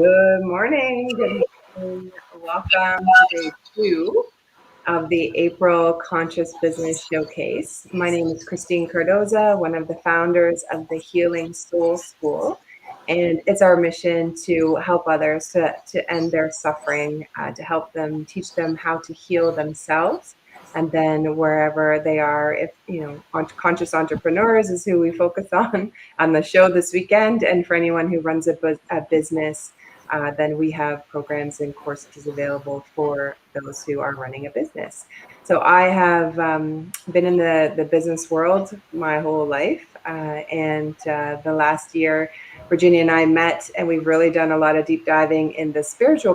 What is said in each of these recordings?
Good morning. Good morning. Welcome to day 2 of the April Conscious Business Showcase. My name is Christine Cardoza, one of the founders of the Healing Soul School. And it's our mission to help others to end their suffering, to help them, teach them how to heal themselves. And then wherever they are, if conscious entrepreneurs is who we focus on the show this weekend. And for anyone who runs a business, then we have programs and courses available for those who are running a business. So I have been in the business world my whole life. And the last year, Virginia and I met, and we've really done a lot of deep diving in the spiritual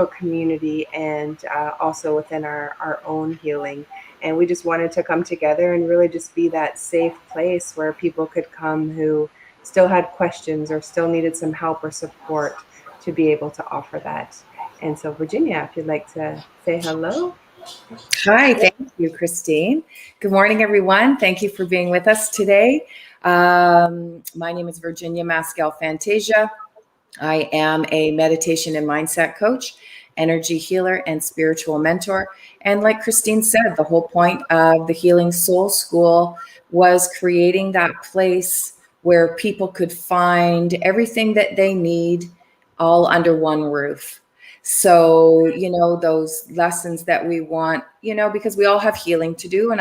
community and also within our own healing. And we just wanted to come together and really just be that safe place where people could come who still had questions or still needed some help or support to be able to offer that. And so, Virginia, if you'd like to say hello. Hi, thank you, Christine. Good morning, everyone. Thank you for being with us today. My name is Virginia Mascal Fantasia. I am a meditation and mindset coach, energy healer, and spiritual mentor. And like Christine said, the whole point of the Healing Soul School was creating that place where people could find everything that they need all under one roof. So, those lessons that we want, because we all have healing to do. And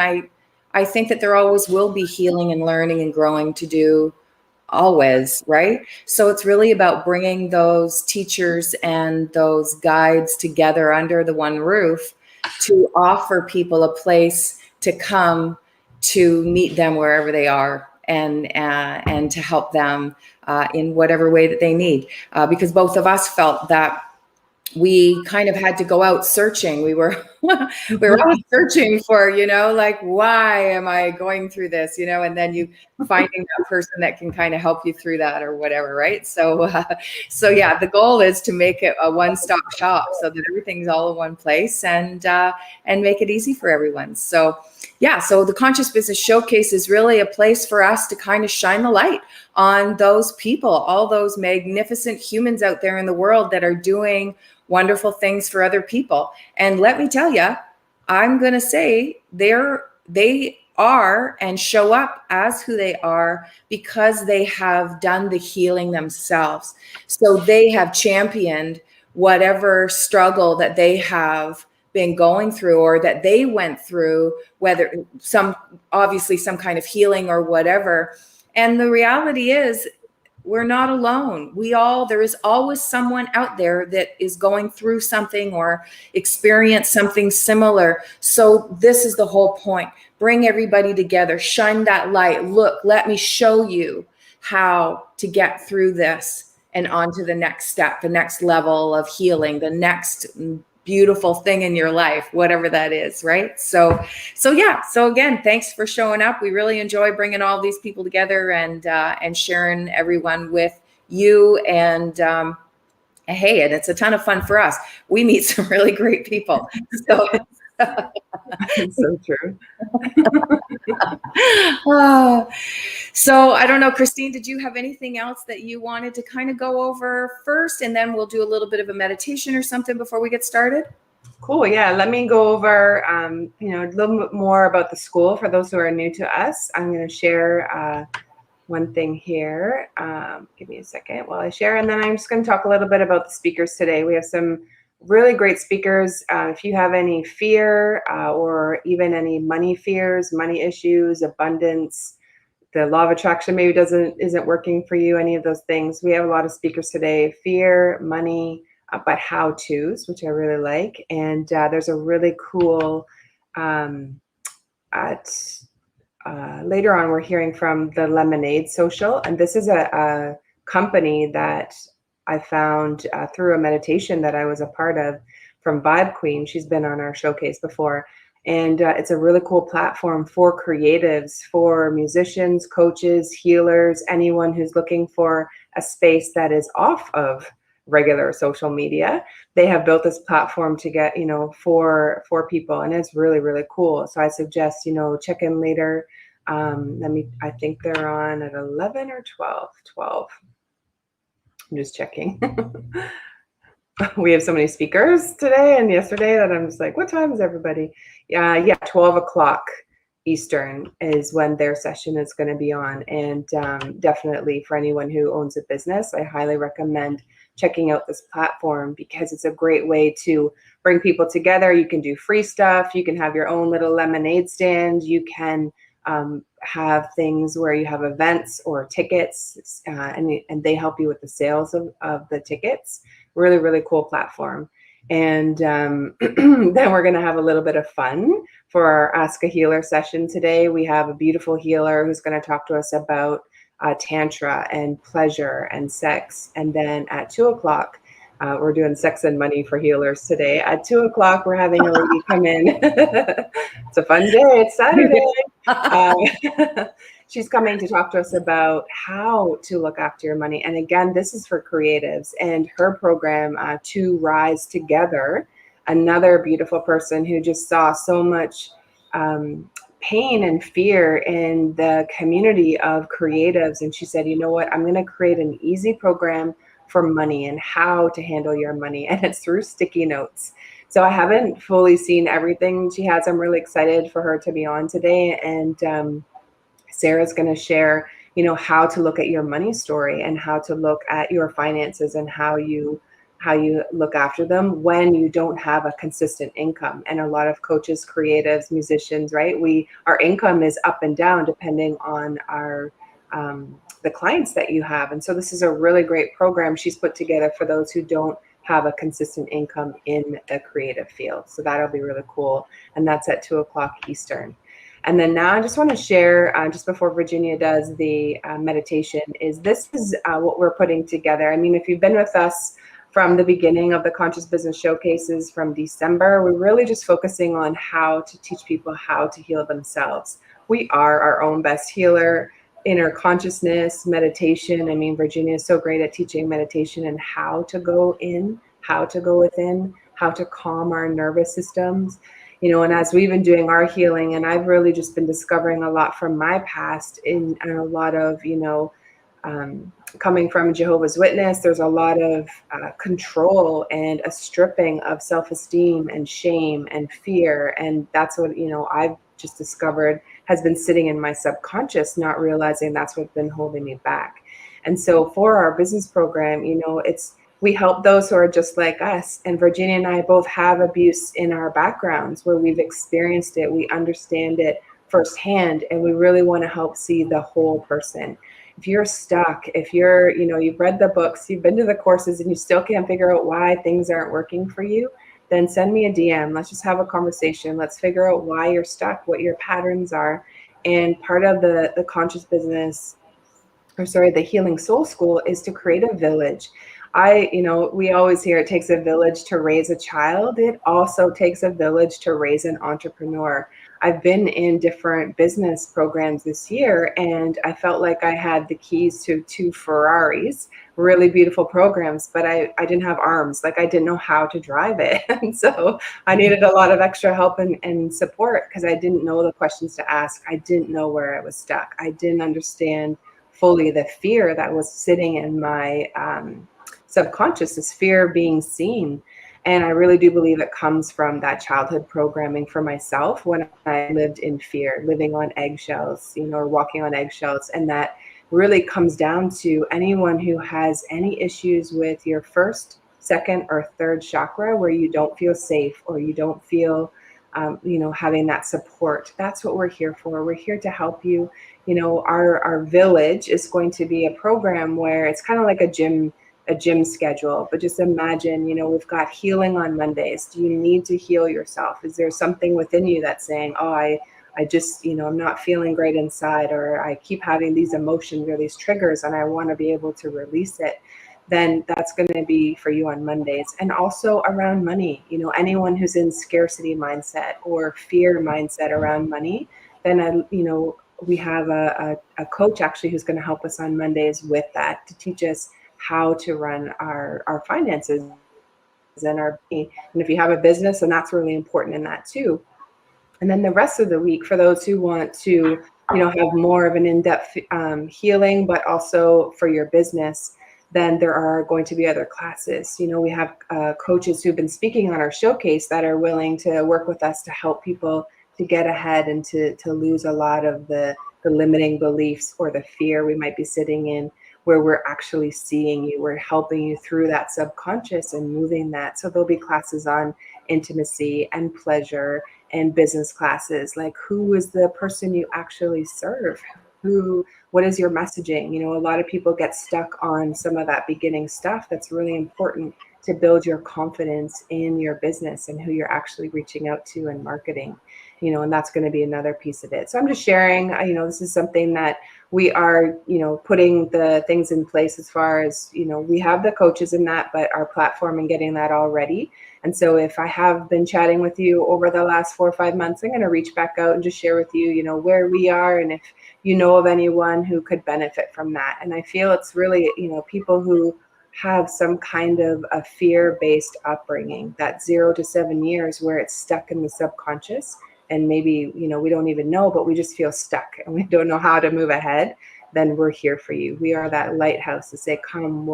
I think that there always will be healing and learning and growing to do always, right? So it's really about bringing those teachers and those guides together under the one roof to offer people a place to come to meet them wherever they are and to help them in whatever way that they need. Because both of us felt that we kind of had to go out searching. We were always searching for, like, why am I going through this, and then you finding that person that can kind of help you through that or whatever. Right. So yeah, the goal is to make it a one-stop shop so that everything's all in one place and make it easy for everyone. So yeah, so the Conscious Business Showcase is really a place for us to kind of shine the light on those people, all those magnificent humans out there in the world that are doing wonderful things for other people. And let me tell you, I'm going to say they are and show up as who they are because they have done the healing themselves. So they have championed whatever struggle that they have been going through or that they went through, whether obviously some kind of healing or whatever. And the reality is, we're not alone. There is always someone out there that is going through something or experience something similar. So this is the whole point. Bring everybody together, shine that light. Look, let me show you how to get through this and on to the next step, the next level of healing, the next beautiful thing in your life, whatever that is, right? So yeah. So again, thanks for showing up. We really enjoy bringing all these people together and sharing everyone with you. And hey, and it's a ton of fun for us. We meet some really great people. So So true. So I don't know, Christine, did you have anything else that you wanted to kind of go over first? And then we'll do a little bit of a meditation or something before we get started. Cool. Yeah. Let me go over, a little bit more about the school for those who are new to us. I'm going to share one thing here. Give me a second while I share. And then I'm just going to talk a little bit about the speakers today. We have some really great speakers. If you have any fear or even any money fears, money issues, abundance, the law of attraction maybe isn't working for you, any of those things, we have a lot of speakers today. Fear, money, but how-tos, which I really like. And there's a really cool later on, we're hearing from the Lemonade Social, and this is a company that I found through a meditation that I was a part of from Vibe Queen. She's been on our showcase before, and it's a really cool platform for creatives, for musicians, coaches, healers, anyone who's looking for a space that is off of regular social media. They have built this platform to get, for people, and it's really, really cool. So I suggest, check in later. I think they're on at 11 or 12. I'm just checking. We have so many speakers today and yesterday that I'm just like, what time is everybody? Yeah, 12 o'clock Eastern is when their session is going to be on. And definitely for anyone who owns a business, I highly recommend checking out this platform because it's a great way to bring people together. You can do free stuff. You can have your own little lemonade stand. You can have things where you have events or tickets and they help you with the sales of the tickets. Really, really cool platform. And then we're going to have a little bit of fun for our Ask a Healer session today. We have a beautiful healer who's going to talk to us about Tantra and pleasure and sex. And then at 2 o'clock, we're doing sex and money for healers today. At 2 o'clock, we're having a lady come in. It's a fun day. It's Saturday. She's coming to talk to us about how to look after your money. And again, this is for creatives. And her program, To Rise Together, another beautiful person who just saw so much pain and fear in the community of creatives. And she said, you know what, I'm going to create an easy program for money and how to handle your money. And it's through sticky notes. So I haven't fully seen everything she has. I'm really excited for her to be on today. And Sarah's going to share, you know, how to look at your money story and how to look at your finances and how you look after them when you don't have a consistent income. And a lot of coaches, creatives, musicians, right? Our income is up and down depending on the clients that you have. And so this is a really great program she's put together for those who don't have a consistent income in the creative field. So that'll be really cool. And that's at 2 o'clock Eastern. And then now I just want to share, just before Virginia does the meditation, this is what we're putting together. I mean, if you've been with us from the beginning of the Conscious Business Showcases from December, we're really just focusing on how to teach people how to heal themselves. We are our own best healer. Inner consciousness, meditation. I mean, Virginia is so great at teaching meditation and how to go in, how to go within, how to calm our nervous systems. You know, and as we've been doing our healing, and I've really just been discovering a lot from my past and a lot of, you know, coming from Jehovah's Witness, there's a lot of control and a stripping of self-esteem and shame and fear. And that's what, you know, I've just discovered has been sitting in my subconscious, not realizing that's what's been holding me back. And so for our business program, you know, we help those who are just like us. And Virginia and I both have abuse in our backgrounds where we've experienced it. We understand it firsthand, and we really want to help see the whole person. If you're stuck, if you're, you know, you've read the books, you've been to the courses, and you still can't figure out why things aren't working for you, then send me a DM. Let's just have a conversation. Let's figure out why you're stuck, what your patterns are. And part of the conscious business, the Healing Soul School is to create a village. We always hear it takes a village to raise a child. It also takes a village to raise an entrepreneur. I've been in different business programs this year, and I felt like I had the keys to 2 Ferraris, really beautiful programs, but I didn't have arms. Like I didn't know how to drive it. And so I needed a lot of extra help and support because I didn't know the questions to ask. I didn't know where I was stuck. I didn't understand fully the fear that was sitting in my subconscious, this fear of being seen. And I really do believe it comes from that childhood programming for myself when I lived in fear, living on eggshells, you know, or walking on eggshells. And that really comes down to anyone who has any issues with your first, second, or third chakra where you don't feel safe or you don't feel, having that support. That's what we're here for. We're here to help you. You know, our village is going to be a program where it's kind of like a gym schedule, but just imagine, you know, we've got healing on Mondays. Do you need to heal yourself? Is there something within you that's saying, oh, I just, you know, I'm not feeling great inside, or I keep having these emotions or these triggers and I want to be able to release it? Then that's going to be for you on Mondays. And also around money, you know, anyone who's in scarcity mindset or fear mindset around money, then, we have a coach actually who's going to help us on Mondays with that, to teach us how to run our finances and and if you have a business, and that's really important in that too. And then the rest of the week, for those who want to, have more of an in-depth healing, but also for your business, then there are going to be other classes. We have coaches who've been speaking on our showcase that are willing to work with us to help people to get ahead and to lose a lot of the limiting beliefs or the fear we might be sitting in, where we're actually seeing you, we're helping you through that subconscious and moving that. So there'll be classes on intimacy and pleasure and business classes, like who is the person you actually serve? What is your messaging? A lot of people get stuck on some of that beginning stuff that's really important to build your confidence in your business and who you're actually reaching out to and marketing, and that's going to be another piece of it. So I'm just sharing, this is something that we are, putting the things in place as far as, we have the coaches in that, but our platform and getting that all ready. And so if I have been chatting with you over the last 4 or 5 months, I'm going to reach back out and just share with you, where we are and if you know of anyone who could benefit from that. And I feel it's really, people who have some kind of a fear-based upbringing, that 0 to 7 years where it's stuck in the subconscious. And maybe, we don't even know, but we just feel stuck and we don't know how to move ahead, then we're here for you. We are that lighthouse to say, come,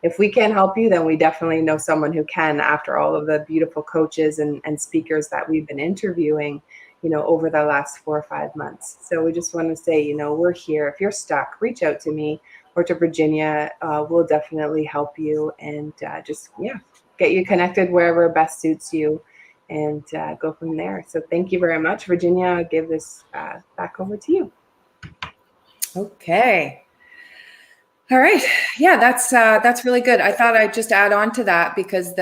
if we can't help you, then we definitely know someone who can, after all of the beautiful coaches and speakers that we've been interviewing, over the last 4 or 5 months. So we just want to say, we're here. If you're stuck, reach out to me or to Virginia. We'll definitely help you and get you connected wherever best suits you and go from there. So thank you very much, Virginia. I'll give this back over to you. Okay. All right. Yeah, that's really good. I thought I'd just add on to that because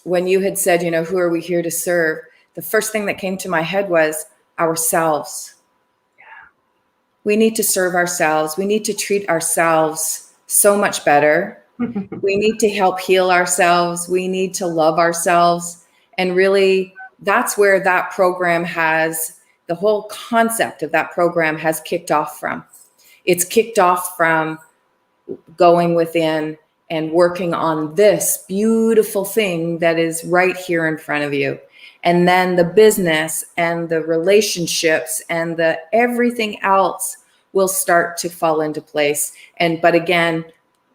when you had said, who are we here to serve? The first thing that came to my head was ourselves. Yeah. We need to serve ourselves. We need to treat ourselves so much better. We need to help heal ourselves. We need to love ourselves. And really, that's where that program the whole concept of that program has kicked off from. It's kicked off from going within and working on this beautiful thing that is right here in front of you. And then the business and the relationships and the everything else will start to fall into place. But again,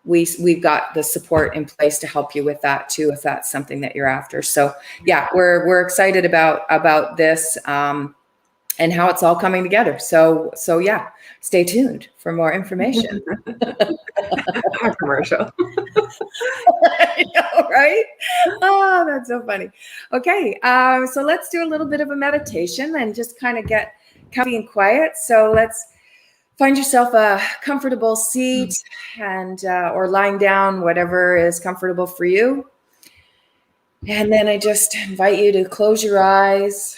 we've got the support in place to help you with that too, if that's something that you're after. So yeah, we're excited about this and how it's all coming together. So yeah, stay tuned for more information. Our commercial. I know, right? Oh, that's so funny. Okay, so let's do a little bit of a meditation and just kind of get comfy and quiet. So let's find yourself a comfortable seat and or lying down, whatever is comfortable for you. And then I just invite you to close your eyes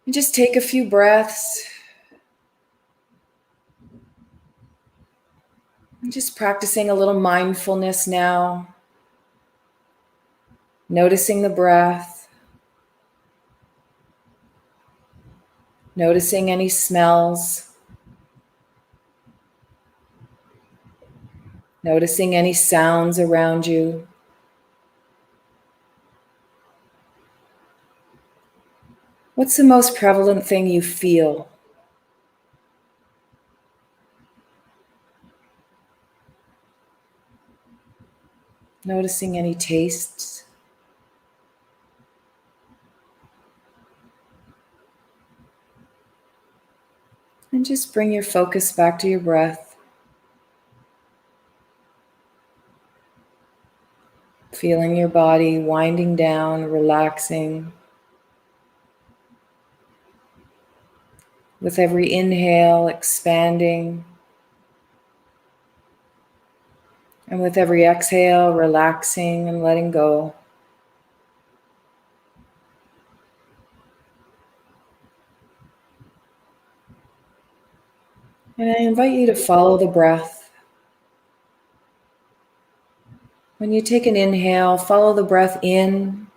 and just take a few breaths. I'm just practicing a little mindfulness now. Noticing the breath. Noticing any smells. Noticing any sounds around you. What's the most prevalent thing you feel? Noticing any tastes. And just bring your focus back to your breath. Feeling your body winding down, relaxing. With every inhale, expanding. And with every exhale, relaxing and letting go. And I invite you to follow the breath. When you take an inhale, follow the breath in,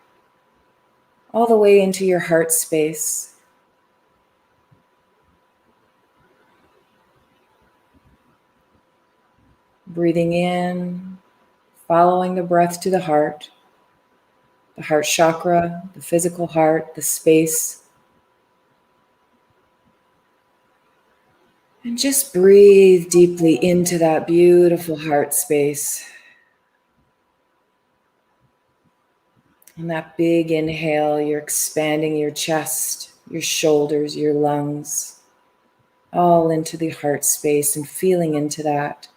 all the way into your heart space. Breathing in, following the breath to the heart chakra, the physical heart, the space. And just breathe deeply into that beautiful heart space. On that big inhale, you're expanding your chest, your shoulders, your lungs, all into the heart space and feeling into that.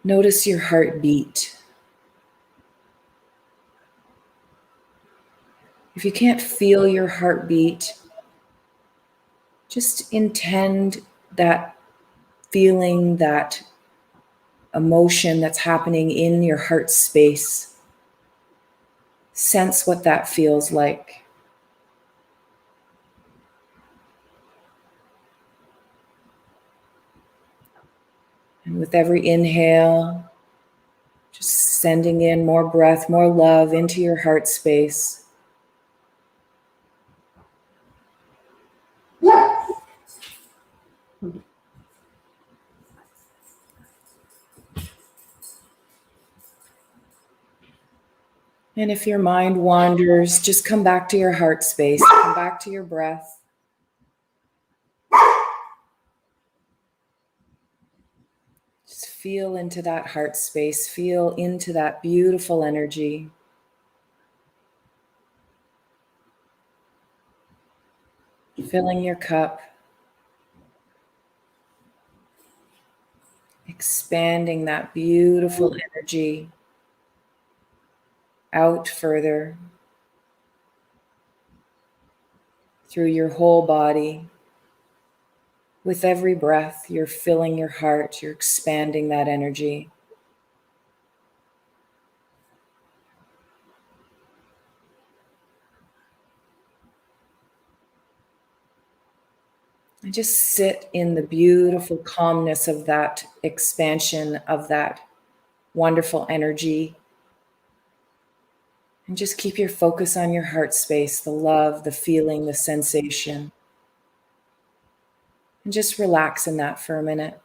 Notice your heartbeat. If you can't feel your heartbeat, just intend that feeling, that emotion that's happening in your heart space. Sense what that feels like. And with every inhale, just sending in more breath, more love into your heart space. And if your mind wanders, just come back to your heart space, come back to your breath. Just feel into that heart space, feel into that beautiful energy. Filling your cup, expanding that beautiful energy out further through your whole body. With every breath, you're filling your heart, you're expanding that energy. And just sit in the beautiful calmness of that expansion of that wonderful energy. And just keep your focus on your heart space, the love, the feeling, the sensation. And just relax in that for a minute.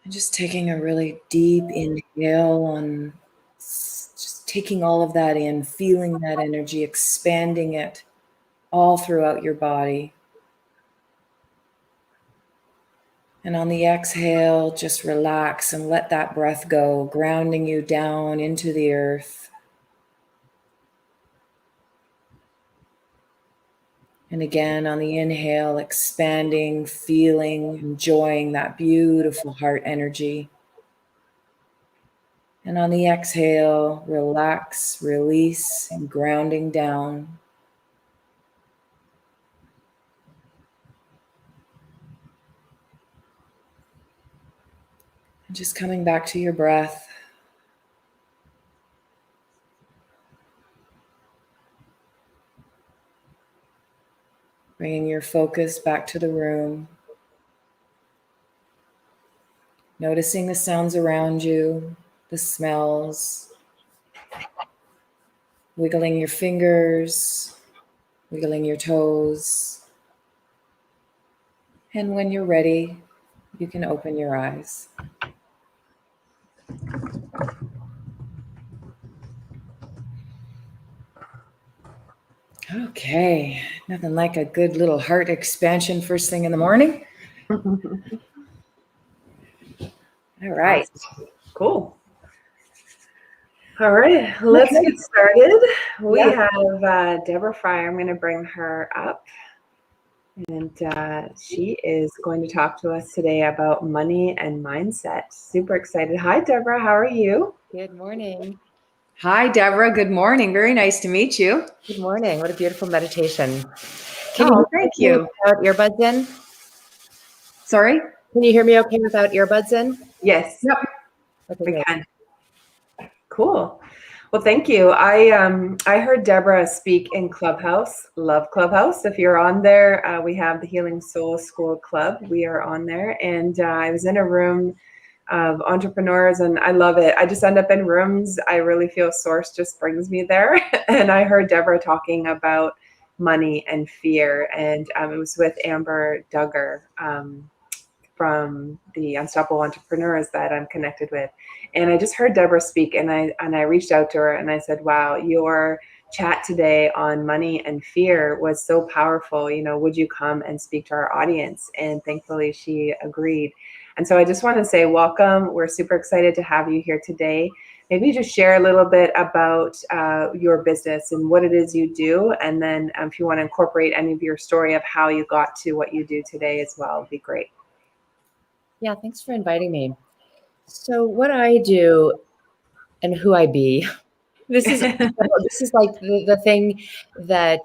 And just taking a really deep inhale and just taking all of that in, feeling that energy, expanding it all throughout your body. And on the exhale, just relax and let that breath go, grounding you down into the earth. And again, on the inhale, expanding, feeling, enjoying that beautiful heart energy. And on the exhale, relax, release, and grounding down. And just coming back to your breath. Bringing your focus back to the room. Noticing the sounds around you, the smells. Wiggling your fingers, wiggling your toes. And when you're ready, you can open your eyes. Okay, nothing like a good little heart expansion first thing in the morning. All right. Cool. All right, let's get started. We have Deborah Fryer. I'm going to bring her up. And she is going to talk to us today about money and mindset. Super excited. Hi, Deborah. How are you? Good morning. Hi, Deborah. Good morning. Very nice to meet you. Good morning. What a beautiful meditation. Thank you. Without earbuds in? Sorry? Can you hear me okay without earbuds in? Yes. Yep. Okay, We great. can. Cool. Well, thank you. I heard Deborah speak in Clubhouse. Love Clubhouse. If you're on there, we have the Healing Soul School Club. We are on there, and I was in a room of entrepreneurs, and I love it. I just end up in rooms. I really feel Source just brings me there. And I heard Deborah talking about money and fear, and it was with Amber Duggar. From the Unstoppable Entrepreneurs that I'm connected with. And I just heard Deborah speak, and I reached out to her and I said, wow, your chat today on money and fear was so powerful. You know, would you come and speak to our audience? And thankfully she agreed. And so I just want to say welcome. We're super excited to have you here today. Maybe just share a little bit about your business and what it is you do. And then if you want to incorporate any of your story of how you got to what you do today as well, it'd be great. Yeah, thanks for inviting me. So what I do and who I be, this is like the thing that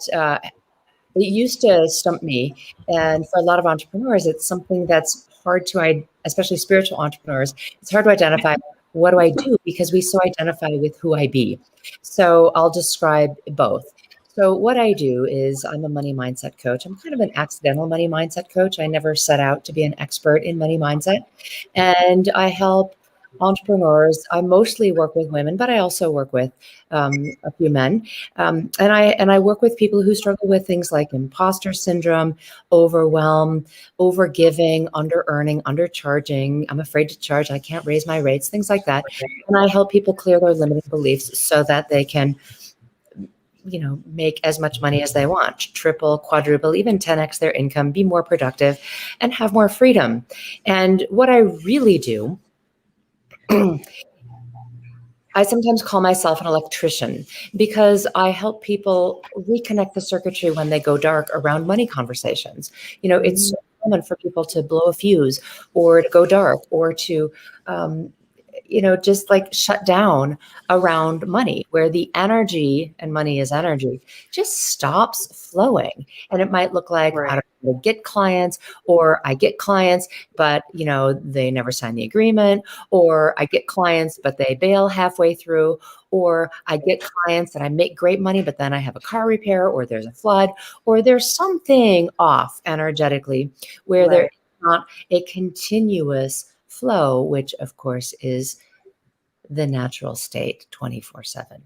it used to stump me. And for a lot of entrepreneurs, it's something that's hard to, especially spiritual entrepreneurs, it's hard to identify what do I do because we so identify with who I be. So I'll describe both. So what I do is I'm a money mindset coach. I'm kind of an accidental money mindset coach. I never set out to be an expert in money mindset. And I help entrepreneurs. I mostly work with women, but I also work with a few men. And I work with people who struggle with things like imposter syndrome, overwhelm, overgiving, under earning, undercharging. I'm afraid to charge. I can't raise my rates, things like that. And I help people clear their limiting beliefs so that they can make as much money as they want, triple, quadruple, even 10x their income, be more productive, and have more freedom. And what I really do, I sometimes call myself an electrician because I help people reconnect the circuitry when they go dark around money conversations. It's so common for people to blow a fuse or to go dark or to, just like shut down around money, where the energy, and money is energy, just stops flowing. And it might look like, I don't know, get clients, or I get clients, but they never sign the agreement, or I get clients, but they bail halfway through, or I get clients and I make great money, but then I have a car repair, or there's a flood, or there's something off energetically where there is not a continuous flow, which of course is the natural state 24/7.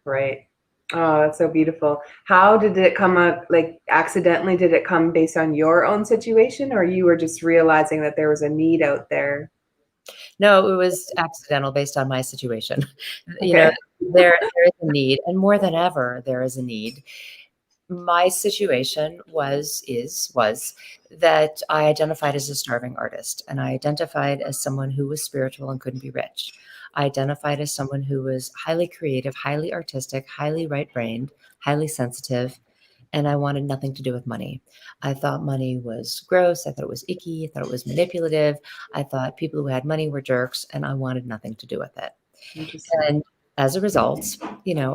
Right. Oh, that's so beautiful. How did it come up? Like accidentally, did it come based on your own situation, or you were just realizing that there was a need out there? No, it was accidental based on my situation. Okay. There is a need, and more than ever, there is a need. My situation was that I identified as a starving artist, and I identified as someone who was spiritual and couldn't be rich. I identified as someone who was highly creative, highly artistic, highly right-brained, highly sensitive, and I wanted nothing to do with money. I thought money was gross. I thought it was icky. I thought it was manipulative. I thought people who had money were jerks, and I wanted nothing to do with it. And as a result,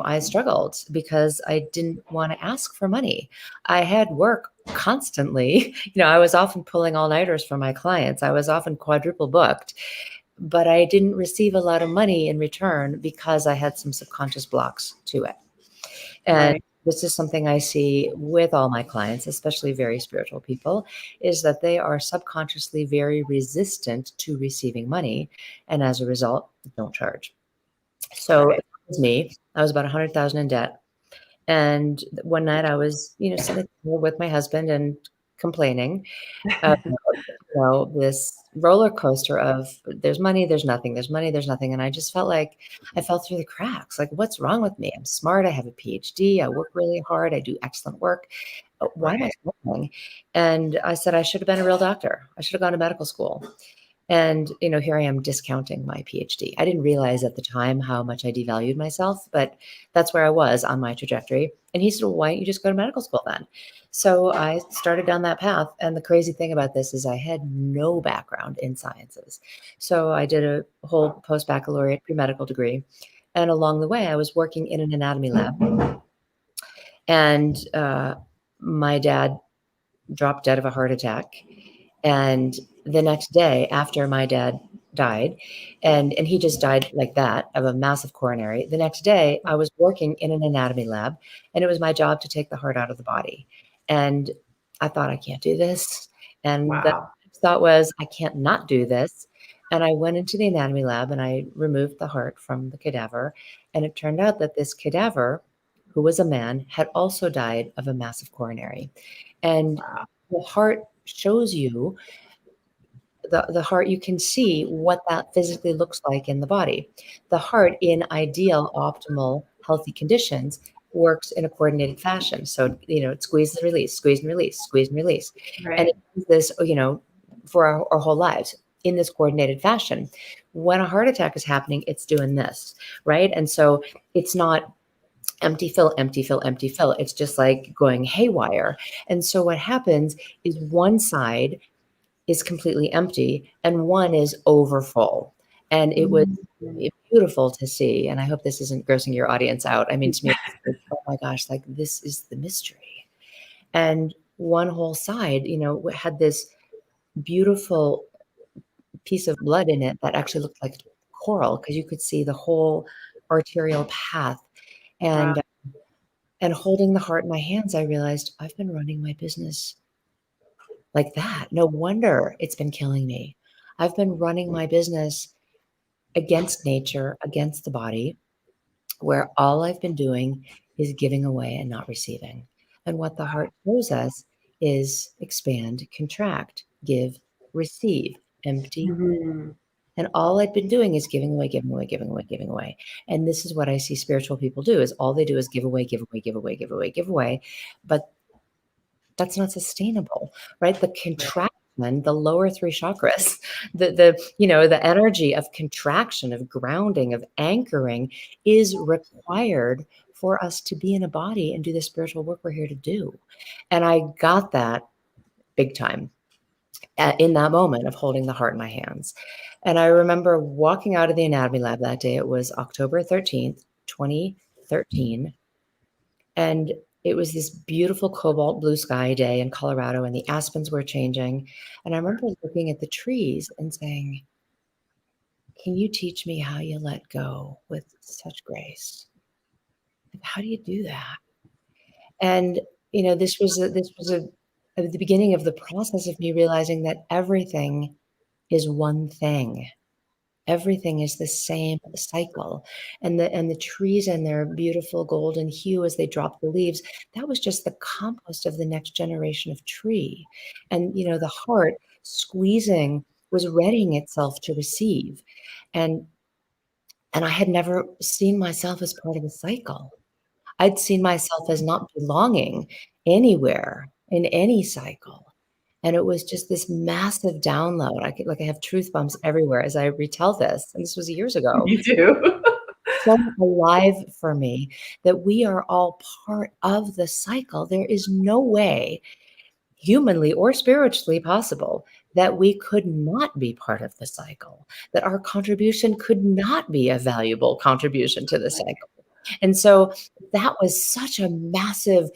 I struggled because I didn't want to ask for money. I had work constantly. I was often pulling all-nighters for my clients. I was often quadruple booked, but I didn't receive a lot of money in return because I had some subconscious blocks to it. And this is something I see with all my clients, especially very spiritual people, is that they are subconsciously very resistant to receiving money. And as a result, don't charge. So it was me. I was about 100,000 in debt. And one night I was, sitting there with my husband and complaining about, this roller coaster of there's money, there's nothing, there's money, there's nothing. And I just felt like I fell through the cracks. Like, what's wrong with me? I'm smart. I have a PhD. I work really hard. I do excellent work. Why am I struggling? And I said, I should have been a real doctor. I should have gone to medical school. And, here I am discounting my PhD. I didn't realize at the time how much I devalued myself, but that's where I was on my trajectory. And he said, well, why don't you just go to medical school then? So I started down that path. And the crazy thing about this is I had no background in sciences. So I did a whole post-baccalaureate pre-medical degree. And along the way, I was working in an anatomy lab. And my dad dropped dead of a heart attack. And the next day after my dad died, and he just died like that of a massive coronary. The next day I was working in an anatomy lab, and it was my job to take the heart out of the body. And I thought, I can't do this. And the Wow. next thought was, I can't not do this. And I went into the anatomy lab and I removed the heart from the cadaver. And it turned out that this cadaver, who was a man, had also died of a massive coronary. And Wow. the heart shows you the heart, you can see what that physically looks like in the body. The heart, in ideal, optimal, healthy conditions, works in a coordinated fashion. So, it squeeze and release, squeeze and release, squeeze and release. And Right. it does this, for our whole lives in this coordinated fashion. When a heart attack is happening, it's doing this, right? And so it's not empty, fill, empty, fill, empty, fill. It's just like going haywire. And so what happens is one side is completely empty and one is overfull. And it was Mhm. beautiful to see. And I hope this isn't grossing your audience out. I mean, to me, it's like, oh my gosh, like this is the mystery. And one whole side, had this beautiful piece of blood in it that actually looked like coral because you could see the whole arterial path. Wow. And holding the heart in my hands, I realized I've been running my business like that. No wonder it's been killing me. I've been running my business against nature, against the body, where all I've been doing is giving away and not receiving. And what the heart shows us is expand, contract, give, receive, empty. Mhm. And all I've been doing is giving away, giving away, giving away, giving away. And this is what I see spiritual people do, is all they do is give away, give away, give away, give away, give away. But that's not sustainable, right? The contraction, the lower three chakras, the energy of contraction, of grounding, of anchoring is required for us to be in a body and do the spiritual work we're here to do. And I got that big time in that moment of holding the heart in my hands. And I remember walking out of the anatomy lab that day. It was October 13th, 2013. And it was this beautiful cobalt blue sky day in Colorado, and the aspens were changing. And I remember looking at the trees and saying, can you teach me how you let go with such grace? Like, how do you do that? And, this was at the beginning of the process of me realizing that everything is one thing. Everything is the same cycle. And the trees and their beautiful golden hue as they drop the leaves, that was just the compost of the next generation of tree. And the heart squeezing was readying itself to receive. And I had never seen myself as part of a cycle. I'd seen myself as not belonging anywhere in any cycle. And it was just this massive download. I have truth bumps everywhere as I retell this. And this was years ago. You do. So alive for me that we are all part of the cycle. There is no way, humanly or spiritually possible, that we could not be part of the cycle, that our contribution could not be a valuable contribution to the cycle. And so that was such a massive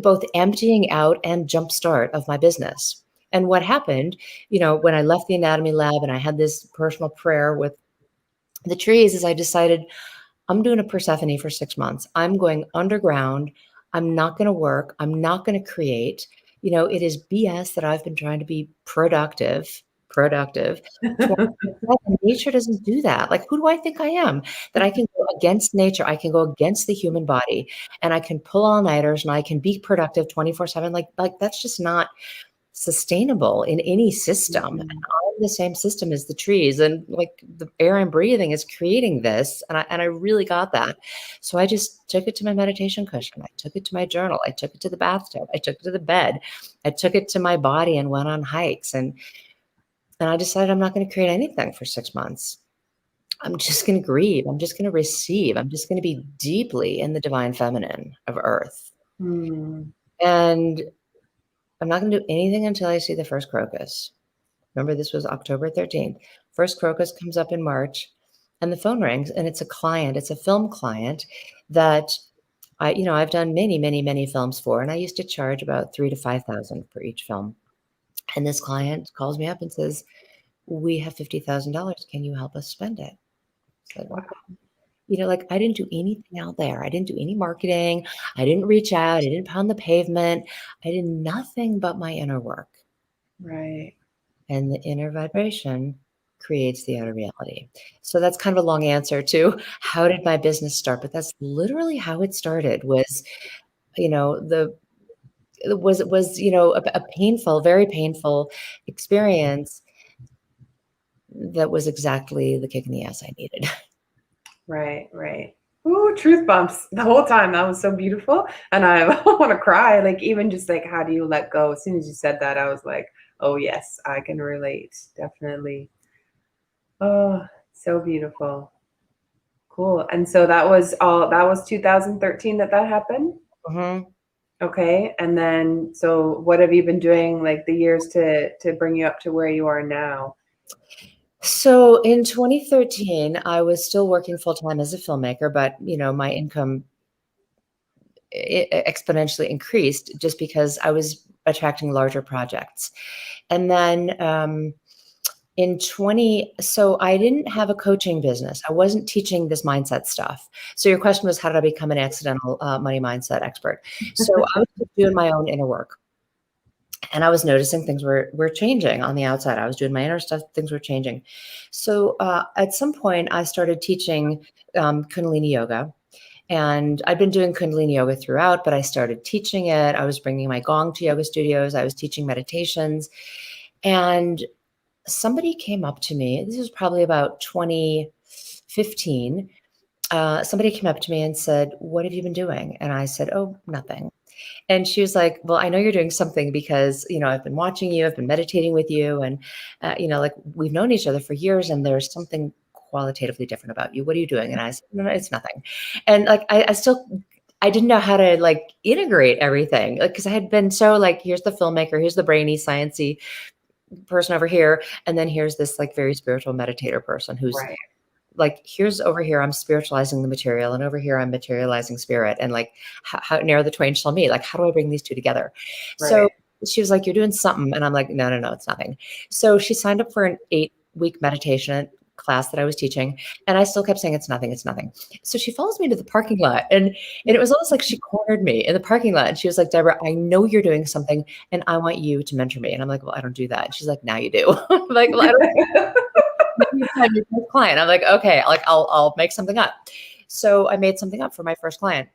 both emptying out and jumpstart of my business. And what happened, when I left the anatomy lab and I had this personal prayer with the trees, is I decided I'm doing a Persephone for 6 months. I'm going underground. I'm not going to work. I'm not going to create. It is BS that I've been trying to be productive. 24/7. Nature doesn't do that. Like, who do I think I am? That I can go against nature. I can go against the human body, and I can pull all-nighters, and I can be productive 24/7. Like that's just not sustainable in any system. And I'm the same system as the trees, and like the air I'm breathing is creating this. And I really got that. So I just took it to my meditation cushion. I took it to my journal. I took it to the bathtub. I took it to the bed. I took it to my body and went on hikes. And I decided I'm not going to create anything for 6 months. I'm just going to grieve. I'm just going to receive. I'm just going to be deeply in the divine feminine of Earth. Mm. And I'm not going to do anything until I see the first crocus. Remember, this was October 13th. First crocus comes up in March, and the phone rings, and it's a client. It's a film client that I've done many, many, many films for, and I used to charge about $3,000 to $5,000 for each film. And this client calls me up and says, "We have $50,000. Can you help us spend it?" It's like, Wow. like I didn't do anything out there. I didn't do any marketing. I didn't reach out. I didn't pound the pavement. I did nothing but my inner work. Right. And the inner vibration creates the outer reality. So that's kind of a long answer to how did my business start? But that's literally how it started was, a painful, very painful experience that was exactly the kick in the ass I needed. Right. Right. Ooh, truth bumps the whole time. That was so beautiful. And I want to cry. Like, even just like, how do you let go? As soon as you said that, I was like, oh, yes, I can relate. Definitely. Oh, so beautiful. Cool. And so that was 2013 that happened. Mm-hmm. Okay. And then, so what have you been doing like the years to bring you up to where you are now? So in 2013, I was still working full time as a filmmaker, but my income exponentially increased just because I was attracting larger projects. And then so I didn't have a coaching business. I wasn't teaching this mindset stuff. So your question was, how did I become an accidental money mindset expert? So I was just doing my own inner work. And I was noticing things were changing on the outside. I was doing my inner stuff, things were changing. So at some point, I started teaching Kundalini yoga. And I'd been doing Kundalini yoga throughout, but I started teaching it. I was bringing my gong to yoga studios. I was teaching meditations. And somebody came up to me. This was probably about 2015. Somebody came up to me and said, "What have you been doing?" And I said, "Oh, nothing." And she was like, "Well, I know you're doing something because, I've been watching you, I've been meditating with you. And, like we've known each other for years and there's something qualitatively different about you. What are you doing?" And I said, "No, it's nothing." And like, I didn't know how to like integrate everything. Like, cause I had been so like, here's the filmmaker, here's the brainy, sciencey person over here. And then here's this like very spiritual meditator person who's Right. like, here's over here, I'm spiritualizing the material, and over here, I'm materializing spirit. And like, how narrow the twain shall meet? Like, how do I bring these two together? Right. So she was like, "You're doing something." And I'm like, no, it's nothing. So she signed up for an 8-week meditation class that I was teaching. And I still kept saying, it's nothing, it's nothing. So she follows me to the parking lot, and it was almost like she cornered me in the parking lot. And she was like, "Deborah, I know you're doing something and I want you to mentor me." And I'm like, "Well, I don't do that." And she's like, "Now you do." I'm like, "Well, I don't." Your first client. I'm like, "Okay, like I'll make something up." So I made something up for my first client.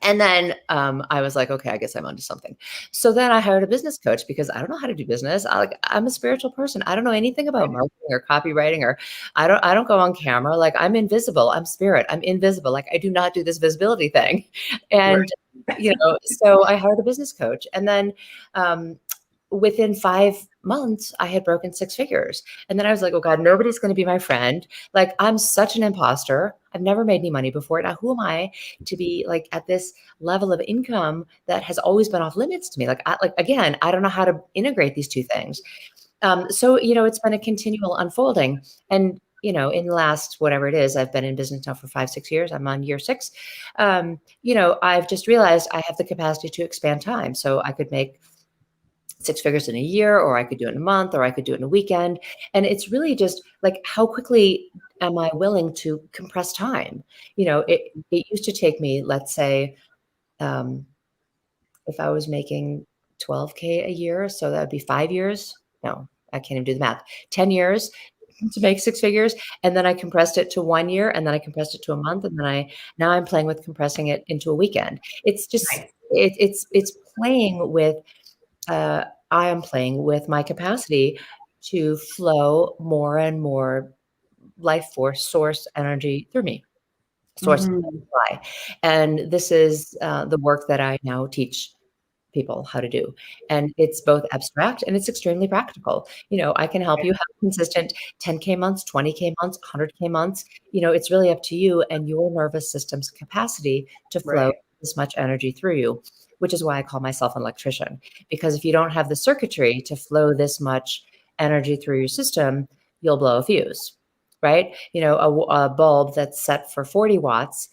And then I was like, "Okay, I guess I'm onto something." So then I hired a business coach because I don't know how to do business. I'm a spiritual person. I don't know anything about marketing or copywriting, or I don't go on camera. Like, I'm invisible. I'm spirit. I'm invisible. Like, I do not do this visibility thing. And so I hired a business coach. And then within 5 months, I had broken 6 figures. And then I was like, "Oh God, nobody's going to be my friend. Like, I'm such an imposter. I've never made any money before. Now, who am I to be like at this level of income that has always been off limits to me?" Again, I don't know how to integrate these two things. So, it's been a continual unfolding. And, in the last, whatever it is, I've been in business now for 5, 6 years. I'm on year 6. I've just realized I have the capacity to expand time. So I could make 6 figures in a year, or I could do it in a month, or I could do it in a weekend. And it's really just like, how quickly am I willing to compress time? It used to take me, let's say, if I was making 12K a year, so that would be 5 years. No, I can't even do the math. 10 years to make 6 figures. And then I compressed it to 1 year, and then I compressed it to a month. And then now I'm playing with compressing it into a weekend. It's just, Nice. it's playing with, I am playing with my capacity to flow more and more life force, source energy through me, source Mhm. supply. And this is the work that I now teach people how to do. And it's both abstract and it's extremely practical. I can help you have consistent 10K months, 20K months, 100K months. It's really up to you and your nervous system's capacity to flow Right. this much energy through you, which is why I call myself an electrician. Because if you don't have the circuitry to flow this much energy through your system, you'll blow a fuse, right? A bulb that's set for 40 watts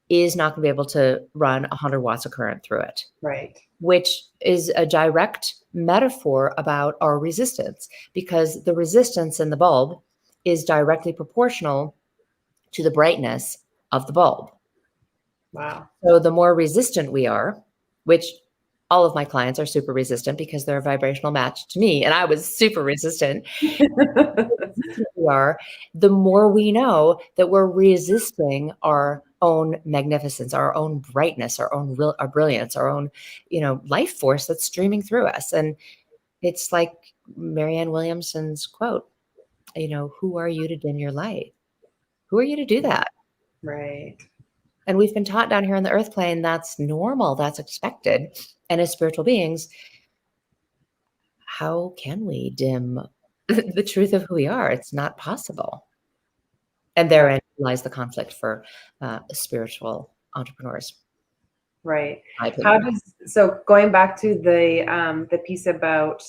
is not going to be able to run 100 watts of current through it. Right. Which is a direct metaphor about our resistance, because the resistance in the bulb is directly proportional to the brightness of the bulb. Wow. So the more resistant we are, which all of my clients are super resistant because they're a vibrational match to me, and I was super resistant. We are, the more we know that we're resisting our own magnificence, our own brightness, our brilliance, our own, life force that's streaming through us. And it's like Marianne Williamson's quote, who are you to dim your light? Who are you to do that? Right. And we've been taught down here on the earth plane, that's normal, that's expected. And as spiritual beings, how can we dim the truth of who we are? It's not possible. And therein lies the conflict for spiritual entrepreneurs. Right. So going back to the piece about,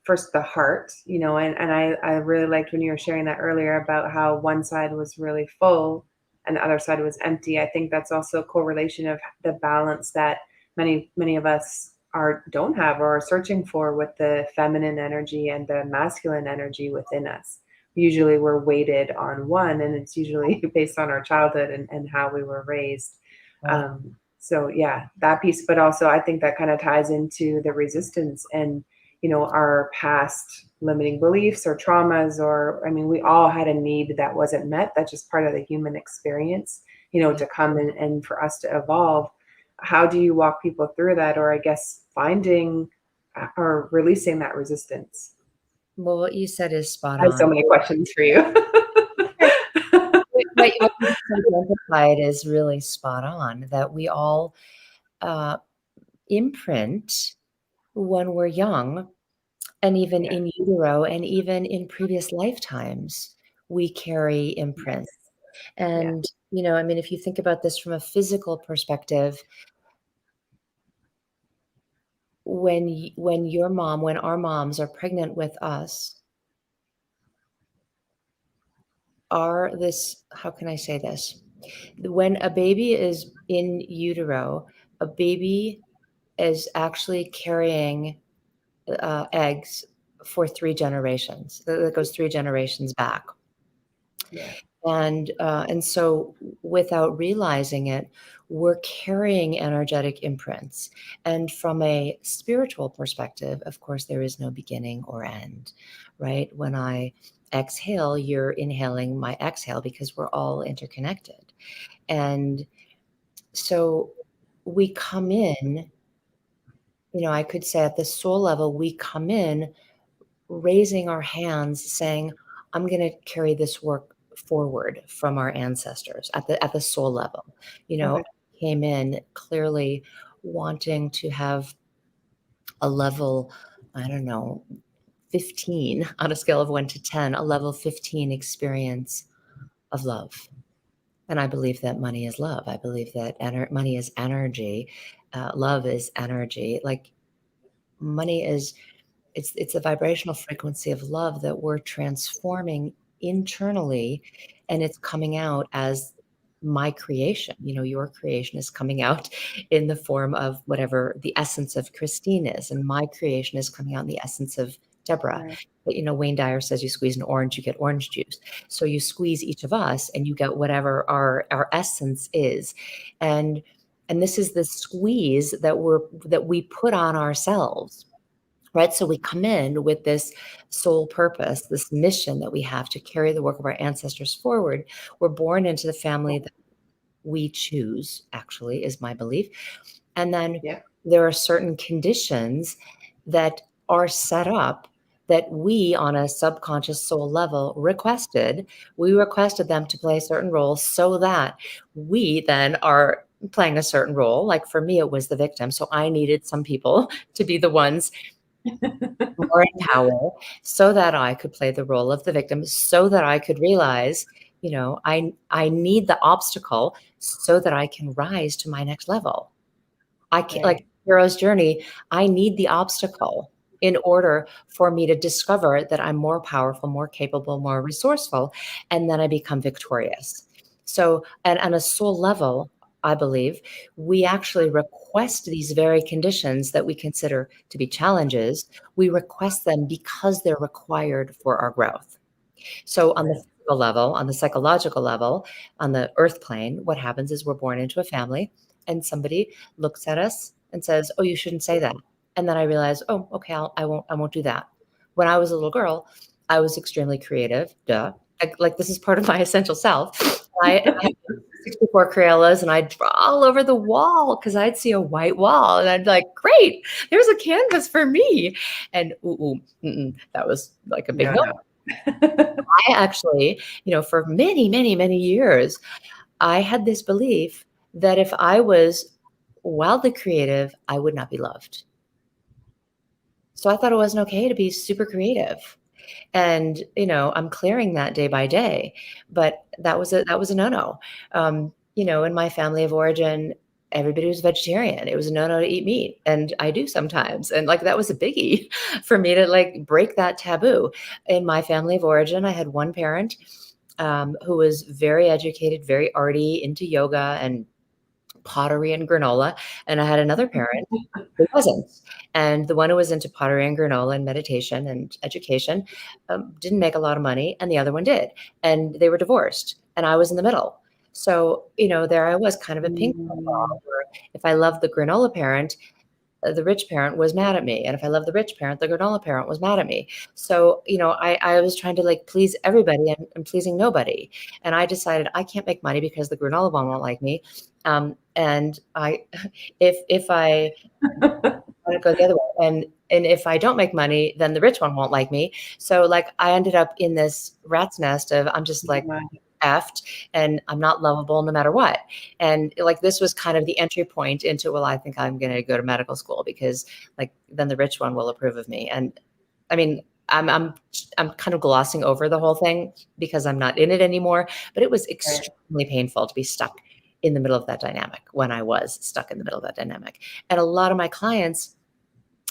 first the heart, and I really liked when you were sharing that earlier about how one side was really full and the other side was empty. I think that's also a correlation of the balance that many of us don't have or are searching for with the feminine energy and the masculine energy within us. Usually we're weighted on one, and it's usually based on our childhood and how we were raised. Right. So yeah, that piece, but also I think that kind of ties into the resistance and, our past limiting beliefs or traumas, we all had a need that wasn't met. That's just part of the human experience, to come and for us to evolve. How do you walk people through that? Or I guess finding or releasing that resistance? Well, what you said is spot I have on. so many questions for you. What you identified is really spot on, that we all imprint when we're young, and even in utero, and even in previous lifetimes, we carry imprints. And, if you think about this from a physical perspective, when our moms are pregnant with us, how can I say this? When a baby is in utero, a baby is actually carrying eggs for 3 generations. That goes 3 generations back. Yeah. And so without realizing it, we're carrying energetic imprints. And from a spiritual perspective, of course, there is no beginning or end, right? When I exhale, you're inhaling my exhale, because we're all interconnected. And so we come in, I could say at the soul level, we come in raising our hands saying, I'm going to carry this work forward from our ancestors at the soul level. Came in clearly wanting to have a level, 15 on a scale of 1 to 10, a level 15 experience of love. And I believe that money is love. I believe that money is energy. Love is energy. Like money is, it's a vibrational frequency of love that we're transforming internally, and it's coming out as my creation. Your creation is coming out in the form of whatever the essence of Christine is, and my creation is coming out in the essence of Deborah. Right. But, Wayne Dyer says you squeeze an orange, you get orange juice. So you squeeze each of us and you get whatever our essence is. And this is the squeeze that we put on ourselves. Right. So we come in with this soul purpose, this mission that we have to carry the work of our ancestors forward. We're born into the family that we choose, actually, is my belief. And then there are certain conditions that are set up that we, on a subconscious soul level, requested. We requested them to play certain roles so that we then are playing a certain role. Like for me, it was the victim. So I needed some people to be the ones more in power, so that I could play the role of the victim, so that I could realize, I need the obstacle so that I can rise to my next level. I can't, like hero's journey, I need the obstacle in order for me to discover that I'm more powerful, more capable, more resourceful, and then I become victorious. So, and on a soul level, I believe, we actually request these very conditions that we consider to be challenges. We request them because they're required for our growth. So on the physical level, on the psychological level, on the earth plane, what happens is we're born into a family and somebody looks at us and says, "Oh, you shouldn't say that." And then I realize, "Oh, okay, I won't do that." When I was a little girl, I was extremely creative. Duh. Like this is part of my essential self. I had 64 Crayolas and I'd draw all over the wall because I'd see a white wall and I'd be like, "Great, there's a canvas for me." And that was like a big no. I actually, for many, many, many years, I had this belief that if I was wildly creative, I would not be loved. So I thought it wasn't okay to be super creative. And, I'm clearing that day by day, but that was a no-no. In my family of origin, everybody was vegetarian. It was a no-no to eat meat. And I do sometimes. And like, that was a biggie for me to like break that taboo. In my family of origin, I had one parent who was very educated, very arty, into yoga and pottery and granola. And I had another parent who wasn't. And the one who was into pottery and granola and meditation and education didn't make a lot of money. And the other one did. And they were divorced. And I was in the middle. So, there I was, kind of a ping pong ball where if I loved the granola parent, the rich parent was mad at me. And if I loved the rich parent, the granola parent was mad at me. So, I was trying to like please everybody and pleasing nobody. And I decided I can't make money because the granola one won't like me. And if I want to go the other way, and if I don't make money, then the rich one won't like me. So like I ended up in this rat's nest of I'm just like effed and I'm not lovable no matter what. And like this was kind of the entry point into, well, I think I'm going to go to medical school because like then the rich one will approve of me. And I mean, I'm kind of glossing over the whole thing because I'm not in it anymore, but it was extremely painful to be stuck in the middle of that dynamic when I was stuck in the middle of that dynamic. And a lot of my clients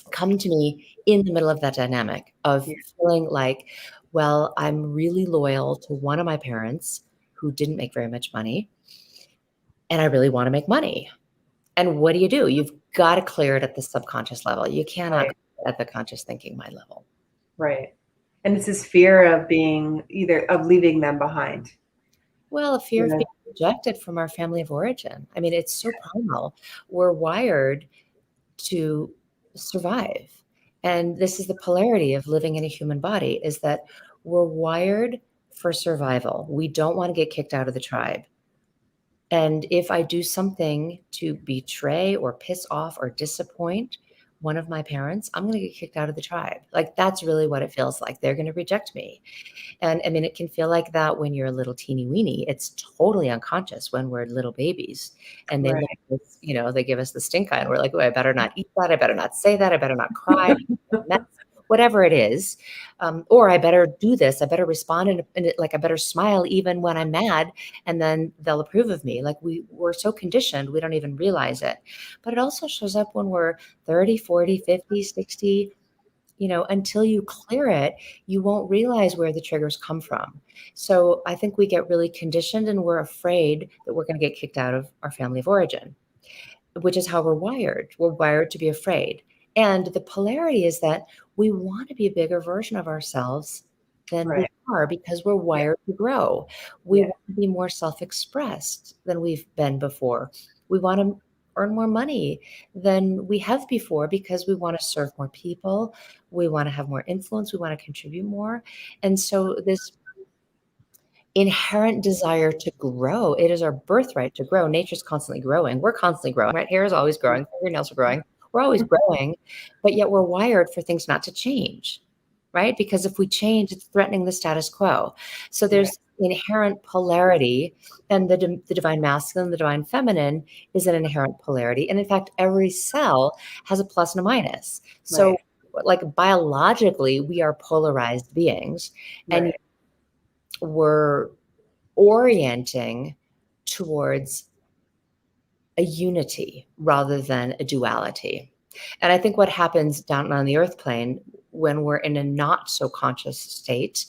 come to me in the middle of that dynamic of feeling like, well, I'm really loyal to one of my parents who didn't make very much money, and I really want to make money. And what do? You've got to clear it at the subconscious level. You cannot at the conscious thinking mind level. Right. And it's this fear of of leaving them behind. Well, a fear of being rejected from our family of origin. I mean, it's so primal. We're wired to survive. And this is the polarity of living in a human body, is that we're wired for survival. We don't want to get kicked out of the tribe. And if I do something to betray or piss off or disappoint one of my parents, I'm going to get kicked out of the tribe. Like that's really what it feels like. They're going to reject me. And I mean, it can feel like that when you're a little teeny weeny. It's totally unconscious when we're little babies and they look at us, they give us the stink eye and we're like, oh, I better not eat that. I better not say that. I better not cry. Whatever it is. Or I better do this. I better respond and like I better smile even when I'm mad and then they'll approve of me. Like we're so conditioned, we don't even realize it. But it also shows up when we're 30, 40, 50, 60, until you clear it, you won't realize where the triggers come from. So I think we get really conditioned and we're afraid that we're going to get kicked out of our family of origin, which is how we're wired. We're wired to be afraid. And the polarity is that we want to be a bigger version of ourselves than we are because we're wired to grow. We want to be more self-expressed than we've been before. We want to earn more money than we have before because we want to serve more people. We want to have more influence. We want to contribute more. And so this inherent desire to grow, it is our birthright to grow. Nature's constantly growing. We're constantly growing, right? Hair is always growing. Fingernails are growing. We're always growing, but yet we're wired for things not to change, right? Because if we change, it's threatening the status quo. So there's inherent polarity, and the divine masculine, the divine feminine is an inherent polarity. And in fact, every cell has a plus and a minus. So like biologically, we are polarized beings, and we're orienting towards a unity rather than a duality. And I think what happens down on the earth plane when we're in a not so conscious state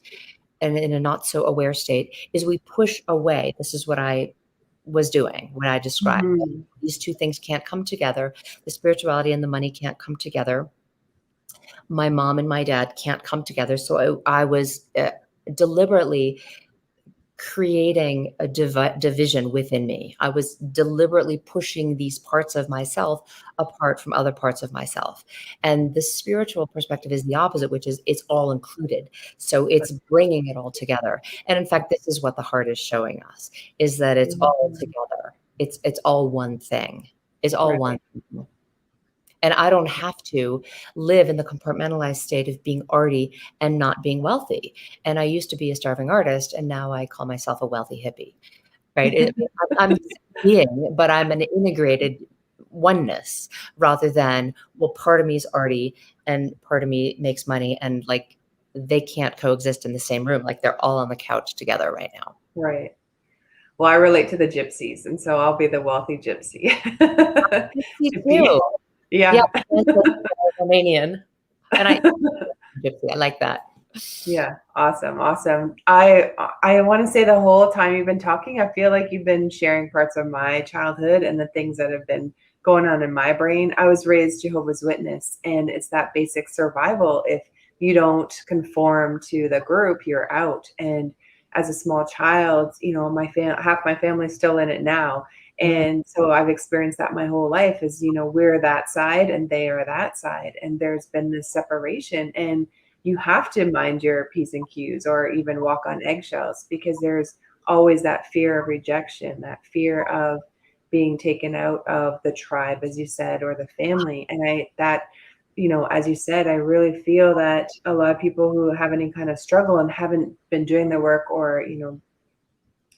and in a not so aware state is we push away. This is what I was doing, what I described. Mm-hmm. These two things can't come together. The spirituality and the money can't come together. My mom and my dad can't come together. So I was deliberately creating a division within me. I was deliberately pushing these parts of myself apart from other parts of myself. And the spiritual perspective is the opposite, which is it's all included. So it's bringing it all together. And in fact, this is what the heart is showing us, is that it's all together. It's all one thing. It's all one thing. And I don't have to live in the compartmentalized state of being arty and not being wealthy. And I used to be a starving artist, and now I call myself a wealthy hippie, right? I'm the same being, but I'm an integrated oneness rather than, well, part of me is arty and part of me makes money, and like they can't coexist in the same room. Like they're all on the couch together right now. Right. Well, I relate to the gypsies, and so I'll be the wealthy gypsy. Me too. Yeah. Romanian. And I like that. Yeah. Awesome. Awesome. I want to say the whole time you've been talking, I feel like you've been sharing parts of my childhood and the things that have been going on in my brain. I was raised Jehovah's Witness, and it's that basic survival. If you don't conform to the group, you're out. And as a small child, half my family's still in it now. And so I've experienced that my whole life is, we're that side and they are that side. And there's been this separation, and you have to mind your P's and Q's or even walk on eggshells, because there's always that fear of rejection, that fear of being taken out of the tribe, as you said, or the family. And as you said, I really feel that a lot of people who have any kind of struggle and haven't been doing the work or,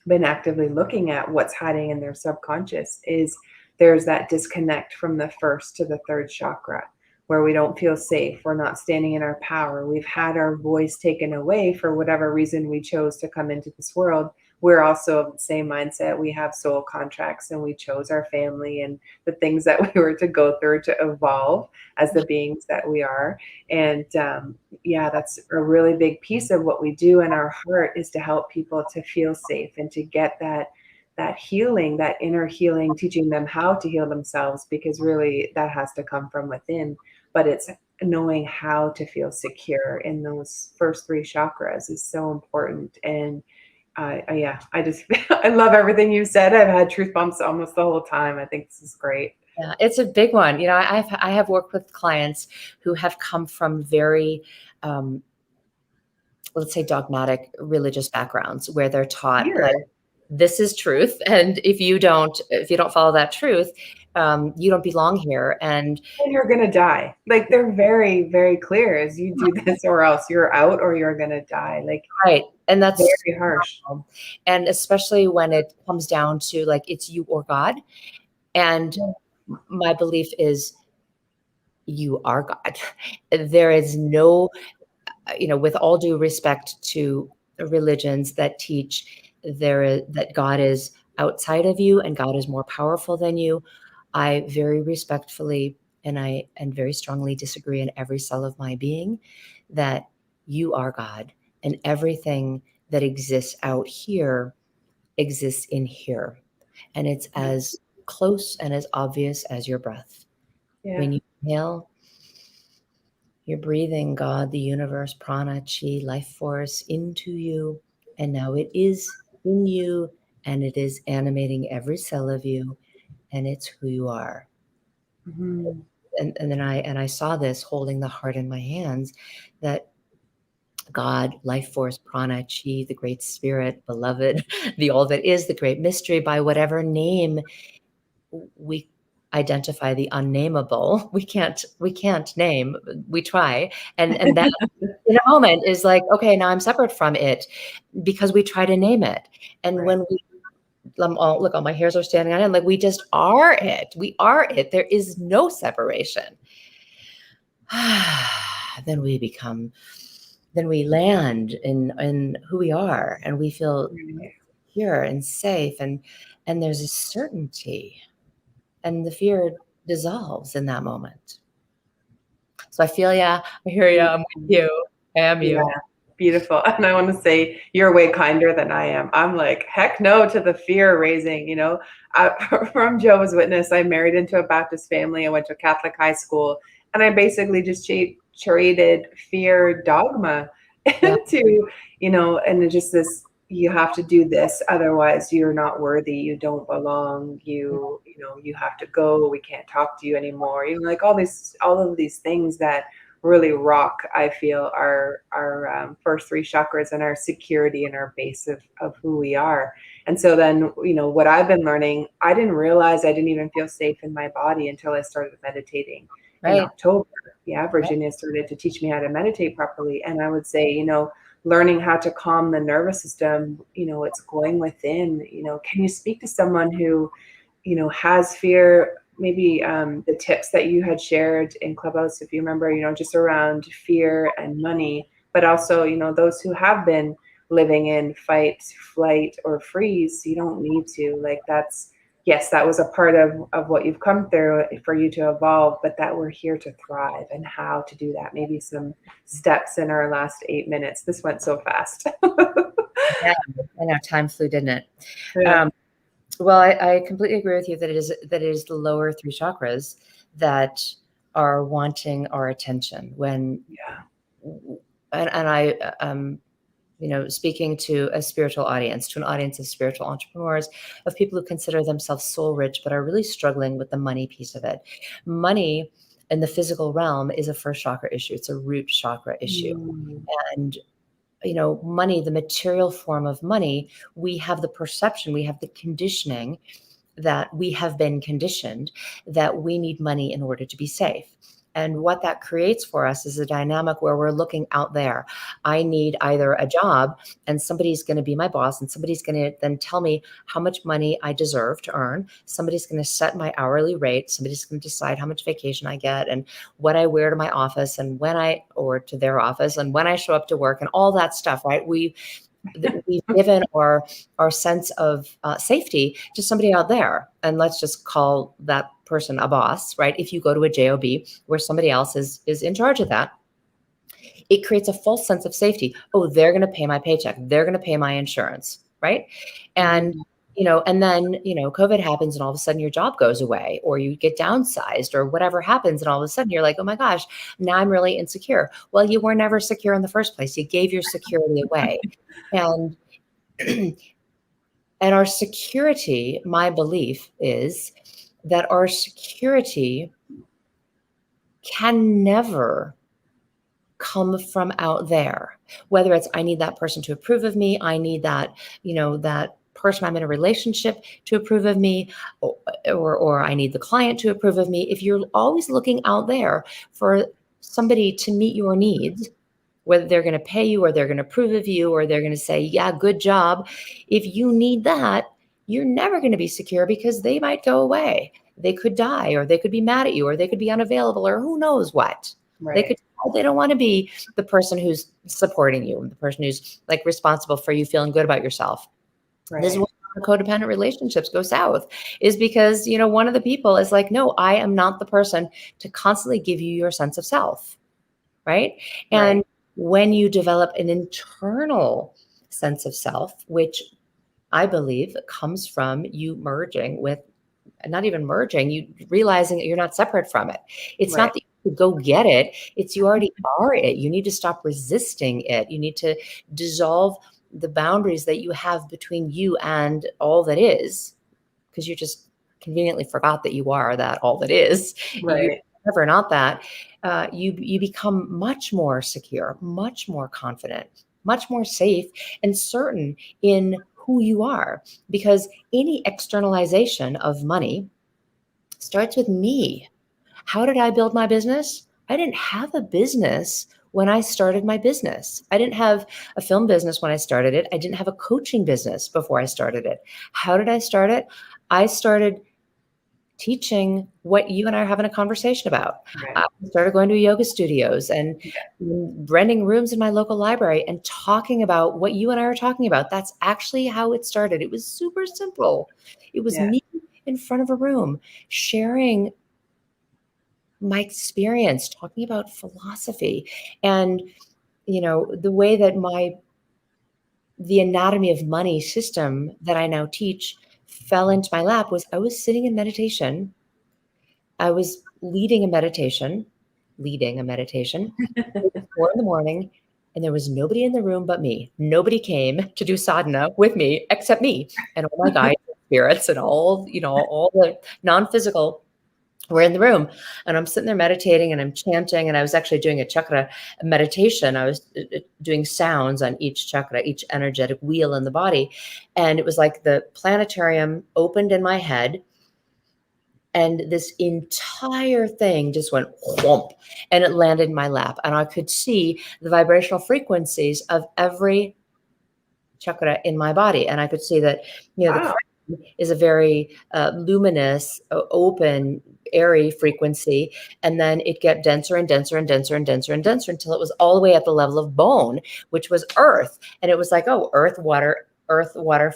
been actively looking at what's hiding in their subconscious, is there's that disconnect from the first to the third chakra, where we don't feel safe. We're not standing in our power. We've had our voice taken away for whatever reason we chose to come into this world. We're also of the same mindset. We have soul contracts, and we chose our family and the things that we were to go through to evolve as the beings that we are. And that's a really big piece of what we do in our heart, is to help people to feel safe and to get that healing, that inner healing, teaching them how to heal themselves, because really that has to come from within. But it's knowing how to feel secure in those first three chakras is so important. And I just, I love everything you said. I've had truth bumps almost the whole time. I think this is great. Yeah, it's a big one. I have worked with clients who have come from very, let's say, dogmatic religious backgrounds, where they're taught like, this is truth, and if you don't follow that truth, you don't belong here, and you're gonna die. Like they're very, very clear, as you do this or else you're out or you're gonna die. Like right, and that's very harsh. And especially when it comes down to like it's you or God, and my belief is you are God. There is no, with all due respect to religions that teach that God is outside of you and God is more powerful than you, I very respectfully and very strongly disagree in every cell of my being that you are God, and everything that exists out here exists in here, and it's as close and as obvious as your breath. When you inhale, you're breathing God, the universe, prana, chi, life force into you. And now it is in you, and it is animating every cell of you, and it's who you are. Mm-hmm. And then I saw this holding the heart in my hands, that God, life force, prana, chi, the great spirit, beloved, the all that is, the great mystery, by whatever name we identify the unnameable. We can't name, we try. And that in a moment is like, okay, now I'm separate from it because we try to name it. And when we, look, all my hairs are standing on end, like we just are it. We are it. There is no separation. Then we land in who we are, and we feel secure and safe, and there's a certainty. And the fear dissolves in that moment. So I feel I hear you, I'm with you, I am you. Beautiful. And I want to say you're way kinder than I am. I'm like, heck no to the fear raising, from Jehovah's Witness, I married into a Baptist family. I went to a Catholic high school, and I basically just traded fear dogma Yeah. into, and it's just this, you have to do this, otherwise you're not worthy, you don't belong, you have to go, we can't talk to you anymore, like all of these things that really rock, I feel, our first three chakras and our security and our base of who we are. And so then, what I've been learning, I didn't realize I didn't even feel safe in my body until I started meditating in Right. October. Yeah, Virginia started to teach me how to meditate properly. And I would say, learning how to calm the nervous system, it's going within, can you speak to someone who, has fear, maybe the tips that you had shared in Clubhouse, if you remember, just around fear and money, but also, those who have been living in fight, flight, or freeze, you don't need to, like, yes, that was a part of what you've come through for you to evolve, but that we're here to thrive, and how to do that. Maybe some steps in our last 8 minutes. This went so fast. Yeah, I know, time flew, didn't it? Yeah. Well, I completely agree with you that it is the lower three chakras that are wanting our attention when, and I, speaking to a spiritual audience, to an audience of spiritual entrepreneurs, of people who consider themselves soul rich, but are really struggling with the money piece of it. Money in the physical realm is a first chakra issue. It's a root chakra issue. And money, the material form of money, we have the perception, we have the conditioning that we have been conditioned that we need money in order to be safe. And what that creates for us is a dynamic where we're looking out there. I need either a job, and somebody's going to be my boss, and somebody's going to then tell me how much money I deserve to earn. Somebody's going to set my hourly rate. Somebody's going to decide how much vacation I get and what I wear to my office and or to their office, and when I show up to work and all that stuff, right? We've given our sense of safety to somebody out there, and let's just call that person a boss, right? If you go to a job where somebody else is in charge of that, it creates a false sense of safety. Oh, they're going to pay my paycheck, they're going to pay my insurance, right? And and then COVID happens, and all of a sudden your job goes away, or you get downsized, or whatever happens, and all of a sudden you're like, oh my gosh, now I'm really insecure. Well, you were never secure in the first place. You gave your security away. And and our security, my belief is that our security can never come from out there. Whether it's, I need that person to approve of me, I need that, that person I'm in a relationship to approve of me, or I need the client to approve of me. If you're always looking out there for somebody to meet your needs, whether they're going to pay you, or they're going to approve of you, or they're going to say, yeah, good job. If you need that, you're never going to be secure, because they might go away. They could die, or they could be mad at you, or they could be unavailable, or who knows what. Right. They don't want to be the person who's supporting you, the person who's like responsible for you feeling good about yourself. Right. This is when codependent relationships go south, is because, one of the people is like, no, I am not the person to constantly give you your sense of self. Right. And when you develop an internal sense of self, which I believe comes from you merging with, not even merging, you realizing that you're not separate from it. It's not that you go get it. It's you already are it. You need to stop resisting it. You need to dissolve the boundaries that you have between you and all that is, because you just conveniently forgot that you are that all that is. You're never not that. You become much more secure, much more confident, much more safe and certain in who you are, because any externalization of money starts with me. How did I build my business? I didn't have a business when I started my business. I didn't have a film business when I started it. I didn't have a coaching business before I started it. How did I start it? I started teaching what you and I are having a conversation about. I started going to yoga studios and renting rooms in my local library and talking about what you and I are talking about. That's actually how it started. It was super simple. It was me in front of a room sharing my experience, talking about philosophy. And the way that the anatomy of money system that I now teach fell into my lap was I was sitting in meditation. I was leading a meditation. It was 4 a.m, and there was nobody in the room but me. Nobody came to do sadhana with me except me and all my guides and spirits and all the non-physical were in the room. And I'm sitting there meditating and I'm chanting, and I was actually doing a chakra meditation. I was doing sounds on each chakra, each energetic wheel in the body. And it was like the planetarium opened in my head, and this entire thing just went whomp, and it landed in my lap. And I could see the vibrational frequencies of every chakra in my body. And I could see that, the Wow. crown is a very luminous, open, airy frequency. And then it got denser and denser and denser and denser and denser until it was all the way at the level of bone, which was earth. And it was like, oh, earth, water,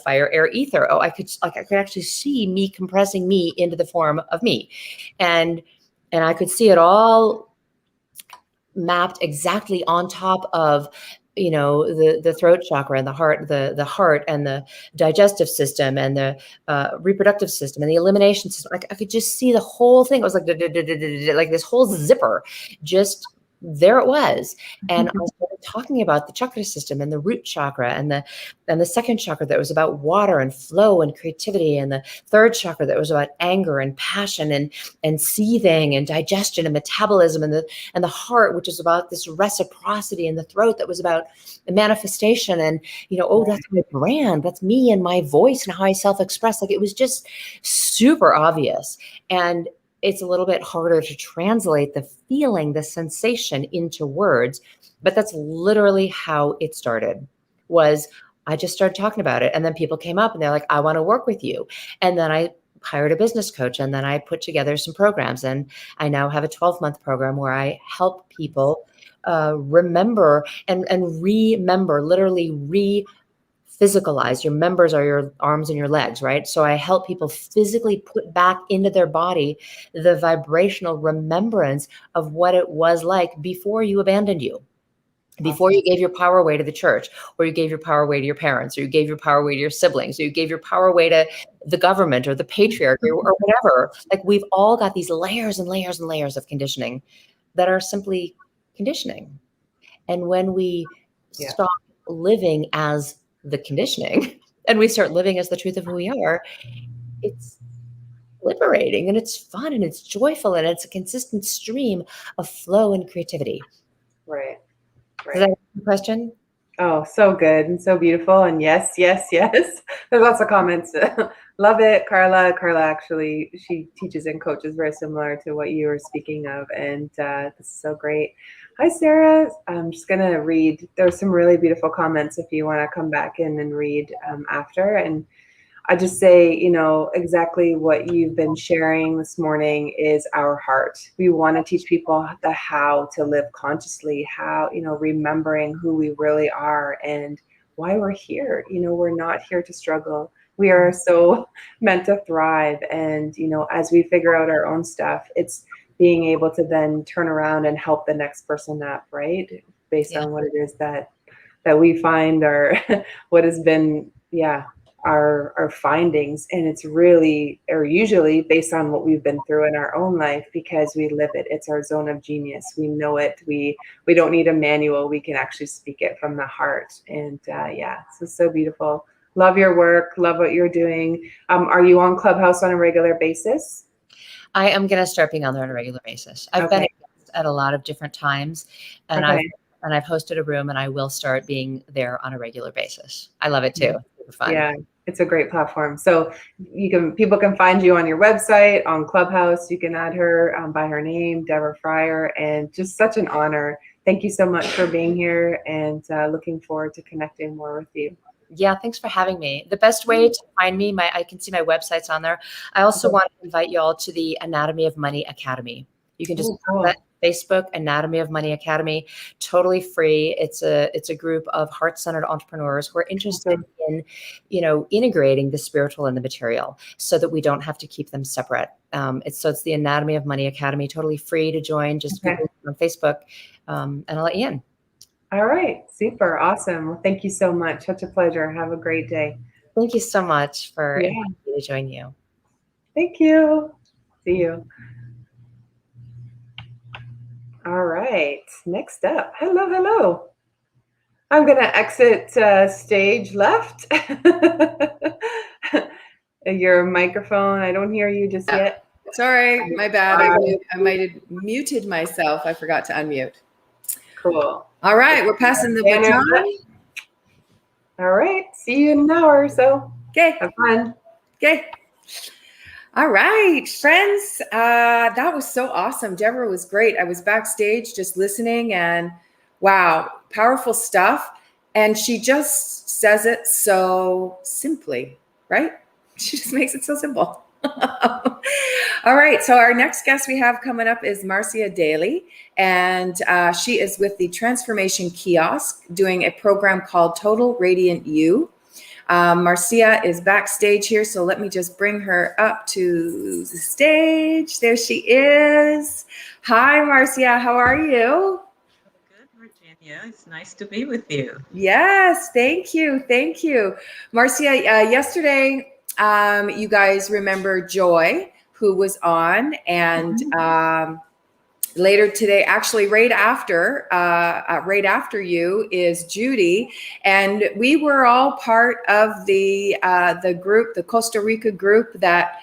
fire, air, ether. Oh, I could actually see me compressing me into the form of me. And I could see it all mapped exactly on top of the throat chakra and the heart and the digestive system and the reproductive system and the elimination system. I could just see the whole thing. It was like this whole zipper, just there it was. And I started talking about the chakra system and the root chakra and the second chakra that was about water and flow and creativity, and the third chakra that was about anger and passion and seething and digestion and metabolism, and the heart, which is about this reciprocity, and the throat that was about manifestation and that's my brand, that's me and my voice and how I self-express. Like, it was just super obvious. And it's a little bit harder to translate the feeling, the sensation into words, but that's literally how it started. Was I just started talking about it, and then people came up and they're like, I want to work with you. And then I hired a business coach, and then I put together some programs, and I now have a 12-month program where I help people remember and remember, literally physicalize. Your members are your arms and your legs, right? So I help people physically put back into their body the vibrational remembrance of what it was like before you abandoned you, before you gave your power away to the church, or you gave your power away to your parents, or you gave your power away to your siblings, or you gave your power away to the government or the patriarchy or whatever. Like, we've all got these layers and layers and layers of conditioning that are simply conditioning. And when we stop living as the conditioning and we start living as the truth of who we are, it's liberating and it's fun and it's joyful and it's a consistent stream of flow and creativity. Right. Does that answer the question? Oh, so good and so beautiful. And yes. There's lots of comments. Love it. Carla actually, she teaches and coaches very similar to what you were speaking of. And this is so great. Hi, Sarah. I'm just going to read. There's some really beautiful comments if you want to come back in and read after. And I just say, exactly what you've been sharing this morning is our heart. We want to teach people the how to live consciously, how, remembering who we really are and why we're here. We're not here to struggle. We are so meant to thrive. And, as we figure out our own stuff, it's being able to then turn around and help the next person up, right? Based on what it is that we find, or what has been, our findings. And it's really, or usually based on what we've been through in our own life, because we live it. It's our zone of genius. We know it. We don't need a manual. We can actually speak it from the heart. And so beautiful. Love your work. Love what you're doing. Are you on Clubhouse on a regular basis? I am going to start being on there on a regular basis. I've been at a lot of different times, and I've hosted a room, and I will start being there on a regular basis. I love it too. It's fun. Yeah, it's a great platform. So people can find you on your website, on Clubhouse. You can add her by her name, Deborah Fryer, and just such an honor. Thank you so much for being here, and looking forward to connecting more with you. Yeah, thanks for having me. The best way to find me, I can see my websites on there. I also want to invite you all to the Anatomy of Money Academy. You can just that Facebook, Anatomy of Money Academy, totally free. It's a group of heart-centered entrepreneurs who are interested in, integrating the spiritual and the material so that we don't have to keep them separate. It's the Anatomy of Money Academy, totally free to join. Just Google it on Facebook, and I'll let you in. All right. Super. Awesome. Well, thank you so much. Such a pleasure. Have a great day. Thank you so much for Yeah. inviting me to join you. Thank you. See you. All right. Next up. Hello. Hello. I'm going to exit stage left. Your microphone. I don't hear you just yet. Sorry, my bad. I might have muted myself. I forgot to unmute. Cool. All right, we're passing the baton. All right. See you in an hour or so. Okay. Have fun. Okay. All right, friends. That was so awesome. Deborah was great. I was backstage just listening, and wow, powerful stuff. And she just says it so simply, right? She just makes it so simple. All right. So our next guest we have coming up is Marcia Daly, and she is with the Transformation Kiosk doing a program called Total Radiant You. Marcia is backstage here, so let me just bring her up to the stage. There she is. Hi, Marcia. How are you? Good, Virginia. It's nice to be with you. Yes, thank you. Thank you. Marcia, yesterday, you guys remember Joy, who was on, and later today, actually right after you is Judy, and we were all part of the group, the Costa Rica group that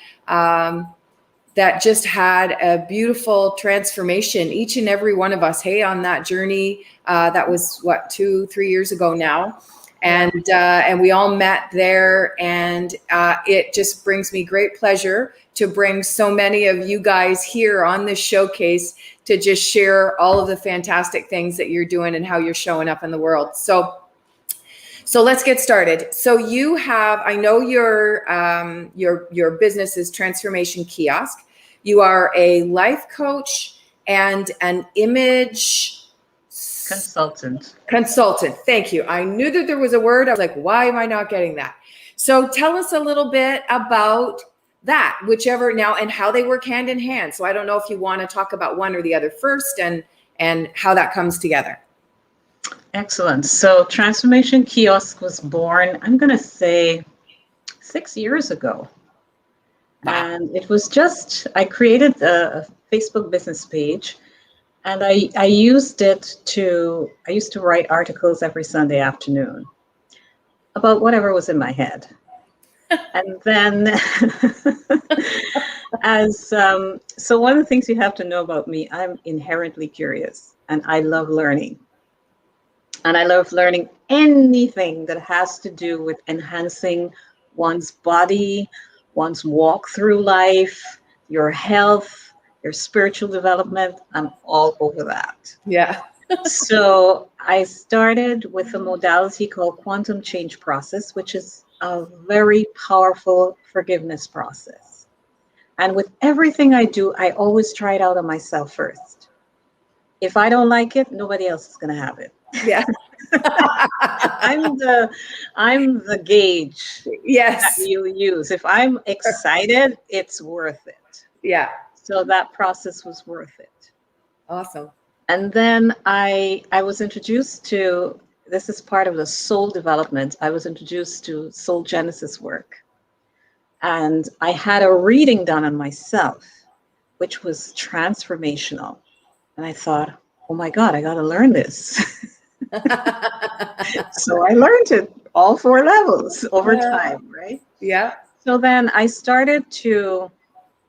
just had a beautiful transformation, each and every one of us, hey, on that journey. That was what, 2-3 years ago now. And we all met there, and it just brings me great pleasure to bring so many of you guys here on this showcase to just share all of the fantastic things that you're doing and how you're showing up in the world. So let's get started. So you have, I know your business is Transformation Kiosk. You are a life coach and an image Consultant. Thank you. I knew that there was a word. I was like, why am I not getting that? So tell us a little bit about that, whichever now, and how they work hand in hand. So I don't know if you want to talk about one or the other first, and how that comes together. Excellent. So Transformation Kiosk was born, I'm going to say 6 years ago. Wow. And it was just, I created a Facebook business page, and I used to write articles every Sunday afternoon about whatever was in my head. And then so one of the things you have to know about me, I'm inherently curious, and I love learning. And I love learning anything that has to do with enhancing one's body, one's walk through life, your health, your spiritual development. I'm all over that. Yeah. So I started with a modality called quantum change process, which is a very powerful forgiveness process. And with everything I do, I always try it out on myself first. If I don't like it, nobody else is going to have it. Yeah. I'm the gauge Yes. that you use. If I'm excited, it's worth it. Yeah. So that process was worth it. Awesome. And then I was introduced to, this is part of the soul development. I was introduced to soul genesis work. And I had a reading done on myself, which was transformational. And I thought, oh my God, I got to learn this. So I learned it all 4 levels over time, right? Yeah. So then I started to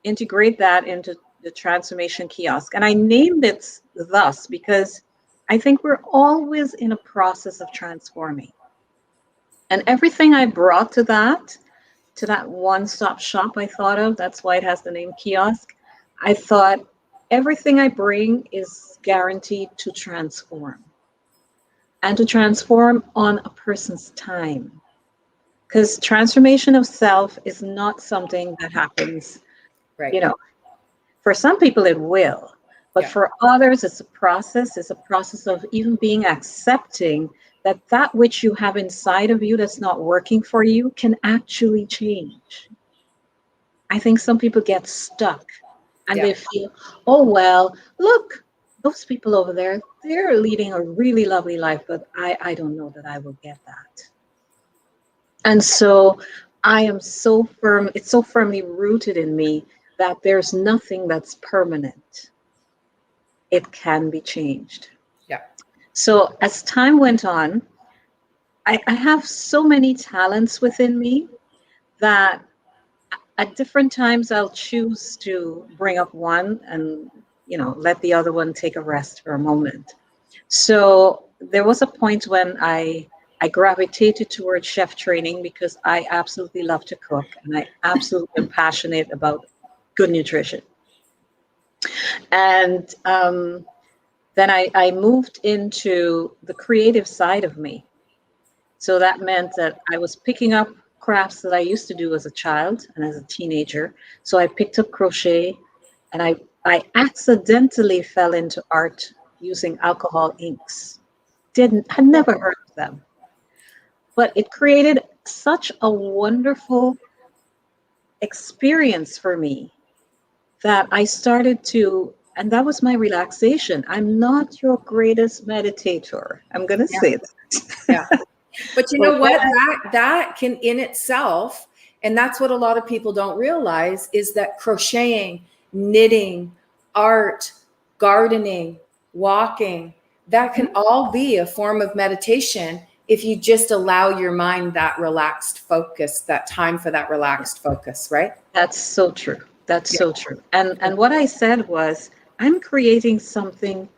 integrate that into the Transformation Kiosk. And I named it thus because I think we're always in a process of transforming. And everything I brought to that one-stop shop I thought of, that's why it has the name Kiosk. I thought everything I bring is guaranteed to transform. And to transform on a person's time. Because transformation of self is not something that happens, Right. you know, for some people it will, but for others it's a process of even being accepting that which you have inside of you that's not working for you can actually change. I think some people get stuck and they feel, oh, well, look, those people over there, they're leading a really lovely life, but I don't know that I will get that. And so I am so firm, it's so firmly rooted in me that there's nothing that's permanent. It can be changed. Yeah. So as time went on, I have so many talents within me that at different times I'll choose to bring up one and, you know, let the other one take a rest for a moment. So there was a point when I gravitated towards chef training because I absolutely love to cook and I absolutely am passionate about good nutrition. And then I moved into the creative side of me. So that meant that I was picking up crafts that I used to do as a child and as a teenager. So I picked up crochet and I accidentally fell into art using alcohol inks. Had never heard of them. But it created such a wonderful experience for me that I started to, and that was my relaxation. I'm not your greatest meditator. I'm going to say that. Yeah. But you know what? That can in itself, and that's what a lot of people don't realize, is that crocheting, knitting, art, gardening, walking, that can all be a form of meditation if you just allow your mind that relaxed focus, that time for that relaxed focus, right? That's so true. That's so true. And what I said was, I'm creating something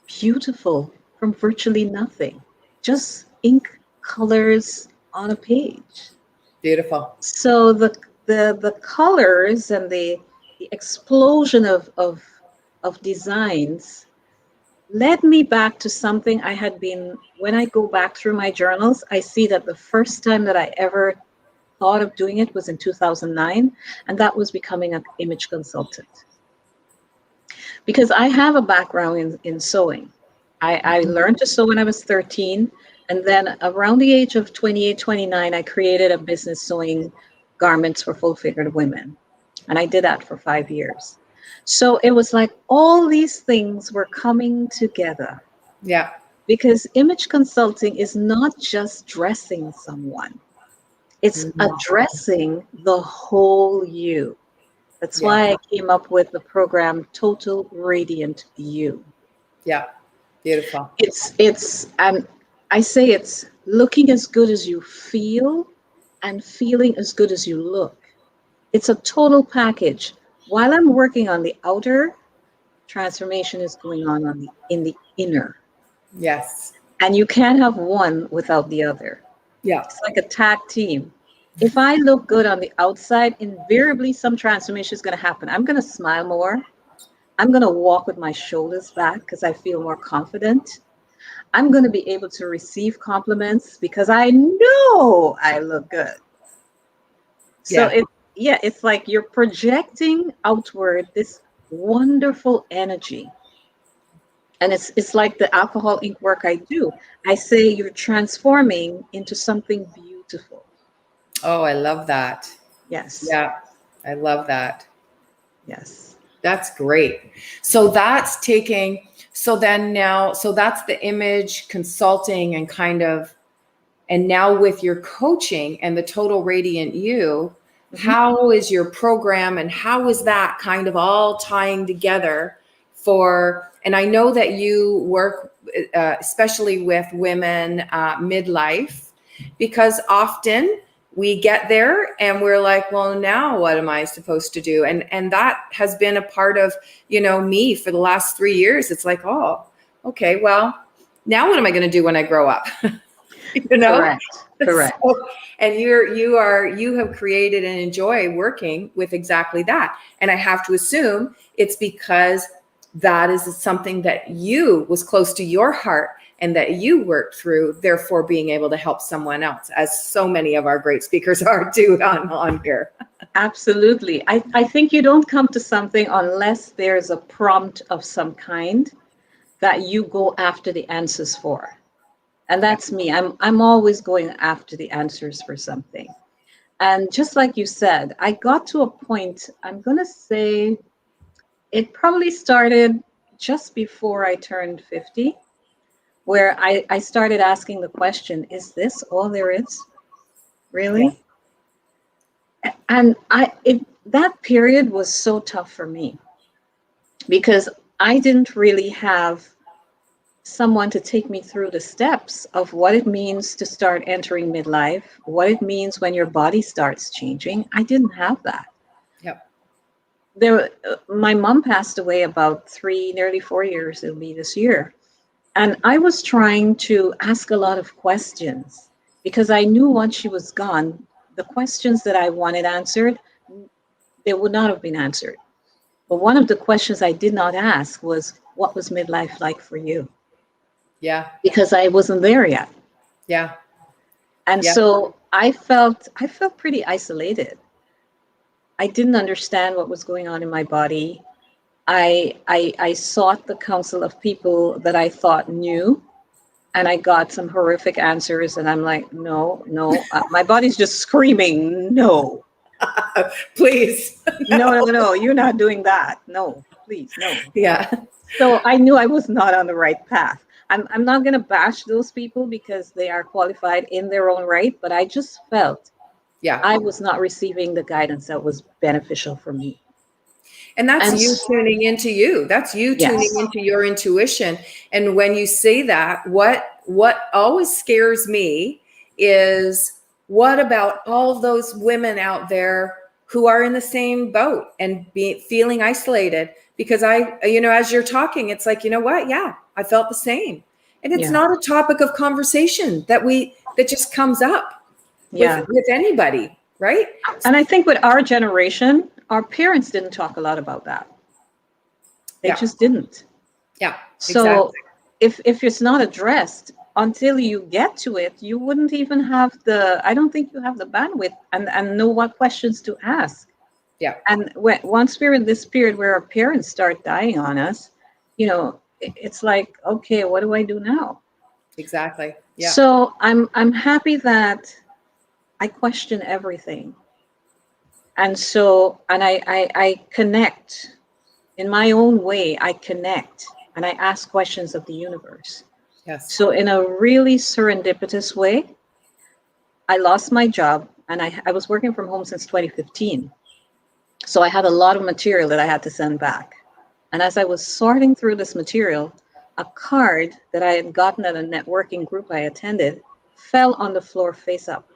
beautiful from virtually nothing. Just ink colors on a page. Beautiful. So the colors and the explosion of designs led me back to something I had been, when I go back through my journals, I see that the first time that I ever thought of doing it was in 2009, and that was becoming an image consultant. Because I have a background in sewing. I learned to sew when I was 13, and then around the age of 28, 29, I created a business sewing garments for full-figured women. And I did that for 5 years. So it was like all these things were coming together. Yeah. Because image consulting is not just dressing someone. It's addressing the whole you. That's why I came up with the program Total Radiant You. Yeah. Beautiful. I say it's looking as good as you feel and feeling as good as you look. It's a total package. While I'm working on the outer, transformation is going on in the inner. Yes. And you can't have one without the other. Yeah. It's like a tag team. If I look good on the outside, invariably some transformation is going to happen. I'm going to smile more. I'm going to walk with my shoulders back because I feel more confident. I'm going to be able to receive compliments because I know I look good. So it's like you're projecting outward this wonderful energy. And it's like the alcohol ink work I do. I say you're transforming into something beautiful. Oh, I love that. Yes. Yeah. I love that. Yes. That's great. So that's so that's the image consulting and kind of, and now with your coaching and the Total Radiant You, how is your program and how is that kind of all tying together and I know that you work especially with women midlife, because often we get there and we're like, well, now what am I supposed to do? And that has been a part of, me for the last 3 years. It's like, oh, okay, well, now what am I going to do when I grow up? Correct. So, and you have created and enjoy working with exactly that. And I have to assume it's because that is something that was close to your heart and that you worked through, therefore being able to help someone else, as so many of our great speakers are too on here. Absolutely. I think you don't come to something unless there's a prompt of some kind that you go after the answers for. And that's me. I'm always going after the answers for something. And just like you said, I got to a point, I'm going to say it probably started just before I turned 50, where I started asking the question, is this all there is? Really? And that period was so tough for me because I didn't really have someone to take me through the steps of what it means to start entering midlife, what it means when your body starts changing. I didn't have that. Yep. My mom passed away about nearly 4 years, it'll be this year. And I was trying to ask a lot of questions because I knew once she was gone, the questions that I wanted answered, they would not have been answered. But one of the questions I did not ask was, what was midlife like for you? Yeah. Because I wasn't there yet. Yeah. And Yeah. so I felt pretty isolated. I didn't understand what was going on in my body. I sought the counsel of people that I thought knew, and I got some horrific answers. And I'm like, no, my body's just screaming, no. Please. No, you're not doing that. No, please, no. Yeah. So I knew I was not on the right path. I'm not going to bash those people because they are qualified in their own right, but I just felt I was not receiving the guidance that was beneficial for me. And that's you tuning into you. That's you tuning into your intuition. And when you say that, what always scares me is, what about all those women out there who are in the same boat and feeling isolated? Because as you're talking, it's like, you know what? Yeah, I felt the same. And it's not a topic of conversation that just comes up with anybody, right? And I think with our generation, our parents didn't talk a lot about that. They just didn't. Yeah. So if it's not addressed until you get to it, you wouldn't even have I don't think you have the bandwidth and know what questions to ask. Yeah. And once we're in this period where our parents start dying on us, it's like, okay, what do I do now? Exactly. Yeah. So I'm happy that I question everything. And so, and I connect in my own way. I connect and I ask questions of the universe. Yes. So in a really serendipitous way, I lost my job and I was working from home since 2015. So I had a lot of material that I had to send back. And as I was sorting through this material, a card that I had gotten at a networking group I attended fell on the floor face up.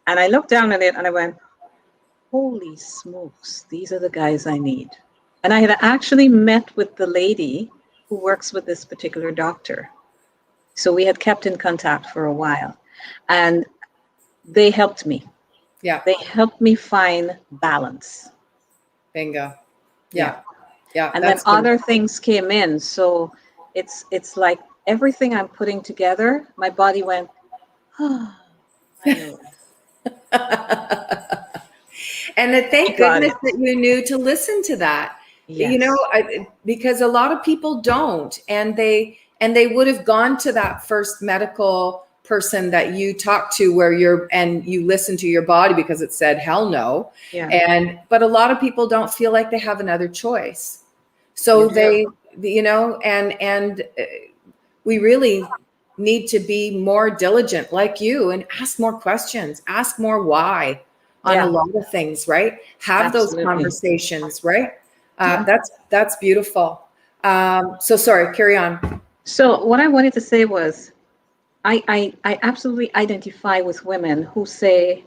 And I looked down at it and I went, holy smokes, these are the guys I need. And I had actually met with the lady who works with this particular doctor. So we had kept in contact for a while. And they helped me. Yeah. They helped me find balance. Bingo. Yeah. Yeah. And then other things came in. So it's like everything I'm putting together, my body went, oh, finally. And thank goodness that you knew to listen to that. Yes. Because a lot of people don't, and they would have gone to that first medical person that you talked to where you listened to your body because it said hell no. Yeah. But a lot of people don't feel like they have another choice. So we really need to be more diligent like you and ask more questions, ask more why on a lot of things, right? Have those conversations, right? That's beautiful. So sorry, carry on. So what I wanted to say was, I absolutely identify with women who say,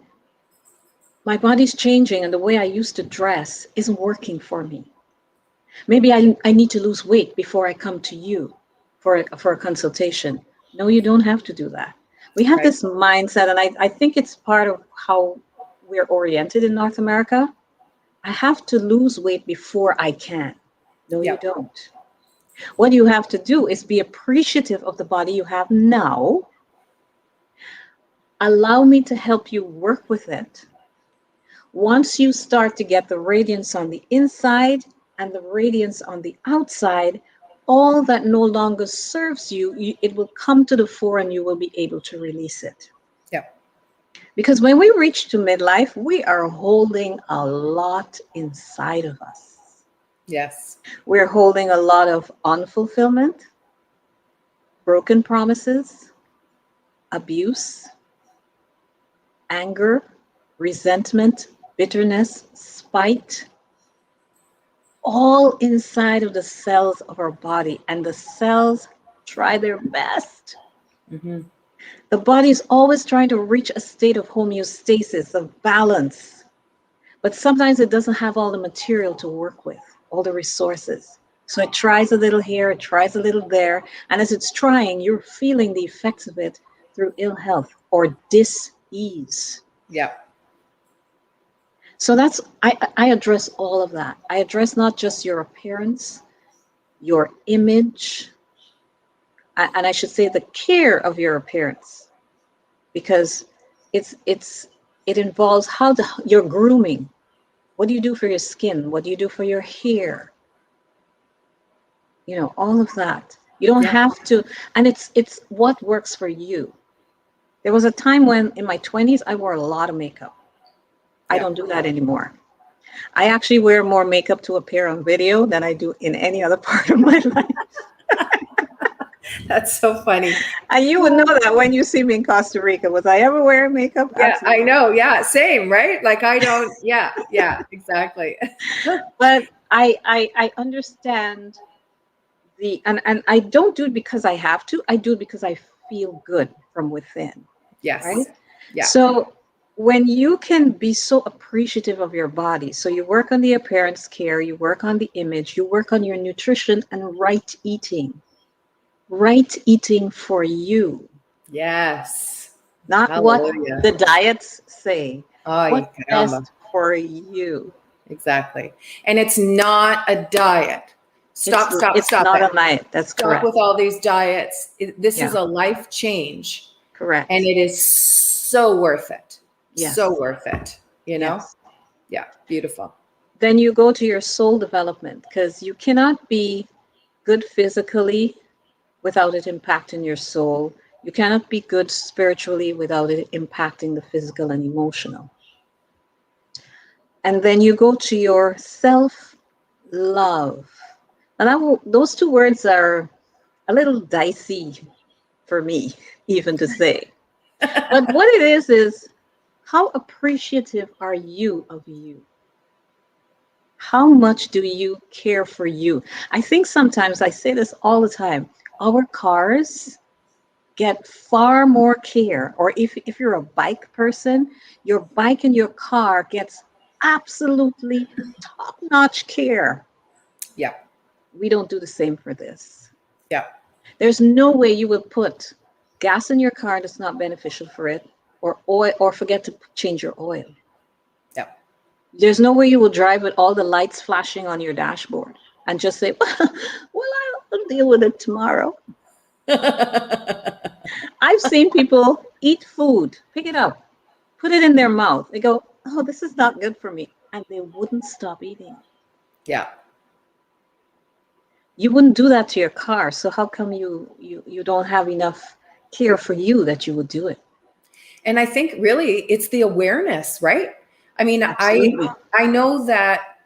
my body's changing and the way I used to dress isn't working for me. Maybe I need to lose weight before I come to you for a consultation. No, you don't have to do that. We have this mindset, and I think it's part of how we're oriented in North America. I have to lose weight before I can. No, you don't. What you have to do is be appreciative of the body you have now. Allow me to help you work with it. Once you start to get the radiance on the inside and the radiance on the outside, all that no longer serves you, it will come to the fore and you will be able to release it. Yeah. Because when we reach to midlife, we are holding a lot inside of us. Yes. We're holding a lot of unfulfillment, broken promises, abuse, anger, resentment, bitterness, spite, all inside of the cells of our body. And the cells try their best. Mm-hmm. The body is always trying to reach a state of homeostasis, of balance. But sometimes it doesn't have all the material to work with, all the resources. So it tries a little here, it tries a little there. And as it's trying, you're feeling the effects of it through ill health or dis-ease. Yeah. So I address all of that. I address not just your appearance, your image, and I should say the care of your appearance, because it involves your grooming. What do you do for your skin? What do you do for your hair? You know, all of that. You don't have to, and it's what works for you. There was a time when in my 20s I wore a lot of makeup. I don't do that anymore. I actually wear more makeup to appear on video than I do in any other part of my life. That's so funny. And you would know that when you see me in Costa Rica. Was I ever wearing makeup? Yeah, Absolutely. I know. Yeah, same, right? Like I don't. Yeah, exactly. But I understand and I don't do it because I have to. I do it because I feel good from within. Yes. Right? Yeah. So when you can be so appreciative of your body, so you work on the appearance care, you work on the image, you work on your nutrition and right eating for you. Yes. Not Hallelujah. what the diets say. Ay, What's caramba. best for you. Exactly. And it's not a diet. Stop It's it. not a diet. That's Stop correct. with all these diets. This is Yeah. a life change. Correct. And it is so worth it. Yes. So worth it. You know? Yes. Yeah. Beautiful. Then you go to your soul development, because you cannot be good physically without it impacting your soul. You cannot be good spiritually without it impacting the physical and emotional. And then you go to your self-love. And those two words are a little dicey for me, even to say. But what it is how appreciative are you of you? How much do you care for you? I think sometimes, I say this all the time, our cars get far more care. Or if you're a bike person, your bike and your car gets absolutely top-notch care. Yeah. We don't do the same for this. Yeah. There's no way you will put gas in your car that's not beneficial for it, or oil, or forget to change your oil. Yeah. There's no way you will drive with all the lights flashing on your dashboard and just say, well, I'll deal with it tomorrow. I've seen people eat food, pick it up, put it in their mouth. They go, oh, this is not good for me. And they wouldn't stop eating. Yeah. You wouldn't do that to your car. So how come you don't have enough care for you that you would do it? And I think really it's the awareness, right? I mean, Absolutely. I know that,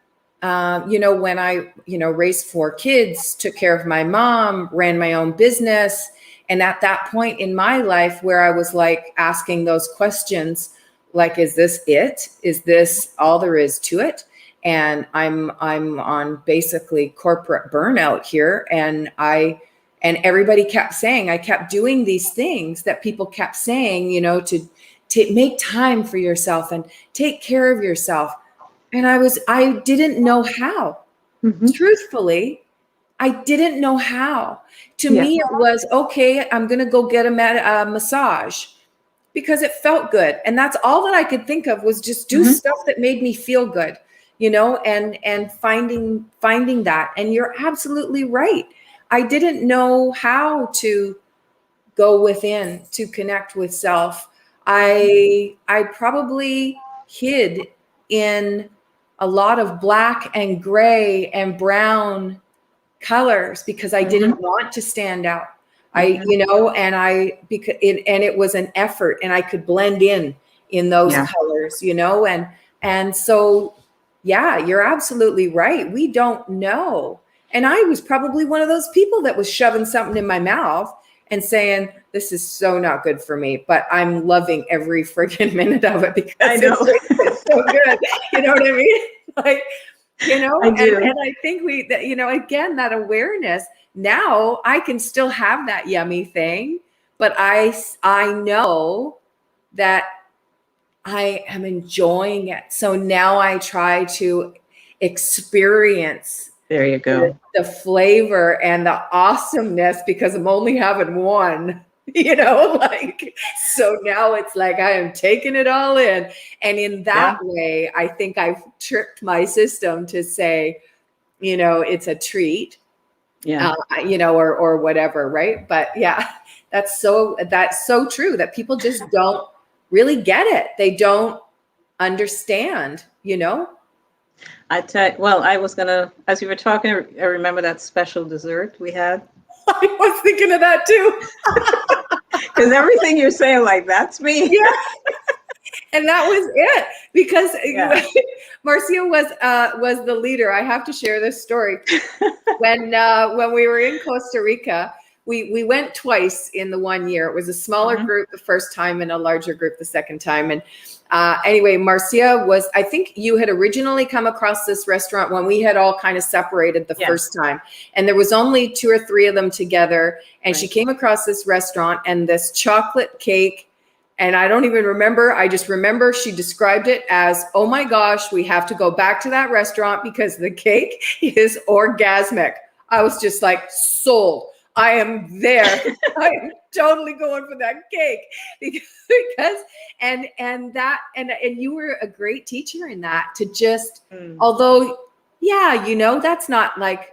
when I, raised 4 kids, took care of my mom, ran my own business. And at that point in my life where I was like asking those questions, like, is this it? Is this all there is to it? And I'm on basically corporate burnout here. And everybody kept saying, I kept doing these things that people kept saying, to make time for yourself and take care of yourself. And I didn't know how. Mm-hmm. Truthfully, I didn't know how. To me, it was, okay, I'm going to go get a massage because it felt good. And that's all that I could think of, was just do stuff that made me feel good, and finding that. And you're absolutely right. I didn't know how to go within to connect with self. I probably hid in a lot of black and gray and brown colors because I didn't want to stand out. Because it was an effort, and I could blend in those colors, and so yeah, you're absolutely right. We don't know. And I was probably one of those people that was shoving something in my mouth and saying, this is so not good for me, but I'm loving every friggin' minute of it because I know. it's so good. You know what I mean? Like, you know, I do. and I think you know, again, that awareness, now I can still have that yummy thing, but I know that I am enjoying it. So now I try to experience There you go. the flavor and the awesomeness because I'm only having one, you know, like, so now it's like I am taking it all in. And in that way, I think I've tricked my system to say, you know, it's a treat, you know, or whatever. Right. But yeah, that's so true that people just don't really get it. They don't understand, you know? I was gonna, as you were talking, I remember that special dessert we had. I was thinking of that too. Because everything you're saying, like, that's me. Yeah. And that was it, because Marcia was the leader. I have to share this story. When we were in Costa Rica, we went twice in the 1 year. It was a smaller group the first time and a larger group the second time. And anyway, Marcia was, I think you had originally come across this restaurant when we had all kind of separated the first time. And there was only 2 or 3 of them together. And she came across this restaurant and this chocolate cake. And I don't even remember. I just remember she described it as, oh my gosh, we have to go back to that restaurant because the cake is orgasmic. I was just like, sold. I am there. I am totally going for that cake because and you were a great teacher in that, to just, although, yeah, you know, that's not like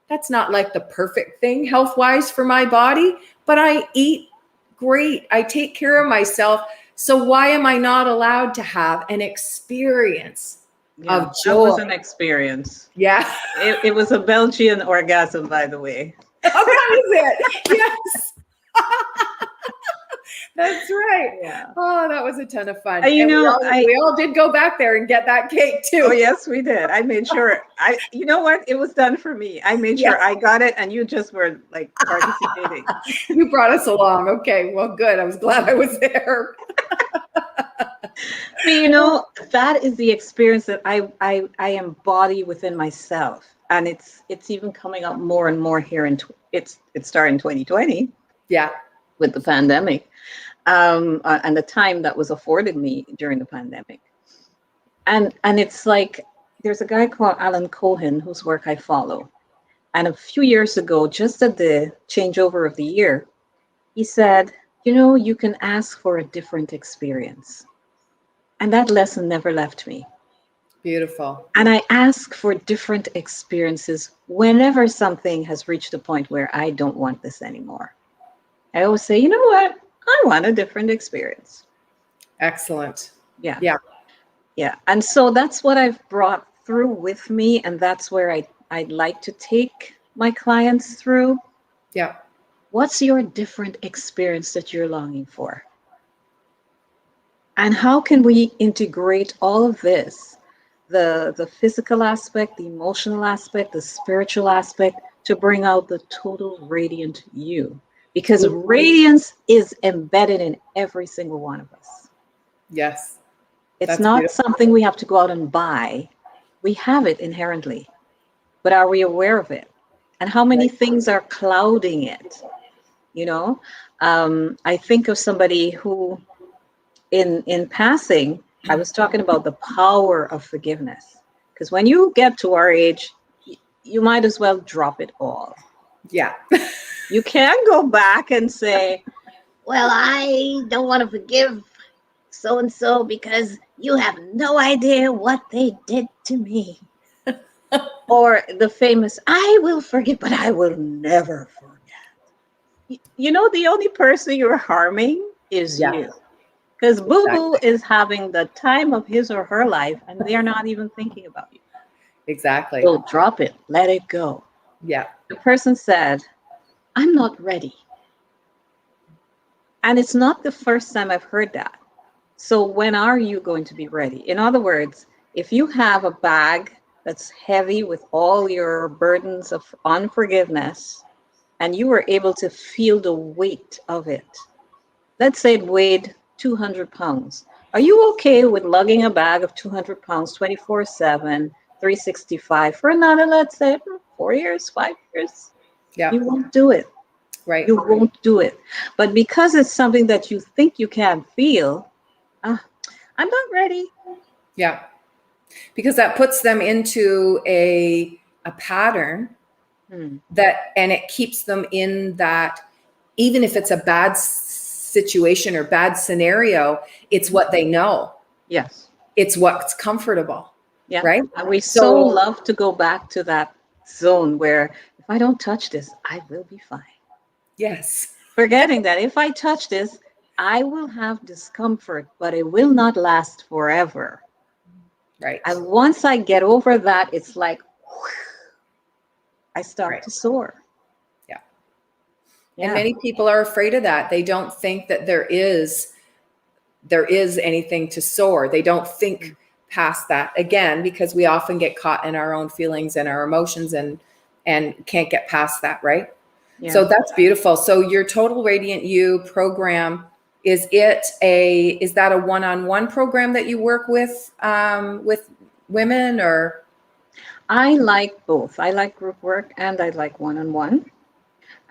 the perfect thing health-wise for my body, but I eat great. I take care of myself. So why am I not allowed to have an experience of joy? That was an experience. Yeah. It was a Belgian orgasm, by the way. Oh, that was it. Yes. That's right. Yeah. Oh, that was a ton of fun. You and know, we all did go back there and get that cake too. Oh, yes, we did. I made sure. You know what? It was done for me. I made sure I got it, and you just were like participating. You brought us along. Okay, well, good. I was glad I was there. You know, that is the experience that I embody within myself, and it's even coming up more and more here. It started in 2020. Yeah, with the pandemic, and the time that was afforded me during the pandemic, and it's like, there's a guy called Alan Cohen whose work I follow, and a few years ago, just at the changeover of the year, he said, you know, you can ask for a different experience. And that lesson never left me. Beautiful. And I ask for different experiences whenever something has reached a point where I don't want this anymore. I always say, you know what? I want a different experience. Excellent. Yeah. Yeah. Yeah. And so that's what I've brought through with me. And that's where I'd like to take my clients through. Yeah. What's your different experience that you're longing for? And how can we integrate all of this, the physical aspect, the emotional aspect, the spiritual aspect, to bring out the total radiant you? Because radiance is embedded in every single one of us. Yes. It's not something we have to go out and buy. We have it inherently. But are we aware of it? And how many things are clouding it? You know, I think of somebody who, in passing, I was talking about the power of forgiveness. Because when you get to our age, you might as well drop it all. Yeah. You can't go back and say, well, I don't want to forgive so-and-so because you have no idea what they did to me. Or the famous, I will forgive, but I will never forget. You know, the only person you're harming is you. Because Boo-Boo is having the time of his or her life, and they're not even thinking about you. Exactly. So drop it. Let it go. Yeah. The person said, I'm not ready. And it's not the first time I've heard that. So when are you going to be ready? In other words, if you have a bag that's heavy with all your burdens of unforgiveness, and you were able to feel the weight of it, let's say it weighed 200 pounds. Are you okay with lugging a bag of 200 pounds 24/7, 365 for another, let's say, 4 years, 5 years? Yeah. You won't do it. Right. You won't do it. But because it's something that you think you can feel, I'm not ready. Yeah. Because that puts them into a pattern that, and it keeps them in that, even if it's a bad situation or bad scenario, it's what they know. Yes. It's what's comfortable. Yeah. Right. And we so love to go back to that zone where if I don't touch this, I will be fine. Yes. Forgetting that if I touch this, I will have discomfort, but it will not last forever. Right. And once I get over that, it's like, whew, I start to soar. Yeah. And many people are afraid of that. They don't think that there is anything to soar. They don't think past that, again, because we often get caught in our own feelings and our emotions and can't get past that, right? Yeah. So that's beautiful. So your Total Radiant You program, is that a one-on-one program that you work with women, or? I like both. I like group work and I like one-on-one.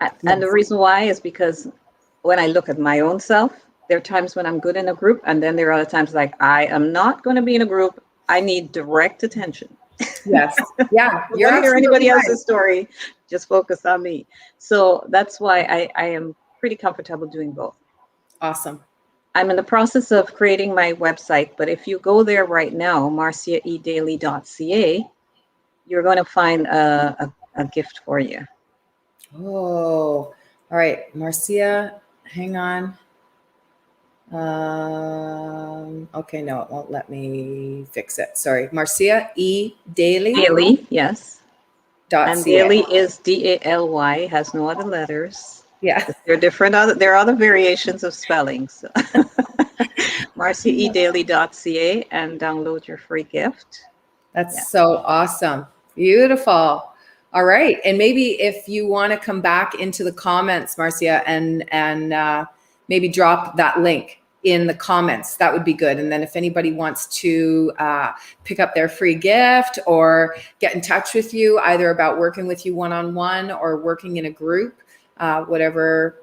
And the reason why is because when I look at my own self, there are times when I'm good in a group, and then there are other times like I am not going to be in a group. I need direct attention. Yes. Yeah. You don't hear anybody else's story. Just focus on me. So that's why I am pretty comfortable doing both. Awesome. I'm in the process of creating my website, but if you go there right now, marciaedaly.ca, you're going to find a gift for you. Oh, all right. Marcia, hang on. Okay, no, it won't let me fix it. Sorry. Marcia E. Daly. Daly, yes. And Daly is Daly, has no other letters. Yeah. There are other variations of spelling. So. marciaedaly.ca and download your free gift. That's so awesome. Beautiful. All right. And maybe if you want to come back into the comments, Marcia, and maybe drop that link in the comments, that would be good. And then if anybody wants to pick up their free gift or get in touch with you, either about working with you one-on-one or working in a group, whatever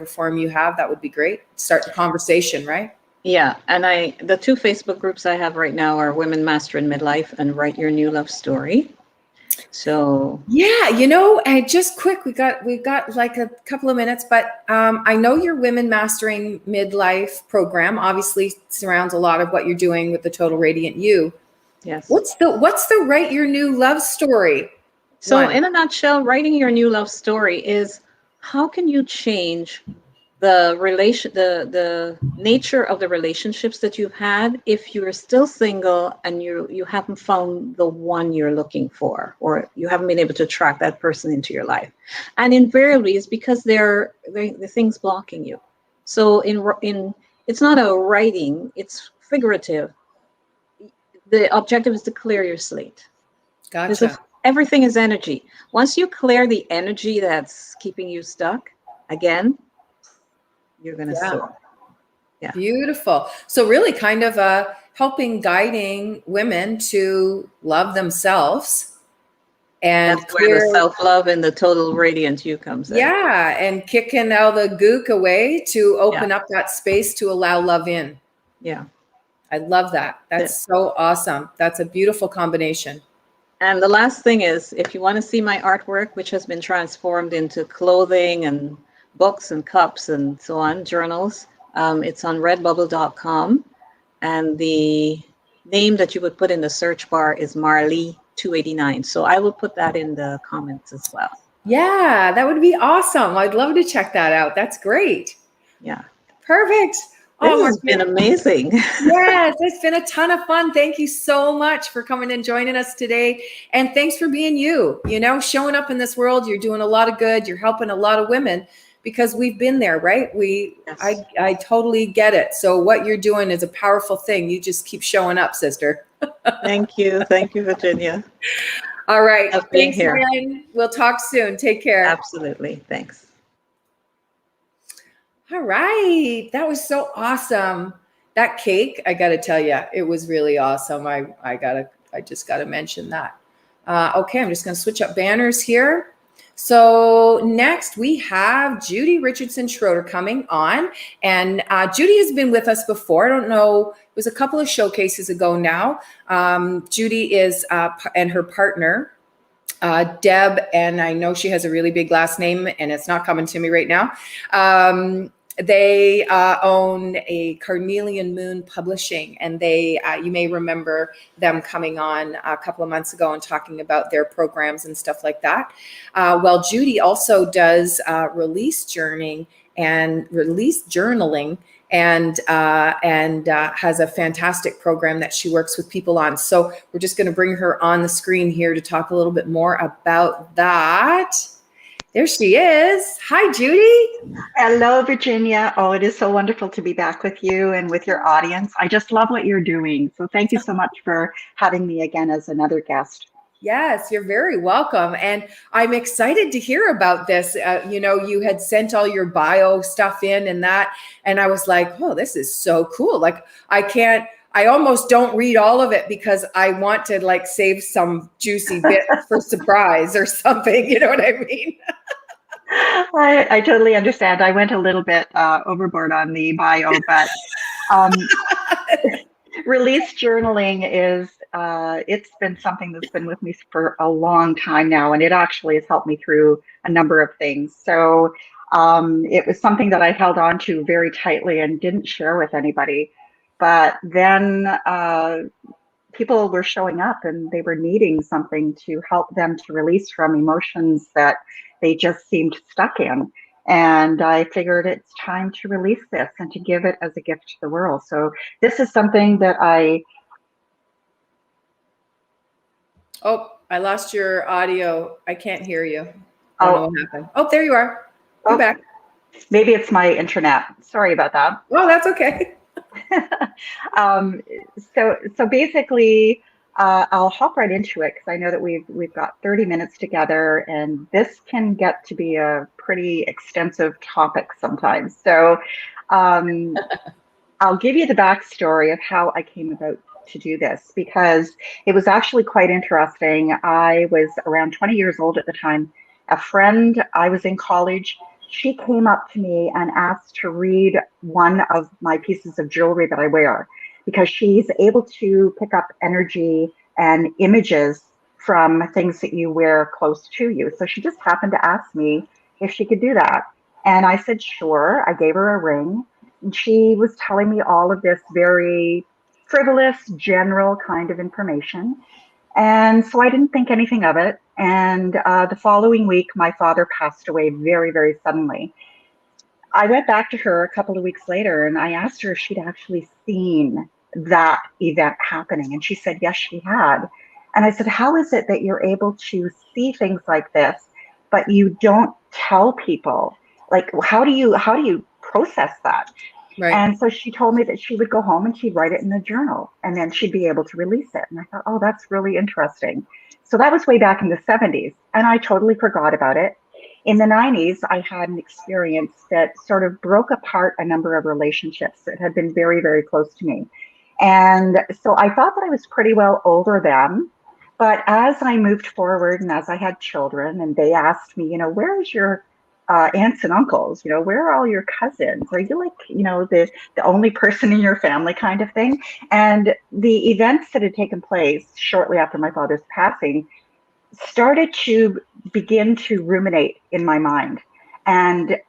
form you have, that would be great. Start the conversation, right? Yeah. And the two Facebook groups I have right now are Women Mastering Midlife and Write Your New Love Story. So yeah, just quick, we got like a couple of minutes, but I know your Women Mastering Midlife program obviously surrounds a lot of what you're doing with the Total Radiant You. Yes. What's the Write Your New Love Story? So in a nutshell, writing your new love story is how can you change the nature of the relationships that you've had if you're still single and you haven't found the one you're looking for, or you haven't been able to attract that person into your life. And invariably it's because the things blocking you. So in it's not a writing, it's figurative. The objective is to clear your slate. Gotcha. Everything is energy. Once you clear the energy that's keeping you stuck, again, you're going to soar. Yeah. Beautiful. So really kind of guiding women to love themselves. And that's where the self-love and the Total Radiant You comes in. Yeah. And kicking all the gook away to open up that space to allow love in. Yeah. I love that. That's so awesome. That's a beautiful combination. And the last thing is, if you want to see my artwork, which has been transformed into clothing and books and cups and so on, journals, it's on redbubble.com. And the name that you would put in the search bar is Marley 289. So I will put that in the comments as well. Yeah, that would be awesome. I'd love to check that out. That's great. Yeah. Perfect. This has been amazing. Yes, it's been a ton of fun. Thank you so much for coming and joining us today. And thanks for being you, showing up in this world. You're doing a lot of good. You're helping a lot of women because we've been there, right? I totally get it. So what you're doing is a powerful thing. You just keep showing up, sister. Thank you. Thank you, Virginia. All right. Love being Thanks, here. Ryan. We'll talk soon. Take care. Absolutely. Thanks. All right. That was so awesome. That cake, I got to tell you, it was really awesome. I just got to mention that. Okay, I'm just going to switch up banners here. So next we have Judy Richardson-Schroeder coming on, and Judy has been with us before. I don't know, it was a couple of showcases ago now. Judy is and her partner, Deb, and I know she has a really big last name, and it's not coming to me right now. They own a Carnelian Moon Publishing, and they, you may remember them coming on a couple of months ago and talking about their programs and stuff like that. Well, Judy also does release journaling and has a fantastic program that she works with people on. So we're just going to bring her on the screen here to talk a little bit more about that. There she is. Hi, Judy. Hello, Virginia. Oh, it is so wonderful to be back with you and with your audience. I just love what you're doing. So thank you so much for having me again as another guest. Yes, you're very welcome. And I'm excited to hear about this. You had sent all your bio stuff in and that, and I was like, oh, this is so cool. Like, I almost don't read all of it because I want to like save some juicy bit for surprise or something. You know what I mean? I totally understand. I went a little bit overboard on the bio, but release journaling is, it's been something that's been with me for a long time now, and it actually has helped me through a number of things. So it was something that I held on to very tightly and didn't share with anybody. But then people were showing up and they were needing something to help them to release from emotions that they just seemed stuck in. And I figured it's time to release this and to give it as a gift to the world. So this is something that Oh, I lost your audio. I can't hear you. I don't know what happened. Oh, there you are. You're back. Maybe it's my internet. Sorry about that. Oh, that's okay. So basically, I'll hop right into it because I know that we've got 30 minutes together, and this can get to be a pretty extensive topic sometimes. So I'll give you the backstory of how I came about to do this, because it was actually quite interesting. I was around 20 years old at the time. A friend, I was in college, she came up to me and asked to read one of my pieces of jewelry that I wear, because she's able to pick up energy and images from things that you wear close to you. So she just happened to ask me if she could do that. And I said, sure. I gave her a ring. And she was telling me all of this very frivolous, general kind of information. And so I didn't think anything of it. And the following week, my father passed away very, very suddenly. I went back to her a couple of weeks later and I asked her if she'd actually seen that event happening. And she said, yes, she had. And I said, how is it that you're able to see things like this, but you don't tell people? Like, how do you process that? Right. And so she told me that she would go home and she'd write it in a journal and then she'd be able to release it. And I thought, oh, that's really interesting. So that was way back in the 70s. And I totally forgot about it. In the 90s, I had an experience that sort of broke apart a number of relationships that had been very, very close to me. And so I thought that I was pretty well over them. But as I moved forward and as I had children and they asked me, where is your aunts and uncles, where are all your cousins? Are you like, the only person in your family kind of thing? And the events that had taken place shortly after my father's passing started to begin to ruminate in my mind. And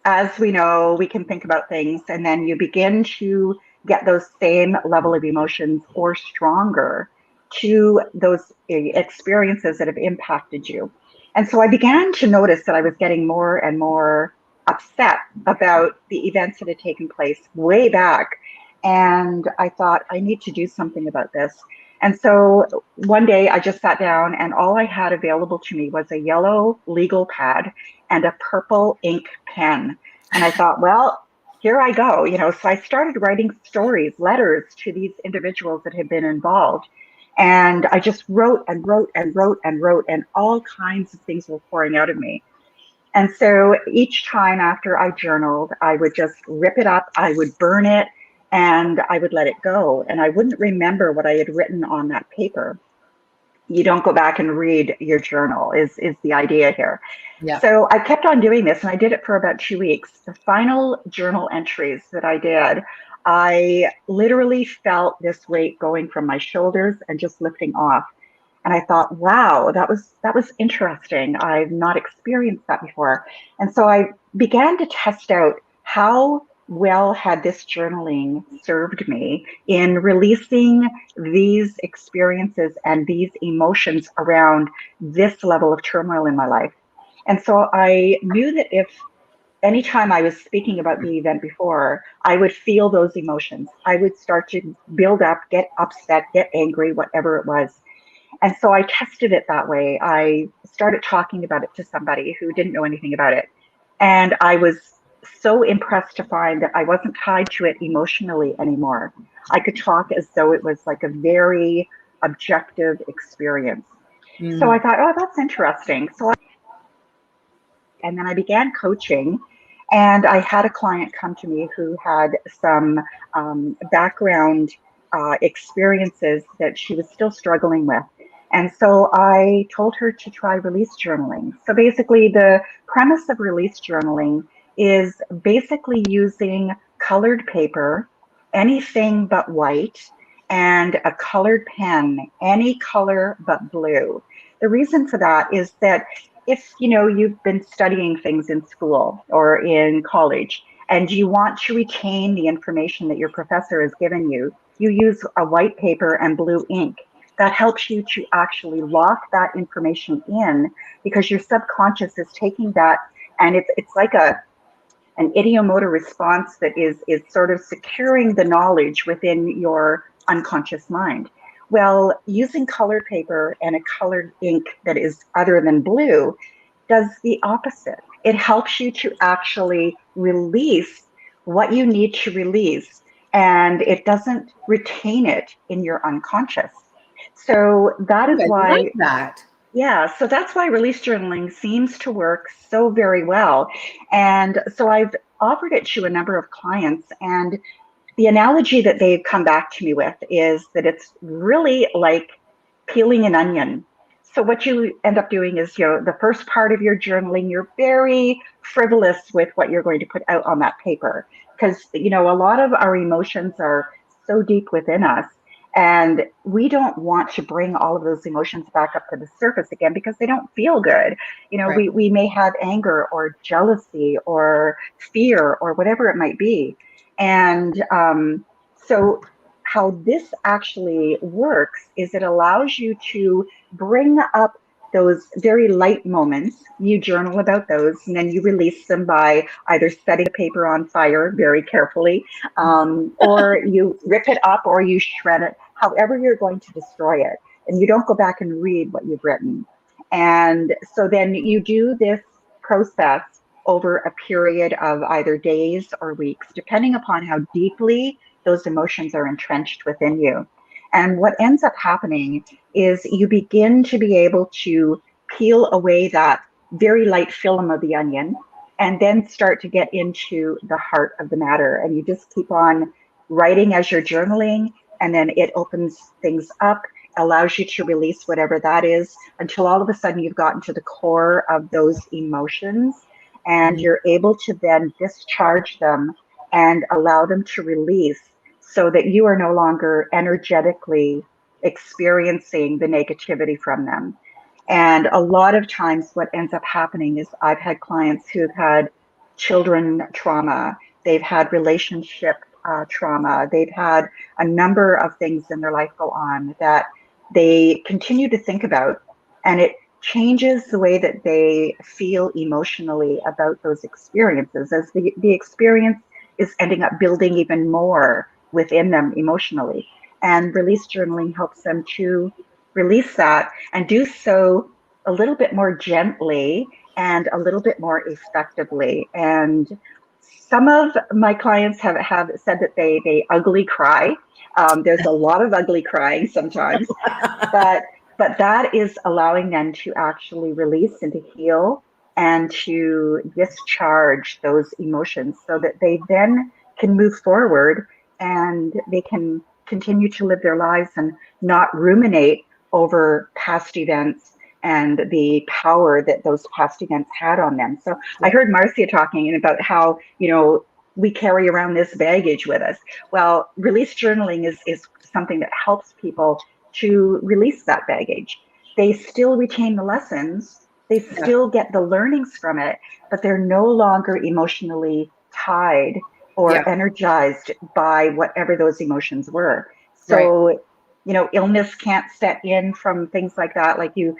as we know, we can think about things and then you begin to get those same level of emotions or stronger to those experiences that have impacted you. And so I began to notice that I was getting more and more upset about the events that had taken place way back. And I thought, I need to do something about this. And so one day I just sat down and all I had available to me was a yellow legal pad and a purple ink pen. And I thought, well, here I go. So I started writing stories, letters to these individuals that had been involved. And I just wrote and wrote and wrote and wrote, and all kinds of things were pouring out of me. And so each time after I journaled, I would just rip it up, I would burn it, and I would let it go. And I wouldn't remember what I had written on that paper. You don't go back and read your journal is the idea here. Yeah. So I kept on doing this, and I did it for about 2 weeks. The final journal entries that I did, I literally felt this weight going from my shoulders and just lifting off. And I thought, wow, that was interesting. I've not experienced that before. And so I began to test out how well had this journaling served me in releasing these experiences and these emotions around this level of turmoil in my life. And so I knew that if anytime I was speaking about the event before, I would feel those emotions. I would start to build up, get upset, get angry, whatever it was. And so I tested it that way. I started talking about it to somebody who didn't know anything about it. And I was so impressed to find that I wasn't tied to it emotionally anymore. I could talk as though it was like a very objective experience. So I thought, oh, that's interesting. And then I began coaching, and I had a client come to me who had some background experiences that she was still struggling with. And so I told her to try release journaling. So basically, the premise of release journaling is basically using colored paper, anything but white, and a colored pen, any color but blue. The reason for that is that if you've been studying things in school or in college and you want to retain the information that your professor has given you, you use a white paper and blue ink. That helps you to actually lock that information in because your subconscious is taking that, and it's like an ideomotor response that is sort of securing the knowledge within your unconscious mind. Well, using colored paper and a colored ink that is other than blue does the opposite. It helps you to actually release what you need to release, and it doesn't retain it in your unconscious. So that is why. I like that. Yeah, so that's why release journaling seems to work so very well. And so I've offered it to a number of clients, and the analogy that they've come back to me with is that it's really like peeling an onion. So what you end up doing is, the first part of your journaling, you're very frivolous with what you're going to put out on that paper because, a lot of our emotions are so deep within us. And we don't want to bring all of those emotions back up to the surface again because they don't feel good. Right. We may have anger or jealousy or fear or whatever it might be. And so how this actually works is it allows you to bring up those very light moments. You journal about those, and then you release them by either setting the paper on fire very carefully, or you rip it up or you shred it, however you're going to destroy it. And you don't go back and read what you've written. And so then you do this process over a period of either days or weeks, depending upon how deeply those emotions are entrenched within you. And what ends up happening is you begin to be able to peel away that very light film of the onion and then start to get into the heart of the matter. And you just keep on writing as you're journaling, and then it opens things up, allows you to release whatever that is until all of a sudden you've gotten to the core of those emotions, and you're able to then discharge them and allow them to release so that you are no longer energetically experiencing the negativity from them. And a lot of times what ends up happening is I've had clients who've had children trauma, they've had relationship trauma, they've had a number of things in their life go on that they continue to think about, and it changes the way that they feel emotionally about those experiences as the experience is ending up building even more within them emotionally. And release journaling helps them to release that and do so a little bit more gently and a little bit more effectively. And some of my clients have said that they ugly cry. There's a lot of ugly crying sometimes, but that is allowing them to actually release and to heal and to discharge those emotions so that they then can move forward and they can continue to live their lives and not ruminate over past events and the power that those past events had on them. So I heard Marcia talking about how, we carry around this baggage with us. Well, release journaling is something that helps people to release that baggage. They still retain the lessons, they still get the learnings from it, but they're no longer emotionally tied or energized by whatever those emotions were. So, illness can't set in from things like that. Like you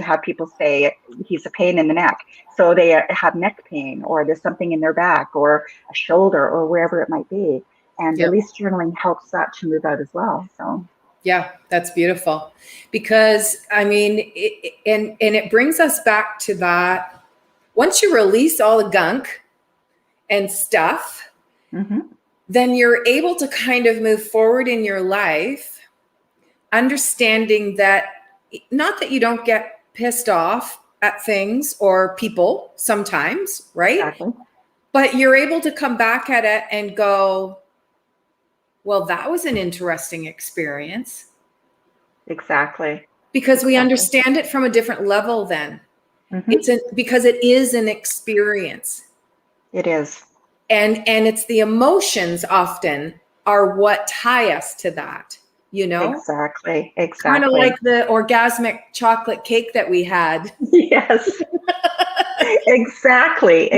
have people say he's a pain in the neck. So they have neck pain, or there's something in their back or a shoulder or wherever it might be. And release journaling helps that to move out as well. So. Yeah, that's beautiful. Because it brings us back to that. Once you release all the gunk and stuff, then you're able to kind of move forward in your life, understanding that not that you don't get pissed off at things or people sometimes, right? Exactly. But you're able to come back at it and go, well, that was an interesting experience. Exactly. Because we understand it from a different level then. Because it is an experience. It is. And it's the emotions often are what tie us to that, Exactly. Kind of like the orgasmic chocolate cake that we had. Yes. Exactly.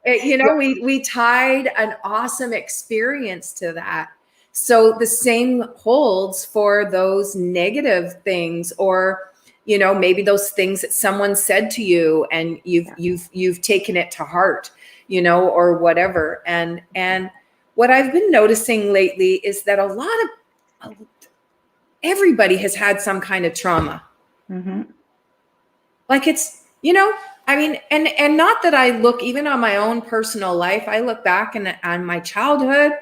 We tied an awesome experience to that. So the same holds for those negative things, or maybe those things that someone said to you and you've taken it to heart, or whatever. And what I've been noticing lately is that a lot of everybody has had some kind of trauma. Like it's, and not that I look even on my own personal life, I look back on my childhood.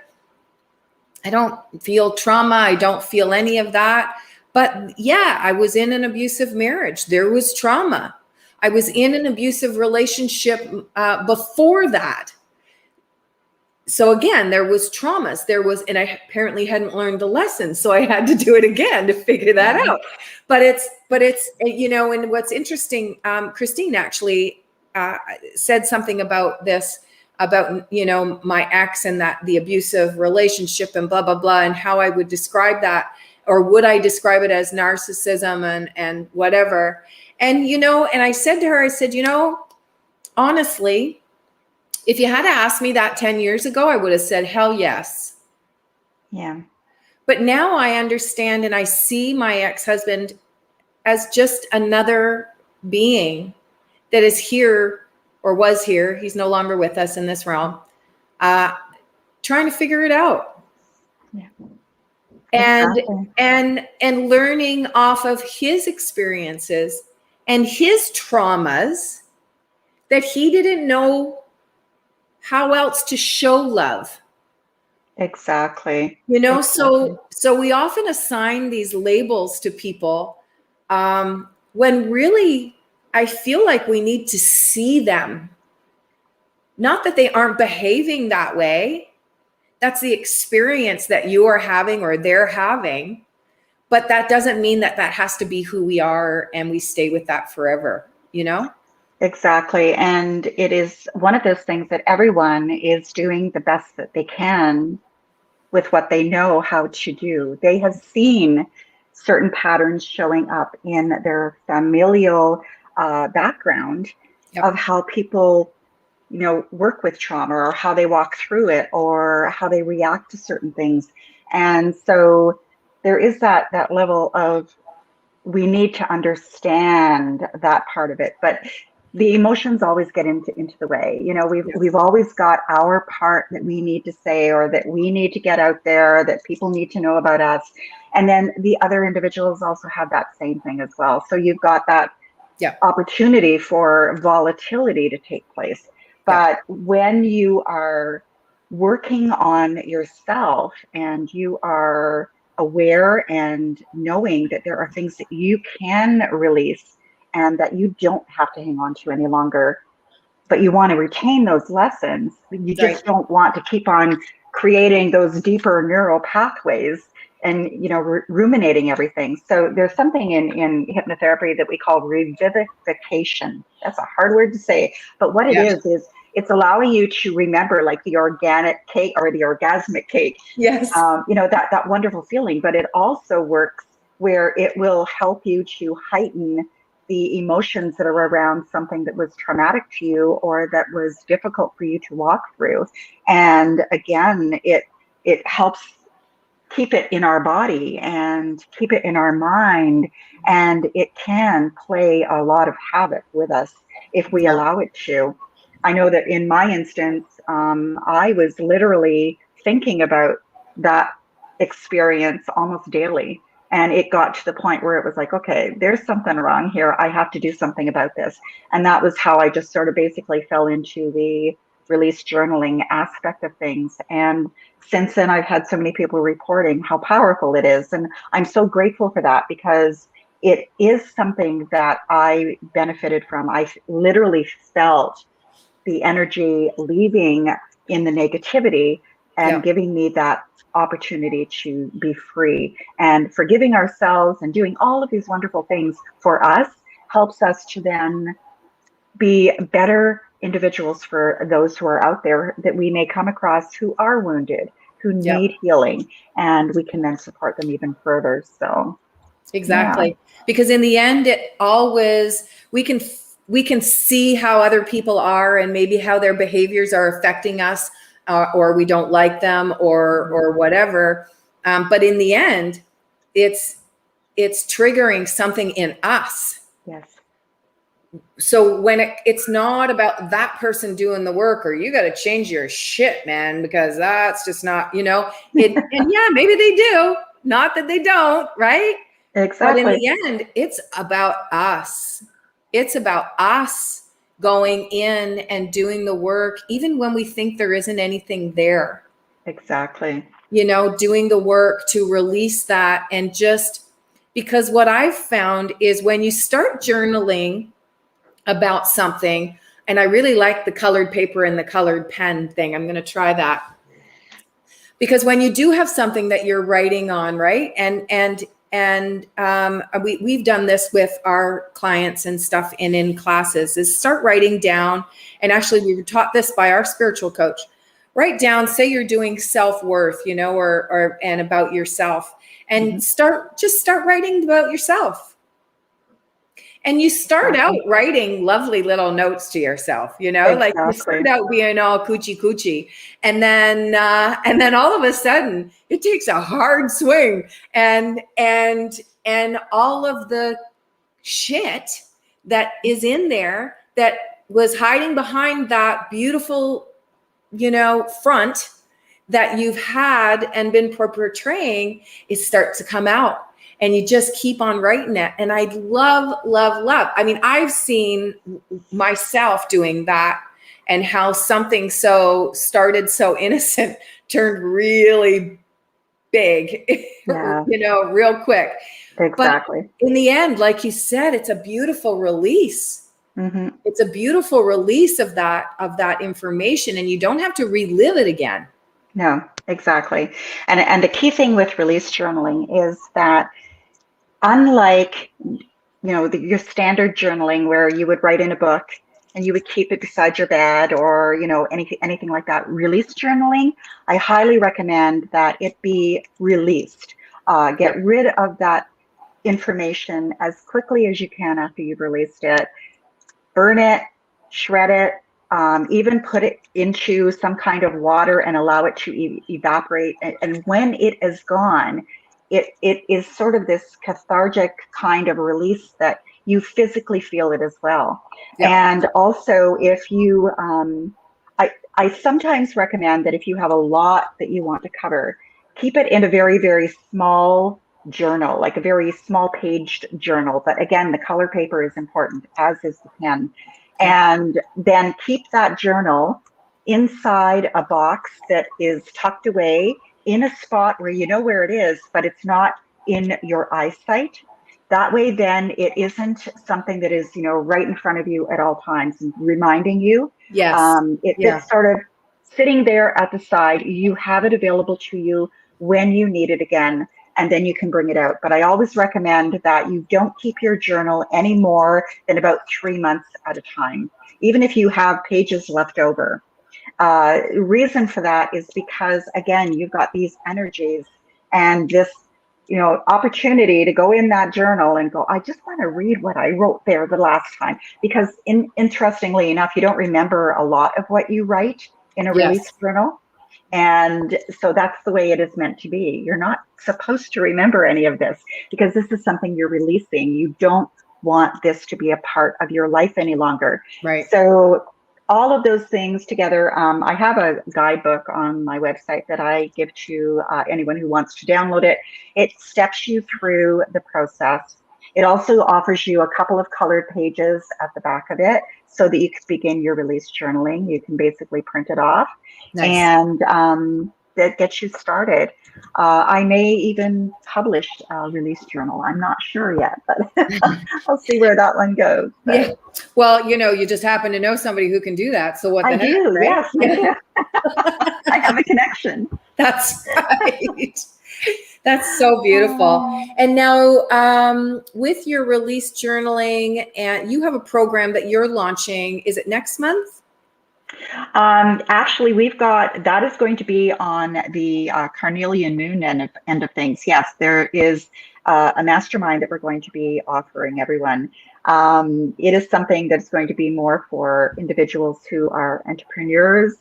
I don't feel trauma. I don't feel any of that. But yeah, I was in an abusive marriage. There was trauma. I was in an abusive relationship before that. So again, there was traumas. And I apparently hadn't learned the lesson. So I had to do it again to figure that out. But it's, and what's interesting, Christine actually said something about this, about, my ex and that the abusive relationship and blah, blah, blah, and how I would describe that, or would I describe it as narcissism and whatever. And, and I said to her, I said, honestly, if you had asked me that 10 years ago, I would have said, hell yes. Yeah. But now I understand and I see my ex-husband as just another being that is here or was here. He's no longer with us in this realm, trying to figure it out. Yeah. And learning off of his experiences and his traumas that he didn't know how else to show love. Exactly. So we often assign these labels to people when really I feel like we need to see them. Not that they aren't behaving that way. That's the experience that you are having or they're having. But that doesn't mean that has to be who we are and we stay with that forever, Exactly. And it is one of those things that everyone is doing the best that they can with what they know how to do. They have seen certain patterns showing up in their familial background of how people, work with trauma, or how they walk through it, or how they react to certain things. And so there is that level of, we need to understand that part of it. But the emotions always get into the way. We've always got our part that we need to say, or that we need to get out there, that people need to know about us. And then the other individuals also have that same thing as well. So you've got that opportunity for volatility to take place. But when you are working on yourself and you are aware and knowing that there are things that you can release and that you don't have to hang on to any longer, but you want to retain those lessons, you just don't want to keep on creating those deeper neural pathways and, you know, ruminating everything. So there's something in hypnotherapy that we call revivification. That's a hard word to say, but what it is it's allowing you to remember, like the organic cake or the orgasmic cake. Yes. You know, that wonderful feeling, but it also works where it will help you to heighten the emotions that are around something that was traumatic to you or that was difficult for you to walk through. And again, it helps keep it in our body and keep it in our mind. And it can play a lot of havoc with us if we allow it to. I know that in my instance, I was literally thinking about that experience almost daily. And it got to the point where it was like, okay, there's something wrong here. I have to do something about this. And that was how I just sort of basically fell into the release journaling aspect of things. And since then, I've had so many people reporting how powerful it is. And I'm so grateful for that because it is something that I benefited from. I literally felt the energy leaving in the negativity and giving me that opportunity to be free, and forgiving ourselves and doing all of these wonderful things for us helps us to then be better individuals for those who are out there that we may come across who are wounded, who need healing, and we can then support them even further. So exactly. Because in the end, it always, we can see how other people are and maybe how their behaviors are affecting us, or we don't like them or whatever. But in the end, it's triggering something in us. Yes. So when it's not about that person doing the work, or you got to change your shit, man, because that's just not, you know, and yeah, maybe they do, not that they don't, right? Exactly. But in the end, it's about us. It's about us going in and doing the work, even when we think there isn't anything there. Exactly. You know, doing the work to release that. And just because what I've found is when you start journaling about something, and I really like the colored paper and the colored pen thing. I'm going to try that. Because when you do have something that you're writing on, right? We've done this with our clients and stuff in classes, is start writing down. And actually we were taught this by our spiritual coach. Write down, say you're doing self-worth, you know, or and about yourself, and start writing about yourself. And you start out writing lovely little notes to yourself, you know, like you start out being all coochie, and then all of a sudden it takes a hard swing, and all of the shit that is in there that was hiding behind that beautiful, you know, front that you've had and been portraying, it starts to come out. And you just keep on writing it. And I love. I mean, I've seen myself doing that, and how something started so innocent turned really big, you know, real quick. Exactly. But in the end, like you said, it's a beautiful release. It's a beautiful release of that information, and you don't have to relive it again. No, exactly. And the key thing with release journaling is that, unlike, you know, your standard journaling where you would write in a book and you would keep it beside your bed, or, you know, anything like that, release journaling, I highly recommend that it be released. Get rid of that information as quickly as you can after you've released it. Burn it, shred it, even put it into some kind of water and allow it to evaporate. And when it is gone, it is sort of this cathartic kind of release that you physically feel it as well. And also, if you, I sometimes recommend that if you have a lot that you want to cover, keep it in a very, very small journal, like a very small paged journal. But again, the color paper is important, as is the pen. and then keep that journal inside a box that is tucked away in a spot where you know where it is, but it's not in your eyesight. That way, then it isn't something that is, right in front of you at all times and reminding you. Yes. It's sort of sitting there at the side. You have it available to you when you need it again, and then you can bring it out. But I always recommend that you don't keep your journal any more than about 3 months at a time, even if you have pages left over. Reason for that is because, again, you've got these energies and this, opportunity to go in that journal and go, I just want to read what I wrote there the last time. Because interestingly enough, you don't remember a lot of what you write in a release journal. And so that's the way it is meant to be. You're not supposed to remember any of this because this is something you're releasing. You don't want this to be a part of your life any longer. Right. So all of those things together, I have a guidebook on my website that I give to anyone who wants to download it. It steps you through the process. It also offers you a couple of colored pages at the back of it so that you can begin your release journaling. You can basically print it off. Nice. And that gets you started. I may even publish a release journal. I'm not sure yet, but I'll see where that one goes. But. Yeah. Well, you just happen to know somebody who can do that. So what the I heck, do, right? yes. I have a connection. That's right. That's so beautiful. And now with your release journaling, and you have a program that you're launching, is it next month? Actually, that is going to be on the carnelian moon end of things. Yes, there is a mastermind that we're going to be offering everyone. It is something that's going to be more for individuals who are entrepreneurs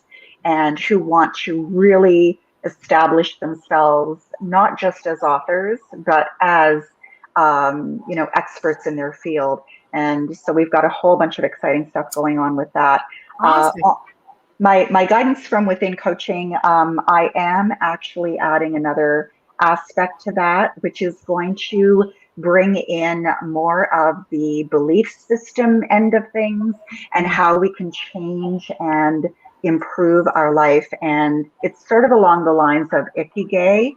and who want to really establish themselves, not just as authors, but as, experts in their field. And so we've got a whole bunch of exciting stuff going on with that. Awesome. My guidance from within coaching, I am actually adding another aspect to that, which is going to bring in more of the belief system end of things and how we can change and improve our life. And it's sort of along the lines of ikigai,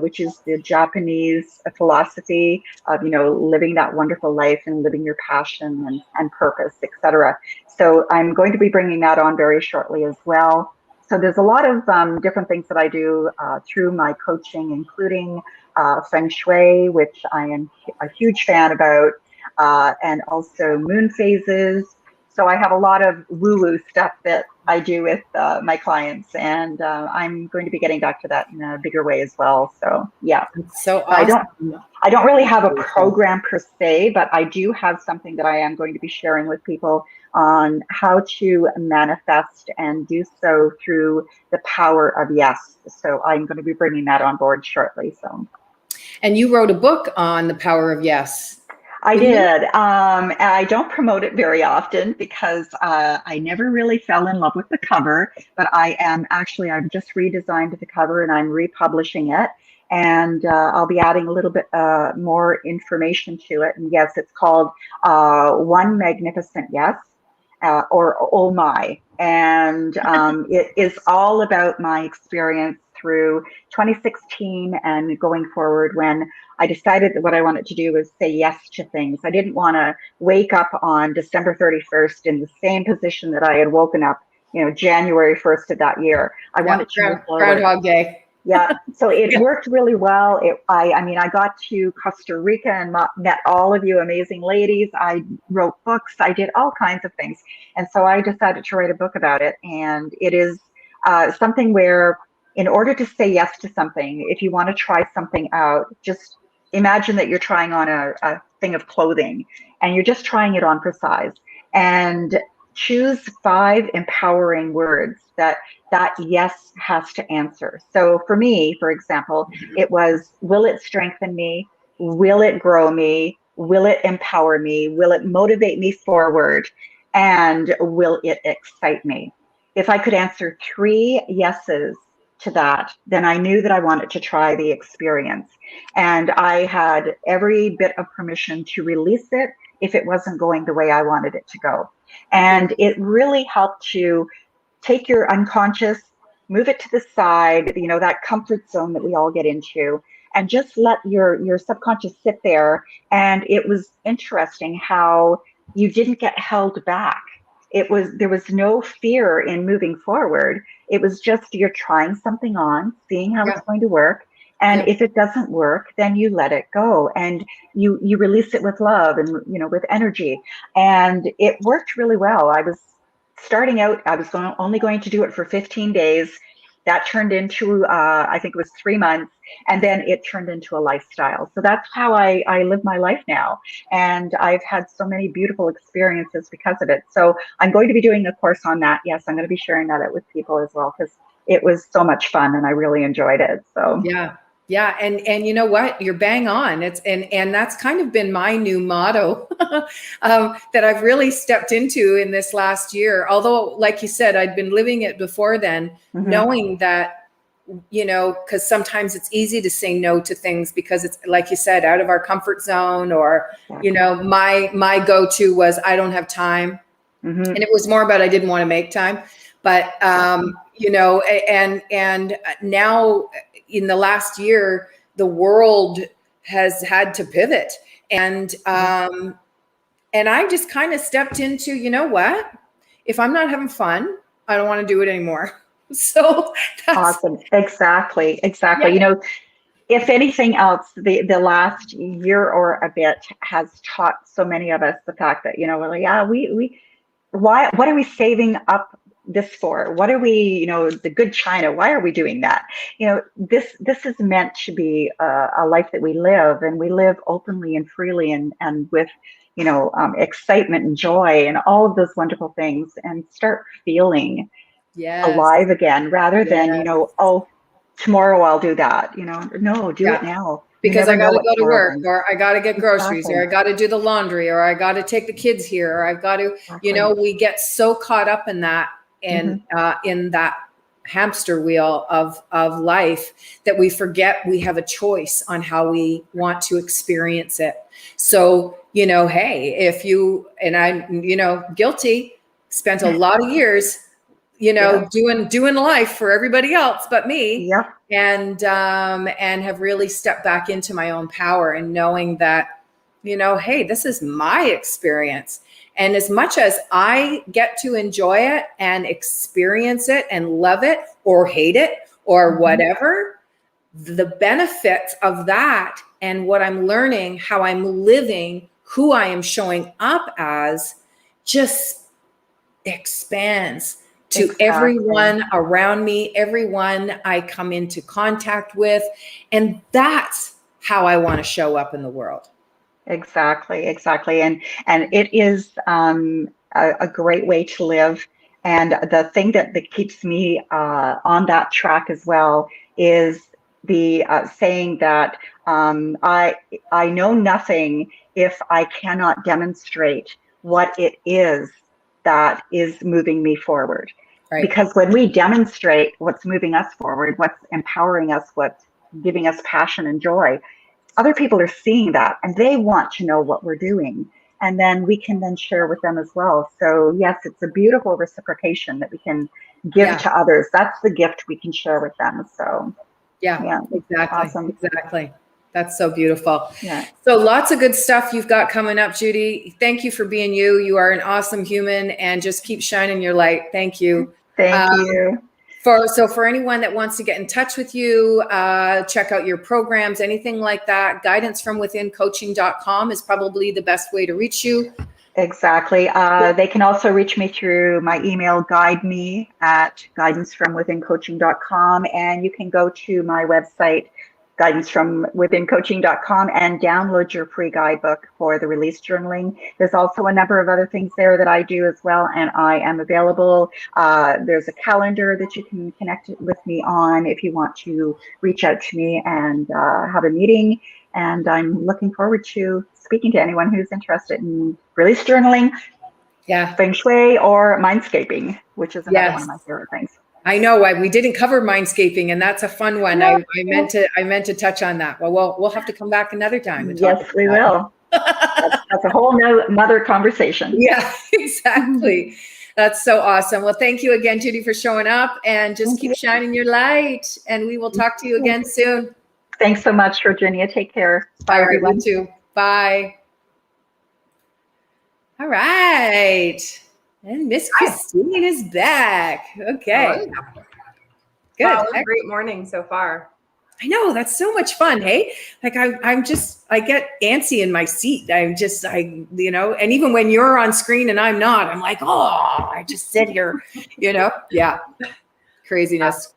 which is the Japanese philosophy of, living that wonderful life and living your passion and purpose, etc. So I'm going to be bringing that on very shortly as well. So there's a lot of different things that I do through my coaching, including Feng Shui, which I am a huge fan about, and also moon phases. So I have a lot of woo-woo stuff that I do with my clients, and I'm going to be getting back to that in a bigger way as well. So yeah, so awesome. I don't really have a program per se, but I do have something that I am going to be sharing with people on how to manifest and do so through the power of yes. So I'm going to be bringing that on board shortly. So, and you wrote a book on the power of yes. I did. I don't promote it very often because I never really fell in love with the cover, but I've just redesigned the cover and I'm republishing it. And I'll be adding a little bit more information to it. And yes, it's called One Magnificent Yes, or Oh My. And it is all about my experience through 2016 and going forward when I decided that what I wanted to do was say yes to things. I didn't want to wake up on December 31st in the same position that I had woken up, January 1st of that year. I wanted to move forward. Groundhog Day. Yeah, so it worked really well. I got to Costa Rica and met all of you amazing ladies. I wrote books. I did all kinds of things. And so I decided to write a book about it. And it is something where in order to say yes to something, if you want to try something out, just imagine that you're trying on a thing of clothing and you're just trying it on for size. And choose 5 empowering words that yes has to answer. So for me, for example, it was, will it strengthen me? Will it grow me? Will it empower me? Will it motivate me forward? And will it excite me? If I could answer 3 yeses to that, then I knew that I wanted to try the experience. And I had every bit of permission to release it if it wasn't going the way I wanted it to go. And it really helped to take your unconscious, move it to the side, that comfort zone that we all get into, and just let your subconscious sit there. And it was interesting how you didn't get held back. There was no fear in moving forward. It was just you're trying something on, seeing how it's going to work. And if it doesn't work, then you let it go and you release it with love and, with energy. And it worked really well. I was starting out, I was only going to do it for 15 days. That turned into, I think it was 3 months. And then it turned into a lifestyle. So that's how I live my life now. And I've had so many beautiful experiences because of it. So I'm going to be doing a course on that. Yes, I'm going to be sharing that out with people as well, because it was so much fun and I really enjoyed it. So yeah. And you know what? You're bang on. And that's kind of been my new motto that I've really stepped into in this last year. Although, like you said, I'd been living it before then, knowing that, because sometimes it's easy to say no to things because it's, like you said, out of our comfort zone, or, my go-to was I don't have time. And it was more about I didn't want to make time. But, and now in the last year, the world has had to pivot. And I just kind of stepped into, what? If I'm not having fun, I don't want to do it anymore. So that's awesome. Exactly. Yeah. If anything else, the last year or a bit has taught so many of us the fact that, we're like, what are we saving up this for? What are we, the good China, why are we doing that? This is meant to be a life that we live, and we live openly and freely and with, excitement and joy and all of those wonderful things, and start feeling alive again, rather than, tomorrow I'll do that, no, do it now. Because I got to go to work, or I got to get groceries, or I got to do the laundry, or I got to take the kids here, or I've got to, we get so caught up in that, and in that hamster wheel of life, that we forget we have a choice on how we want to experience it. So, hey, if you, and I'm, guilty, spent a lot of years, doing life for everybody else but me. And have really stepped back into my own power, and knowing that, hey, this is my experience. And as much as I get to enjoy it and experience it and love it or hate it or whatever, the benefits of that and what I'm learning, how I'm living, who I am showing up as, just expands to everyone around me, everyone I come into contact with. And that's how I want to show up in the world. Exactly. And it is a great way to live. And the thing that keeps me on that track as well is the saying that I know nothing if I cannot demonstrate what it is that is moving me forward. Right. Because when we demonstrate what's moving us forward, what's empowering us, what's giving us passion and joy, other people are seeing that and they want to know what we're doing. And then we can then share with them as well. So yes, it's a beautiful reciprocation that we can give to others. That's the gift we can share with them. So yeah, exactly. Awesome. Exactly. That's so beautiful. Yeah. So lots of good stuff you've got coming up, Judy. Thank you for being you. You are an awesome human, and just keep shining your light. Thank you. Thank you. For anyone that wants to get in touch with you, check out your programs, anything like that, guidancefromwithincoaching.com is probably the best way to reach you. Exactly. They can also reach me through my email, guidancefromwithincoaching.com. And you can go to my website, guidancefromwithincoaching.com, and download your free guidebook for the release journaling. There's also a number of other things there that I do as well, and I am available. There's a calendar that you can connect with me on if you want to reach out to me and have a meeting. And I'm looking forward to speaking to anyone who's interested in release journaling, feng shui, or mindscaping, which is another one of my favorite things. I know we didn't cover mindscaping, and that's a fun one. I meant to touch on that. Well, we'll have to come back another time and talk. Yes, we will. That's a whole nother conversation. Yeah, exactly. That's so awesome. Well, thank you again, Judy, for showing up, and just keep shining your light. And we will talk to you again soon. Thanks so much, Virginia. Take care. Bye, everyone. You too. Bye. All right. And Miss Christine is back. Okay. Good. Wow, what a great morning so far. I know, that's so much fun. Hey, like I get antsy in my seat. And even when you're on screen and I'm not, I'm like, oh, I just sit here, yeah. Craziness.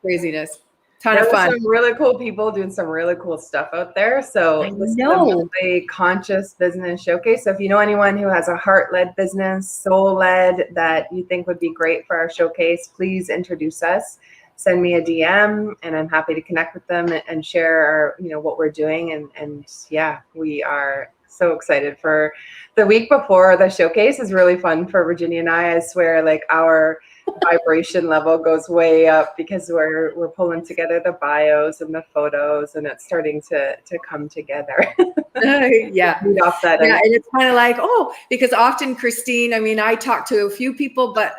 Ton of fun. Some really cool people doing some really cool stuff out there. So this is a conscious business showcase. So if you know anyone who has a heart-led business, soul-led that you think would be great for our showcase, please introduce us. Send me a DM, and I'm happy to connect with them and share what we're doing. And yeah, we are so excited for the week before the showcase. Is really fun for Virginia and I swear, like, our vibration level goes way up because we're pulling together the bios and the photos, and it's starting to come together. Yeah. And it's kind of like, because often, Christine, I talk to a few people, but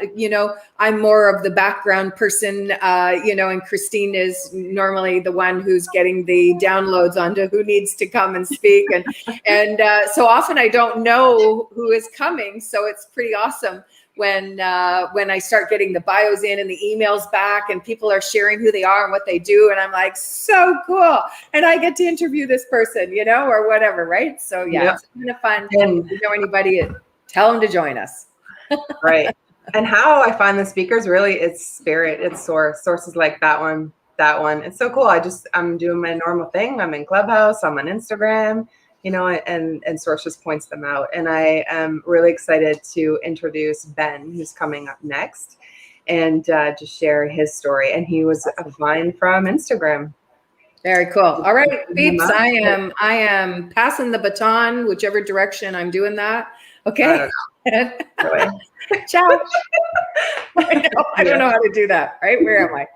I'm more of the background person, and Christine is normally the one who's getting the downloads onto who needs to come and speak. And so often I don't know who is coming. So it's pretty awesome when I start getting the bios in and the emails back, and people are sharing who they are and what they do. And I'm like, so cool. And I get to interview this person, or whatever. Right. So yeah, It's kind of fun. And if you know anybody, tell them to join us. Right. And how I find the speakers, really, it's spirit, it's sources like that one. It's so cool. I'm doing my normal thing. I'm in Clubhouse, I'm on Instagram, and Source just points them out. And I am really excited to introduce Ben, who's coming up next, and just share his story. And he was a find from Instagram. Very cool. All right, peeps, I am passing the baton, whichever direction I'm doing that. Okay. Ciao. I don't know how to do that. Right? Where am I?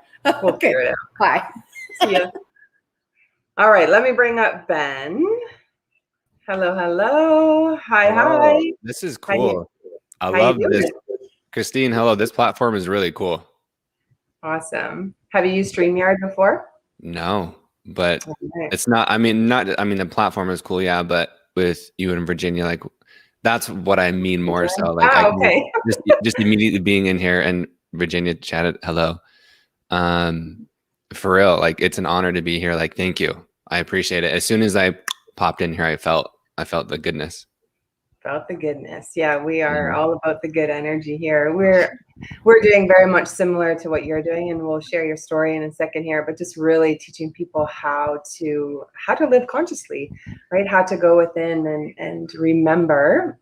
Okay. Bye. See ya. All right. Let me bring up Ben. Hello. Hi. This is cool. I love this. Christine, hello. This platform is really cool. Awesome. Have you used StreamYard before? No, but it's not. The platform is cool. Yeah. But with you and Virginia, like, that's what I mean more so. Like, just immediately being in here and Virginia chatted hello. For real, like, it's an honor to be here. Like, thank you. I appreciate it. As soon as I popped in here, I felt the goodness. Felt the goodness. Yeah, we are all about the good energy here. We're doing very much similar to what you're doing, and we'll share your story in a second here, but just really teaching people how to live consciously, right? How to go within and remember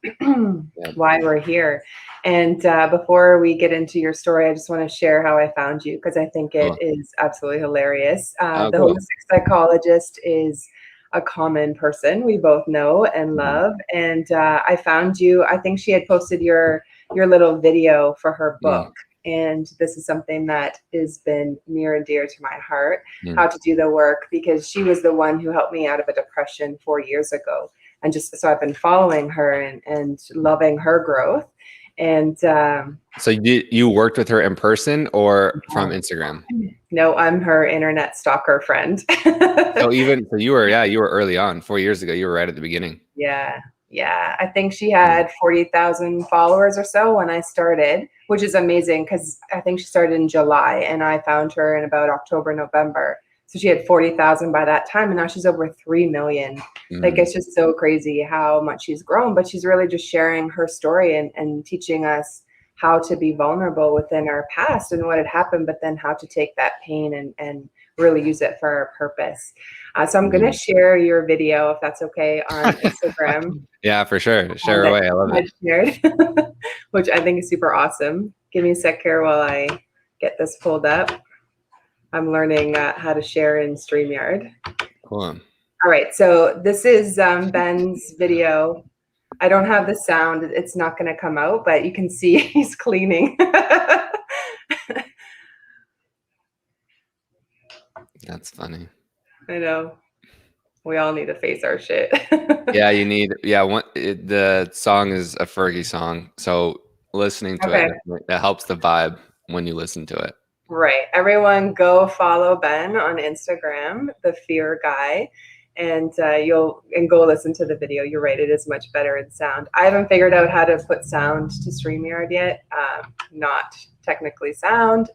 why we're here. And before we get into your story, I just want to share how I found you, because I think it is absolutely hilarious. The holistic psychologist is a common person we both know and love. And I found you, I think she had posted your little video for her book. And this is something that has been near and dear to my heart, how to do the work, because she was the one who helped me out of a depression 4 years ago. And just so I've been following her and loving her growth. And so you worked with her in person or from Instagram? No, I'm her internet stalker friend. So you were early on. 4 years ago, you were right at the beginning. Yeah. I think she had 40,000 followers or so when I started, which is amazing because I think she started in July and I found her in about October, November. So she had 40,000 by that time, and now she's over 3 million. Like, it's just so crazy how much she's grown, but she's really just sharing her story and teaching us how to be vulnerable within our past and what had happened, but then how to take that pain and really use it for our purpose. So I'm going to share your video, if that's okay, on Instagram. Yeah, for sure. Share away. I love it. Shared, which I think is super awesome. Give me a sec here while I get this pulled up. I'm learning how to share in StreamYard. Cool. All right, so this is Ben's video. I don't have the sound. It's not going to come out, but you can see he's cleaning. That's funny. I know. We all need to face our shit. Yeah, you need. Yeah, the song is a Fergie song, so listening to it helps the vibe when you listen to it. Right. Everyone, go follow Ben on Instagram, the Fear Guy, and go listen to the video. You're right; it is much better in sound. I haven't figured out how to put sound to StreamYard yet. Not technically sound.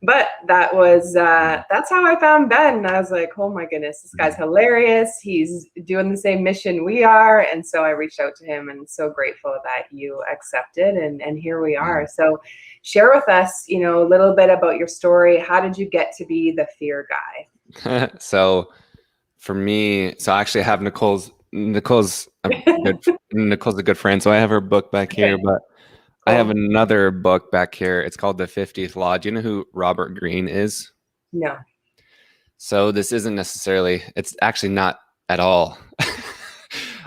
But that's how I found Ben. I was like, oh my goodness, this guy's hilarious. He's doing the same mission we are. And so I reached out to him, and so grateful that you accepted, and here we are. So share with us, a little bit about your story. How did you get to be the Fear Guy? So for me, I actually have Nicole's a good friend. So I have her book back here, but I have another book back here. It's called The 50th Law. Do you know who Robert Greene is? No. So this isn't necessarily, it's actually not at all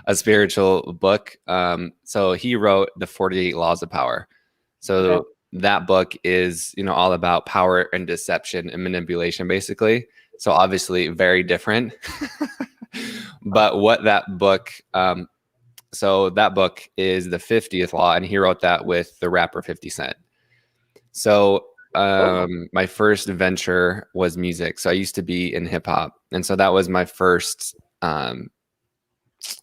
a spiritual book. So he wrote The 48 Laws of Power. So that book is, all about power and deception and manipulation, basically. So obviously very different. But what that book, so that book is The 50th Law, and he wrote that with the rapper 50 Cent. So my first venture was music. So I used to be in hip hop. And so that was my first, I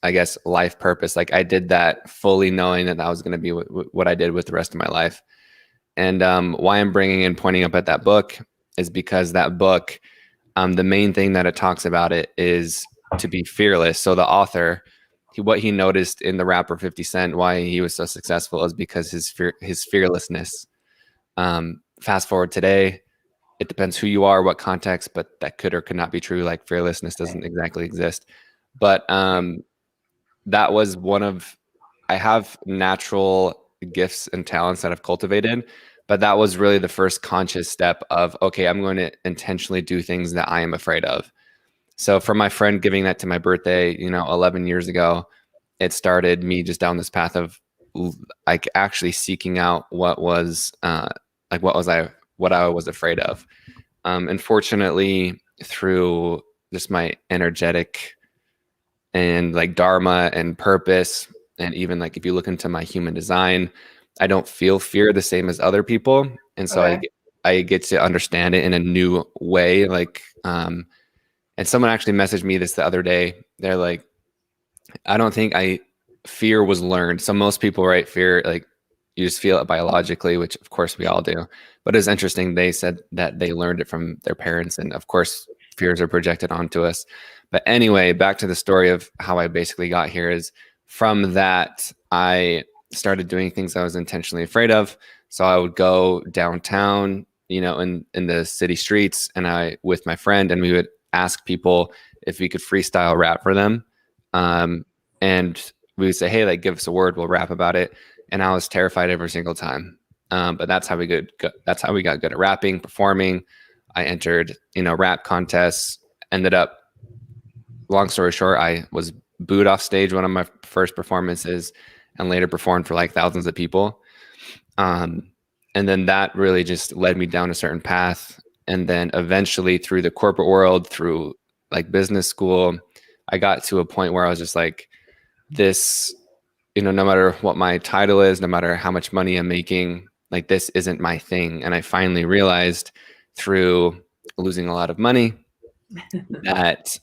guess, life purpose. Like I did that fully knowing that was going to be what I did with the rest of my life. And why I'm pointing up at that book is because that book, the main thing that it talks about it is to be fearless. So the author, what he noticed in the rapper 50 Cent, why he was so successful is because his fearlessness. Fast forward today, it depends who you are, what context, but that could or could not be true. Like fearlessness doesn't exactly exist. But that was I have natural gifts and talents that I've cultivated, but that was really the first conscious step of, okay, I'm going to intentionally do things that I am afraid of. So for my friend giving that to my birthday, 11 years ago, it started me just down this path of like actually seeking out what I was afraid of. Unfortunately, through just my energetic and like dharma and purpose, and even like if you look into my human design, I don't feel fear the same as other people, and so I get to understand it in a new way. Like, and someone actually messaged me this the other day. They're like, I don't think fear was learned. So most people, right, fear, like you just feel it biologically, which of course we all do. But it's interesting. They said that they learned it from their parents. And of course, fears are projected onto us. But anyway, back to the story of how I basically got here is from that, I started doing things I was intentionally afraid of. So I would go downtown, in the city streets, and with my friend, and we would ask people if we could freestyle rap for them. And we would say, hey, like, give us a word, we'll rap about it. And I was terrified every single time. But that's how we got good at rapping, performing. I entered, rap contests, ended up, long story short, I was booed off stage one of my first performances and later performed for like thousands of people. And then that really just led me down a certain path. And then eventually through the corporate world, through like business school, I got to a point where I was just like, this, no matter what my title is, no matter how much money I'm making, like this isn't my thing. And I finally realized through losing a lot of money that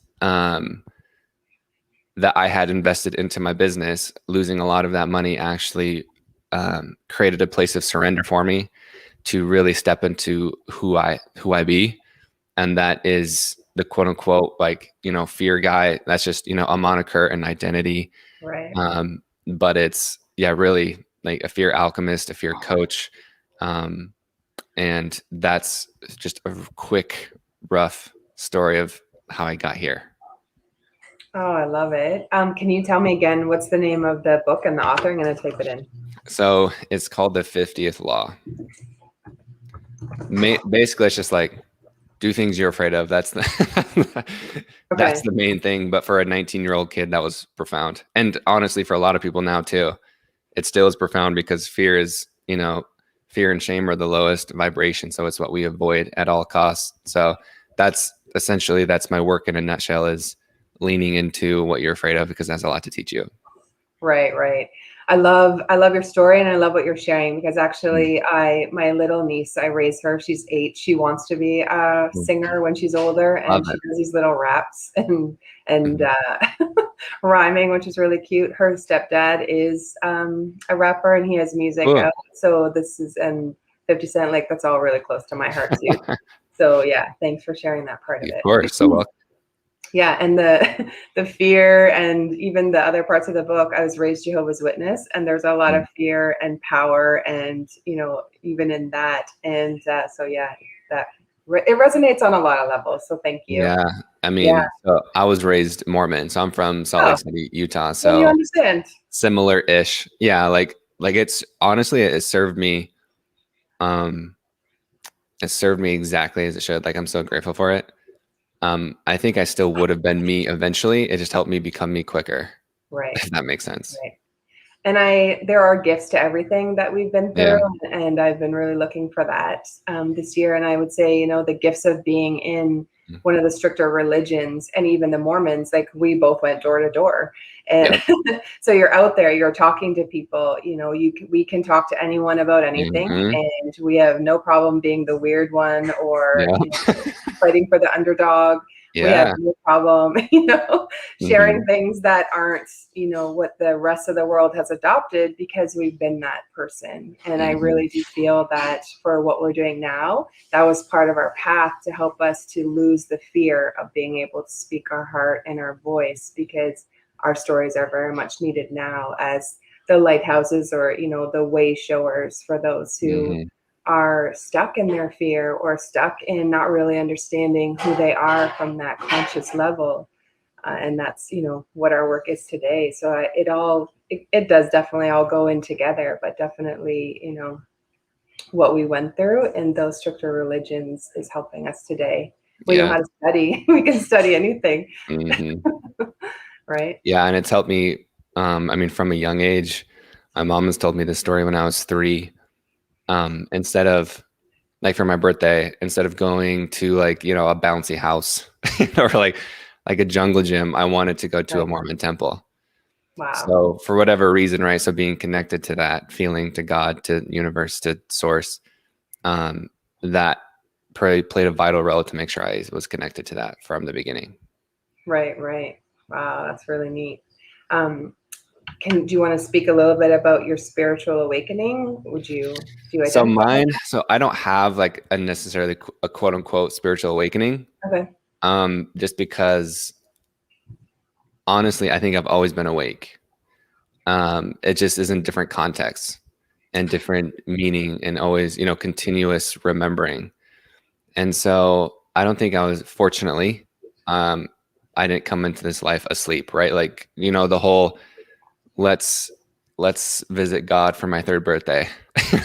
that I had invested into my business, losing a lot of that money actually created a place of surrender for me to really step into who I be. And that is the quote unquote, like, fear guy. That's just, a moniker and identity. Right. But it's, really like a fear alchemist, a fear coach. And that's just a quick, rough story of how I got here. Oh, I love it. Can you tell me again, what's the name of the book and the author? I'm going to type it in. So it's called The 50th Law. Basically, it's just like, do things you're afraid of. That's that's the main thing. But for a 19-year-old kid, that was profound. And honestly, for a lot of people now too, it still is profound because fear is, fear and shame are the lowest vibration. So it's what we avoid at all costs. So that's essentially, that's my work in a nutshell, is leaning into what you're afraid of, because that's a lot to teach you. Right, right. I love your story, and I love what you're sharing, because actually my little niece, I raised her, she's 8. She wants to be a singer when she's older, and she does these little raps and rhyming, which is really cute. Her stepdad is a rapper, and he has music out. So this is, and 50 Cent, like, that's all really close to my heart too. So yeah, thanks for sharing that part of it. Of course, so welcome. Yeah, and the fear, and even the other parts of the book, I was raised Jehovah's Witness, and there's a lot of fear and power, and even in that, and so yeah, that it resonates on a lot of levels. So thank you. Yeah, I mean, so I was raised Mormon, so I'm from Salt Lake City, Utah. So you understand. Similar-ish. Yeah, like it's honestly, it served me. It served me exactly as it should. Like, I'm so grateful for it. I think I still would have been me eventually. It just helped me become me quicker. Right. If that makes sense. Right. And there are gifts to everything that we've been through, and I've been really looking for that this year. And I would say, the gifts of being in one of the stricter religions, and even the Mormons, like, we both went door to door. And so you're out there, you're talking to people, we can talk to anyone about anything, and we have no problem being the weird one, or fighting for the underdog. We have no problem, sharing things that aren't, what the rest of the world has adopted, because we've been that person. And I really do feel that for what we're doing now, that was part of our path to help us to lose the fear of being able to speak our heart and our voice, because our stories are very much needed now as the lighthouses, or, the way showers for those who are stuck in their fear, or stuck in not really understanding who they are from that conscious level. And that's, what our work is today. So it does definitely all go in together, but definitely, what we went through in those stricter religions is helping us today. We know how to study. We can study anything. Right. Yeah. And it's helped me. I mean, from a young age, my mom has told me this story when I was 3. Instead of, like, for my birthday, instead of going to, like, a bouncy house or like a jungle gym, I wanted to go to a Mormon temple. Wow. So for whatever reason, right? So being connected to that feeling, to God, to universe, to source, that probably played a vital role to make sure I was connected to that from the beginning. Right. Right. Wow. That's really neat. Do you want to speak a little bit about your spiritual awakening? So mine, so I don't have like a necessarily a quote unquote spiritual awakening. Okay. Just because honestly, I think I've always been awake. It just is in different contexts and different meaning, and always, continuous remembering. And so I don't think I was, fortunately, I didn't come into this life asleep, right? Like, the whole, let's visit God for my 3rd birthday.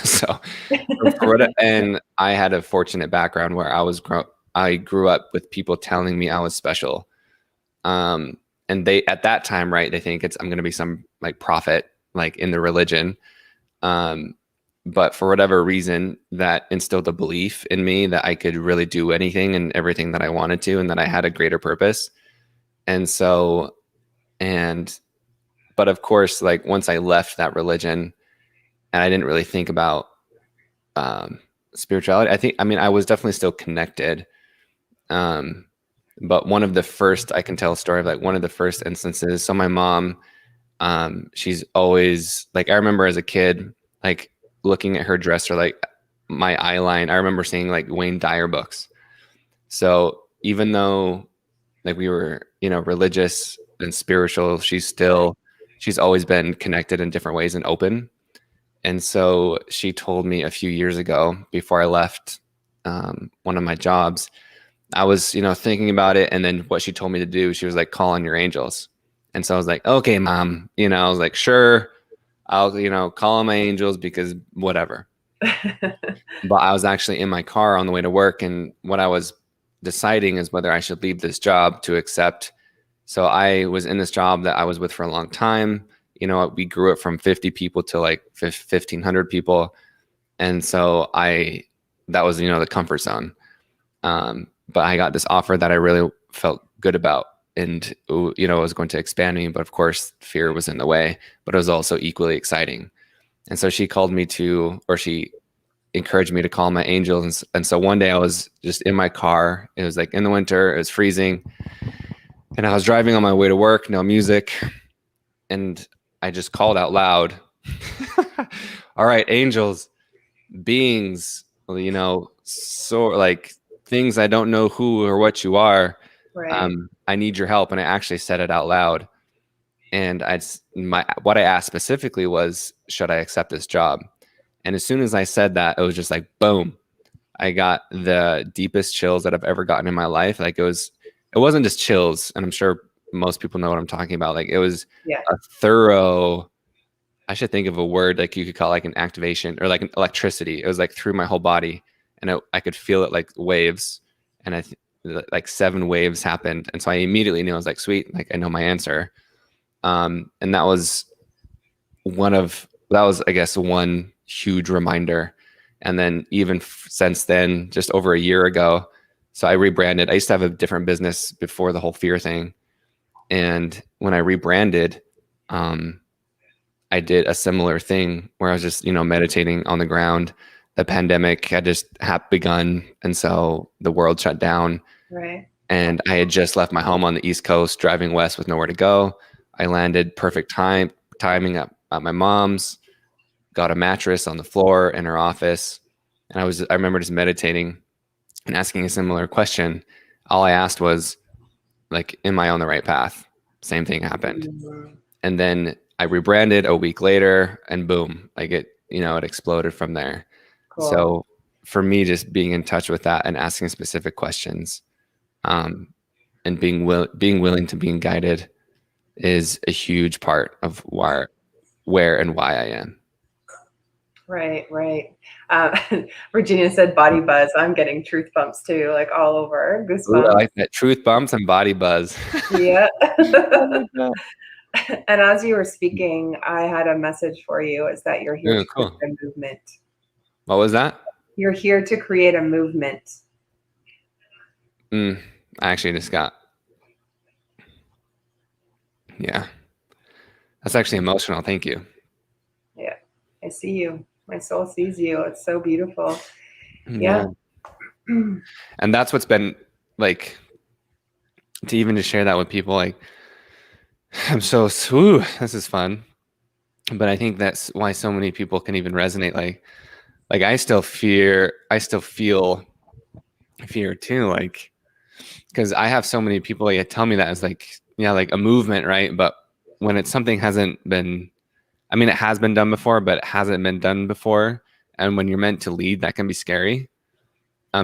So and I had a fortunate background where I grew up with people telling me I was special. And they, at that time, right, they think I'm going to be some like prophet, like in the religion. But for whatever reason, that instilled a belief in me that I could really do anything and everything that I wanted to, and that I had a greater purpose. And so, but of course, like, once I left that religion, and I didn't really think about spirituality, I was definitely still connected. But one of the first, I can tell a story of like one of the first instances. So my mom, she's always like, I remember as a kid, like looking at her dresser, like my eye line, I remember seeing like Wayne Dyer books. So even though like we were, religious and spiritual, she's always been connected in different ways and open. And so she told me a few years ago, before I left one of my jobs, I was, thinking about it. And then what she told me to do, she was like, call on your angels. And so I was like, okay, Mom, I was like, sure, I'll, call on my angels, because whatever. But I was actually in my car on the way to work. And what I was deciding is whether I should leave this job to accept. So I was in this job that I was with for a long time. We grew it from 50 people to like 1,500 people. And so that was, the comfort zone. But I got this offer that I really felt good about, and, it was going to expand me. But of course, fear was in the way, but it was also equally exciting. And so she she encouraged me to call my angels. And so one day I was just in my car. It was like in the winter, it was freezing. And I was driving on my way to work, no music. And I just called out loud, all right, angels, beings, so like things I don't know who or what you are. Right. I need your help. And I actually said it out loud. And what I asked specifically was, should I accept this job? And as soon as I said that, it was just like, boom, I got the deepest chills that I've ever gotten in my life. Like it wasn't just chills. And I'm sure most people know what I'm talking about. Like it was a thorough, I should think of a word like you could call like an activation or like an electricity. It was like through my whole body, and I could feel it like waves, and like 7 waves happened. And so I immediately knew, I was like, sweet, like I know my answer. And that was I guess one huge reminder. And then even since then, just over a year ago, so I rebranded. I used to have a different business before the whole fear thing. And when I rebranded, I did a similar thing where I was just, meditating on the ground. The pandemic had just begun. And so the world shut down. Right. And I had just left my home on the East Coast, driving west with nowhere to go. I landed perfect timing at my mom's, got a mattress on the floor in her office. And I remember just meditating and asking a similar question. All I asked was, like, am I on the right path? Same thing happened. Mm-hmm. And then I rebranded a week later, and boom, like it exploded from there. Cool. So for me, just being in touch with that and asking specific questions, and being willing to be guided is a huge part of where and why I am. Right. Virginia said body buzz. I'm getting truth bumps too, like all over. Goosebumps. Ooh, I like that. Truth bumps and body buzz. Yeah. And as you were speaking, I had a message for you, is that you're here to create a movement. What was that? You're here to create a movement. I actually just got, yeah. That's actually emotional. Thank you. Yeah. I see you. My soul sees you. It's so beautiful. Yeah. And that's what's been like, to even just share that with people, like, I'm so, this is fun. But I think that's why so many people can even resonate. Like I still feel fear too. Like, because I have so many people tell me that it's like, yeah, like a movement, right? But when it's something hasn't been, I mean, it has been done before, but it hasn't been done before. And when you're meant to lead, that can be scary,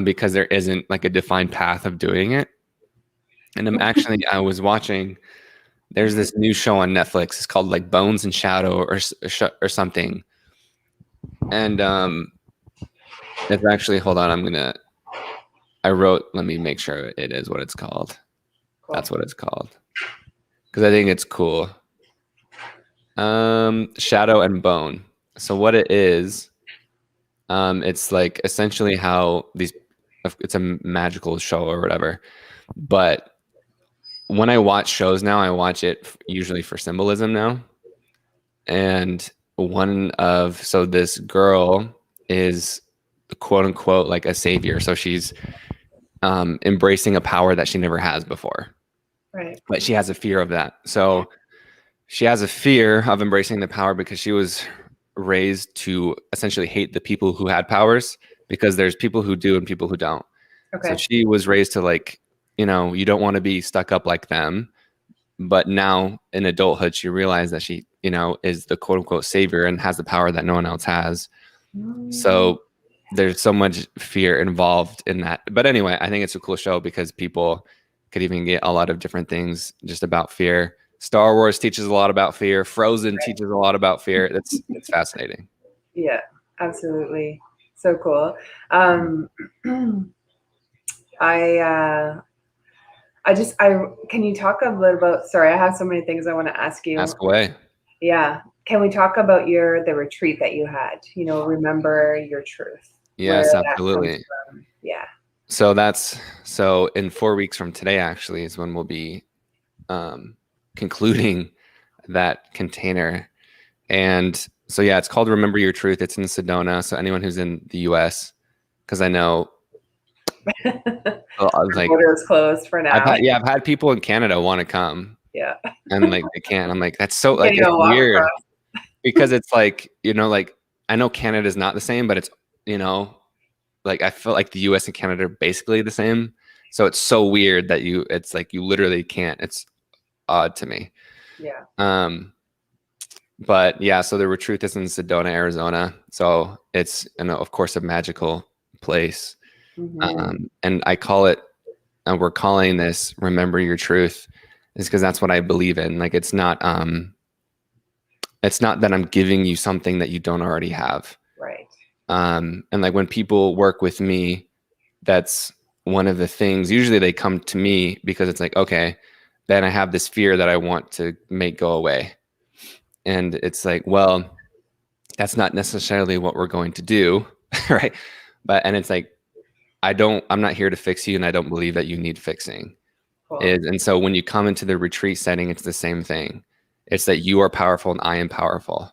because there isn't like a defined path of doing it. And I was watching, there's this new show on Netflix. It's called like Bones and Shadow or something. And it's actually, hold on, let me make sure it is what it's called. Cool. That's what it's called. Because I think it's cool. Shadow and Bone. So what it is, it's like essentially how it's a magical show or whatever. But when I watch shows now, I watch it usually for symbolism now. And so this girl is quote unquote like a savior. So she's embracing a power that she never has before. Right. But she has a fear of that. So she has a fear of embracing the power because she was raised to essentially hate the people who had powers, because there's people who do and people who don't. Okay. So she was raised to like, you don't want to be stuck up like them. But now in adulthood, she realized that she, is the quote unquote savior and has the power that no one else has. So there's so much fear involved in that. But anyway, I think it's a cool show because people could even get a lot of different things just about fear. Star Wars teaches a lot about fear. Frozen teaches a lot about fear. It's fascinating. Yeah, absolutely. So cool. Can you talk a little about, sorry, I have so many things I want to ask you. Ask away. Yeah. Can we talk about the retreat that you had? Remember your truth. Yes, absolutely. Yeah. So in 4 weeks from today, actually, is when we'll be concluding that container. And so, yeah, it's called Remember Your Truth. It's in Sedona. So anyone who's in the US, because I know like border is closed for now. I've had people in Canada want to come. Yeah. And like they can't. I'm like, that's so like it's weird. Because it's like, like I know Canada's not the same, but it's, like I feel like the US and Canada are basically the same. So it's so weird that it's like you literally can't. It's odd to me. Yeah. But yeah, so the retreat is in Sedona, Arizona. So it's, of course, a magical place. Mm-hmm. And I call it, and we're calling this Remember Your Truth, is because that's what I believe in. Like, it's not that I'm giving you something that you don't already have. Right. And like when people work with me, that's one of the things, usually they come to me because it's like, okay, then I have this fear that I want to make go away. And it's like, well, that's not necessarily what we're going to do. Right. And it's like, I'm not here to fix you. And I don't believe that you need fixing. Cool. And so when you come into the retreat setting, it's the same thing. It's that you are powerful and I am powerful.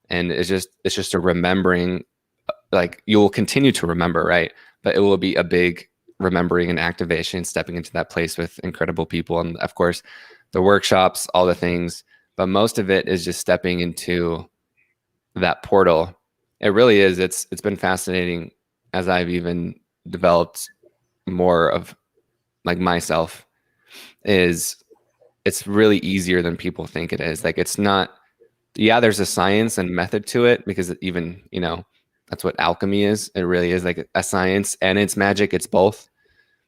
And it's just a remembering, like you will continue to remember, right? But it will be a big remembering and activation, stepping into that place with incredible people. And of course, the workshops, all the things, but most of it is just stepping into that portal. It really is. It's been fascinating as I've even developed more of like myself. It's really easier than people think it is. Like it's not, yeah, there's a science and method to it because even, that's what alchemy is. It really is like a science and it's magic. It's both.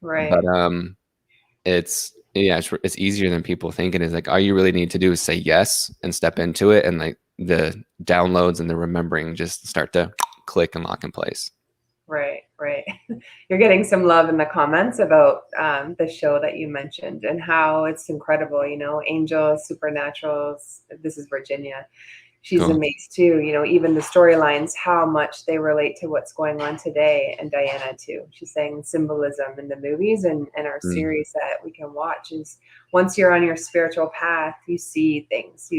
Right. But it's easier than people think it is. Like all you really need to do is say yes and step into it, and like the downloads and the remembering just start to click and lock in place. Right. You're getting some love in the comments about the show that you mentioned and how it's incredible, angels, supernaturals. This is Virginia. She's cool. Amazed too, even the storylines, how much they relate to what's going on today. And Diana too. She's saying symbolism in the movies and our series that we can watch is once you're on your spiritual path, you see things,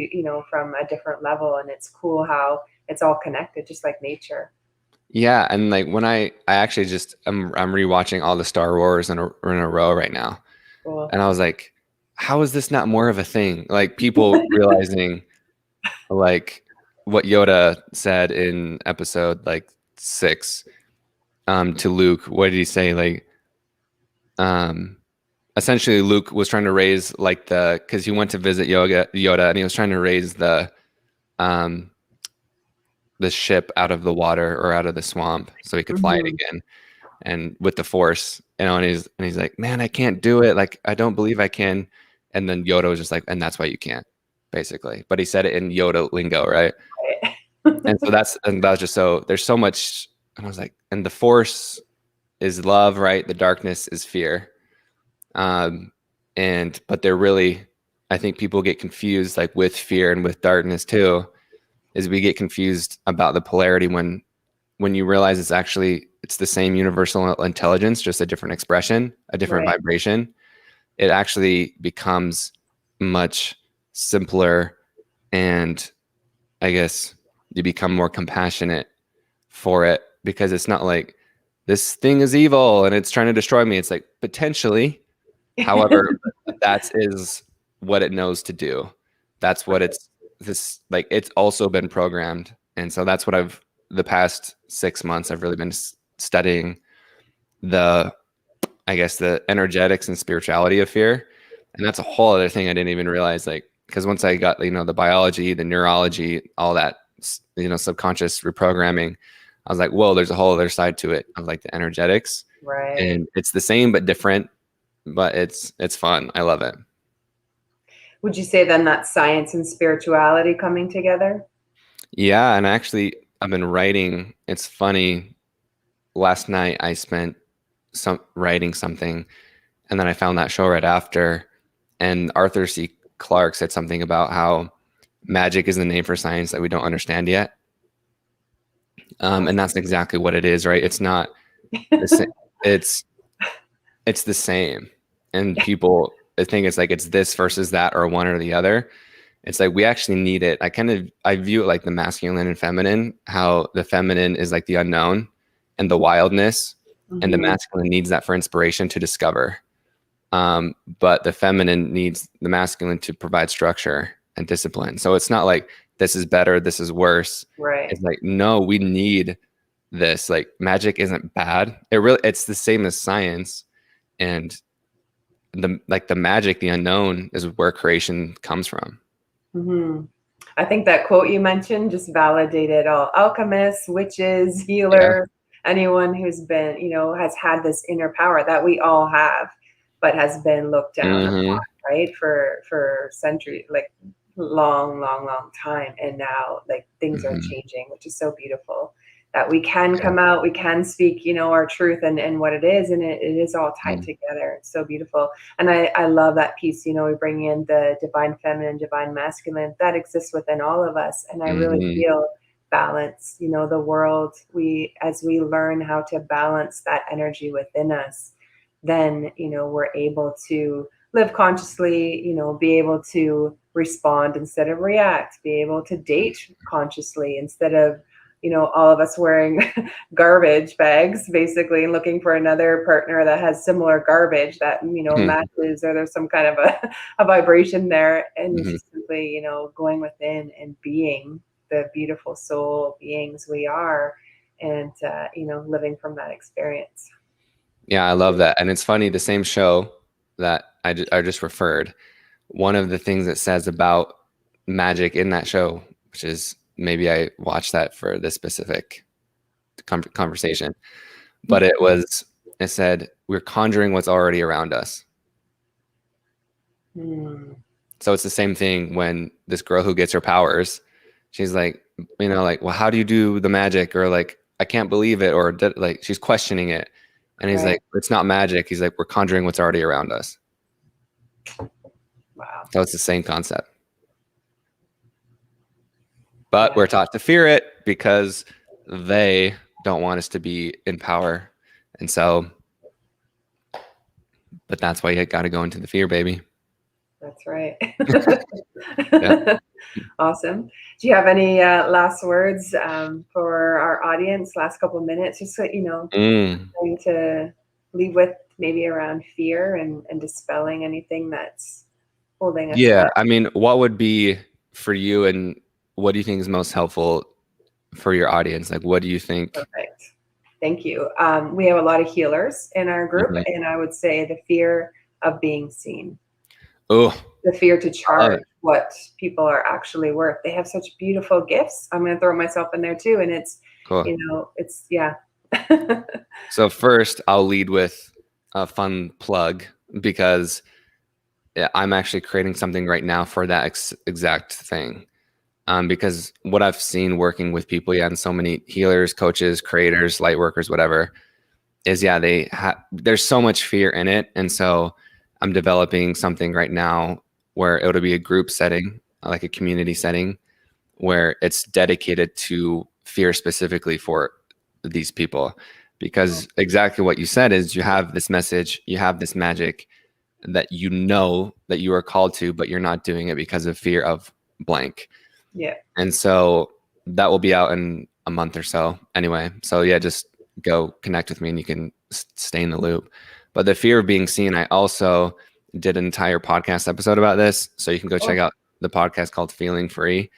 from a different level. And it's cool how it's all connected, just like nature. Yeah, and like when I actually I'm rewatching all the Star Wars in a row right now. Cool. And I was like, how is this not more of a thing? Like people realizing like what Yoda said in episode like 6 to Luke. What did he say? Like essentially Luke was trying to raise like because he went to visit Yoda and he was trying to raise the ship out of the water or out of the swamp so he could fly it again, and with the Force, and he's like, man, I can't do it, like I don't believe I can. And then Yoda was just like, and that's why you can't, basically, but he said it in Yoda lingo, right? And so that was just so there's so much. And I was like, and the Force is love, right? The darkness is fear. But they're really, I think people get confused like with fear and with darkness too, is we get confused about the polarity when you realize it's the same universal intelligence, just a different expression, a different vibration. It actually becomes much simpler, and I guess you become more compassionate for it, because it's not like this thing is evil and it's trying to destroy me. It's like potentially, however, that is what it knows to do. That's what it's also been programmed. And so that's what the past 6 months I've really been studying the energetics and spirituality of fear. And that's a whole other thing I didn't even realize, like, because once I got, the biology, the neurology, all that, subconscious reprogramming, I was like, whoa, there's a whole other side to it of like the energetics. Right. And it's the same, but different, but it's fun. I love it. Would you say then that's science and spirituality coming together? Yeah. And actually I've been writing. It's funny. Last night I spent writing something, and then I found that show right after, and Arthur C. Clarke said something about how magic is the name for science that we don't understand yet. And that's exactly what it is, right? It's not the same. It's the same. And people think it's like it's this versus that or one or the other. It's like we actually need it. I view it like the masculine and feminine, how the feminine is like the unknown and the wildness, and the masculine needs that for inspiration to discover. But the feminine needs the masculine to provide structure and discipline. So it's not like this is better, this is worse. Right. It's like, no, we need this. Like magic isn't bad. It's the same as science. And the magic, the unknown, is where creation comes from. I think that quote you mentioned just validated all alchemists, witches, healers, anyone who's been, has had this inner power that we all have, but has been looked down upon, right? For centuries, like long time. And now like things are changing, which is so beautiful. That we can come out, we can speak, our truth and what it is, and it is all tied together. It's so beautiful. And I love that piece, we bring in the divine feminine, divine masculine, that exists within all of us. And I really feel balance, the world, as we learn how to balance that energy within us, then, we're able to live consciously, be able to respond instead of react, be able to date consciously instead of, all of us wearing garbage bags, basically, and looking for another partner that has similar garbage that, matches, or there's some kind of a vibration there. And just simply, going within and being the beautiful soul beings we are, and, living from that experience. Yeah, I love that. And it's funny, the same show that I just referred, one of the things it says about magic in that show, which is, maybe I watched that for this specific conversation, but it said, we're conjuring what's already around us. So it's the same thing when this girl who gets her powers, she's like, well, how do you do the magic? Or like, I can't believe it. Or like, she's questioning it. And he's like, it's not magic. He's like, we're conjuring what's already around us. Wow. So it's the same concept. But we're taught to fear it because they don't want us to be in power. And so, but that's why you got to go into the fear, baby. That's right. Awesome. Do you have any last words for our audience, last couple of minutes, just so, going to leave with maybe around fear and dispelling anything that's holding us back? I mean, what would be for you, and what do you think is most helpful for your audience? Like, what do you think? Perfect. Thank you. We have a lot of healers in our group, and I would say the fear of being seen. Oh, the fear to charge what people are actually worth. They have such beautiful gifts. I'm going to throw myself in there too. And it's, cool. It's, yeah. So first I'll lead with a fun plug, because I'm actually creating something right now for that exact thing. Because what I've seen working with people, and so many healers, coaches, creators, light workers, whatever, is there's so much fear in it. And so I'm developing something right now where it'll be a group setting, like a community setting, where it's dedicated to fear specifically for these people. Because exactly what you said is, you have this message, you have this magic that that you are called to, but you're not doing it because of fear of blank. Yeah. And so that will be out in a month or so anyway. So yeah, just go connect with me and you can stay in the loop. But the fear of being seen, I also did an entire podcast episode about this. So you can go check out the podcast called Feeling Free.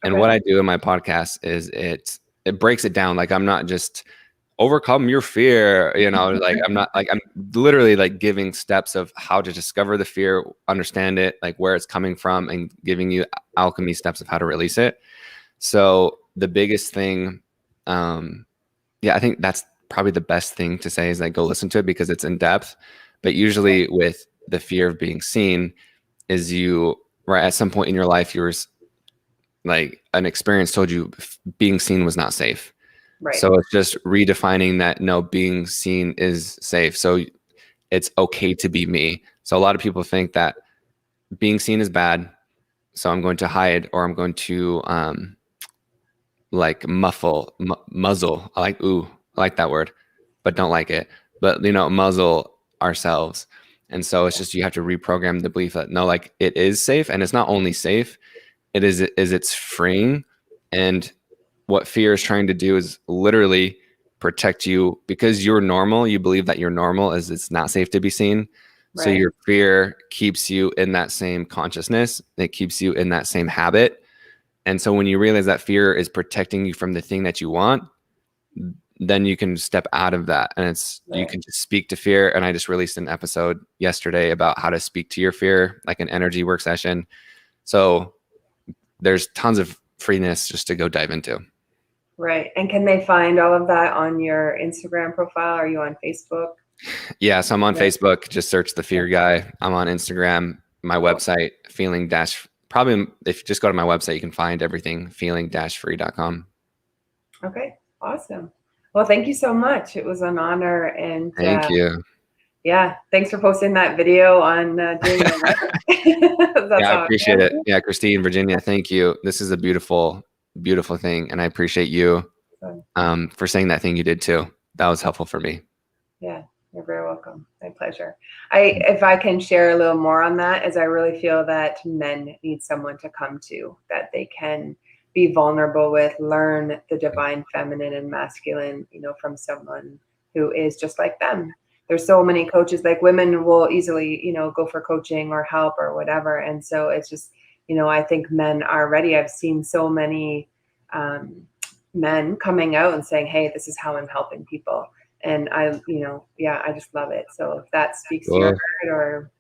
And what I do in my podcast is it breaks it down. Like, I'm not just overcome your fear, like I'm literally like giving steps of how to discover the fear, understand it, like where it's coming from, and giving you alchemy steps of how to release it. So the biggest thing, I think that's probably the best thing to say, is like, go listen to it, because it's in depth. But usually with the fear of being seen, is at some point in your life, you were like, an experience told you being seen was not safe. Right. So it's just redefining that, no, being seen is safe. So it's okay to be me. So a lot of people think that being seen is bad, So I'm going to hide, or I'm going to like muzzle. I like that word, but don't like it. But muzzle ourselves. And so it's just, you have to reprogram the belief that no, like it is safe, and it's not only safe, it's freeing. And what fear is trying to do is literally protect you, because you're normal. You believe that you're normal, as it's not safe to be seen. So Right. your fear keeps you in that same consciousness. It keeps you in that same habit. And so when you realize that fear is protecting you from the thing that you want, then you can step out of that, and you can just speak to fear. And I just released an episode yesterday about how to speak to your fear, like an energy work session. So there's tons of freeness just to go dive into. Right. And can they find all of that on your Instagram profile? Are you on Facebook? Yeah, so I'm on Facebook. Just search The Fear Guy. I'm on Instagram. My website, probably if you just go to my website, you can find everything, feeling-free.com. Okay, awesome. Well, thank you so much. It was an honor. And thank you. Yeah, thanks for posting that video on doing the work. Yeah, I appreciate it. Yeah, Christine, Virginia, thank you. This is a beautiful, beautiful thing. And I appreciate you for saying that thing you did too. That was helpful for me. Yeah, you're very welcome. My pleasure. If I can share a little more on that, as I really feel that men need someone to come to, that they can be vulnerable with, learn the divine feminine and masculine, from someone who is just like them. There's so many coaches, like women will easily, go for coaching or help or whatever. And so it's just, I think men are ready. I've seen so many men coming out and saying, hey, this is how I'm helping people. And I just love it. So if that speaks to your heart, or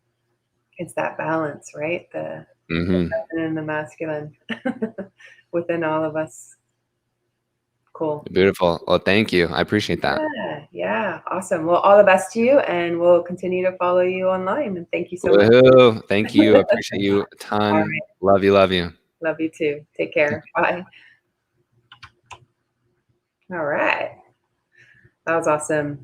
it's that balance, right? The feminine and the masculine within all of us. Cool. Beautiful. Well, thank you. I appreciate that. Yeah. Awesome. Well, all the best to you, and we'll continue to follow you online. And thank you so much. Thank you. I appreciate you a ton. Right. Love you. Love you. Love you too. Take care. Bye. All right. That was awesome.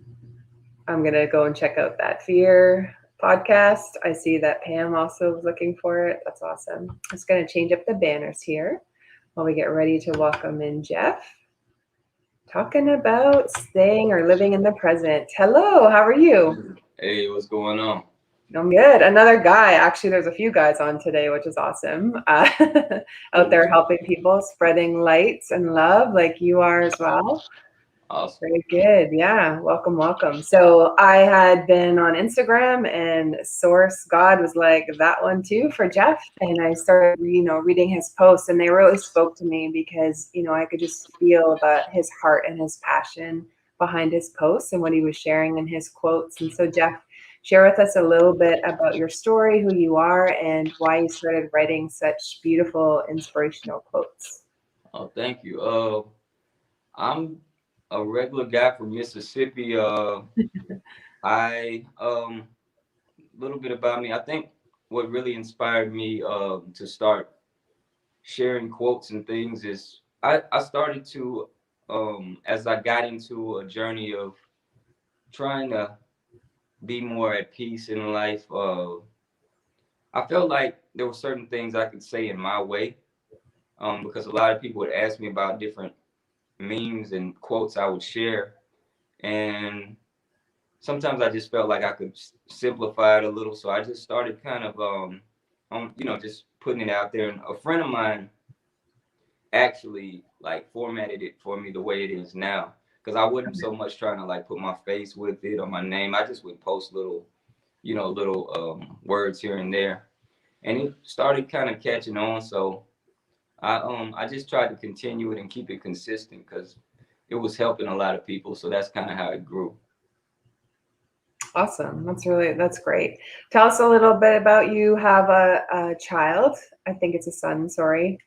I'm going to go and check out that fear podcast. I see that Pam also was looking for it. That's awesome. I'm just going to change up the banners here while we get ready to welcome in Geoff. Talking about staying or living in the present. Hello, how are you? Hey, what's going on? I'm good. Another guy. Actually, there's a few guys on today, which is awesome. Out there helping people, spreading light and love like you are as well. Awesome. Very good. Yeah. Welcome, welcome. So I had been on Instagram, and Source God was like, that one too for Geoff. And I started, reading his posts, and they really spoke to me because, I could just feel his heart and his passion behind his posts and what he was sharing in his quotes. And so Geoff, share with us a little bit about your story, who you are, and why you started writing such beautiful, inspirational quotes. Oh, thank you. I'm a regular guy from Mississippi. I little bit about me. I think what really inspired me to start sharing quotes and things is I started to as I got into a journey of trying to be more at peace in life. I felt like there were certain things I could say in my way, because a lot of people would ask me about different memes and quotes I would share, and sometimes I just felt like I could simplify it a little. So I just started kind of just putting it out there. And a friend of mine actually like formatted it for me the way it is now, because I wasn't so much trying to like put my face with it or my name. I just would post little words here and there, and it started kind of catching on. So I just tried to continue it and keep it consistent because it was helping a lot of people. So that's kind of how it grew. Awesome. That's great. Tell us a little bit about you. Have a child. I think it's a son, sorry.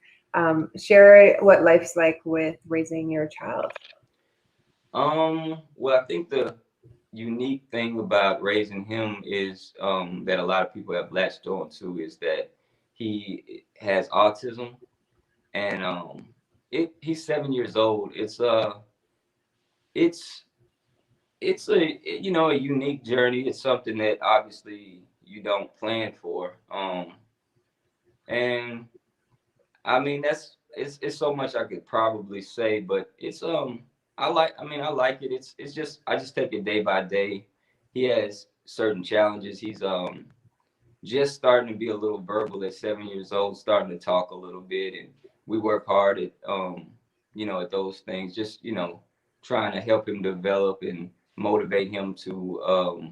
Share what life's like with raising your child. Well, I think the unique thing about raising him is that a lot of people have latched on to is that he has autism, and he's 7 years old. It's a a unique journey. It's something that obviously you don't plan for. And I mean, it's so much I could probably say, but it's I like it. It's just I just take it day by day. He has certain challenges. He's just starting to be a little verbal at 7 years old, starting to talk a little bit, and we work hard at at those things, just trying to help him develop and motivate him to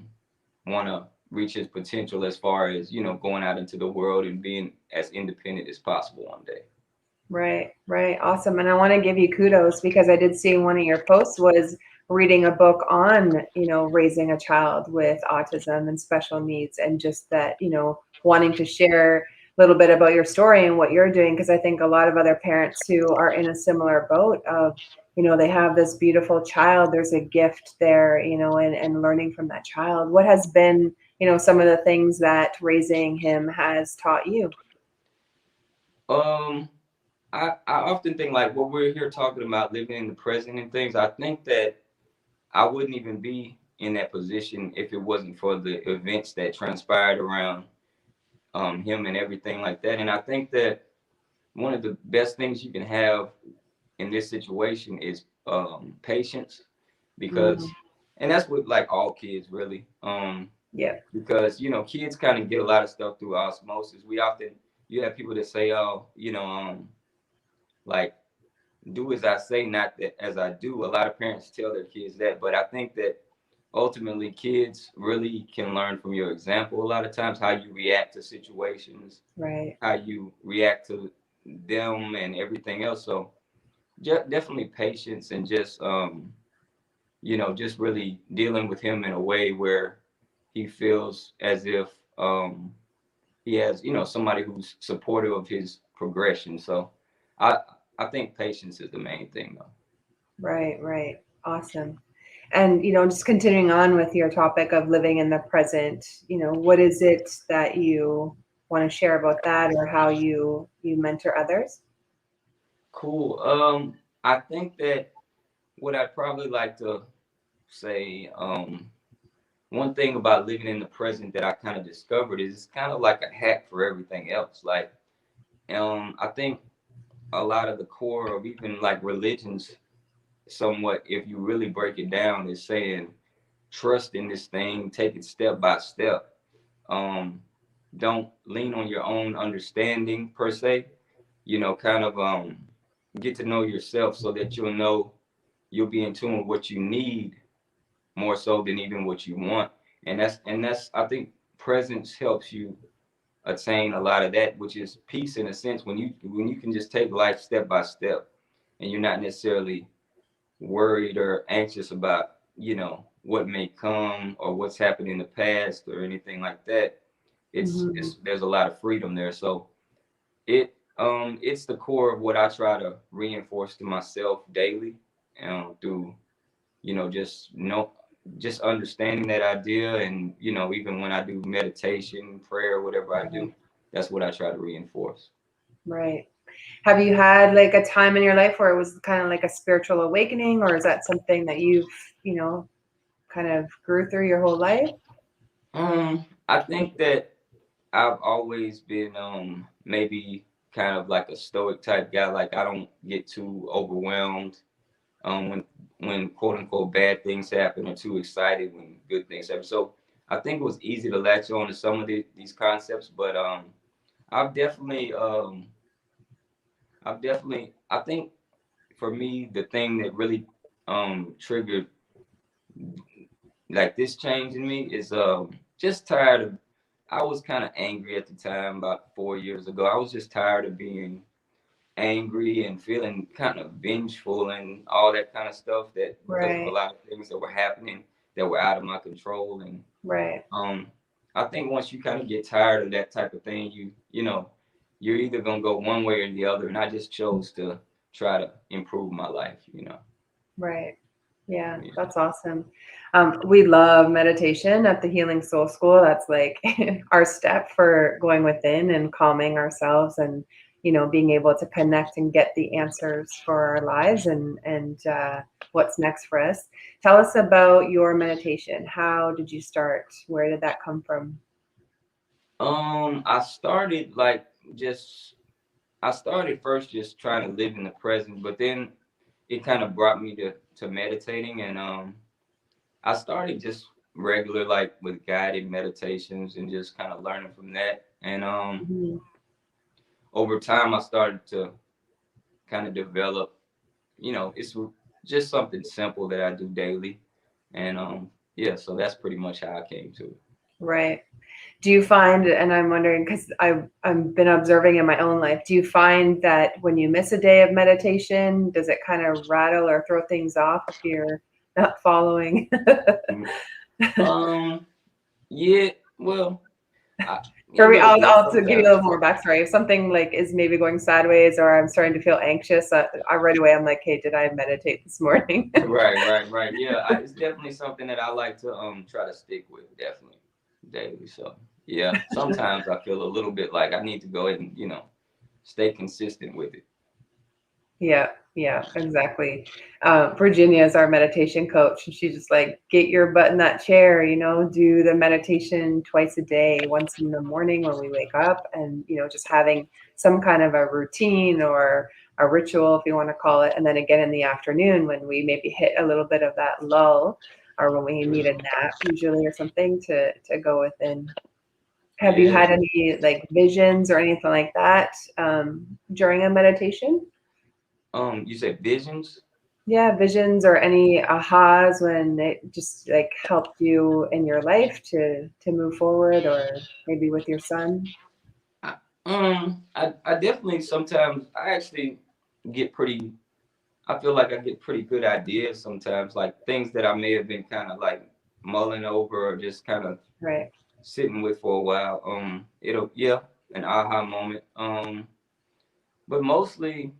want to reach his potential as far as going out into the world and being as independent as possible one day. Right, right. Awesome. And I want to give you kudos because I did see one of your posts was reading a book on, raising a child with autism and special needs, and just that, wanting to share a little bit about your story and what you're doing. Because I think a lot of other parents who are in a similar boat of, they have this beautiful child, there's a gift there, and learning from that child. What has been, some of the things that raising him has taught you? I often think, like, what we're here talking about, living in the present and things, I think that I wouldn't even be in that position if it wasn't for the events that transpired around him and everything like that. And I think that one of the best things you can have in this situation is patience, because and that's with like all kids really. Yeah. Because kids kind of get a lot of stuff through osmosis. You have people that say, oh, like, do as I say, not that as I do. A lot of parents tell their kids that, but I think that ultimately kids really can learn from your example a lot of times, how you react to situations, right, how you react to them and everything else. So definitely patience, and just just really dealing with him in a way where he feels as if he has somebody who's supportive of his progression. So I think patience is the main thing, though. Right, right. Awesome. And, just continuing on with your topic of living in the present, what is it that you want to share about that, or how you mentor others? Cool. I think that what I'd probably like to say, one thing about living in the present that I kind of discovered is it's kind of like a hack for everything else. Like, I think a lot of the core of even like religions, somewhat, if you really break it down, is saying trust in this thing, take it step by step. Don't lean on your own understanding per se. Kind of get to know yourself so that you'll be in tune with what you need more so than even what you want. And that's I think presence helps you attain a lot of that, which is peace in a sense, when you can just take life step by step, and you're not necessarily worried or anxious about what may come or what's happened in the past or anything like that. It's there's a lot of freedom there. So it's the core of what I try to reinforce to myself daily, through just understanding that idea. And even when I do meditation, prayer, whatever I do, that's what I try to reinforce. Right. Have you had like a time in your life where it was kind of like a spiritual awakening, or is that something that you've kind of grew through your whole life? I think that I've always been maybe kind of like a stoic type guy. Like, I don't get too overwhelmed when quote unquote bad things happen, or too excited when good things happen. So I think it was easy to latch on to some of these concepts, but I've definitely I think for me the thing that really triggered like this change in me is just tired of, I was kind of angry at the time about 4 years ago. I was just tired of being angry and feeling kind of vengeful and all that kind of stuff, that because of a lot of things that were happening that were out of my control. And I think once you kind of get tired of that type of thing, you're either gonna go one way or the other. And I just chose to try to improve my life. Right. Yeah, that's awesome. We love meditation at the Healing Soul School. That's like our step for going within and calming ourselves, and being able to connect and get the answers for our lives, and what's next for us. Tell us about your meditation. How did you start? Where did that come from? I started like just I started first just trying to live in the present, but then it kind of brought me to meditating, and I started just regular, like with guided meditations and just kind of learning from that. And over time, I started to kind of develop, it's just something simple that I do daily. And yeah, so that's pretty much how I came to it. Right. Do you find, and I'm wondering, because I've been observing in my own life, do you find that when you miss a day of meditation, does it kind of rattle or throw things off if you're not following? Yeah, well, I'll give you a little more backstory. If something like is maybe going sideways or I'm starting to feel anxious, I right away I'm like, hey, did I meditate this morning? Right. Yeah, it's definitely something that I like to try to stick with, definitely daily. So yeah, sometimes I feel a little bit like I need to go ahead and stay consistent with it. Yeah, exactly. Virginia is our meditation coach, and she's just like, get your butt in that chair, do the meditation twice a day, once in the morning when we wake up, and, just having some kind of a routine or a ritual, if you want to call it. And then again in the afternoon when we maybe hit a little bit of that lull or when we need a nap usually or something to go within. Have you had any like visions or anything like that during a meditation? You said visions? Yeah, visions or any ahas when it just like helped you in your life to move forward, or maybe with your son? I definitely sometimes I actually get pretty. I feel like I get pretty good ideas sometimes, like things that I may have been kind of like mulling over or just kind of sitting with for a while. An aha moment. But mostly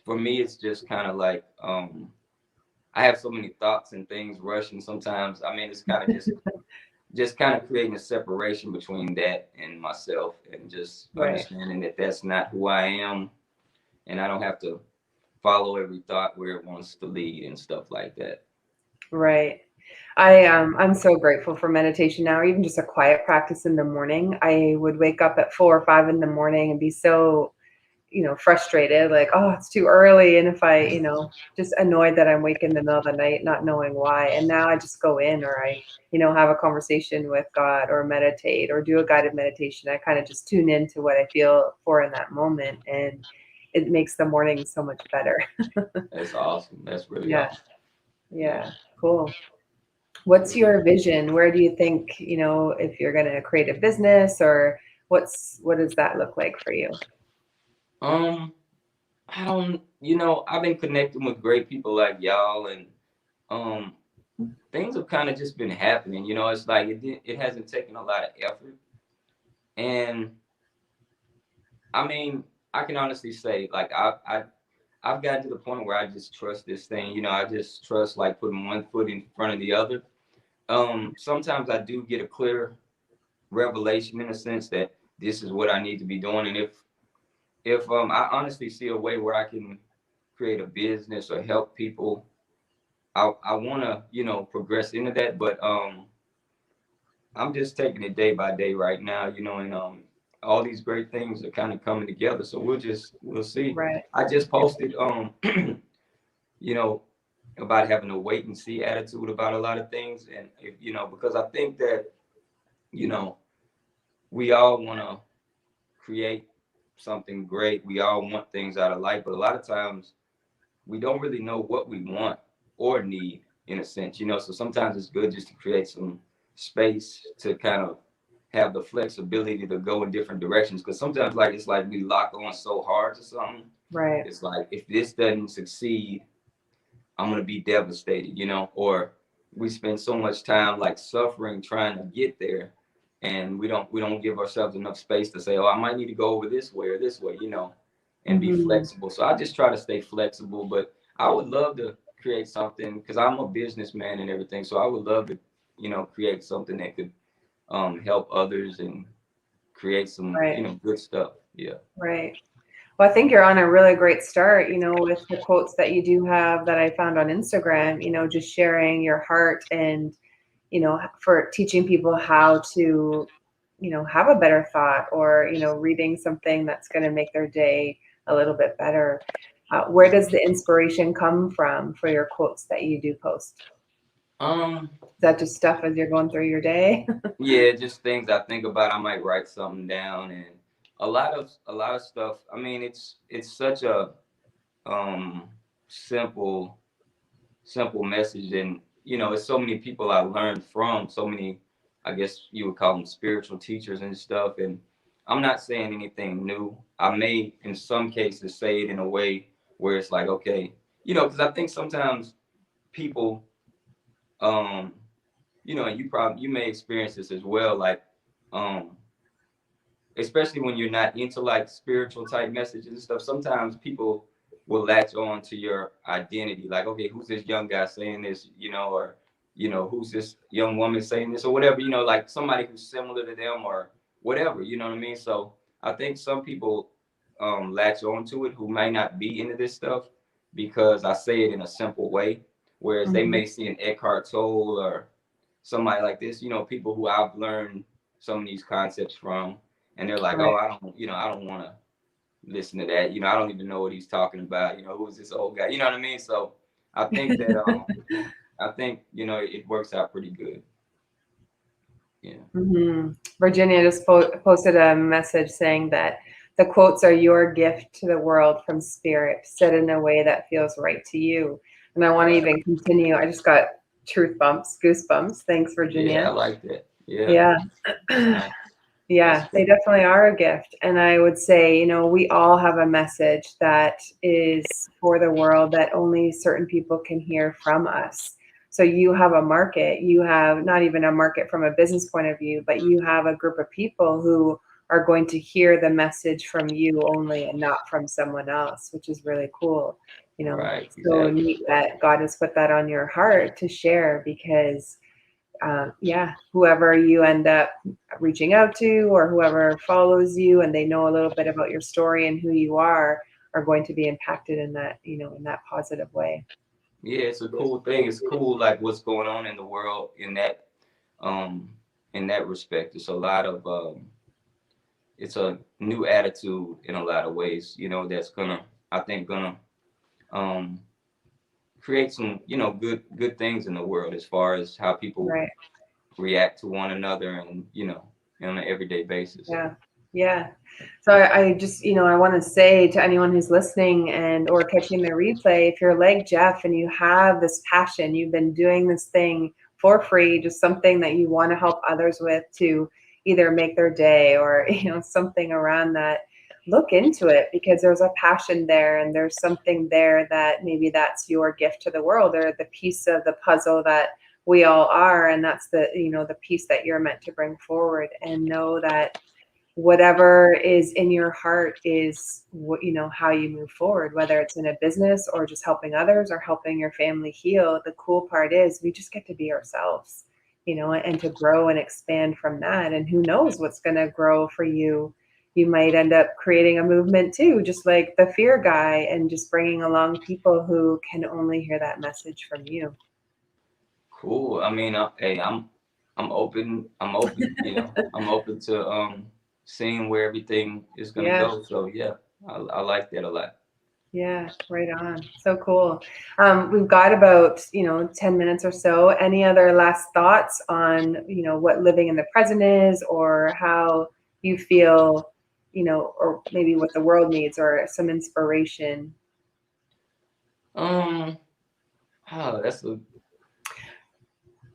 for me, it's just kind of like I have so many thoughts and things rushing sometimes. I mean, it's kind of just kind of creating a separation between that and myself, and just understanding that that's not who I am, and I don't have to follow every thought where it wants to lead and stuff like that. Right. I'm so grateful for meditation now, even just a quiet practice in the morning. I would wake up at 4 or 5 in the morning and be so frustrated, like, oh, it's too early. And if I, just annoyed that I'm awake in the middle of the night, not knowing why. And now I just go in, or I, have a conversation with God or meditate or do a guided meditation. I kind of just tune into what I feel for in that moment. And it makes the morning so much better. That's awesome. That's really awesome. Yeah. Cool. What's your vision? Where do you think, if you're going to create a business, or what does that look like for you? I don't, I've been connecting with great people like y'all, and things have kind of just been happening. It's like it hasn't taken a lot of effort, and I mean, I can honestly say, like, I've gotten to the point where I just trust this thing. I just trust like putting one foot in front of the other. Sometimes I do get a clear revelation in a sense that this is what I need to be doing, and if I honestly see a way where I can create a business or help people, I want to progress into that, but I'm just taking it day by day right now, and all these great things are kind of coming together, so we'll see. Right. I just posted about having a wait and see attitude about a lot of things, and because I think that we all want to create something great. We all want things out of life, but a lot of times we don't really know what we want or need, in a sense, so sometimes it's good just to create some space to kind of have the flexibility to go in different directions, because sometimes it's like we lock on so hard to something. Right. It's like, if this doesn't succeed, I'm going to be devastated, or we spend so much time like suffering trying to get there, and we don't give ourselves enough space to say, oh, I might need to go over this way or this way, and be flexible. So I just try to stay flexible, but I would love to create something, because I'm a businessman and everything. So I would love to, create something that could help others and create some, good stuff. Yeah. Right. Well, I think you're on a really great start, with the quotes that you do have that I found on Instagram, just sharing your heart and, for teaching people how to have a better thought, or, reading something that's going to make their day a little bit better. Where does the inspiration come from for your quotes that you do post? Is that just stuff as you're going through your day? Yeah, just things I think about. I might write something down, and a lot of stuff. I mean, it's such a simple message, and it's so many people I learned from, so many, I guess you would call them spiritual teachers and stuff. And I'm not saying anything new. I may in some cases say it in a way where it's like, okay, because I think sometimes people and you may experience this as well, like especially when you're not into like spiritual type messages and stuff, sometimes people will latch on to your identity. Like, okay, who's this young guy saying this, or, who's this young woman saying this or whatever, like somebody who's similar to them or whatever, you know what I mean? So I think some people latch on to it who may not be into this stuff because I say it in a simple way, whereas they may see an Eckhart Tolle or somebody like this, people who I've learned some of these concepts from, and they're like, Right. oh, I don't want to listen to that. I don't even know what he's talking about. Who's this old guy? You know what I mean? So I think that it works out pretty good. Yeah. Virginia just posted a message saying that the quotes are your gift to the world from spirit, said in a way that feels right to you. And I want to even continue. I just got goosebumps. Thanks, Virginia. Yeah, I like that. Yeah. Yeah, they definitely are a gift. And I would say, we all have a message that is for the world that only certain people can hear from us. So you have a market. You have not even a market from a business point of view, but you have a group of people who are going to hear the message from you only and not from someone else, which is really cool. Right, so exactly. neat that God has put that on your heart to share, because whoever you end up reaching out to, or whoever follows you and they know a little bit about your story and who you are going to be impacted in that, in that positive way. Yeah, it's a cool thing. It's cool, like what's going on in the world in that respect. It's a lot of it's a new attitude in a lot of ways, that's I think gonna create some, good things in the world as far as how people react to one another and, on an everyday basis. Yeah. So I just, I want to say to anyone who's listening and or catching the replay, if you're like Geoff and you have this passion, you've been doing this thing for free, just something that you want to help others with to either make their day or, something around that, look into it, because there's a passion there and there's something there that maybe that's your gift to the world, or the piece of the puzzle that we all are. And that's the, the piece that you're meant to bring forward. And know that whatever is in your heart is what, how you move forward, whether it's in a business or just helping others or helping your family heal. The cool part is we just get to be ourselves, and to grow and expand from that. And who knows what's going to grow for you. You might end up creating a movement too, just like the fear guy, and just bringing along people who can only hear that message from you. Cool. I mean, hey, I'm open. I'm open. I'm open to seeing where everything is gonna go. So yeah, I like that a lot. Yeah, right on. So cool. We've got about 10 minutes or so. Any other last thoughts on what living in the present is, or how you feel, or maybe what the world needs, or some inspiration? That's a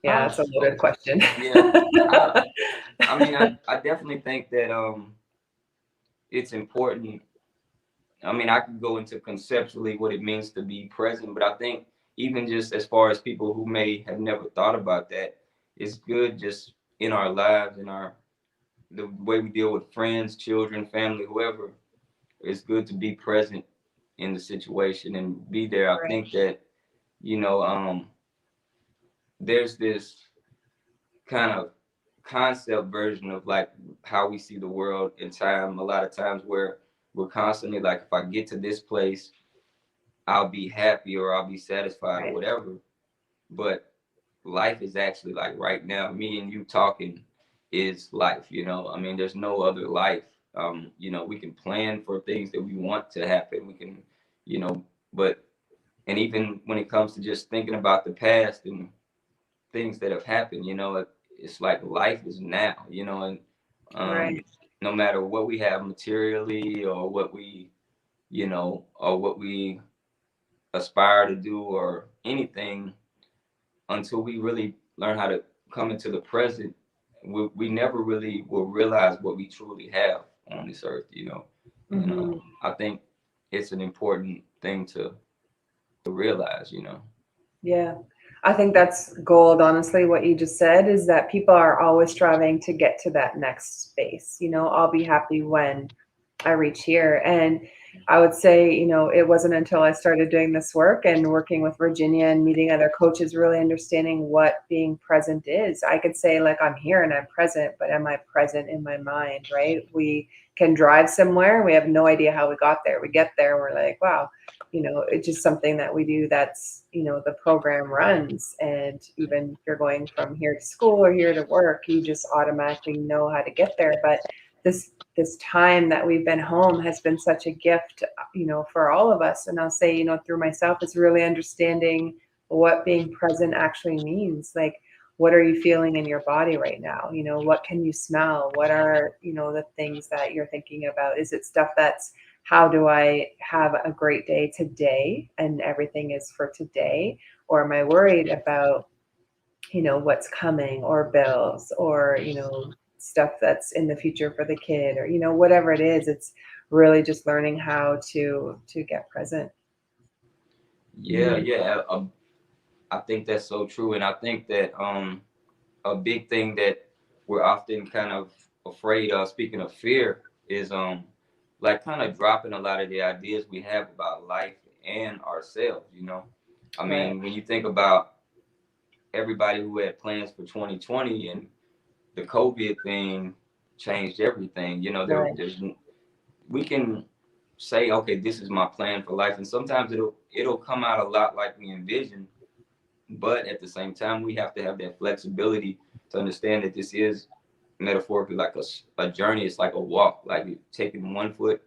that's a loaded question. Yeah. I mean, I definitely think that it's important. I mean, I could go into conceptually what it means to be present, but I think even just as far as people who may have never thought about that, it's good just in our lives, the way we deal with friends, children, family, whoever. It's good to be present in the situation and be there. I think that, there's this kind of concept version of like how we see the world in time, a lot of times, where we're constantly like, if I get to this place, I'll be happy or I'll be satisfied or whatever. But life is actually like right now, me and you talking is life, you know. I mean, there's no other life. You know, we can plan for things that we want to happen. We can, you know, but, and even when it comes to just thinking about the past and things that have happened, you know, it's like life is now, you know, and Right. no matter what we have materially or what we, you know, or what we aspire to do or anything, until we really learn how to come into the present, we never really will realize what we truly have on this earth, you know. And I think it's an important thing to realize, you know. Yeah. I think that's gold, honestly. What you just said is that people are always striving to get to that next space. You know, I'll be happy when I reach here. And I would say, you know, it wasn't until I started doing this work and working with Virginia and meeting other coaches, really understanding what being present is. I could say, like, I'm here and I'm present, but am I present in my mind, right? We can drive somewhere. We have no idea how we got there. We get there, we're like, wow, you know, it's just something that we do that's, you know, the program runs. And even if you're going from here to school or here to work, you just automatically know how to get there. But this time that we've been home has been such a gift, you know, for all of us. And I'll say, you know, through myself, it's really understanding what being present actually means. Like, what are you feeling in your body right now? You know, what can you smell? What are, you know, the things that you're thinking about? Is it stuff that's, how do I have a great day today and everything is for today? Or am I worried about, you know, what's coming, or bills, or, you know, stuff that's in the future for the kid, or, you know, whatever it is? It's really just learning how to get present. Yeah, yeah. I think that's so true. And I think that a big thing that we're often kind of afraid of, speaking of fear, is like kind of dropping a lot of the ideas we have about life and ourselves, you know. I mean, Right. when you think about everybody who had plans for 2020 and the COVID thing changed everything, you know, Right. we can say, okay, this is my plan for life. And sometimes it'll come out a lot like we envision. But at the same time, we have to have that flexibility to understand that this is metaphorically like a journey. It's like a walk, like you're taking one foot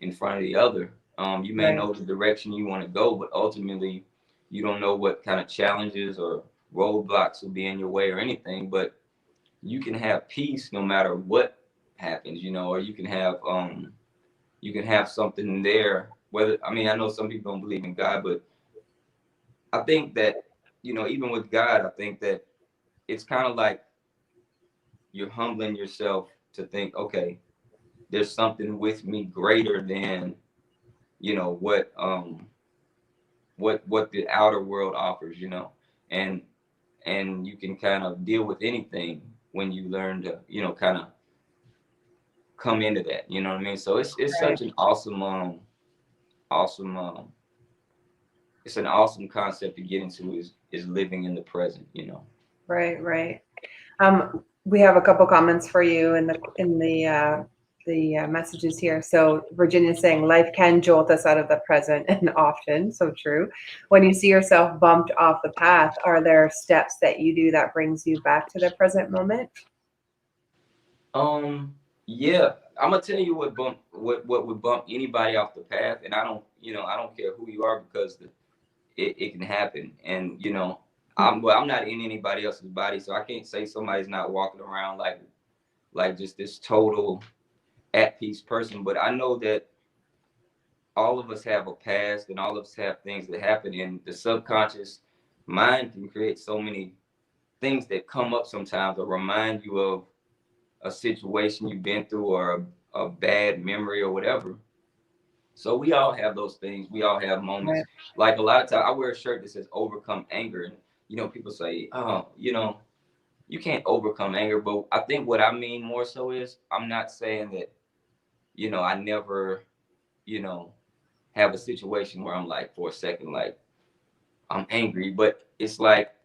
in front of the other. You may Right. know the direction you want to go, but ultimately you don't know what kind of challenges or roadblocks will be in your way or anything. But you can have peace no matter what happens, you know, or you can have something there. Whether, I mean, I know some people don't believe in God, but I think that, you know, even with God, I think that it's kind of like you're humbling yourself to think, okay, there's something with me greater than, you know, what the outer world offers, you know. And you can kind of deal with anything when you learn to, you know, kind of come into that, you know what I mean? So it's Right. such an awesome it's an awesome concept to get into, is living in the present, you know. Right. Right. We have a couple comments for you in the messages here. So Virginia's saying life can jolt us out of the present, and often, so true. When you see yourself bumped off the path, are there steps that you do that brings you back to the present moment? Yeah, I'm gonna tell you what would bump anybody off the path, and I don't care who you are, because it can happen. And you know, I'm not in anybody else's body, so I can't say somebody's not walking around like just this total at peace person. But I know that all of us have a past, and all of us have things that happen, and the subconscious mind can create so many things that come up sometimes, or remind you of a situation you've been through, or a bad memory or whatever. So we all have those things. We all have moments. Right. Like a lot of times, I wear a shirt that says "overcome anger," and you know, people say, "Oh, you know, you can't overcome anger." But I think what I mean more so is, I'm not saying that, you know, I never, you know, have a situation where I'm like, for a second, like I'm angry, but it's like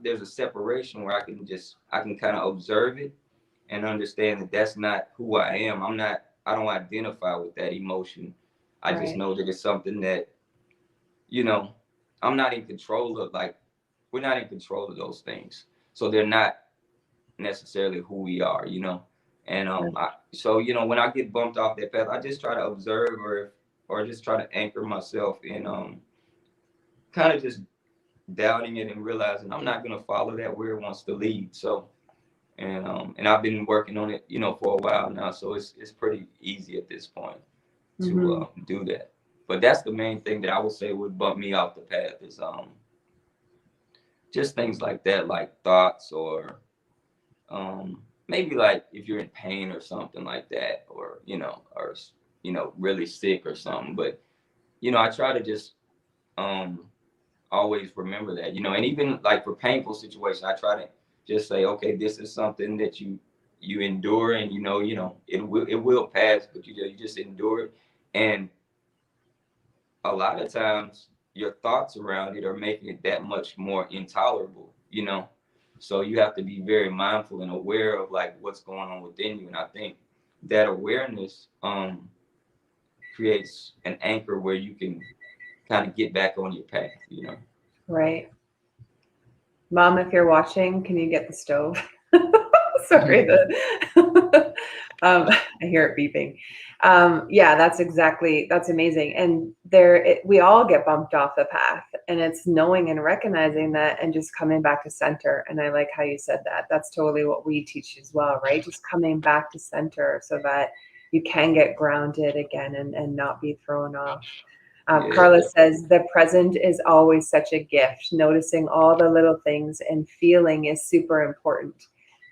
there's a separation where I can kind of observe it and understand that that's not who I am. I don't identify with that emotion. I just Right. know that it's something that, you know, I'm not in control of. Like, we're not in control of those things. So they're not necessarily who we are, you know. And so, you know, when I get bumped off that path, I just try to observe or just try to anchor myself in kind of just doubting it and realizing I'm not gonna follow that where it wants to lead. So and I've been working on it, you know, for a while now. So it's pretty easy at this point to do that. But that's the main thing that I would say would bump me off the path is just things like that, like thoughts or maybe like if you're in pain or something like that, or really sick or something. But you know, I try to just always remember that, you know, and even like for painful situations, I try to just say, okay, this is something that you endure, and you know, it will pass, but you just endure it. And a lot of times your thoughts around it are making it that much more intolerable, you know. So you have to be very mindful and aware of like what's going on within you. And I think that awareness creates an anchor where you can kind of get back on your path, you know. Right. Mom, if you're watching, can you get the stove? Sorry, I hear it beeping. Yeah, that's amazing. And we all get bumped off the path, and it's knowing and recognizing that and just coming back to center. And I like how you said that. That's totally what we teach as well, right? Just coming back to center so that you can get grounded again and not be thrown off. Carla says, the present is always such a gift. Noticing all the little things and feeling is super important.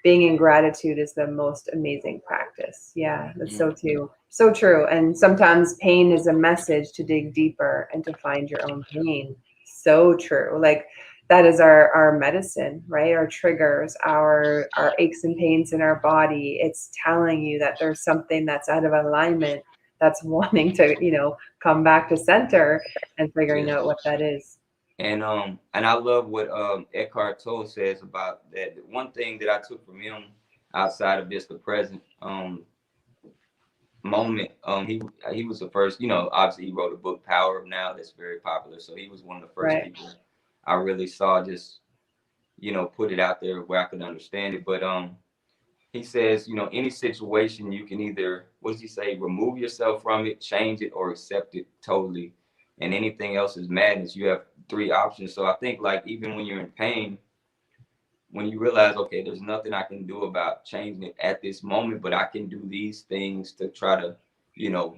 Being in gratitude is the most amazing practice. Yeah, that's so true. So true. And sometimes pain is a message to dig deeper and to find your own pain. So true. Like that is our medicine, right? Our triggers, our aches and pains in our body. It's telling you that there's something that's out of alignment, that's wanting to, you know, come back to center and figuring out what that is. And I love what Eckhart Tolle says about that. One thing that I took from him outside of just the present moment, he was the first, you know, obviously he wrote a book, Power of Now, that's very popular. So he was one of the first people I really saw just, you know, put it out there where I could understand it. But he says, you know, any situation you can either, what does he say, remove yourself from it, change it, or accept it totally. And anything else is madness. You have 3 options. So I think like even when you're in pain, when you realize, okay, there's nothing I can do about changing it at this moment, but I can do these things to try to, you know,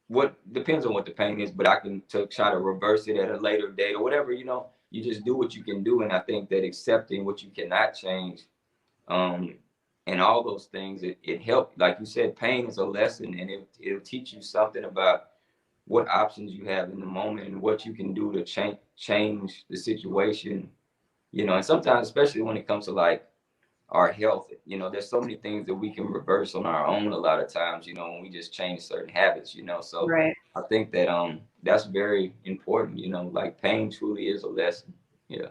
what depends on what the pain is, but I can try to reverse it at a later date or whatever, you know, you just do what you can do. And I think that accepting what you cannot change, and all those things, it helped. Like you said, pain is a lesson, and it'll teach you something about what options you have in the moment and what you can do to change the situation, you know. And sometimes, especially when it comes to like our health, you know, there's so many things that we can reverse on our own a lot of times, you know, when we just change certain habits, you know. So I think that that's very important, you know, like pain truly is a lesson. Yeah.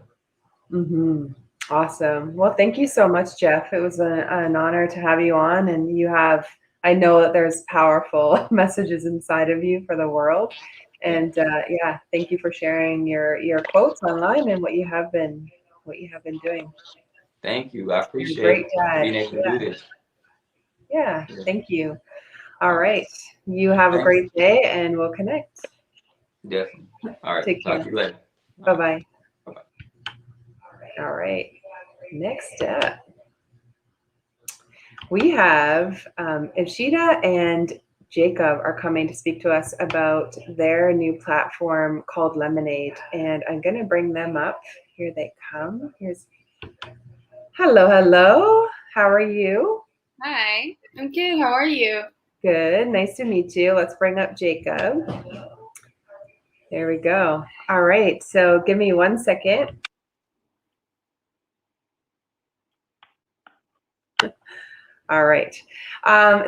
Awesome. Well, thank you so much, Geoff. It was an honor to have you on, and I know that there's powerful messages inside of you for the world. And yeah, thank you for sharing your quotes online and what you have been doing. Thank you. I appreciate being able to do this. Yeah, thank you. All right. You have a great day, and we'll connect. Definitely. All right. Take care. Talk to you later. Bye-bye. All right. Next up, we have Ishita and Jacob are coming to speak to us about their new platform called Lemonade. And I'm going to bring them up. Here they come. Hello. How are you? Hi, I'm good. How are you? Good. Nice to meet you. Let's bring up Jacob. There we go. All right. So give me 1 second. All right.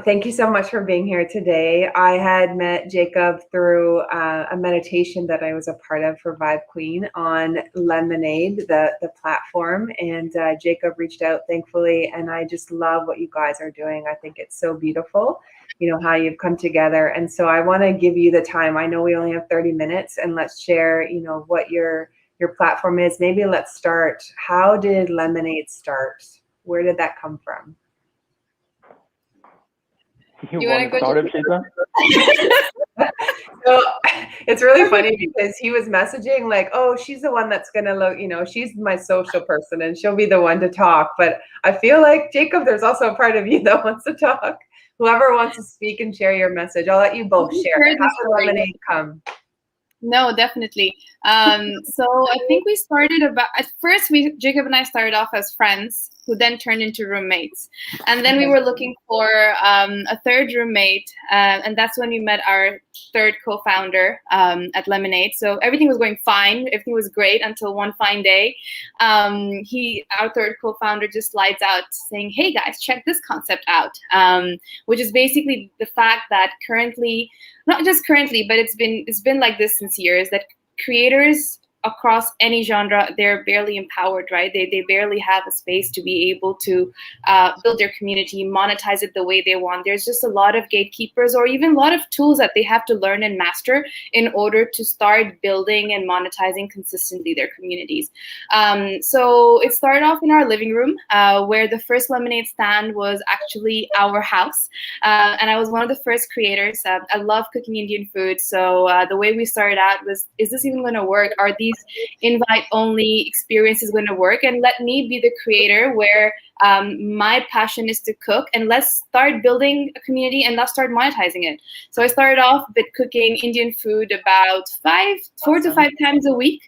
Thank you so much for being here today. I had met Jacob through a meditation that I was a part of for Vibe Queen on Lemonade, the platform. And Jacob reached out, thankfully. And I just love what you guys are doing. I think it's so beautiful, you know, how you've come together. And so I want to give you the time. I know we only have 30 minutes, and let's share, you know, what you're your platform is. Maybe let's start. How did Lemonade start? Where did that come from? You want to start it, Sheila? So it's really funny because he was messaging like, oh, she's the one that's gonna look, she's my social person and she'll be the one to talk. But I feel like, Jacob, there's also a part of you that wants to talk. Whoever wants to speak and share your message, I'll let you both share. How did Lemonade come? No, definitely. So I think we started at first, Jacob and I started off as friends who then turned into roommates. And then we were looking for a third roommate. And that's when we met our third co-founder at Lemonade. So everything was going fine. Everything was great until one fine day. Our third co-founder just slides out saying, hey guys, check this concept out, which is basically the fact that currently, not just currently, but it's been like this since years, that creators across any genre, they're barely empowered, right? They barely have a space to be able to build their community, monetize it the way they want. There's just a lot of gatekeepers or even a lot of tools that they have to learn and master in order to start building and monetizing consistently their communities. So it started off in our living room where the first Lemonade stand was actually our house. And I was one of the first creators. I love cooking Indian food. So the way we started out was, is this even going to work? Are these invite-only experiences going to work? And let me be the creator where my passion is to cook, and let's start building a community and let's start monetizing it. So I started off with cooking Indian food about 4 to 5 times a week,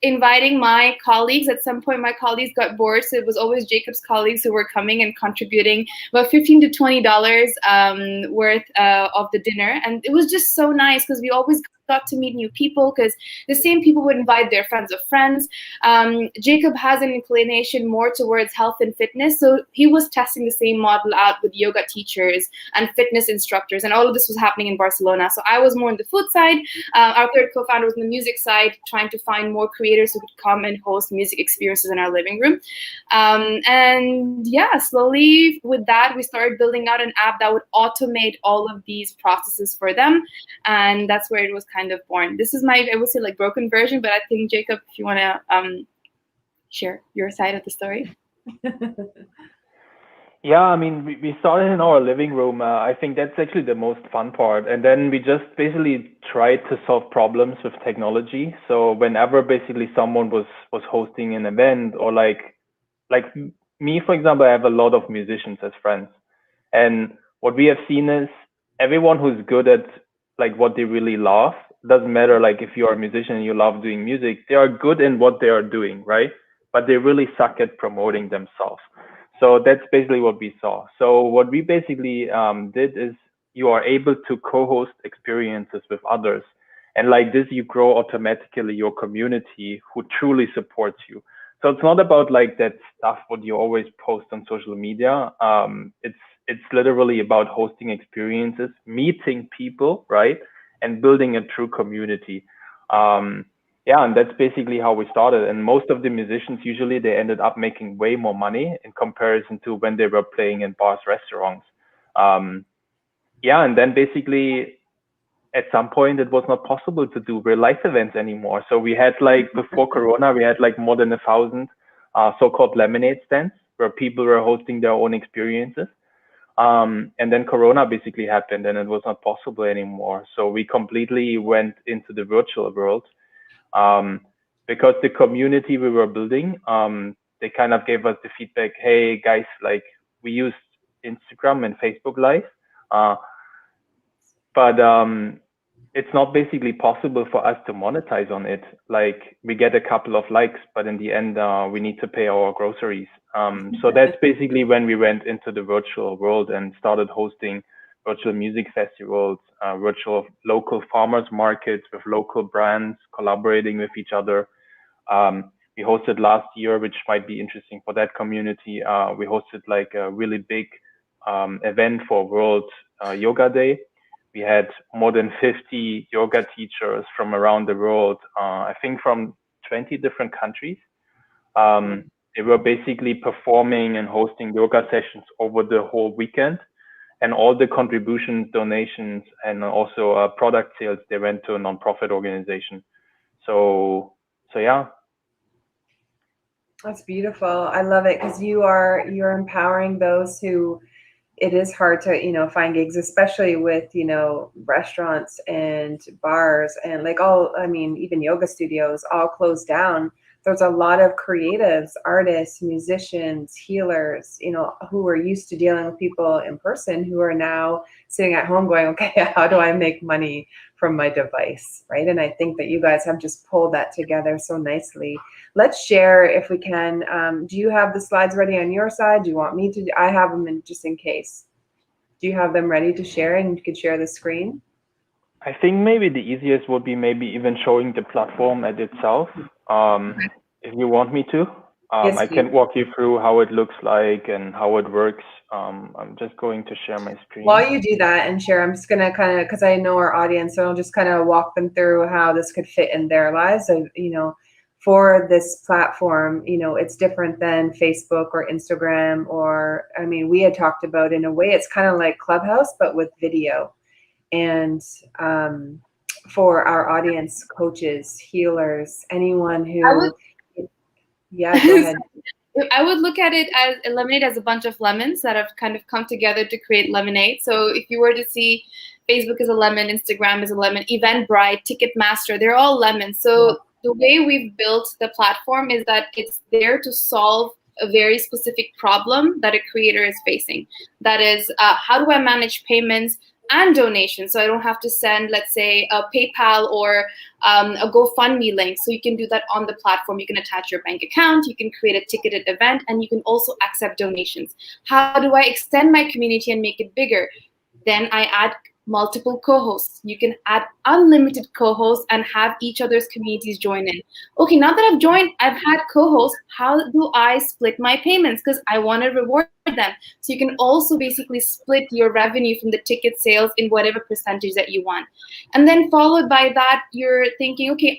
inviting my colleagues. At some point, my colleagues got bored, so it was always Jacob's colleagues who were coming and contributing about $15 to $20 worth of the dinner. And it was just so nice because we always got to meet new people, because the same people would invite their friends of friends. Jacob has an inclination more towards health and fitness, so he was testing the same model out with yoga teachers and fitness instructors, and all of this was happening in Barcelona. So I was more on the food side. Our third co-founder was on the music side, trying to find more creators who could come and host music experiences in our living room. And yeah, slowly with that, we started building out an app that would automate all of these processes for them. And that's where it was kind of born. This is my, I would say, like, broken version, but I think, Jacob, if you want to share your side of the story. Yeah, I mean, we started in our living room. I think that's actually the most fun part. And then we just basically tried to solve problems with technology. So whenever basically someone was hosting an event, or like me, for example, I have a lot of musicians as friends. And what we have seen is everyone who's good at like what they really love, doesn't matter like if you're a musician and you love doing music, they are good in what they are doing, right? But they really suck at promoting themselves. So that's basically what we saw. So what we basically did is you are able to co-host experiences with others. And like this, you grow automatically your community who truly supports you. So it's not about like that stuff what you always post on social media. It's literally about hosting experiences, meeting people, right? And building a true community. Yeah, and that's basically how we started. And most of the musicians, usually they ended up making way more money in comparison to when they were playing in bars, restaurants. Yeah, and then basically at some point it was not possible to do real life events anymore. So we had like, before Corona, we had like more than 1,000 so-called lemonade stands where people were hosting their own experiences. And then Corona basically happened and it was not possible anymore. So we completely went into the virtual world. Because the community we were building, they kind of gave us the feedback, hey guys, like we used Instagram and Facebook Live, but it's not basically possible for us to monetize on it. Like we get a couple of likes, but in the end, we need to pay our groceries. So that's basically when we went into the virtual world and started hosting virtual music festivals, virtual local farmers markets with local brands, collaborating with each other. We hosted last year, which might be interesting for that community. We hosted like a really big event for World Yoga Day. We had more than 50 yoga teachers from around the world, I think from 20 different countries. They were basically performing and hosting yoga sessions over the whole weekend. And all the contributions, donations, and also product sales, they went to a nonprofit organization. So yeah, That's beautiful. I love it because you're empowering those who it is hard to, find gigs, especially with, restaurants and bars and like even yoga studios all closed down. There's a lot of creatives, artists, musicians, healers, who are used to dealing with people in person who are now sitting at home going, okay, how do I make money from my device, right? And I think that you guys have just pulled that together so nicely. Let's share if we can. Do you have the slides ready on your side? Do you want me to? I have them just in case. Do you have them ready to share and you could share the screen? I think maybe the easiest would be maybe even showing the platform at itself. If you want me to, Yes, I can walk you through how it looks like and how it works. I'm just going to share my screen. While you do that and share, I'm just going to kind of, because I know our audience, so I'll just kind of walk them through how this could fit in their lives. So, for this platform, it's different than Facebook or Instagram or, we had talked about in a way, it's kind of like Clubhouse, but with video. And for our audience, coaches, healers, anyone who, yeah, go ahead. I would look at it as a lemonade as a bunch of lemons that have kind of come together to create lemonade. So if you were to see Facebook is a lemon, Instagram is a lemon, Eventbrite, Ticketmaster, they're all lemons. So the way we've built the platform is that it's there to solve a very specific problem that a creator is facing. That is, how do I manage payments and donations so I don't have to send, let's say, a PayPal or a GoFundMe link. So you can do that on the platform. You can attach your bank account, you can create a ticketed event, and you can also accept donations. How do I extend my community and make it bigger? Then I add multiple co-hosts. You can add unlimited co-hosts and have each other's communities join in. Okay, now that I've joined, I've had co-hosts, how do I split my payments? Because I want to reward them. So you can also basically split your revenue from the ticket sales in whatever percentage that you want. And then followed by that, you're thinking, okay,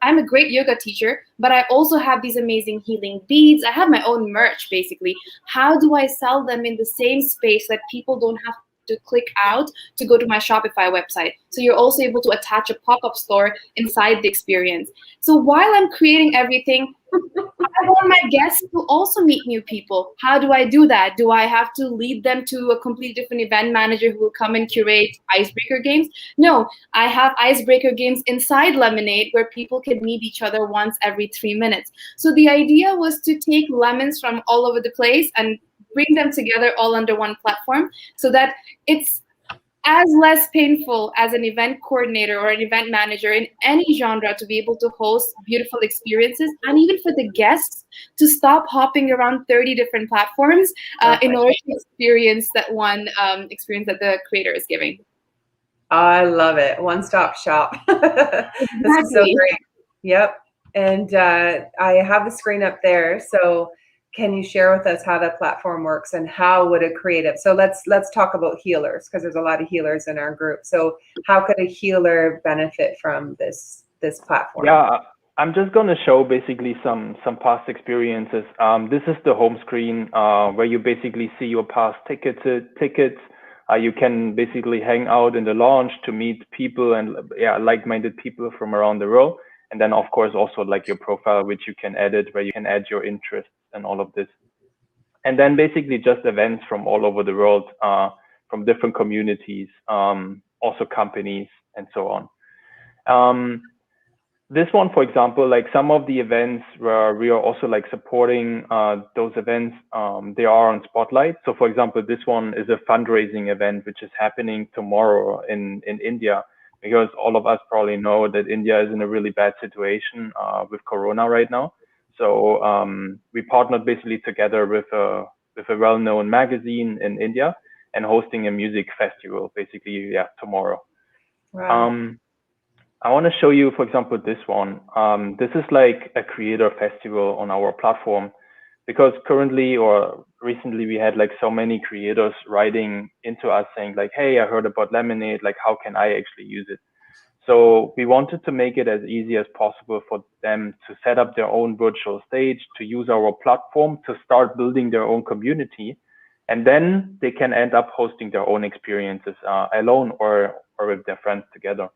I'm a great yoga teacher, but I also have these amazing healing beads. I have my own merch, basically. How do I sell them in the same space that people don't have to click out to go to my Shopify website? So you're also able to attach a pop-up store inside the experience. So while I'm creating everything, I want my guests to also meet new people. How do I do that? Do I have to lead them to a completely different event manager who will come and curate icebreaker games? No, I have icebreaker games inside Lemonade where people can meet each other once every 3 minutes. So the idea was to take lemons from all over the place and bring them together all under one platform so that it's as less painful as an event coordinator or an event manager in any genre to be able to host beautiful experiences, and even for the guests to stop hopping around 30 different platforms in order to experience that one experience that the creator is giving. I love it. One-stop shop. Exactly. This is so great. Yep. And I have the screen up there. So can you share with us how that platform works and how would a creative, so let's talk about healers because there's a lot of healers in our group. So how could a healer benefit from this platform? Yeah, I'm just going to show basically some past experiences. This is the home screen where you basically see your past tickets. You can basically hang out in the lounge to meet people and like-minded people from around the world. And then of course also like your profile, which you can edit, where you can add your interests and all of this. And then basically just events from all over the world, from different communities, also companies and so on. This one, for example, like some of the events where we are also like supporting those events, they are on Spotlight. So for example, this one is a fundraising event, which is happening tomorrow in India, because all of us probably know that India is in a really bad situation with Corona right now. So we partnered basically together with a well-known magazine in India and hosting a music festival basically, tomorrow. Wow. I want to show you, for example, this one. This is like a creator festival on our platform, because currently or recently we had like so many creators writing into us saying like, hey, I heard about Lemonade, like how can I actually use it? So we wanted to make it as easy as possible for them to set up their own virtual stage, to use our platform, to start building their own community. And then they can end up hosting their own experiences alone or with their friends together.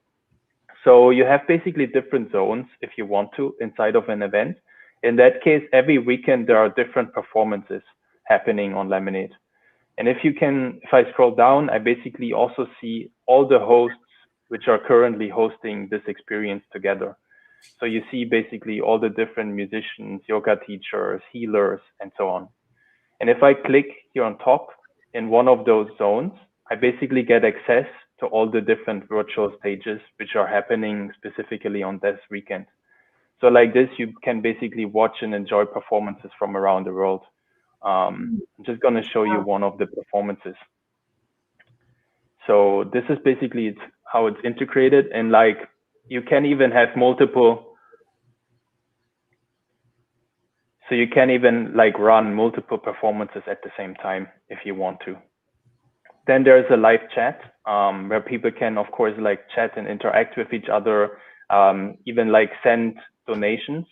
So you have basically different zones if you want to inside of an event. In that case, every weekend there are different performances happening on Lemonade. And if I scroll down, I basically also see all the hosts which are currently hosting this experience together. So you see basically all the different musicians, yoga teachers, healers, and so on. And if I click here on top in one of those zones, I basically get access to all the different virtual stages which are happening specifically on this weekend. So like this, you can basically watch and enjoy performances from around the world. I'm just going to show you one of the performances. So this is basically how it's integrated, and like you can even have multiple. So you can even like run multiple performances at the same time if you want to. Then there's a live chat where people can, of course, like chat and interact with each other, even like send donations.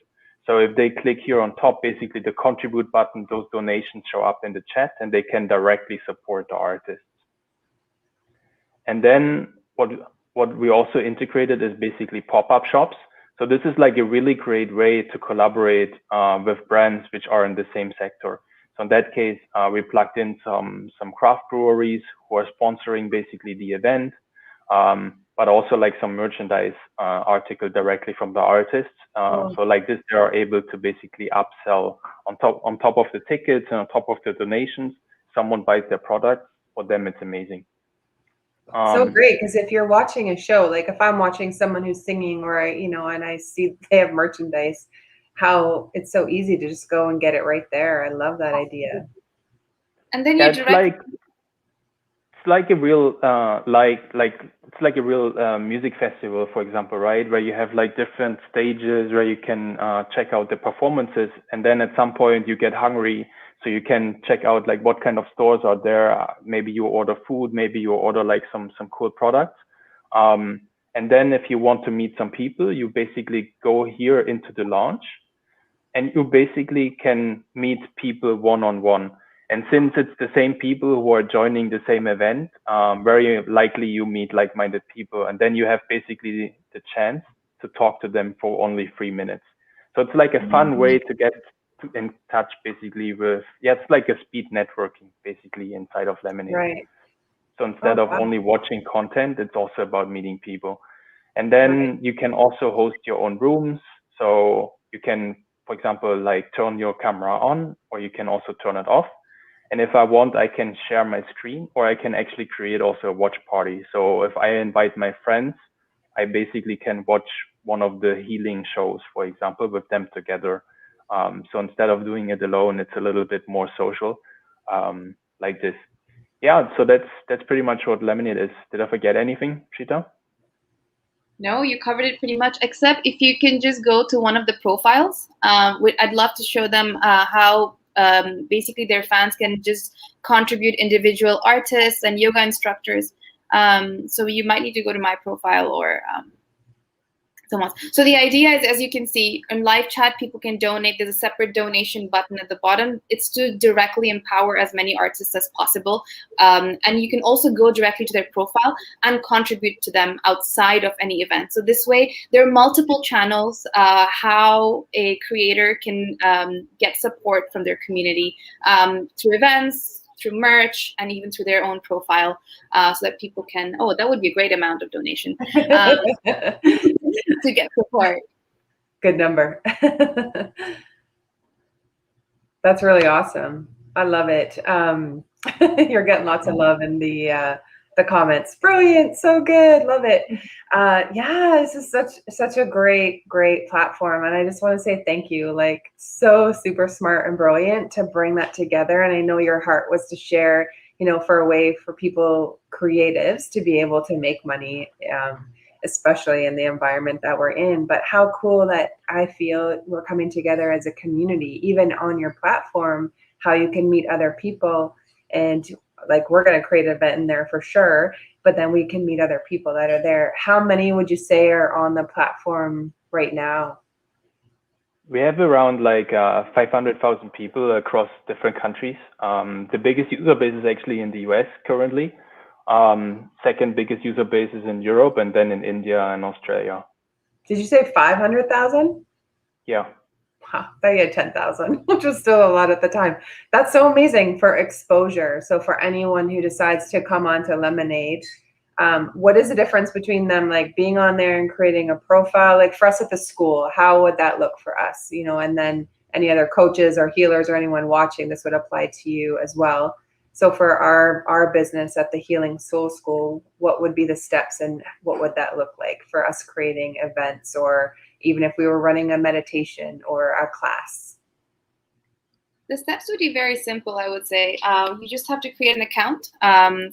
So if they click here on top, basically the contribute button, those donations show up in the chat and they can directly support the artists. And then what we also integrated is basically pop-up shops. So this is like a really great way to collaborate with brands which are in the same sector. So in that case, we plugged in some craft breweries who are sponsoring basically the event, but also like some merchandise article directly from the artists. So like this, they are able to basically upsell on top of the tickets and on top of the donations. Someone buys their product, for them it's amazing. So great, because if you're watching a show, like if I'm watching someone who's singing, or and I see they have merchandise, how it's so easy to just go and get it right there. I love that idea. And then it's like a real it's like a real music festival, for example, right? Where you have like different stages where you can check out the performances, and then at some point you get hungry, so you can check out like what kind of stores are there. Maybe you order food, maybe you order like some cool products. And then if you want to meet some people, you basically go here into the lounge, and you basically can meet people one-on-one. And since it's the same people who are joining the same event, very likely you meet like-minded people, and then you have basically the chance to talk to them for only 3 minutes. So it's like a fun way to get in touch basically with, it's like a speed networking basically inside of Lemonade. Right. So instead of only watching content, it's also about meeting people. And then you can also host your own rooms. So you can, for example, like turn your camera on, or you can also turn it off. And if I want, I can share my screen, or I can actually create also a watch party. So if I invite my friends, I basically can watch one of the healing shows, for example, with them together. So instead of doing it alone, it's a little bit more social, like this. Yeah, so that's pretty much what Lemonade is. Did I forget anything, Shita? No, you covered it pretty much, except if you can just go to one of the profiles. I'd love to show them how basically their fans can just contribute individual artists and yoga instructors. So you might need to go to my profile or someone. So the idea is, as you can see, in live chat, people can donate. There's a separate donation button at the bottom. It's to directly empower as many artists as possible. And you can also go directly to their profile and contribute to them outside of any event. So this way, there are multiple channels how a creator can get support from their community through events, through merch, and even through their own profile, so that people can, that would be a great amount of donation to get support. Good number. That's really awesome. I love it. You're getting lots of love in the comments. Brilliant, so good, love it. This is such a great platform, and I just want to say thank you. Like, so super smart and brilliant to bring that together. And I know your heart was to share, for a way for people, creatives, to be able to make money, especially in the environment that we're in. But how cool that I feel we're coming together as a community, even on your platform, how you can meet other people. And like, we're going to create an event in there for sure, but then we can meet other people that are there. How many would you say are on the platform right now? We have around like 500,000 people across different countries. The biggest user base is actually in the US currently. Second biggest user base is in Europe, and then in India and Australia. Did you say 500,000? Yeah. They had 10,000, which was still a lot at the time. That's so amazing for exposure. So for anyone who decides to come onto Lemonade, what is the difference between them, like being on there and creating a profile? Like for us at the school, how would that look for us? You know, and then any other coaches or healers or anyone watching, this would apply to you as well. So for our business at the Healing Soul School, what would be the steps and what would that look like for us creating events, or even if we were running a meditation or a class? The steps would be very simple, I would say. You just have to create an account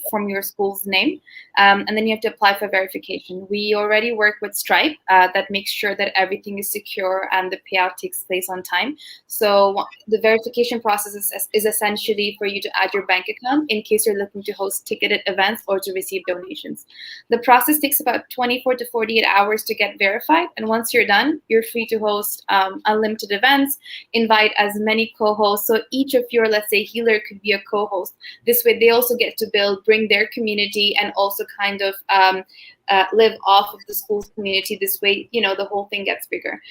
from your school's name, and then you have to apply for verification. We already work with Stripe that makes sure that everything is secure and the payout takes place on time. So the verification process is essentially for you to add your bank account in case you're looking to host ticketed events or to receive donations. The process takes about 24 to 48 hours to get verified, and once you're done, you're free to host unlimited events, invite as many co-hosts. So each of your, let's say, healer could be a co-host. This way they also get to bring their community and also kind of live off of the school's community. This way, you know, the whole thing gets bigger.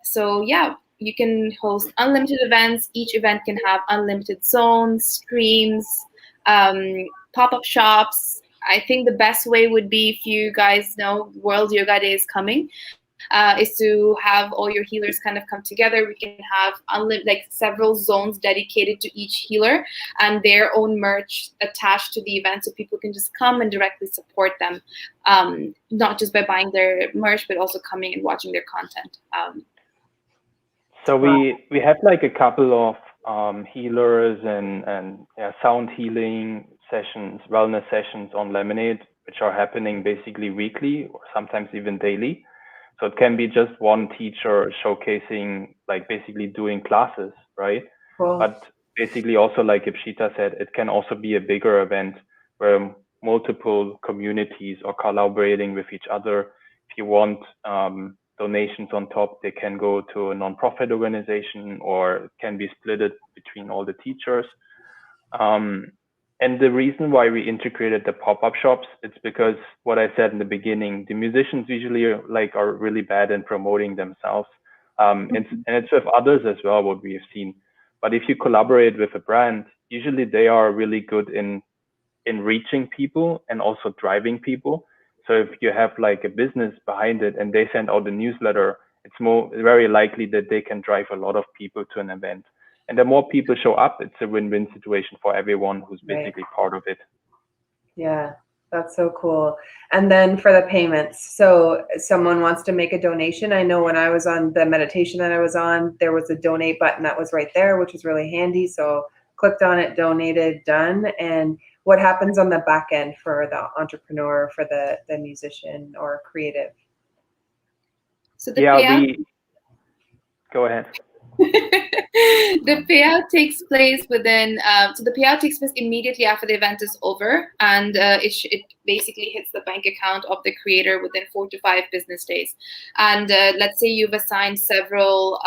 So yeah, you can host unlimited events. Each event can have unlimited zones, streams, pop-up shops. I think the best way would be, if you guys know World Yoga Day is coming, is to have all your healers kind of come together. We can have like several zones dedicated to each healer and their own merch attached to the event, so people can just come and directly support them, not just by buying their merch, but also coming and watching their content. So we have like a couple of healers and sound healing sessions, wellness sessions on Lemonade, which are happening basically weekly or sometimes even daily. So it can be just one teacher showcasing, like basically doing classes, right? Cool. But basically also, like Ipshita said, it can also be a bigger event where multiple communities are collaborating with each other. If you want donations on top, they can go to a nonprofit organization, or it can be splitted between all the teachers. And the reason why we integrated the pop-up shops, it's because what I said in the beginning, the musicians usually are really bad in promoting themselves. And it's with others as well, what we have seen. But if you collaborate with a brand, usually they are really good in reaching people and also driving people. So if you have like a business behind it and they send out a newsletter, it's very likely that they can drive a lot of people to an event. And the more people show up, it's a win-win situation for everyone who's basically part of it. Yeah, that's so cool. And then for the payments, so someone wants to make a donation. I know when I was on the meditation that I was on, there was a donate button that was right there, which was really handy. So clicked on it, donated, done. And what happens on the back end for the entrepreneur, for the musician or creative? So the payout. Go ahead. The payout takes place within, so the payout takes place immediately after the event is over, and it basically hits the bank account of the creator within 4 to 5 business days. And let's say you've assigned several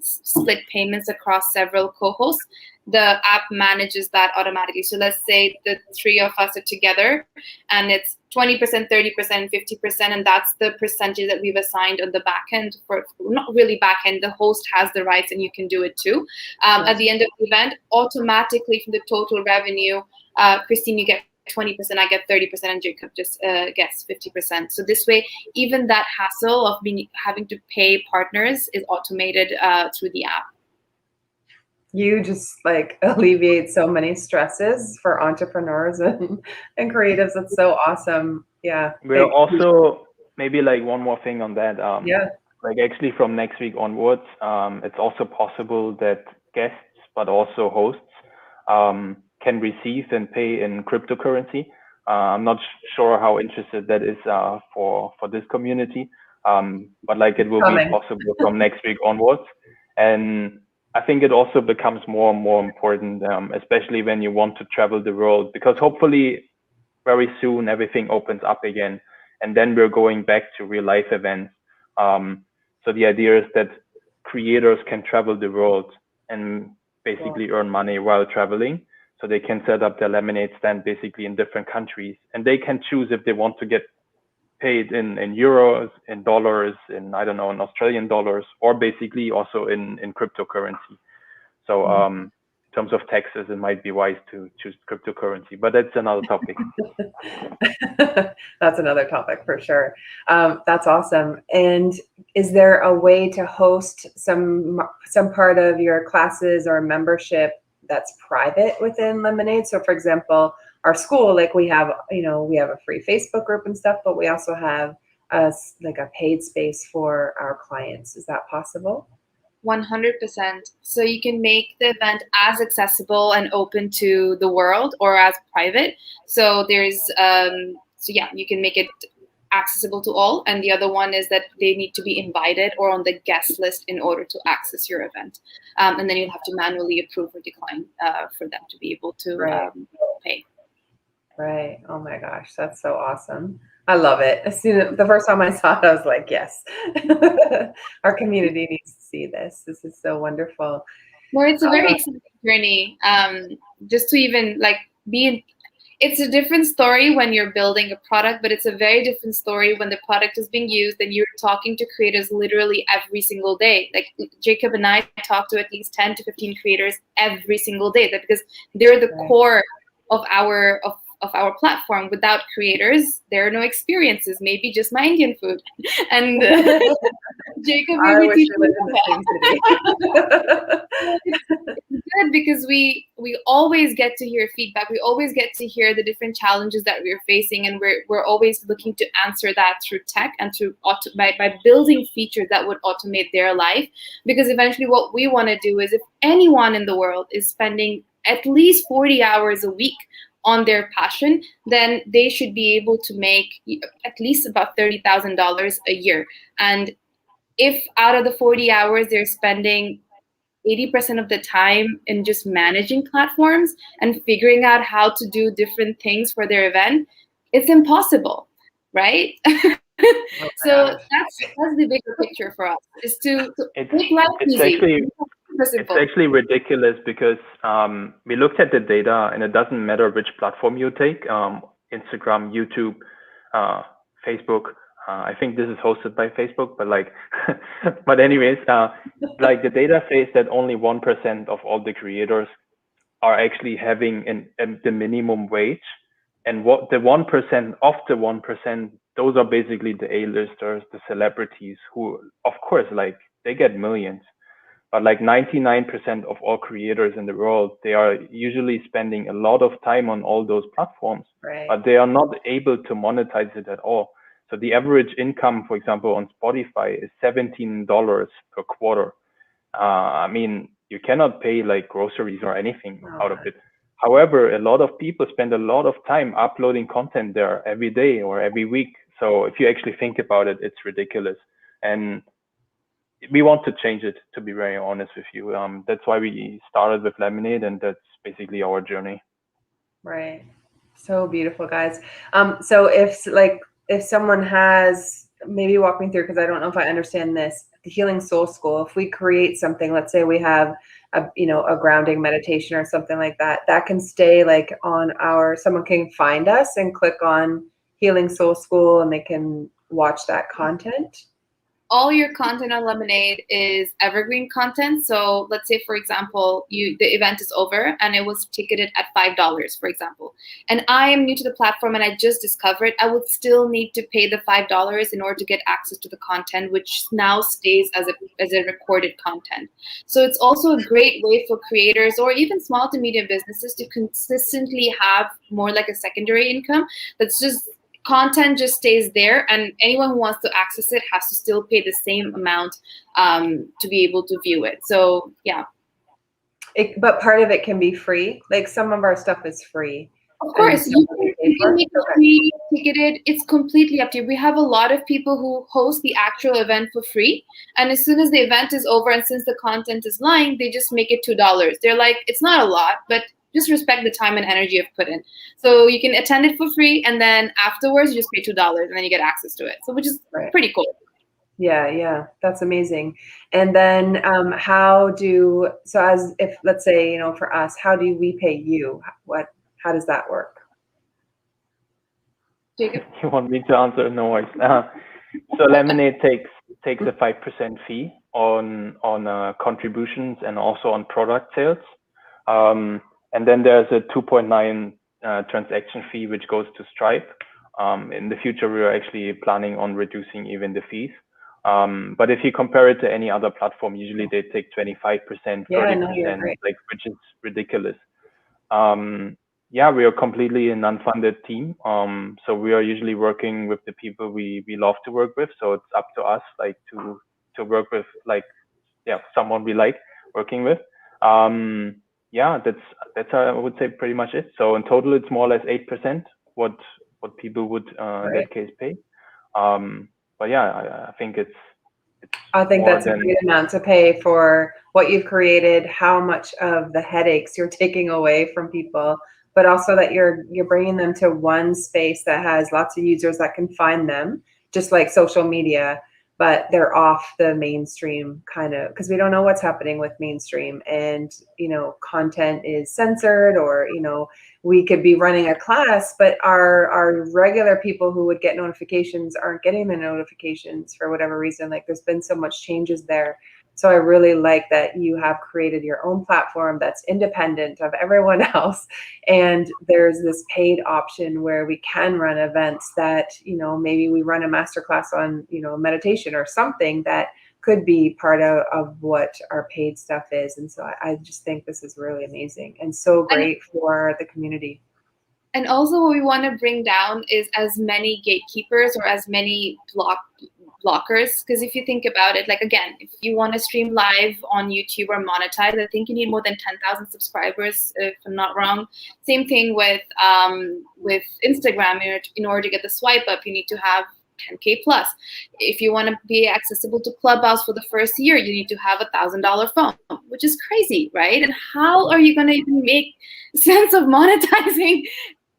split payments across several co-hosts. The app manages that automatically. So let's say the 3 of us are together and it's 20%, 30%, 50%, and that's the percentage that we've assigned on the back end. For not really back end, the host has the rights and you can do it too. At the end of the event, automatically from the total revenue, Christine, you get 20%, I get 30%, and Jacob just gets 50%. So this way, even that hassle of having to pay partners is automated through the app. You just like alleviate so many stresses for entrepreneurs and creatives. It's so awesome. Yeah. We're also, maybe like one more thing on that. Yeah. Like actually from next week onwards, it's also possible that guests, but also hosts, can receive and pay in cryptocurrency. I'm not sure how interested that is for this community, but like it will be possible from next week onwards. And I think it also becomes more and more important, especially when you want to travel the world, because hopefully very soon everything opens up again, and then we're going back to real life events. So the idea is that creators can travel the world and basically earn money while traveling. So they can set up their lemonade stand basically in different countries, and they can choose if they want to get paid in euros, in dollars, in, I don't know, in Australian dollars, or basically also in cryptocurrency. So in terms of taxes, it might be wise to choose cryptocurrency, but that's another topic. That's another topic for sure. That's awesome. And is there a way to host some part of your classes or membership that's private within Lemonade? So for example, our school, like we have a free Facebook group and stuff, but we also have a paid space for our clients. Is that possible? 100%. So you can make the event as accessible and open to the world or as private. So there's, you can make it accessible to all. And the other one is that they need to be invited or on the guest list in order to access your event. And then you'll have to manually approve or decline for them to be able to pay. Right. Oh my gosh, that's so awesome. I love it. The first time I saw it, I was like, yes, our community needs to see this. This is so wonderful. Well, it's a very exciting journey. Just to even it's a different story when you're building a product, but it's a very different story when the product is being used and you're talking to creators literally every single day. Like Jacob and I talk to at least 10 to 15 creators every single day, because they're the core of our platform. Without creators, there are no experiences. Maybe just my Indian food. And Jacob, I wish we lived in the same city. It's good because we always get to hear feedback. We always get to hear the different challenges that we're facing, and we're always looking to answer that through tech and through by building features that would automate their life. Because eventually, what we want to do is, if anyone in the world is spending at least 40 hours a week on their passion, then they should be able to make at least about $30,000 a year. And if out of the 40 hours they're spending 80% of the time in just managing platforms and figuring out how to do different things for their event, it's impossible, right? So that's the bigger picture for us, is to make life easy. It's actually ridiculous because we looked at the data, and it doesn't matter which platform you take, Instagram, YouTube, Facebook. I think this is hosted by Facebook, but but anyways, the data says that only 1% of all the creators are actually having the minimum wage. And what the 1% of the 1%, those are basically the A-listers, the celebrities who, of course, they get millions. But 99% of all creators in the world, they are usually spending a lot of time on all those platforms, but they are not able to monetize it at all. So the average income, for example, on Spotify is $17 per quarter. I mean, you cannot pay groceries or anything out of it. However, a lot of people spend a lot of time uploading content there every day or every week. So if you actually think about it, it's ridiculous. And we want to change it, to be very honest with you. That's why we started with Lemonade, and that's basically our journey. Right. So beautiful, guys. So if someone has, maybe walk me through, because I don't know if I understand this, the Healing Soul School, if we create something, let's say we have a grounding meditation or something like that, that can stay on someone can find us and click on Healing Soul School and they can watch that content. All your content on Lemonade is evergreen content. So let's say, for example, the event is over and it was ticketed at $5, for example, and I am new to the platform and I just discovered, I would still need to pay the $5 in order to get access to the content, which now stays as a recorded content. So it's also a great way for creators or even small to medium businesses to consistently have more like a secondary income. That's just content just stays there, and anyone who wants to access it has to still pay the same amount to be able to view it. So yeah. But part of it can be free. Some of our stuff is free. Of course, you can make it free, ticketed. It's completely up to you. We have a lot of people who host the actual event for free, and as soon as the event is over and since the content is lying, they just make it $2. They're like, it's not a lot, but just respect the time and energy you've put in. So you can attend it for free, and then afterwards you just pay $2 and then you get access to it. So which is pretty cool. Yeah, that's amazing. And then let's say, for us, how do we pay you? How does that work? Jacob? You want me to answer? No worries. So Lemonade takes a 5% fee on contributions and also on product sales. And then there's a 2.9 transaction fee, which goes to Stripe. In the future, we are actually planning on reducing even the fees. But if you compare it to any other platform, usually they take 25%, 30%, like, which is ridiculous. Yeah, we are completely an unfunded team. So we are usually working with the people we love to work with. So it's up to us, like, to work with, like, someone we like working with. Yeah, that's I would say pretty much it. So in total, it's more or less 8% what people would in that case pay. But yeah, I think that's a great amount to pay for what you've created, how much of the headaches you're taking away from people, but also that you're bringing them to one space that has lots of users that can find them, just like social media, but they're off the mainstream kind of, because we don't know what's happening with mainstream, and, you know, content is censored, or, you know, we could be running a class, but our regular people who would get notifications aren't getting the notifications for whatever reason. Like, there's been so much changes there. So I really like that you have created your own platform that's independent of everyone else. And there's this paid option where we can run events that, you know, maybe we run a masterclass on, you know, meditation or something that could be part of what our paid stuff is. And so I just think this is really amazing and so great for the community. And also what we want to bring down is as many gatekeepers or as many blockers, because if you think about it, like, again, if you want to stream live on YouTube or monetize, I think you need more than 10,000 subscribers, if I'm not wrong. Same thing with Instagram. In order to get the swipe up, you need to have 10K plus. If you want to be accessible to Clubhouse for the first year, you need to have $1,000 phone, which is crazy, right? And how are you going to even make sense of monetizing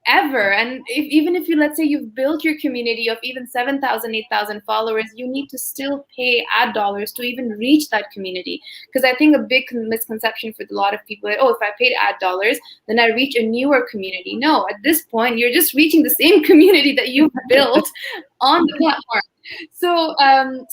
ever? And even if you, let's say you've built your community of even 7,000, 8,000 followers, you need to still pay ad dollars to even reach that community. Because I think a big misconception for a lot of people is, oh, if I paid ad dollars, then I reach a newer community. No, at this point, you're just reaching the same community that you've built on the platform. So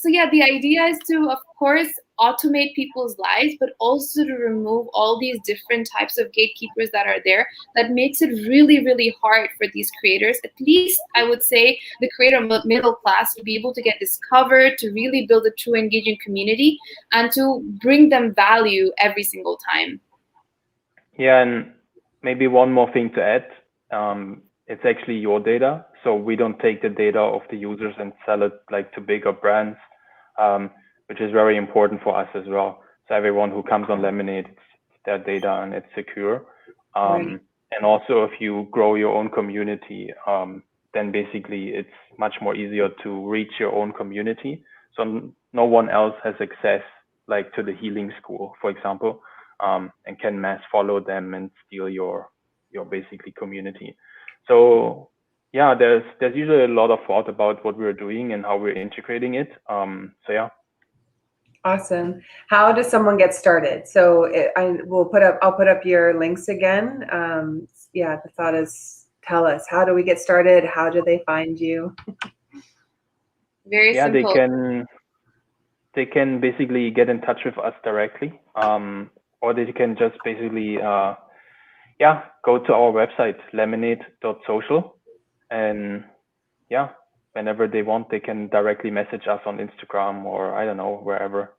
yeah, the idea is to, of course, automate people's lives, but also to remove all these different types of gatekeepers that are there. That makes it really, really hard for these creators, at least I would say the creator middle class, to be able to get discovered, to really build a true engaging community, and to bring them value every single time. Yeah, and maybe one more thing to add. It's actually your data. So we don't take the data of the users and sell it like to bigger brands, which is very important for us as well. So everyone who comes on Lemonade, it's their data and it's secure. And also if you grow your own community, then basically it's much more easier to reach your own community. So no one else has access like to the healing school, for example, and can mass follow them and steal your basically community. So yeah, there's usually a lot of thought about what we're doing and how we're integrating it. So yeah. Awesome. How does someone get started? So I'll put up your links again. Yeah, the thought is, tell us, how do we get started? How do they find you? Very simple. They can basically get in touch with us directly, or they can just basically go to our website, lemonade.social, and yeah, whenever they want, they can directly message us on Instagram or I don't know, wherever.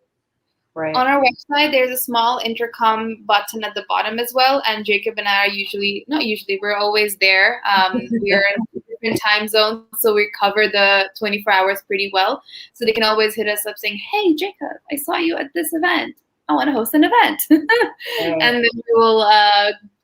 Right. On our website, there's a small intercom button at the bottom as well. And Jacob and I are we're always there. We're in different time zones, so we cover the 24 hours pretty well. So they can always hit us up saying, hey, Jacob, I saw you at this event. I want to host an event. And then we will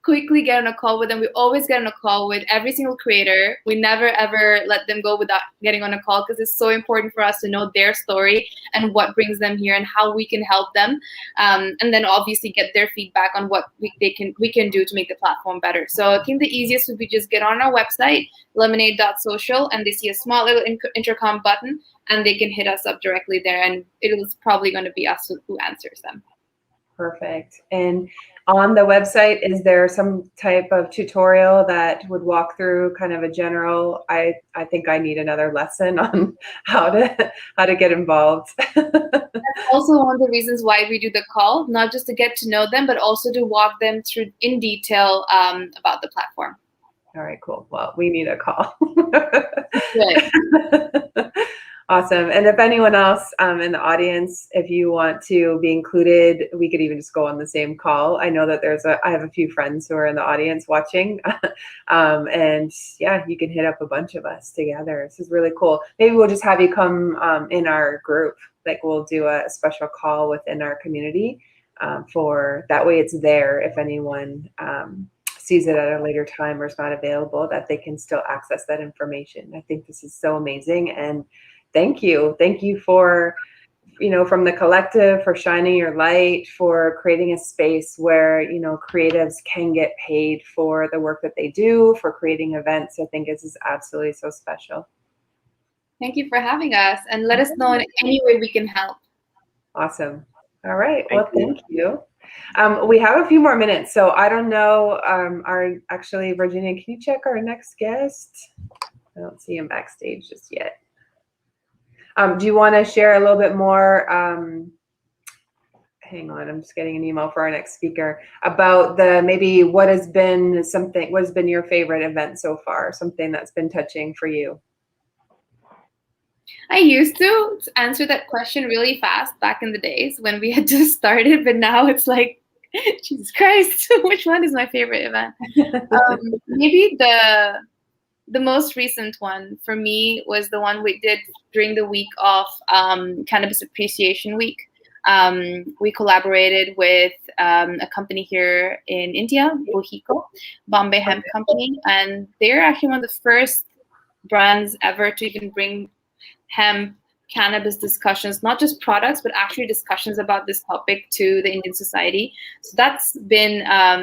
quickly get on a call with them. We always get on a call with every single creator. We never, ever let them go without getting on a call, because it's so important for us to know their story and what brings them here and how we can help them. And then obviously get their feedback on what we can do to make the platform better. So I think the easiest would be just get on our website, lemonade.social, and they see a small little intercom button, and they can hit us up directly there. And it is probably going to be us who answers them. Perfect. And on the website, is there some type of tutorial that would walk through kind of a general, I think I need another lesson on how to get involved? That's also one of the reasons why we do the call, not just to get to know them, but also to walk them through in detail about the platform. All right, cool. Well, we need a call. Good. Awesome. And if anyone else in the audience, if you want to be included, we could even just go on the same call. I know that I have a few friends who are in the audience watching. And yeah, you can hit up a bunch of us together. This is really cool. Maybe we'll just have you come in our group. Like we'll do a special call within our community for that way it's there if anyone sees it at a later time or is not available, that they can still access that information. I think this is so amazing. And thank you for, from the collective, for shining your light, for creating a space where, creatives can get paid for the work that they do, for creating events. I think this is absolutely so special. Thank you for having us, and let us know in any way we can help. Awesome. All right. Thank you. We have a few more minutes, so I don't know. Virginia, can you check our next guest? I don't see him backstage just yet. Do you want to share a little bit more? Hang on, I'm just getting an email for our next speaker about what has been your favorite event so far? Something that's been touching for you. I used to answer that question really fast back in the days when we had just started, but now it's like, Jesus Christ, which one is my favorite event? Maybe the most recent one for me was the one we did during the week of Cannabis Appreciation Week. We collaborated with a company here in India, Bohiko, Bombay Hemp Company, and they're actually one of the first brands ever to even bring hemp cannabis discussions, not just products, but actually discussions about this topic to the Indian society. So that's been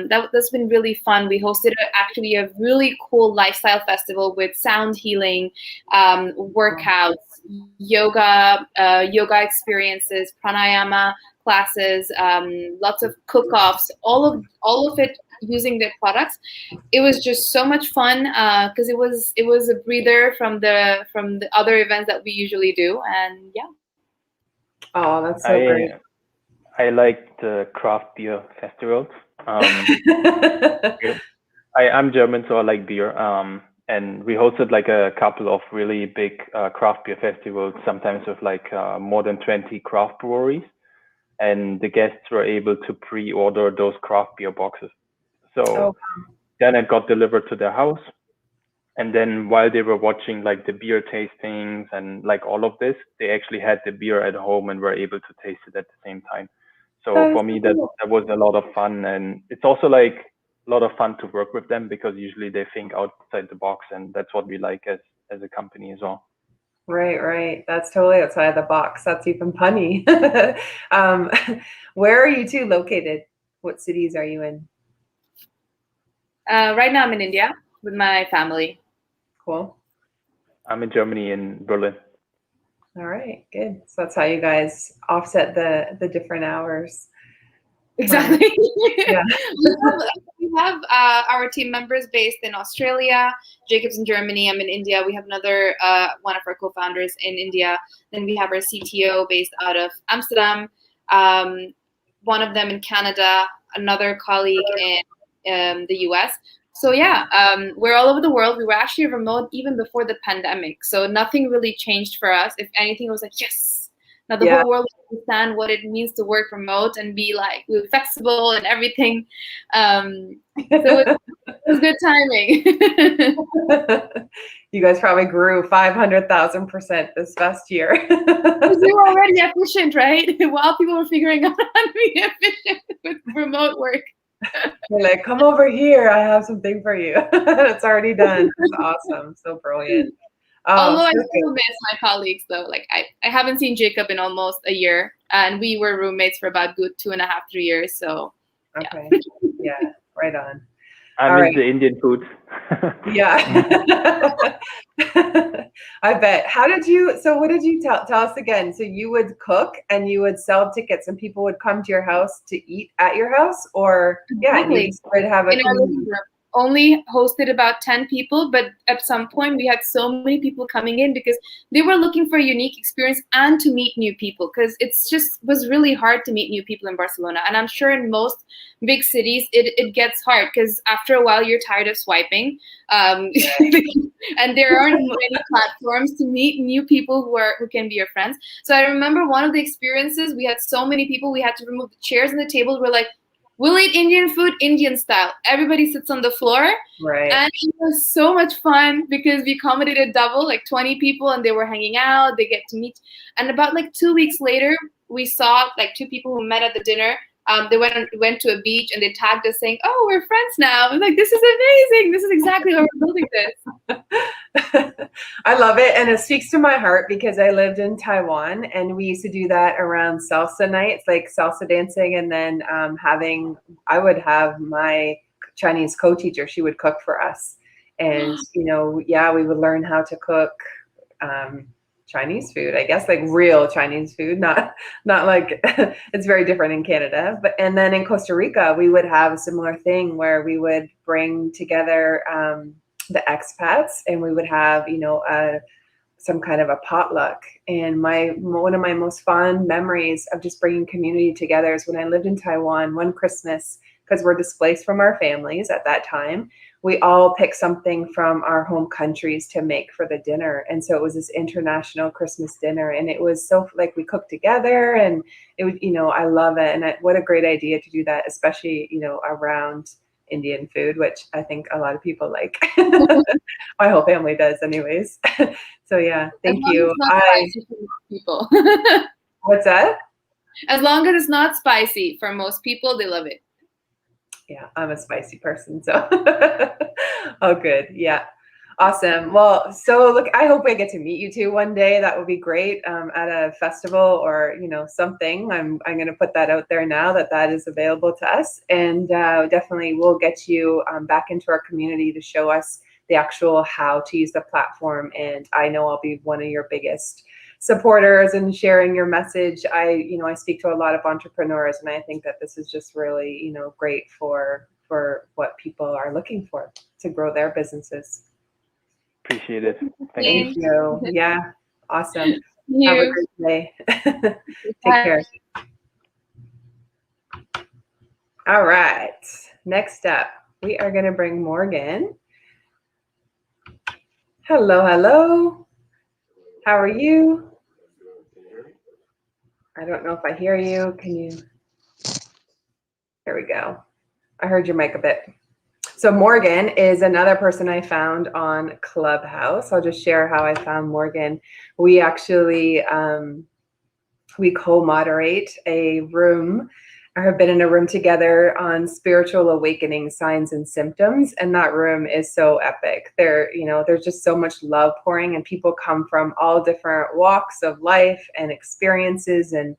that's been really fun. We hosted actually a really cool lifestyle festival with sound healing, workouts, yoga experiences, pranayama classes, lots of cook-offs, all of it using their products. It was just so much fun because it was a breather from the other events that we usually do, and yeah. Oh, that's so great. I like the craft beer festivals. I'm German, so I like beer. And we hosted like a couple of really big craft beer festivals, sometimes with like more than 20 craft breweries, and the guests were able to pre-order those craft beer boxes. So then it got delivered to their house. And then while they were watching like the beer tastings and like all of this, they actually had the beer at home and were able to taste it at the same time. So for me, that was a lot of fun. And it's also like a lot of fun to work with them because usually they think outside the box, and that's what we like as a company as well. Right. That's totally outside the box. That's even funny. Where are you two located? What cities are you in? Right now I'm in India with my family. Cool. I'm in Germany, in Berlin. All right, good. So that's how you guys offset the different hours. Exactly. Yeah. we have our team members based in Australia. Jacob's in Germany. I'm in India. We have another one of our co-founders in India. Then we have our CTO based out of Amsterdam. One of them in Canada. Another colleague in the US. So yeah, we're all over the world. We were actually remote even before the pandemic. So nothing really changed for us. If anything, it was like, yes, now the whole world understand what it means to work remote and be like flexible and everything. So it was good timing. You guys probably grew 500,000% this past year. We were already efficient, right? While people were figuring out how to be efficient with remote work. You're like, come over here. I have something for you. It's already done. That's awesome. So brilliant. Although I still miss my colleagues, though. Like I haven't seen Jacob in almost a year, and we were roommates for about good 2.5-3 years. So okay, yeah, right on. I'm into Indian food. Yeah. I bet. How did you, so what did you tell us again? So you would cook and you would sell tickets and people would come to your house to eat at your house, or yeah, and you just would have a community. Only hosted about 10 people, but at some point we had so many people coming in because they were looking for a unique experience and to meet new people, because it's just was really hard to meet new people in Barcelona. And I'm sure in most big cities it gets hard because after a while you're tired of swiping, and there aren't many platforms to meet new people who can be your friends. So I remember one of the experiences, we had so many people, we had to remove the chairs and the tables. We're like, we'll eat Indian food, Indian style. Everybody sits on the floor. Right. And it was so much fun because we accommodated double, like 20 people, and they were hanging out. They get to meet. And about like 2 weeks later, we saw like 2 people who met at the dinner. They went to a beach and they tagged us saying, "Oh, we're friends now." I'm like, this is amazing. This is exactly how we're building this. I love it. And it speaks to my heart because I lived in Taiwan and we used to do that around salsa nights, like salsa dancing. And then I would have my Chinese co-teacher, she would cook for us. And, you know, yeah, we would learn how to cook Chinese food, I guess, like real Chinese food, not like it's very different in Canada. And then in Costa Rica, we would have a similar thing where we would bring together the expats and we would have, you know, some kind of a potluck. And one of my most fond memories of just bringing community together is when I lived in Taiwan one Christmas, because we're displaced from our families at that time. We all picked something from our home countries to make for the dinner. And so it was this international Christmas dinner. And it was so like we cooked together and it was, you know, I love it. And what a great idea to do that, especially, you know, around Indian food, which I think a lot of people like. My whole family does anyways. So yeah, thank you. People. What's that? As long as it's not spicy, for most people, they love it. Yeah, I'm a spicy person, so oh good. Yeah. Awesome. Well, so look, I hope I get to meet you two one day. That would be great, at a festival or, you know, something. I'm going to put that out there now that is available to us, and definitely we'll get you back into our community to show us the actual how to use the platform. And I know I'll be one of your biggest supporters and sharing your message. I speak to a lot of entrepreneurs, and I think that this is just really, you know, great for what people are looking for to grow their businesses. Appreciate it. Thank you. Yeah. Awesome. Have a great day. Take care. All right. Next up, we are going to bring Morgan. Hello, hello. How are you? I don't know if I hear you. Can you? There we go. I heard your mic a bit. So Morgan is another person I found on Clubhouse. I'll just share how I found Morgan. We actually, we co-moderate a room, or have been in a room together on spiritual awakening signs and symptoms. And that room is so epic. There's just so much love pouring, and people come from all different walks of life and experiences, and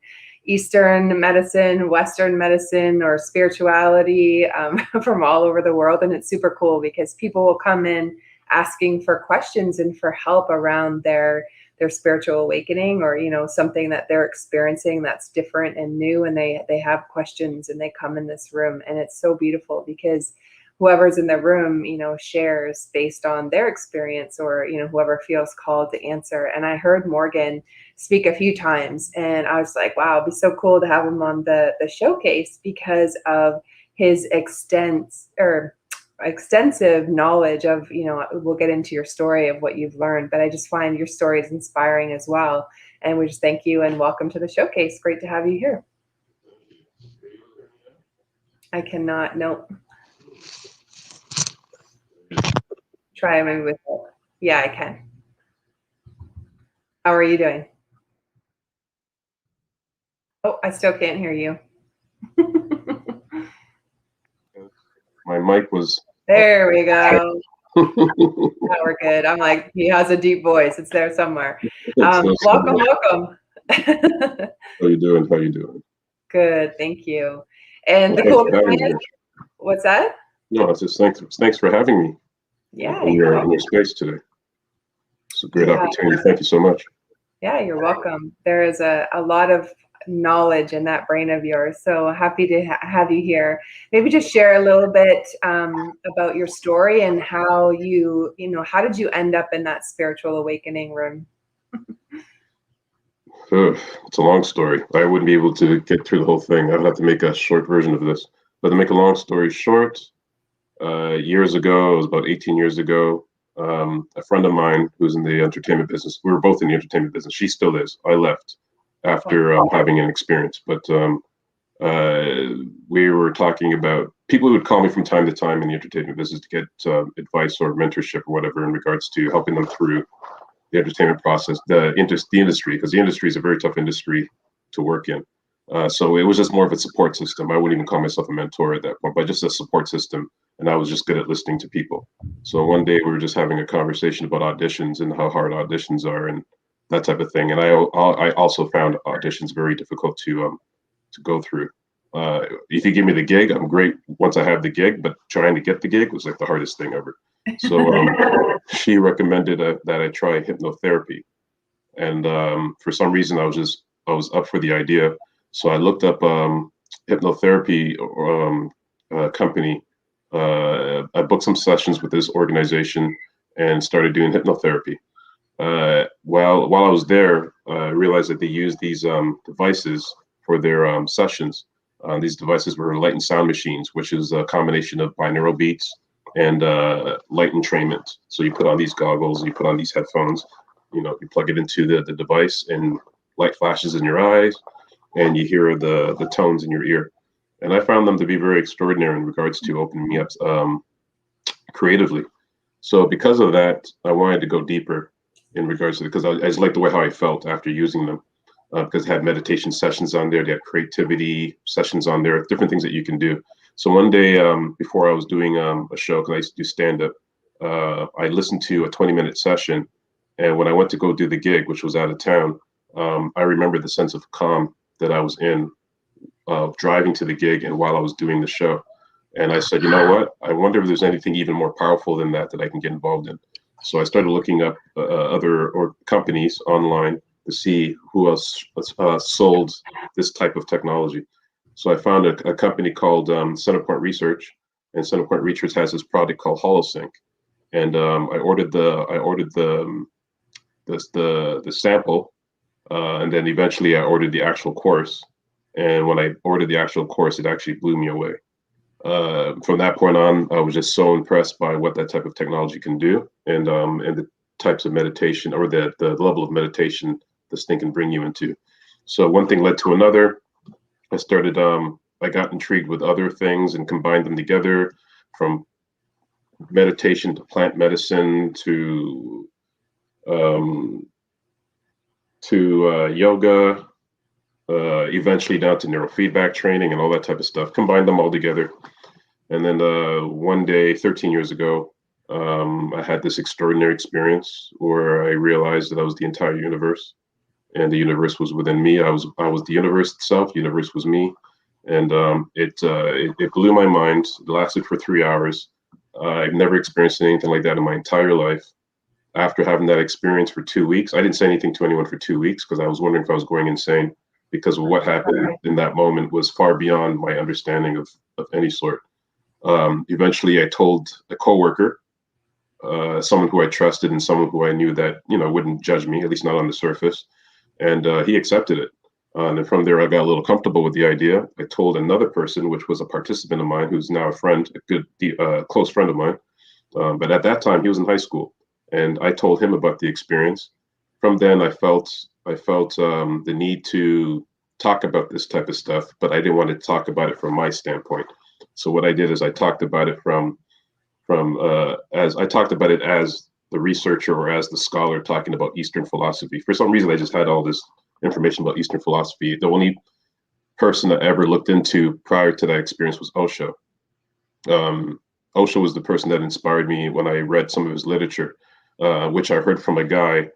Eastern medicine, Western medicine, or spirituality, from all over the world. And it's super cool because people will come in asking for questions and for help around their spiritual awakening, or, you know, something that they're experiencing that's different and new, and they have questions and they come in this room. And it's so beautiful because whoever's in the room, you know, shares based on their experience, or, you know, whoever feels called to answer. And I heard Morgan speak a few times, and I was like, wow, it'd be so cool to have him on the showcase because of his extensive knowledge of, you know, we'll get into your story of what you've learned, but I just find your story is inspiring as well. And we just thank you and welcome to the showcase. Great to have you here. I cannot, nope. Try maybe with it. Yeah, I can. How are you doing? Oh, I still can't hear you. My mic was. There we go. Now we're good. I'm like, he has a deep voice. It's there somewhere. Welcome. How you doing? How you doing? Good, thank you. And the cool thing is, what's that? No, it's just thanks for having me. Yeah, in your space today. It's a great opportunity. Thank you so much. Yeah, you're welcome. There is a lot of knowledge in that brain of yours. So happy to have you here. Maybe just share a little bit about your story and how how did you end up in that spiritual awakening room? It's a long story. I wouldn't be able to get through the whole thing. I'd have to make a short version of this. But to make a long story short, years ago, it was about 18 years ago, a friend of mine who's in the entertainment business, we were both in the entertainment business. She still is. I left after having an experience. But we were talking about people who would call me from time to time in the entertainment business to get advice or mentorship or whatever in regards to helping them through the entertainment process, the industry, because the industry is a very tough industry to work in. So it was just more of a support system. I wouldn't even call myself a mentor at that point, but just a support system. And I was just good at listening to people. So one day we were just having a conversation about auditions and how hard auditions are and that type of thing. And I also found auditions very difficult to go through. If you give me the gig, I'm great once I have the gig, but trying to get the gig was like the hardest thing ever. So she recommended that I try hypnotherapy. And for some reason, I was up for the idea. So I looked up hypnotherapy company. I booked some sessions with this organization and started doing hypnotherapy. While I was there, I realized that they used these devices for their sessions. These devices were light and sound machines, which is a combination of binaural beats and light entrainment. So you put on these goggles, you put on these headphones, you plug it into the device and light flashes in your eyes and you hear the tones in your ear. And I found them to be very extraordinary in regards to opening me up creatively. So because of that, I wanted to go deeper in regards to it because I just liked the way how I felt after using them. Because they had meditation sessions on there, they had creativity sessions on there, different things that you can do. So one day before I was doing a show, because I used to do stand-up, I listened to a 20-minute session. And when I went to go do the gig, which was out of town, I remember the sense of calm that I was in driving to the gig and while I was doing the show. And I said, you know what? I wonder if there's anything even more powerful than that I can get involved in. So I started looking up other companies online to see who else sold this type of technology. So I found a company called Centerpoint Research, and Centerpoint Research has this product called HoloSync. And I ordered the sample, and then eventually I ordered the actual course. And when I ordered the actual course, it actually blew me away. From that point on, I was just so impressed by what that type of technology can do, and the types of meditation or the level of meditation this thing can bring you into. So one thing led to another. I got intrigued with other things and combined them together, from meditation to plant medicine to yoga, eventually down to neurofeedback training and all that type of stuff. Combined them all together. And then one day, 13 years ago, I had this extraordinary experience where I realized that I was the entire universe, and the universe was within me. I was the universe itself. The universe was me, and it blew my mind. It lasted for 3 hours. I've never experienced anything like that in my entire life. After having that experience for 2 weeks, I didn't say anything to anyone for 2 weeks because I was wondering if I was going insane, because what happened in that moment was far beyond my understanding of any sort. Eventually, I told a coworker, someone who I trusted and someone who I knew that wouldn't judge me, at least not on the surface, and he accepted it. And then from there, I got a little comfortable with the idea. I told another person, which was a participant of mine, who's now a friend, a good, close friend of mine. But at that time, he was in high school, and I told him about the experience. From then, I felt the need to talk about this type of stuff, but I didn't want to talk about it from my standpoint. So what I did is I talked about it as the researcher or as the scholar talking about Eastern philosophy. For some reason, I just had all this information about Eastern philosophy. The only person I ever looked into prior to that experience was Osho. Osho was the person that inspired me when I read some of his literature, which I heard from a guy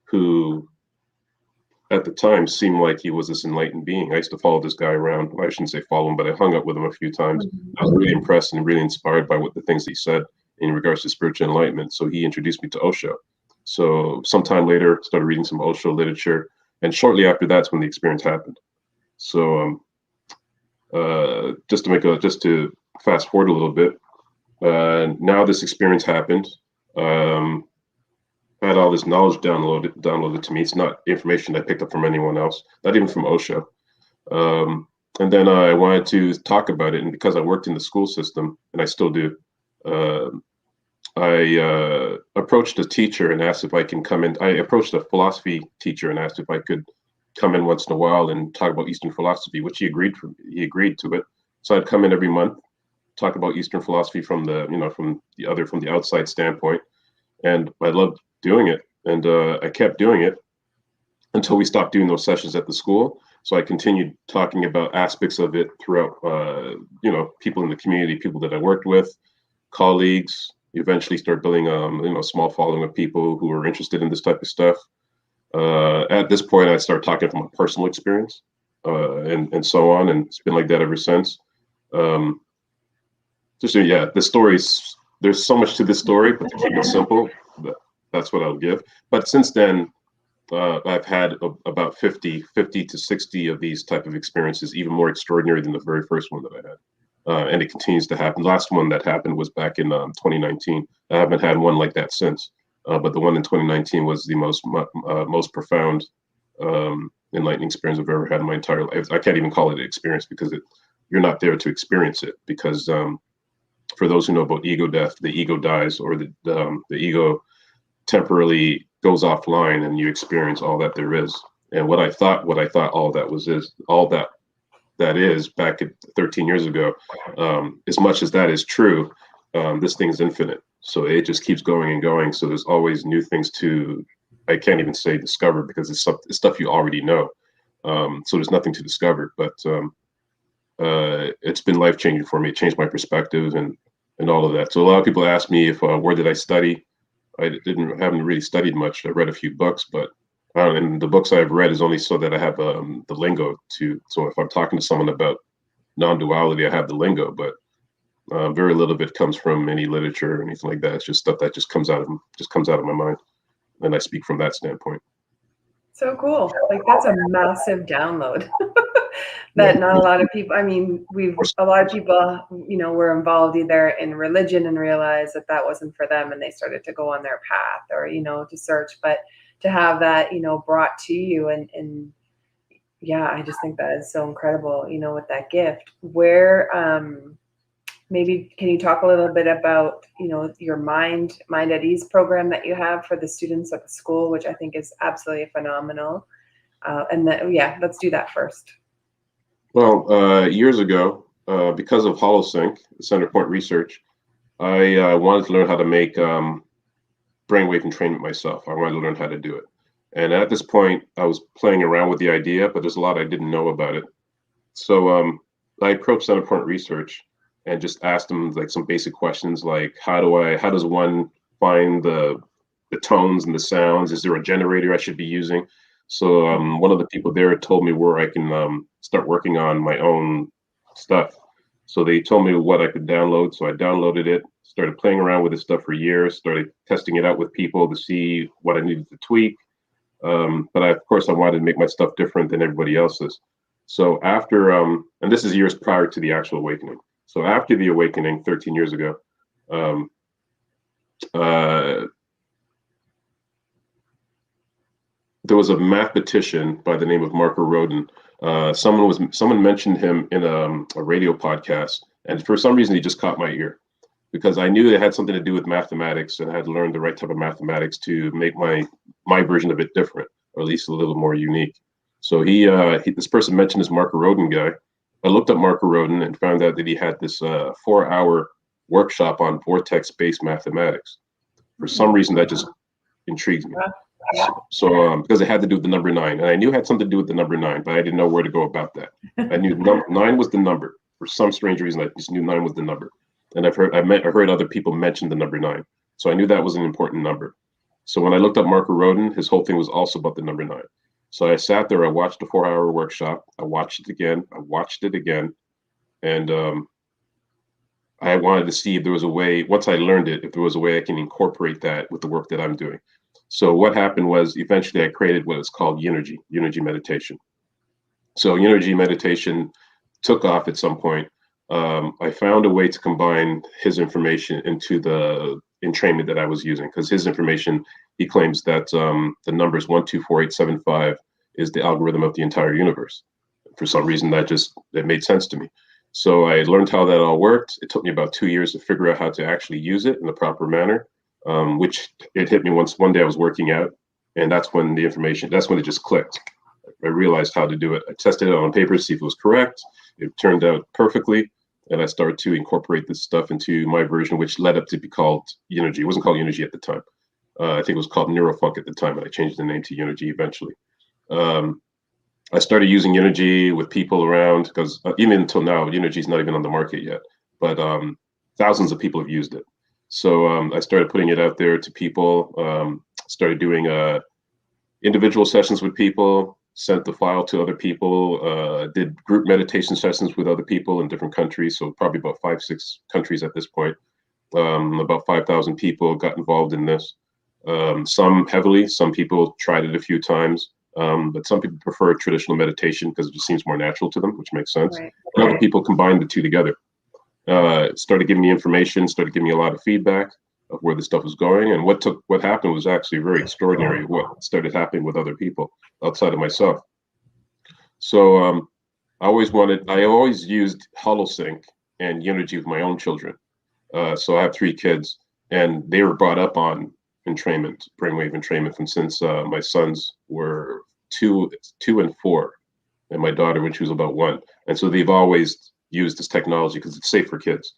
who at the time seemed like he was this enlightened being. I used to follow this guy around. Well, I shouldn't say follow him, but I hung up with him a few times. I was really impressed and really inspired by what the things he said in regards to spiritual enlightenment. So he introduced me to Osho. So sometime later, started reading some Osho literature, and shortly after that's when the experience happened. So just to fast forward a little bit, now this experience happened. I had all this knowledge downloaded to me. It's not information I picked up from anyone else, not even from Osho. And then I wanted to talk about it, and because I worked in the school system, and I still do, I approached a teacher and asked if I can come in. I approached a philosophy teacher and asked if I could come in once in a while and talk about Eastern philosophy, which he agreed to it. So I'd come in every month, talk about Eastern philosophy from the outside standpoint, and I loved doing it. And I kept doing it until we stopped doing those sessions at the school. So I continued talking about aspects of it throughout, people in the community, people that I worked with, colleagues. Eventually start building, a small following of people who are interested in this type of stuff. At this point, I started talking from a personal experience, and so on, and it's been like that ever since. The stories. There's so much to this story, but to keep it simple, that's what I'll give. But since then, I've had about 50 to 60 of these type of experiences, even more extraordinary than the very first one that I had. And it continues to happen. The last one that happened was back in 2019. I haven't had one like that since. But the one in 2019 was the most profound, enlightening experience I've ever had in my entire life. I can't even call it an experience because you're not there to experience it. Because for those who know about ego death, the ego dies, or the ego temporarily goes offline, and you experience all that there is. And what I thought all that is back at 13 years ago, as much as that is true, this thing is infinite. So it just keeps going and going. So there's always new things I can't even say discover, because it's stuff you already know. So there's nothing to discover, but it's been life-changing for me. It changed my perspective and all of that. So a lot of people ask me where did I study? I haven't really studied much. I read a few books, but and the books I've read is only so that I have the lingo so if I'm talking to someone about non-duality, I have the lingo, but very little of it comes from any literature or anything like that. It's just stuff that just comes out of my mind, and I speak from that standpoint. So cool. Like, that's a massive download that not a lot of people, a lot of people, were involved either in religion and realized that wasn't for them, and they started to go on their path, or, to search, but to have that, brought to you, and yeah, I just think that is so incredible, with that gift. Where, maybe can you talk a little bit about, your Mind at Ease program that you have for the students at the school, which I think is absolutely phenomenal. And then, let's do that first. Well, years ago, because of HoloSync, Center Point Research, I wanted to learn how to make brainwave entrainment myself. I wanted to learn how to do it. And at this point, I was playing around with the idea, but there's a lot I didn't know about it. So I approached Center Point Research and just asked them like some basic questions, like how does one find the tones and the sounds? Is there a generator I should be using? So one of the people there told me where I can start working on my own stuff. So they told me what I could download. So I downloaded it, started playing around with this stuff for years, started testing it out with people to see what I needed to tweak. But of course, I wanted to make my stuff different than everybody else's. So after, and this is years prior to the actual awakening. So after the awakening, 13 years ago, there was a mathematician by the name of Marco Rodin. Someone mentioned him in a radio podcast, and for some reason he just caught my ear, because I knew it had something to do with mathematics, and I had to learn the right type of mathematics to make my version of it different, or at least a little more unique. So this person mentioned this Marco Rodin guy. I looked up Marco Rodin and found out that he had this 4-hour workshop on vortex-based mathematics. For some reason, that just intrigued me. So because it had to do with the number 9, and I knew it had something to do with the number 9, but I didn't know where to go about that. I knew 9 was the number. For some strange reason, I just knew 9 was the number. And I heard other people mention the number 9. So I knew that was an important number. So when I looked up Marco Rodin, his whole thing was also about the number 9. So I sat there, I watched the 4-hour workshop, I watched it again, and I wanted to see if there was a way, once I learned it, if there was a way I can incorporate that with the work that I'm doing. So what happened was eventually I created what is called Eunergy meditation. So Eunergy meditation took off at some point. I found a way to combine his information into the entrainment that I was using, because his information, he claims that the numbers 124875 is the algorithm of the entire universe. For some reason, that made sense to me. So I learned how that all worked. It took me about 2 years to figure out how to actually use it in the proper manner, which it hit me one day I was working out, and that's when it just clicked. I realized how to do it. I tested it on paper to see if it was correct. It turned out perfectly, and I started to incorporate this stuff into my version, which led up to be called Eunergy. It wasn't called Eunergy at the time. I think it was called Neurofunk at the time, and I changed the name to Eunergy eventually. I started using Eunergy with people around, because even until now, Eunergy is not even on the market yet, but thousands of people have used it. So I started putting it out there to people, started doing individual sessions with people, sent the file to other people, did group meditation sessions with other people in different countries. So probably about 5-6 countries at this point. About 5,000 people got involved in this. Some heavily, some people tried it a few times. But some people prefer traditional meditation because it just seems more natural to them, which makes sense. Right. And other people combine the two together. Started giving me information, started giving me a lot of feedback of where the stuff was going. And what happened was actually very extraordinary, what started happening with other people outside of myself. So I always used HoloSync and Eunergy with my own children. So I have 3 kids, and they were brought up on entrainment, brainwave entrainment, since my sons were 2 and 4, and my daughter when she was about 1. And so they've always used this technology because it's safe for kids.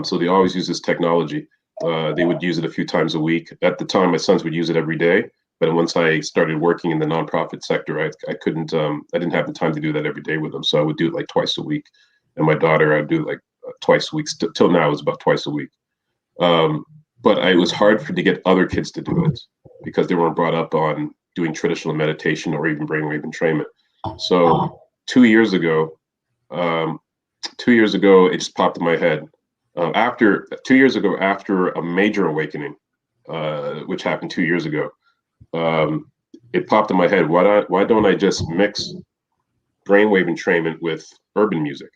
So they always use this technology. They would use it a few times a week. At the time, my sons would use it every day. But once I started working in the nonprofit sector, I didn't have the time to do that every day with them. So I would do it like twice a week. And my daughter, I'd do it like twice a week. Till now, it's about twice a week. But it was hard to get other kids to do it because they weren't brought up on doing traditional meditation or even brainwave entrainment. So 2 years ago, it just popped in my head. After 2 years ago, after a major awakening, which happened 2 years ago, it popped in my head. Why don't I just mix brainwave entrainment with urban music?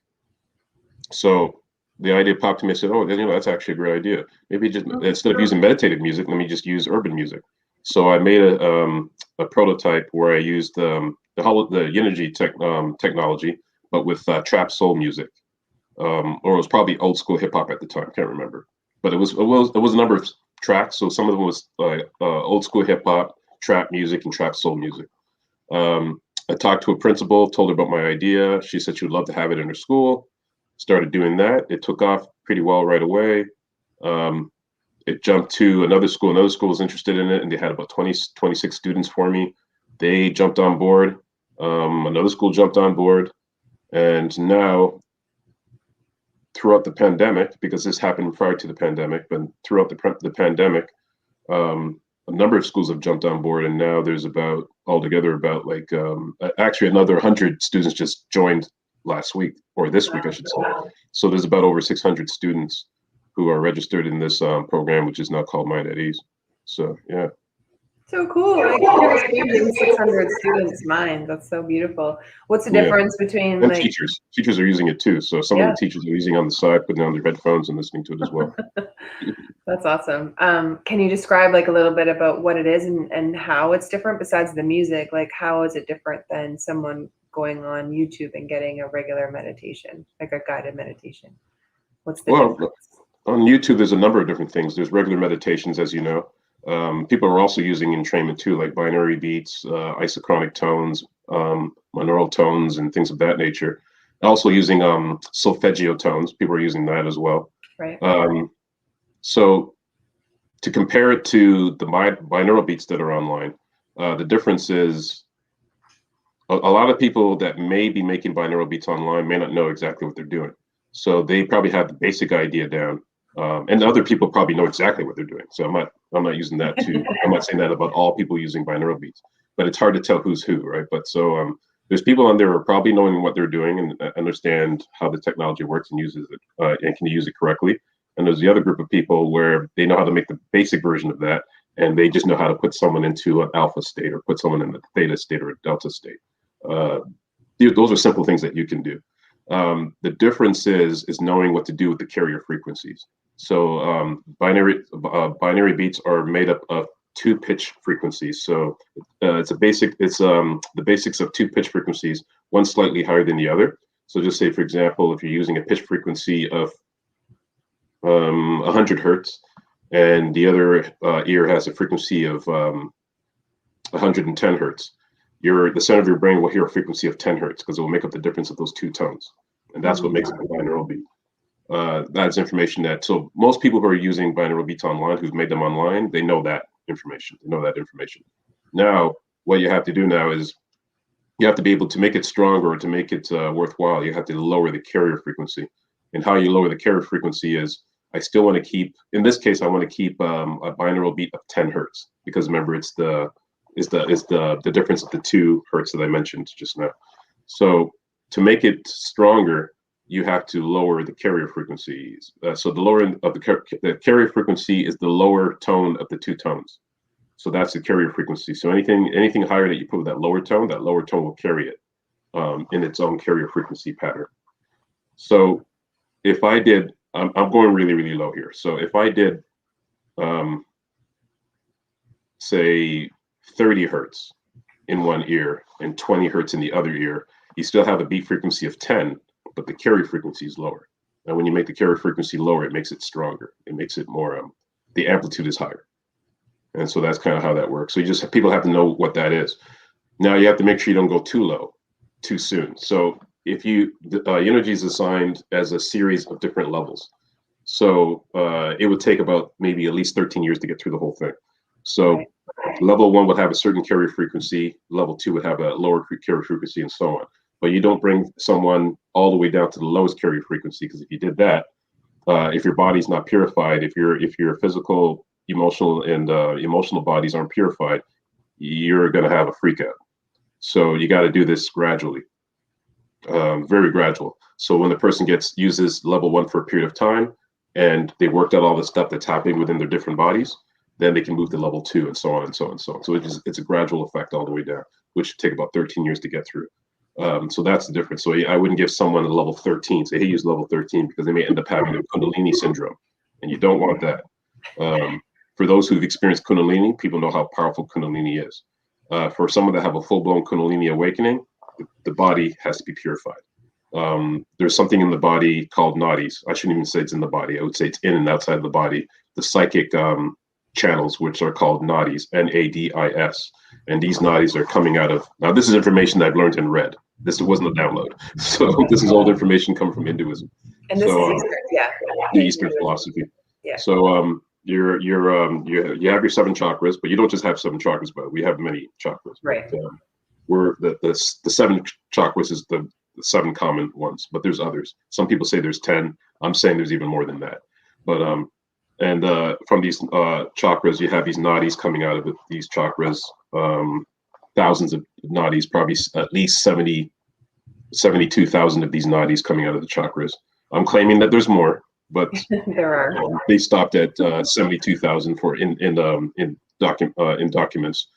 So the idea popped to me. I said, that's actually a great idea. Maybe just instead of using meditative music, let me just use urban music. So I made a prototype where I used the Eunergy technology, but with trap soul music, or it was probably old school hip hop at the time. Can't remember, but it was a number of tracks. So some of them was old school hip hop, trap music, and trap soul music. I talked to a principal, told her about my idea. She said she would love to have it in her school. Started doing that. It took off pretty well right away. It jumped to another school. Another school was interested in it, and they had about 26 students for me. They jumped on board. Another school jumped on board. And now, throughout the pandemic, because this happened prior to the pandemic, but throughout the pandemic, a number of schools have jumped on board. And now there's altogether about actually another 100 students just joined last week, or this week, I should say. So there's about over 600 students who are registered in this program, which is now called Mind at Ease. So, yeah. So cool. Like, you're changing 600 students' minds. That's so beautiful. What's the difference between and teachers? Teachers are using it too. So some of the teachers are using it on the side, putting on their headphones and listening to it as well. That's awesome. Can you describe a little bit about what it is and how it's different besides the music? Like, how is it different than someone going on YouTube and getting a regular meditation, like a guided meditation? What's the difference? On YouTube, there's a number of different things. There's regular meditations, as you know. People are also using entrainment too, like binary beats, isochronic tones, monaural tones, and things of that nature. Also using solfeggio tones. People are using that as well. Right. So to compare it to the binaural beats that are online, the difference is a lot of people that may be making binaural beats online may not know exactly what they're doing. So they probably have the basic idea down. And other people probably know exactly what they're doing. So I'm not using that I'm not saying that about all people using binaural beats. but it's hard to tell who's who, right? But so there's people on there who are probably knowing what they're doing and understand how the technology works and uses it and can use it correctly. And there's the other group of people where they know how to make the basic version of that, and they just know how to put someone into an alpha state or put someone in a theta state or a delta state. Those are simple things that you can do. The difference is knowing what to do with the carrier frequencies. So binary beats are made up of 2 pitch frequencies. So it's the basics of 2 pitch frequencies, one slightly higher than the other. So just say, for example, if you're using a pitch frequency of 100 hertz, and the other ear has a frequency of 110 hertz, the center of your brain will hear a frequency of 10 hertz because it will make up the difference of those 2 tones, and that's what makes it a binaural beat. That's information so most people who are using binaural beats online, who've made them online, they know that information. Now, what you have to do now is you have to be able to make it stronger or to make it worthwhile. You have to lower the carrier frequency. And how you lower the carrier frequency is, I still want to keep, in this case, I want to keep a binaural beat of 10 hertz, because remember, it's the difference of the 2 hertz that I mentioned just now. So to make it stronger, you have to lower the carrier frequencies. So the lower of the carrier frequency is the lower tone of the 2 tones. So that's the carrier frequency. So anything higher that you put with that lower tone will carry it in its own carrier frequency pattern. So if I did, I'm going really, really low here. So if I did, say 30 hertz in one ear and 20 hertz in the other ear, you still have a beat frequency of 10, but the carrier frequency is lower. And when you make the carrier frequency lower, it makes it stronger. It makes it more, the amplitude is higher. And so that's kind of how that works. So people have to know what that is. Now you have to make sure you don't go too low too soon. So if energy is assigned as a series of different levels. So it would take about maybe at least 13 years to get through the whole thing. So level 1 would have a certain carrier frequency, level 2 would have a lower carrier frequency, and so on. But you don't bring someone all the way down to the lowest carrier frequency, because if you did that, if your body's not purified, if your physical, emotional, and emotional bodies aren't purified, you're going to have a freak out. So you got to do this gradually, very gradual. So when the person uses level 1 for a period of time, and they worked out all the stuff that's happening within their different bodies, then they can move to level 2, and so on and so on and so on. So it's a gradual effect all the way down, which should take about 13 years to get through. So that's the difference. So I wouldn't give someone a level 13, say, hey, use level 13, because they may end up having a Kundalini syndrome, and you don't want that. For those who've experienced Kundalini, people know how powerful Kundalini is. For someone that have a full-blown Kundalini awakening, the body has to be purified. There's something in the body called nadis. I shouldn't even say it's in the body. I would say it's in and outside the body. The psychic channels, which are called nadis, N-A-D-I-S. And these nadis are coming out of, now this is information that I've learned and read. This wasn't a download. So this is old information coming from Hinduism. And this is Eastern, yeah. The Eastern philosophy. Yeah. So you have your 7 chakras, but you don't just have 7 chakras, but we have many chakras. Right. The 7 chakras is the 7 common ones, but there's others. Some people say there's 10. I'm saying there's even more than that. But from these chakras, you have these nadis coming out of these chakras. Thousands of nadis, probably at least 72,000 of these nadis coming out of the chakras. I'm claiming that there's more, but there are. They stopped at 72,000 in documents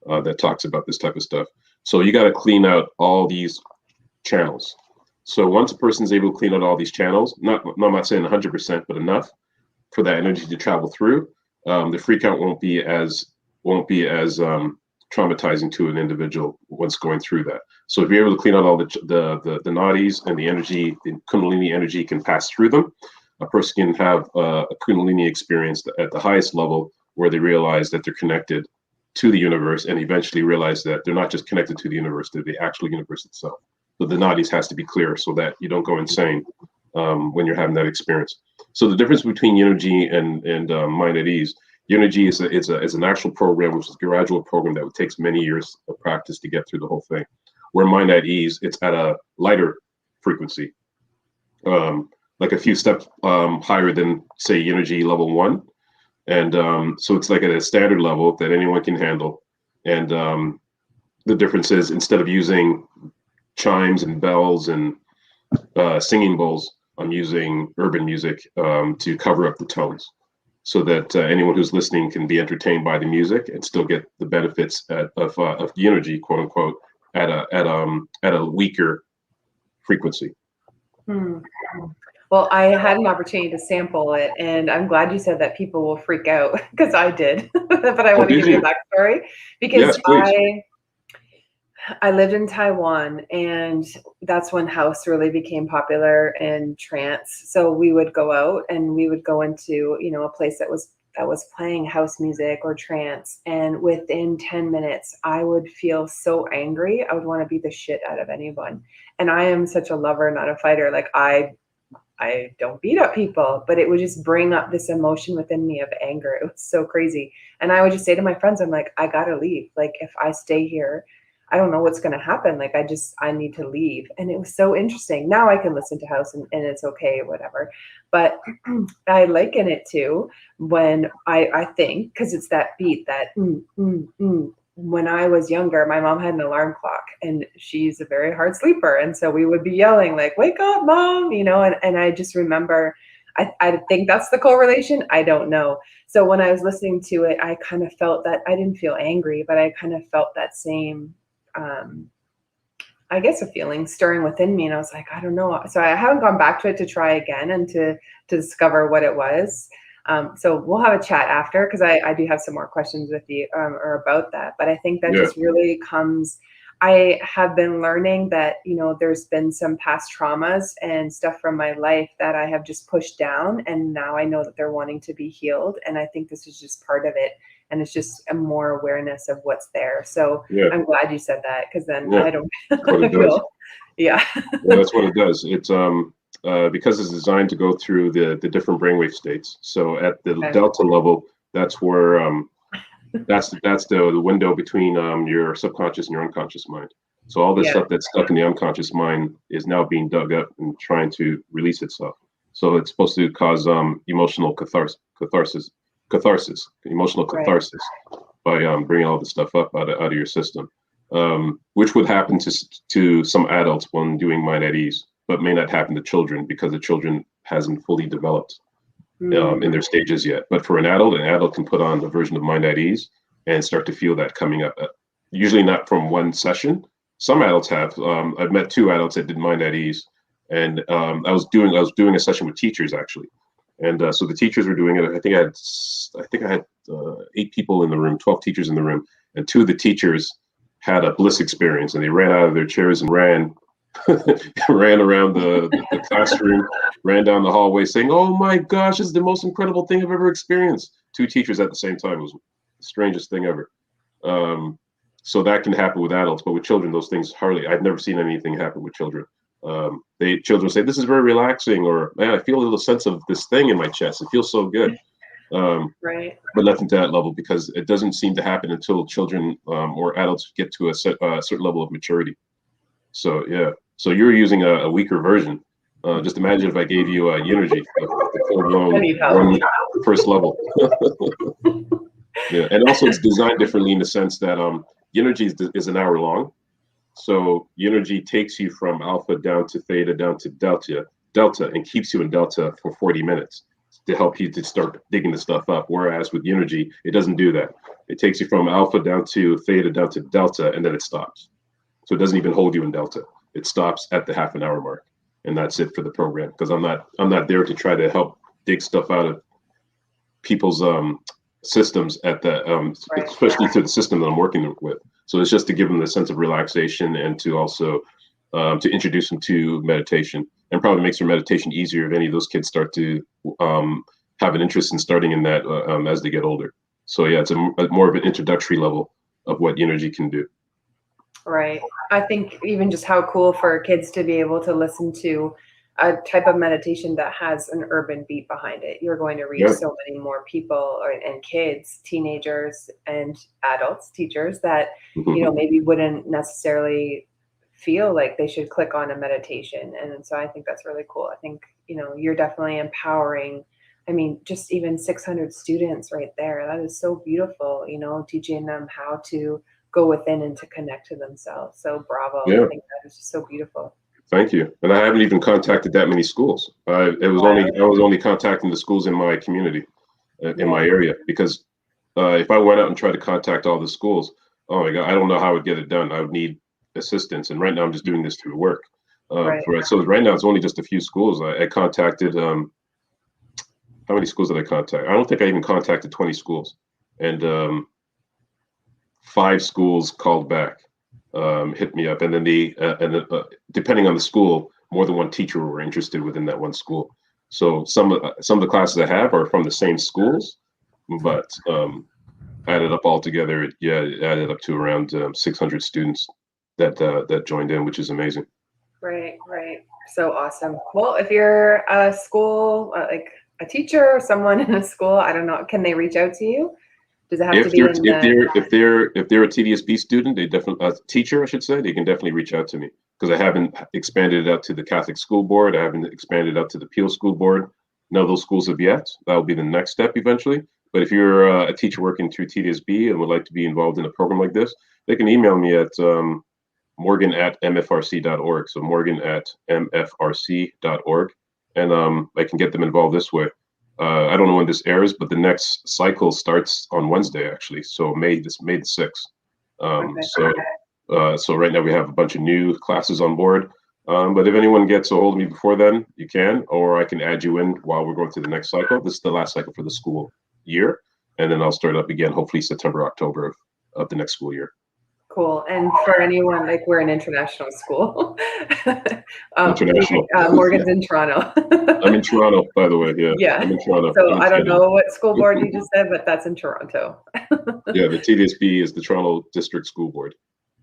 that talks about this type of stuff. So you got to clean out all these channels. So once a person's able to clean out all these channels, I'm not saying 100%, but enough for that energy to travel through, the freak out won't be as traumatizing to an individual once going through that. So if you're able to clean out all the nadis, and the energy, the Kundalini energy can pass through them, a person can have a Kundalini experience at the highest level, where they realize that they're connected to the universe, and eventually realize that they're not just connected to the universe, they're the actual universe itself. But the nadis has to be clear so that you don't go insane when you're having that experience. So the difference between Eunergy and Mind at Ease, Eunergy is an actual program, which is a gradual program that takes many years of practice to get through the whole thing. Where Mind at Ease, it's at a lighter frequency, like a few steps higher than, say, Eunergy level 1. And so it's like at a standard level that anyone can handle. And the difference is instead of using chimes and bells and singing bowls, I'm using urban music to cover up the tones, so that anyone who's listening can be entertained by the music and still get the benefits of the energy, quote unquote, at a weaker frequency. Well, I had an opportunity to sample it, and I'm glad you said that people will freak out, because I did. But I want to give you a backstory, because yes, I lived in Taiwan, and that's when house really became popular and trance. So we would go out and we would go into, you know, a place that was playing house music or trance, and within 10 minutes I would feel so angry. I would want to beat the shit out of anyone. And I am such a lover, not a fighter. Like I don't beat up people, but it would just bring up this emotion within me of anger. It was so crazy. And I would just say to my friends, I'm like, I gotta leave. Like, if I stay here, I don't know what's going to happen. Like, I need to leave. And it was so interesting. Now I can listen to house and it's okay, whatever. But I liken it to when I think, because it's that beat, that when I was younger, my mom had an alarm clock, and she's a very hard sleeper. And so we would be yelling like, wake up, mom, you know, and I just remember, I think that's the correlation. I don't know. So when I was listening to it, I kind of felt that I didn't feel angry, but I kind of felt that same, I guess, a feeling stirring within me. And I was like, I don't know. So I haven't gone back to it to try again and to discover what it was. So we'll have a chat after, because I do have some more questions with you or about that. But I think that just really comes, I have been learning that, you know, there's been some past traumas and stuff from my life that I have just pushed down. And now I know that they're wanting to be healed. And I think this is just part of it. And it's just a more awareness of what's there. So I'm glad you said that, because then I don't feel, that's what it does. It's because it's designed to go through the different brainwave states. So at the delta level, that's where that's the window between your subconscious and your unconscious mind. So all this stuff that's stuck in the unconscious mind is now being dug up and trying to release itself. So it's supposed to cause emotional catharsis, emotional catharsis, by bringing all the stuff up out of your system, which would happen to some adults when doing mind at ease, but may not happen to children, because the children hasn't fully developed in their stages yet. But for an adult can put on a version of mind at ease and start to feel that coming up. Usually not from one session. Some adults have. I've met 2 adults that did mind at ease, and I was doing a session with teachers, actually. And so the teachers were doing it. I think I had 8 people in the room, 12 teachers in the room, and 2 of the teachers had a bliss experience, and they ran out of their chairs and ran around the classroom, ran down the hallway saying, "Oh my gosh, this is the most incredible thing I've ever experienced." 2 teachers at the same time. It was the strangest thing ever. So that can happen with adults, but with children, those things I've never seen anything happen with children. Children say, "This is very relaxing," or, "Man, I feel a little sense of this thing in my chest. It feels so good." But nothing to that level, because it doesn't seem to happen until children or adults get to a certain level of maturity. So so you're using a weaker version. Just imagine if I gave you energy, the full-blown first level. And also it's designed differently in the sense that energy is an hour long. So energy takes you from alpha down to theta down to delta, and keeps you in delta for 40 minutes to help you to start digging the stuff up. Whereas with energy, it doesn't do that. It takes you from alpha down to theta down to delta, and then it stops. So it doesn't even hold you in delta. It stops at the half-an-hour mark, and that's it for the program. Because I'm not there to try to help dig stuff out of people's systems at the especially to the system that I'm working with. So it's just to give them the sense of relaxation, and to also to introduce them to meditation, and probably makes their meditation easier if any of those kids start to have an interest in starting in that as they get older. So it's a more of an introductory level of what energy can do. Right. I think even just how cool for kids to be able to listen to a type of meditation that has an urban beat behind it. You're going to reach so many more people and kids, teenagers and adults, teachers that, you know, maybe wouldn't necessarily feel like they should click on a meditation. And so I think that's really cool. I think, you know, you're definitely empowering. I mean, just even 600 students right there. That is so beautiful, you know, teaching them how to go within and to connect to themselves. So bravo. Yeah. I think that is just so beautiful. Thank you. And I haven't even contacted that many schools. I was only contacting the schools in my community, in my area, because if I went out and tried to contact all the schools, oh my God, I don't know how I would get it done. I would need assistance. And right now I'm just doing this through work. So right now it's only just a few schools. I contacted, how many schools did I contact? I don't think I even contacted 20 schools. And 5 schools called back, hit me up. And then depending on the school, more than one teacher were interested within that one school. So some of the classes I have are from the same schools, but added up all together, it added up to around 600 students that joined in, which is amazing. Right. So awesome. Well, if you're a school, like a teacher or someone in a school, I don't know, can they reach out to you? Does it have to be if they're a TDSB student, they definitely, a teacher, I should say, they can definitely reach out to me, because I haven't expanded it out to the Catholic School Board. I haven't expanded out to the Peel School Board. None of those schools have yet. That will be the next step eventually. But if you're a teacher working through TDSB and would like to be involved in a program like this, they can email me at morgan@mfrc.org. So morgan@mfrc.org, and I can get them involved this way. I don't know when this airs, but the next cycle starts on Wednesday, actually. So May the 6th. So right now we have a bunch of new classes on board. But if anyone gets a hold of me before then, you can, or I can add you in while we're going through the next cycle. This is the last cycle for the school year, and then I'll start up again, hopefully September, October of the next school year. Cool. And for anyone, like, we're an international school. International. Morgan's in Toronto. I'm in Toronto, by the way. Yeah. I'm in Toronto. So I don't know what school board you just said, but that's in Toronto. Yeah, the TDSB is the Toronto District School Board.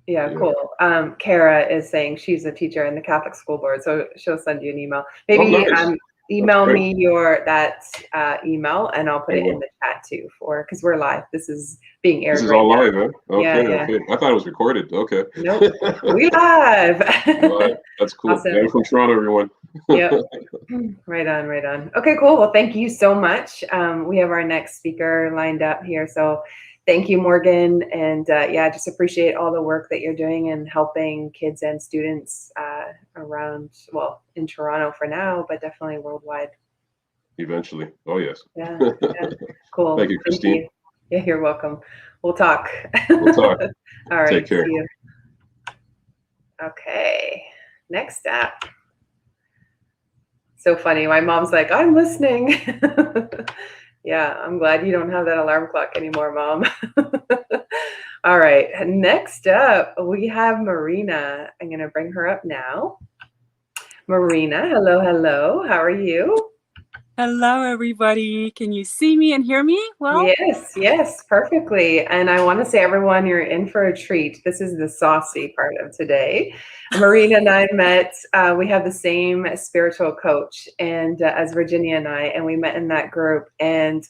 Yeah, cool. Kara is saying she's a teacher in the Catholic School Board, so she'll send you an email. Maybe email me that email, and I'll put it in the chat too, because we're live. This is being aired. This is right all now. live, huh? Okay, Yeah. okay. I thought it was recorded. Okay. Nope. We live. Right. That's cool. Awesome. I'm from Toronto, everyone. Yep. Right on. Okay, cool. Well, thank you so much. We have our next speaker lined up here, so thank you, Morgan. And just appreciate all the work that you're doing and helping kids and students around, in Toronto for now, but definitely worldwide. Eventually. Oh, yes. Yeah. Cool. Thank you, Christine. Yeah, you're welcome. We'll talk. We'll talk. All right. Take care. See you. Okay. Next up. So funny. My mom's like, I'm listening. Yeah, I'm glad you don't have that alarm clock anymore, Mom. All right, next up, we have Marina. I'm going to bring her up now. Marina, hello. How are you? Hello, everybody. Can you see me and hear me well? Yes, perfectly. And I want to say, everyone, you're in for a treat. This is the saucy part of today. Marina and I met, we have the same spiritual coach and as Virginia and I, and we met in that group. And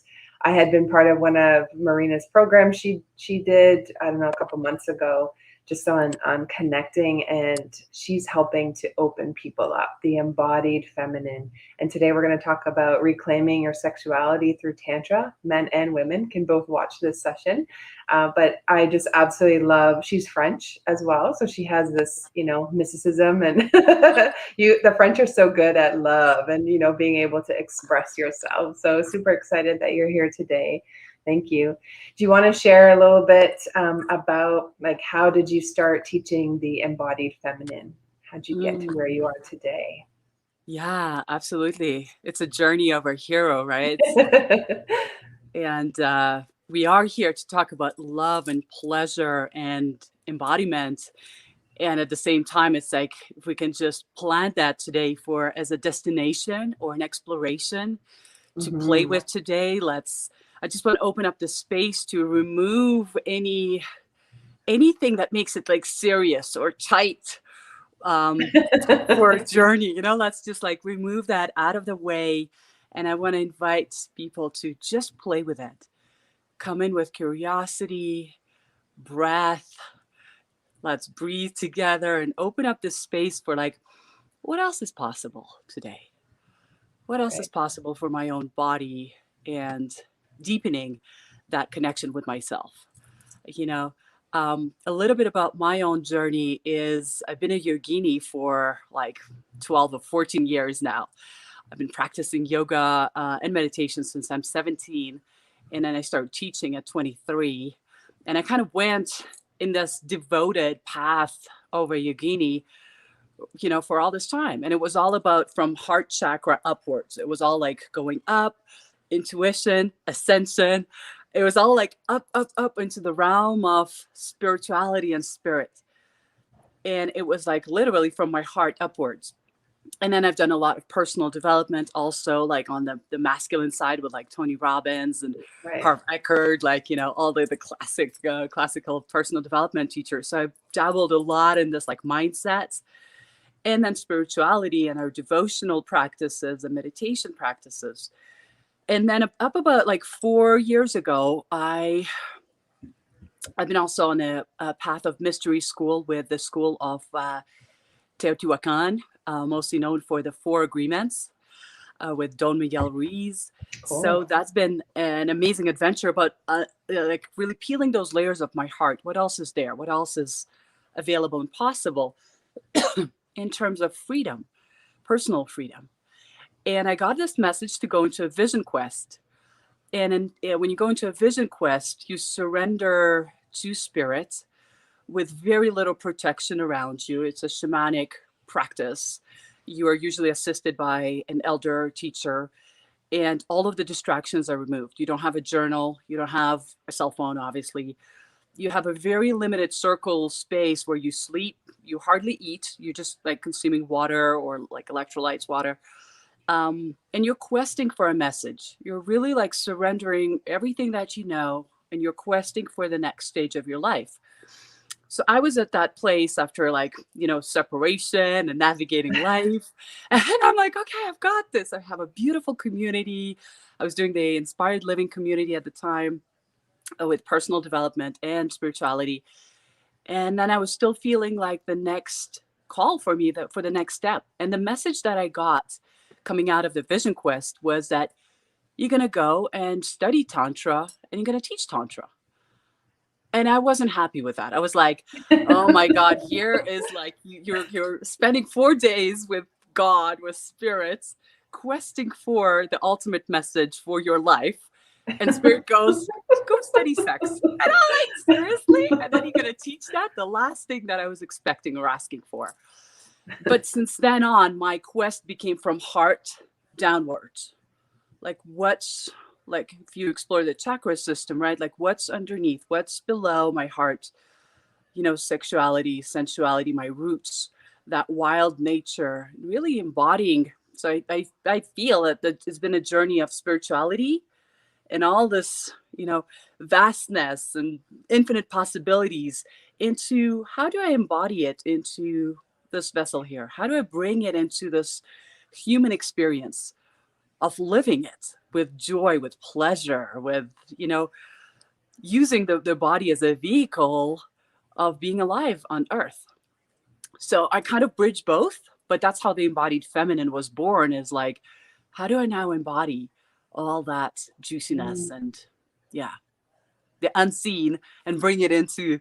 I had been part of one of Marina's programs she did, I don't know, a couple months ago, just on connecting, and she's helping to open people up, the embodied feminine. And today we're going to talk about reclaiming your sexuality through Tantra. Men and women can both watch this session. But I just absolutely love, she's French as well. So she has this, mysticism, and the French are so good at love and, being able to express yourself. So super excited that you're here today. Thank you. Do you want to share a little bit about, like, how did you start teaching the embodied feminine? How'd you get to where you are today? Yeah, absolutely. It's a journey of a hero, right? And we are here to talk about love and pleasure and embodiment. And at the same time, it's like, if we can just plant that today as a destination or an exploration to play with today, I just want to open up the space to remove anything that makes it like serious or tight for a journey. Let's just like remove that out of the way. And I want to invite people to just play with it. Come in with curiosity, breath. Let's breathe together and open up this space for, like, what else is possible today? What else is possible for my own body, and deepening that connection with myself? A little bit about my own journey is I've been a yogini for like 12 or 14 years now. I've been practicing yoga and meditation since I'm 17. And then I started teaching at 23. And I kind of went in this devoted path of a yogini, you know, for all this time. And it was all about from heart chakra upwards. It was all like going up, intuition, ascension. It was all like up, up, up into the realm of spirituality and spirit. And it was like literally from my heart upwards. And then I've done a lot of personal development also, like on the masculine side with like Tony Robbins and Harv Eckert, like, you know, all the classical personal development teachers. So I've dabbled a lot in this like mindset, and then spirituality and our devotional practices and meditation practices. And then up about like 4 years ago, I've been also on a path of mystery school with the school of Teotihuacan, mostly known for the 4 agreements with Don Miguel Ruiz. Cool. So that's been an amazing adventure about like really peeling those layers of my heart. What else is there? What else is available and possible in terms of freedom, personal freedom? And I got this message to go into a vision quest. And when you go into a vision quest, you surrender to spirit with very little protection around you. It's a shamanic practice. You are usually assisted by an elder teacher, and all of the distractions are removed. You don't have a journal. You don't have a cell phone, obviously. You have a very limited circle space where you sleep. You hardly eat. You're just like consuming water or like electrolytes water. And you're questing for a message. You're really like surrendering everything that you know, and you're questing for the next stage of your life. So I was at that place after like, you know, separation and navigating life. And I'm like, okay, I've got this. I have a beautiful community. I was doing the inspired living community at the time with personal development and spirituality. And then I was still feeling like the next call for me for the next step. And the message that I got coming out of the vision quest was that you're going to go and study Tantra and you're going to teach Tantra. And I wasn't happy with that. I was like, oh my God, here is like, you're spending 4 days with God, with spirits, questing for the ultimate message for your life. And spirit goes, go study sex. And I'm like, seriously? And then you're going to teach that? The last thing that I was expecting or asking for. But since then on, my quest became from heart downwards. Like what's, like if you explore the chakra system, right? Like what's underneath, what's below my heart, you know, sexuality, sensuality, my roots, that wild nature, really embodying. So I feel that it's been a journey of spirituality and all this, you know, vastness and infinite possibilities into how do I embody it into this vessel here? How do I bring it into this human experience of living it with joy, with pleasure, with, you know, using the body as a vehicle of being alive on earth. So I kind of bridge both, but that's how the embodied feminine was born, is like, how do I now embody all that juiciness and the unseen and bring it into,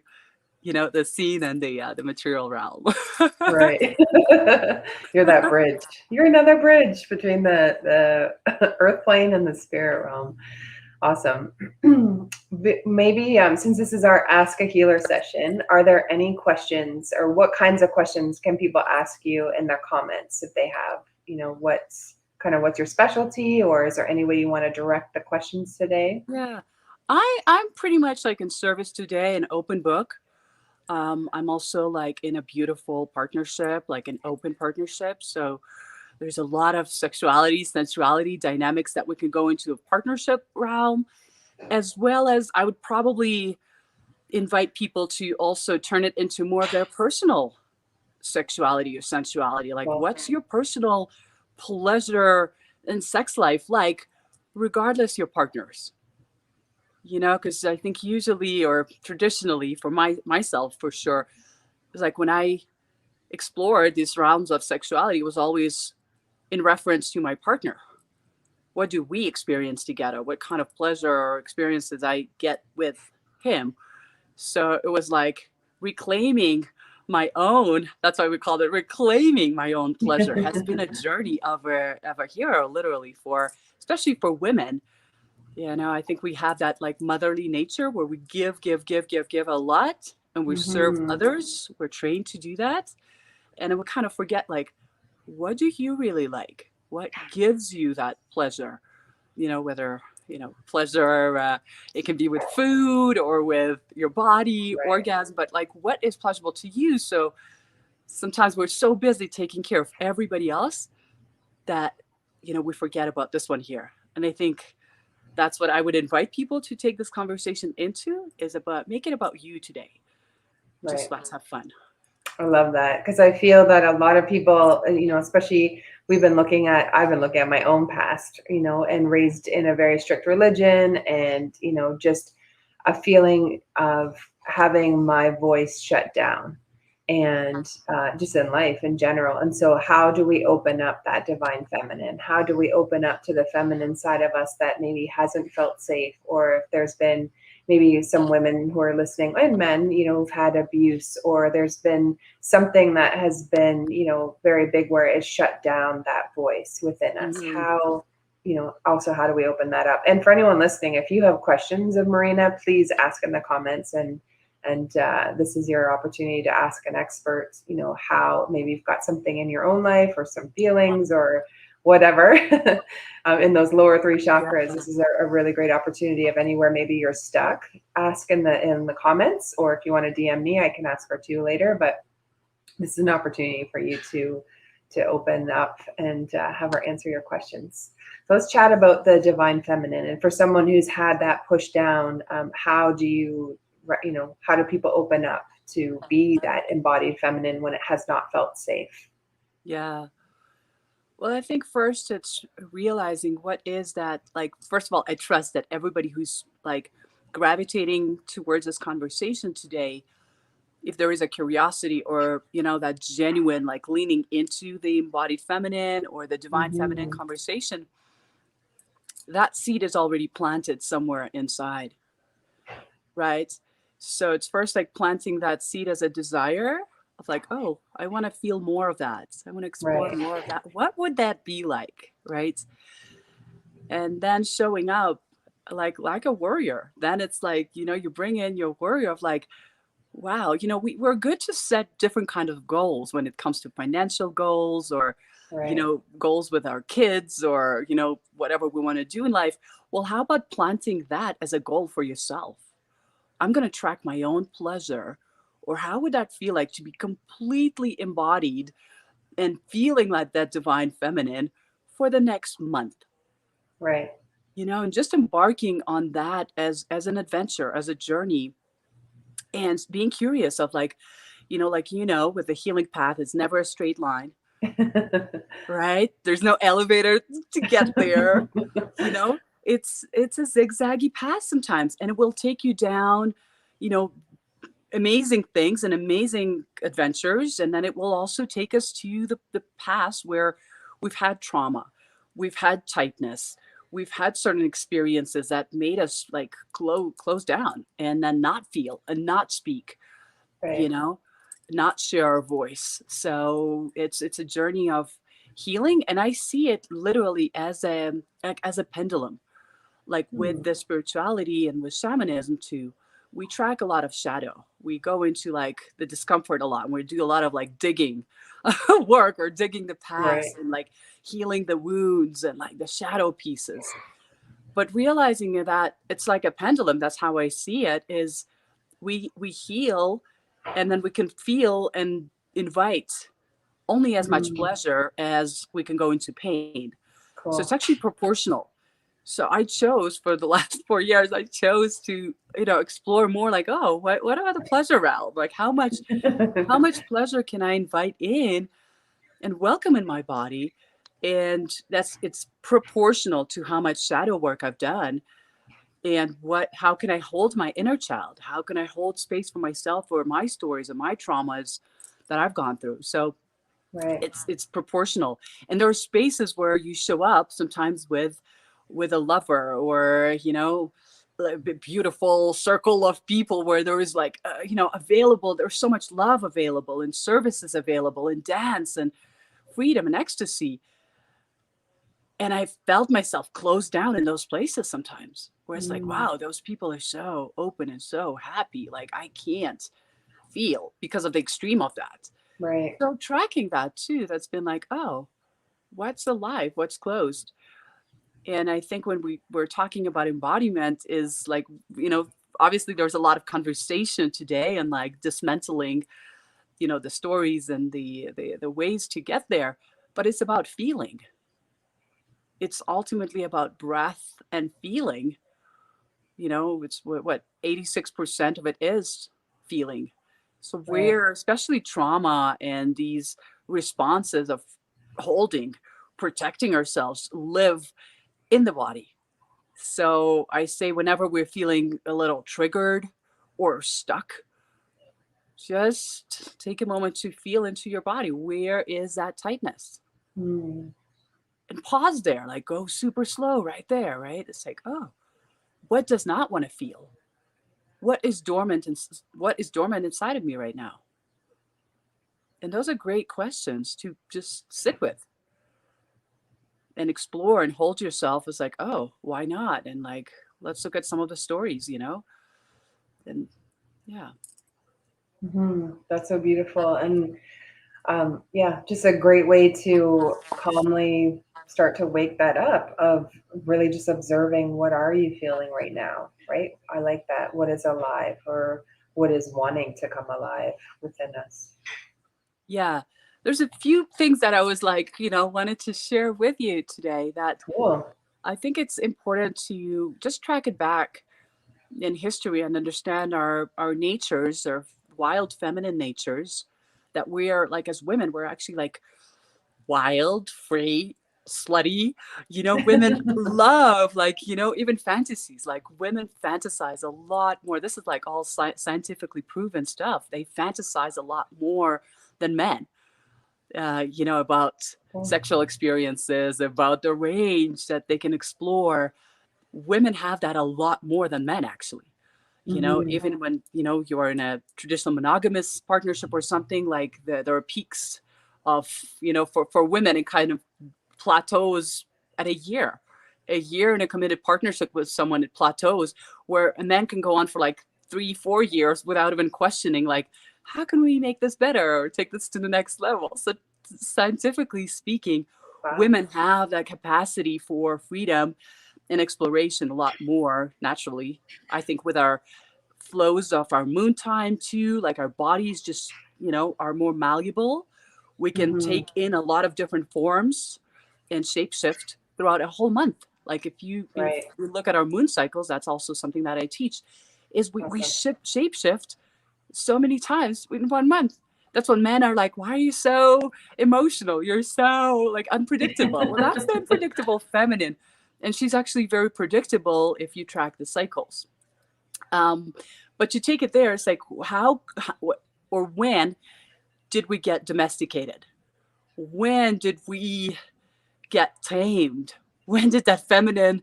you know, the seen and the material realm. Right. You're that bridge. You're another bridge between the earth plane and the spirit realm. Awesome. Maybe since this is our Ask a Healer session, are there any questions, or what kinds of questions can people ask you in their comments if they have, you know, what's your specialty, or is there any way you want to direct the questions today? Yeah, I'm pretty much like in service today, an open book. I'm also like in a beautiful partnership, like an open partnership. So there's a lot of sexuality, sensuality, dynamics that we can go into a partnership realm, as well as I would probably invite people to also turn it into more of their personal sexuality or sensuality. Like, what's your personal pleasure and sex life like, regardless your partners? You know, because I think usually or traditionally for myself, for sure, it's like when I explored these realms of sexuality, it was always in reference to my partner. What do we experience together? What kind of pleasure or experiences I get with him? So it was like reclaiming my own, that's why we called it reclaiming my own pleasure, has been a journey of a hero, literally, for, especially for women. You know, I think we have that like motherly nature where we give a lot, and we serve others. We're trained to do that. And then we kind of forget, like, what do you really like? What gives you that pleasure? You know, whether, you know, pleasure, it can be with food or with your body, orgasm, but like, what is pleasurable to you? So sometimes we're so busy taking care of everybody else that, you know, we forget about this one here. And I think that's what I would invite people to take this conversation into, is about, make it about you today. Just let's have fun. I love that, because I feel that a lot of people, you know, especially I've been looking at my own past, you know, and raised in a very strict religion, and, you know, just a feeling of having my voice shut down, and just in life in general. And so how do we open up that divine feminine? How do we open up to the feminine side of us that maybe hasn't felt safe, or if there's been maybe some women who are listening, and men, you know, who've had abuse, or there's been something that has been, you know, very big where it's shut down that voice within us. How, you know, also how do we open that up? And for anyone listening, if you have questions of Marina, please ask in the comments, and this is your opportunity to ask an expert, you know, how maybe you've got something in your own life or some feelings or whatever in those lower three chakras. This is a really great opportunity. Of anywhere maybe you're stuck, ask in the comments, or if you want to DM me, I can ask her too later. But this is an opportunity for you to open up and have her answer your questions. So let's chat about the divine feminine. And for someone who's had that push down, how do you, you know, how do people open up to be that embodied feminine when it has not felt safe? Yeah. Well, I think first it's realizing what is that, like, first of all, I trust that everybody who's like gravitating towards this conversation today, if there is a curiosity or, you know, that genuine, like, leaning into the embodied feminine or the divine feminine conversation, that seed is already planted somewhere inside, right? So it's first like planting that seed as a desire of like, oh, I want to feel more of that. I want to explore more of that. What would that be like, right? And then showing up like a warrior. Then it's like, you know, you bring in your warrior of like, wow, you know, we're good to set different kind of goals when it comes to financial goals, or, you know, goals with our kids, or, you know, whatever we want to do in life. Well, how about planting that as a goal for yourself? I'm going to track my own pleasure. Or how would that feel like to be completely embodied and feeling like that divine feminine for the next month? Right. You know, and just embarking on that as an adventure, as a journey, and being curious of like, you know, with the healing path, it's never a straight line. Right? There's no elevator to get there. You know, it's a zigzaggy path sometimes, and it will take you down, you know, amazing things and amazing adventures. And then it will also take us to the past where we've had trauma, we've had tightness, we've had certain experiences that made us like close down, and then not feel and not speak, you know, not share our voice. So it's a journey of healing. And I see it literally as a pendulum, like with the spirituality and with shamanism too. We track a lot of shadow. We go into like the discomfort a lot, and we do a lot of like digging work, or digging the past and like healing the wounds and like the shadow pieces. But realizing that it's like a pendulum, that's how I see it, is we heal, and then we can feel and invite only as much pleasure as we can go into pain. So it's actually proportional. So I chose, for the last 4 years, I chose to, you know, explore more like, oh, what about the pleasure realm? Like how much pleasure can I invite in and welcome in my body? And it's proportional to how much shadow work I've done. And how can I hold my inner child? How can I hold space for myself, or my stories and my traumas that I've gone through? So it's proportional. And there are spaces where you show up sometimes with a lover, or, you know, a beautiful circle of people where there was like, available. There's so much love available and services available and dance and freedom and ecstasy. And I felt myself close down in those places sometimes where it's like, wow, those people are so open and so happy. Like I can't feel because of the extreme of that. Right. So tracking that too, that's been like, oh, what's alive? What's closed? And I think when we're talking about embodiment is like, obviously there's a lot of conversation today and like dismantling, the stories and the ways to get there, but it's about feeling. It's ultimately about breath and feeling. It's what 86% of it is feeling. So where, especially trauma and these responses of holding, protecting ourselves, live in the body. So I say whenever we're feeling a little triggered or stuck, just take a moment to feel into your body. Where is that tightness? And pause there, like go super slow right there, right? It's like, oh, what does not want to feel? What is dormant inside of me right now? And those are great questions to just sit with and explore and hold yourself as like, oh, why not? And like, let's look at some of the stories, and yeah. That's so beautiful. And just a great way to calmly start to wake that up of really just observing what are you feeling right now, right? I like that. What is alive or what is wanting to come alive within us? Yeah. There's a few things that I was like, wanted to share with you today that I think it's important to just track it back in history and understand our natures, our wild feminine natures, that we are like, as women, we're actually like wild, free, slutty, women love like, even fantasies, like women fantasize a lot more. This is like all scientifically proven stuff. They fantasize a lot more than men. About sexual experiences, about the range that they can explore. Women have that a lot more than men, actually. Even when, you are in a traditional monogamous partnership or something, like there are peaks of, for women, it kind of plateaus at a year in a committed partnership with someone. It plateaus where a man can go on for like 3-4 years without even questioning, like, how can we make this better or take this to the next level? So scientifically speaking, women have that capacity for freedom and exploration a lot more naturally. I think with our flows of our moon time too, like our bodies just, are more malleable. We can take in a lot of different forms and shapeshift throughout a whole month. Like if you look at our moon cycles, that's also something that I teach, is we shapeshift so many times in 1 month. That's when men are like, why are you so emotional? You're so like unpredictable. Well, that's the unpredictable feminine. And she's actually very predictable if you track the cycles. But you take it there, it's like, how or when did we get domesticated? When did we get tamed? When did that feminine,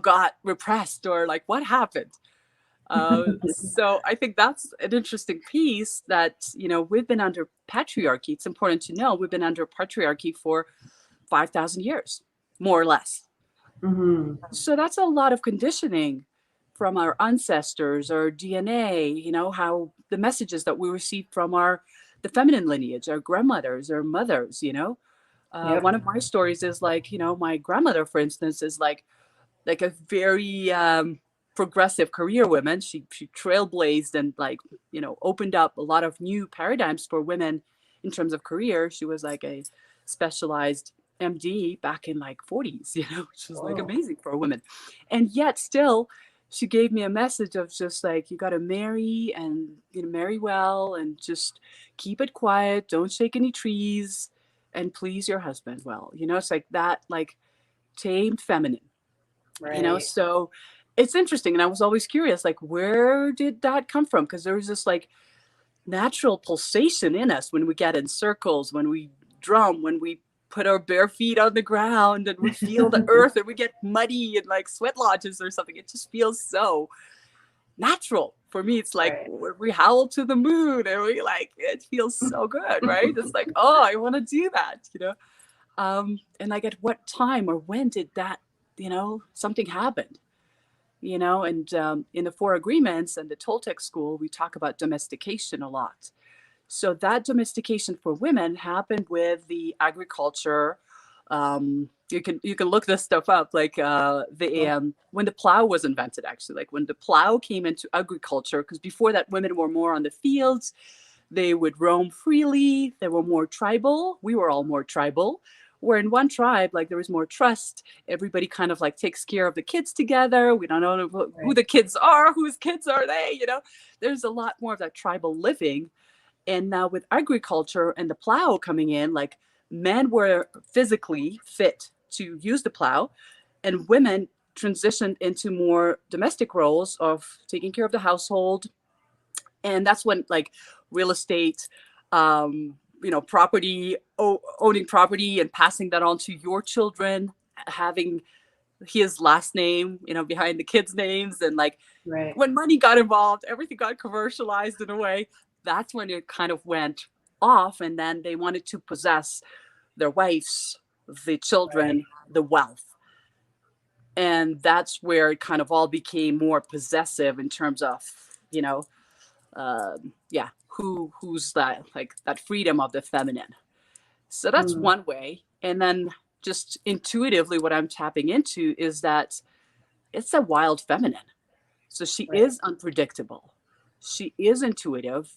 got repressed, or like what happened? So I think that's an interesting piece that, we've been under patriarchy. It's important to know we've been under patriarchy for 5,000 years, more or less. So that's a lot of conditioning from our ancestors, our DNA, how the messages that we received from the feminine lineage, our grandmothers, our mothers, One of my stories is like, my grandmother, for instance, is like a very progressive career woman. She trailblazed and opened up a lot of new paradigms for women in terms of career. She was like a specialized MD back in like 40s, which was like amazing for a woman. And yet still, she gave me a message of just like, you got to marry and marry well and just keep it quiet. Don't shake any trees and please your husband well. It's like that, like tamed feminine, so it's interesting. And I was always curious, like, where did that come from? Because there was this like natural pulsation in us when we get in circles, when we drum, when we put our bare feet on the ground and we feel the earth and we get muddy and like sweat lodges or something. It just feels so natural. For me, it's like we howl to the moon and we like, it feels so good, right? It's like, oh, I want to do that, you know? And like at what time or when did that, you know, something happened, you know? And in the 4 agreements and the Toltec school, we talk about domestication a lot. So that domestication for women happened with the agriculture. You can look this stuff up, like when the plow was invented, actually, like when the plow came into agriculture, because before that women were more on the fields, they would roam freely, they were more tribal, we were all more tribal, where in one tribe, like there was more trust, everybody kind of like takes care of the kids together, we don't know who the kids are, whose kids are they, you know, there's a lot more of that tribal living. And now with agriculture and the plow coming in, like men were physically fit to use the plow and women transitioned into more domestic roles of taking care of the household. And that's when like real estate, you know, property, owning property and passing that on to your children, having his last name, you know, behind the kids' names. And like when money got involved, everything got commercialized in a way. That's when it kind of went off. And then they wanted to possess their wives, the children, the wealth. And that's where it kind of all became more possessive in terms of, you know, who's that, like that freedom of the feminine. So that's one way. And then just intuitively what I'm tapping into is that it's a wild feminine. So she is unpredictable. She is intuitive.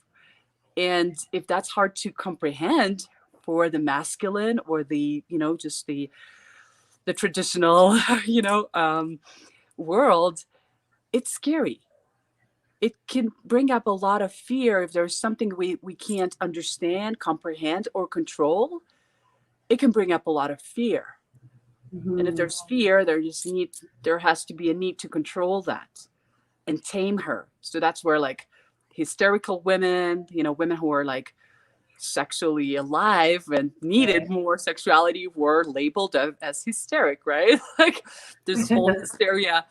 And if that's hard to comprehend for the masculine or the, you know, just the traditional, you know, world, it's scary. It can bring up a lot of fear if there's something we can't understand, comprehend, or control. It can bring up a lot of fear. And if there's fear, there has to be a need to control that and tame her. So that's where like hysterical women, you know, women who are like sexually alive and needed more sexuality were labeled as hysteric, right? Like this whole hysteria.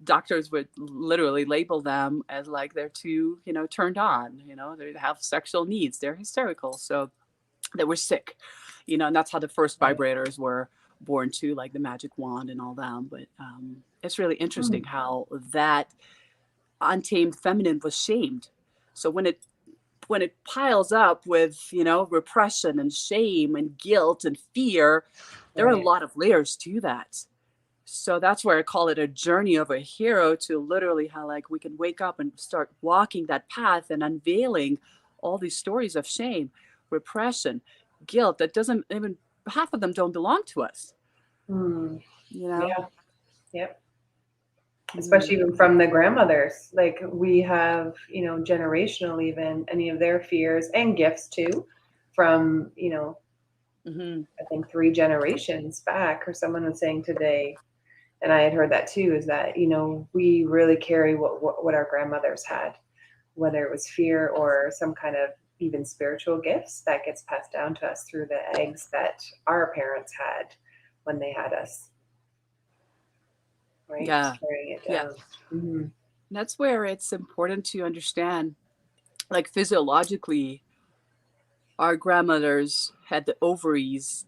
Doctors would literally label them as like they're too, you know, turned on, you know, they have sexual needs, they're hysterical. So they were sick, you know, and that's how the first vibrators were born too, like the magic wand and all that. But it's really interesting how that untamed feminine was shamed. So when it piles up with, you know, repression and shame and guilt and fear, there are a lot of layers to that. So that's where I call it a journey of a hero, to literally how like we can wake up and start walking that path and unveiling all these stories of shame, repression, guilt that doesn't even, half of them don't belong to us. You know? Yep. Especially even from the grandmothers, like we have, you know, generational, even any of their fears and gifts too, from, you know, I think 3 generations back, or someone was saying today, and I had heard that too, is that, you know, we really carry what our grandmothers had, whether it was fear or some kind of even spiritual gifts that gets passed down to us through the eggs that our parents had when they had us. Right? Yeah. It down. That's where it's important to understand, like physiologically, our grandmothers had the ovaries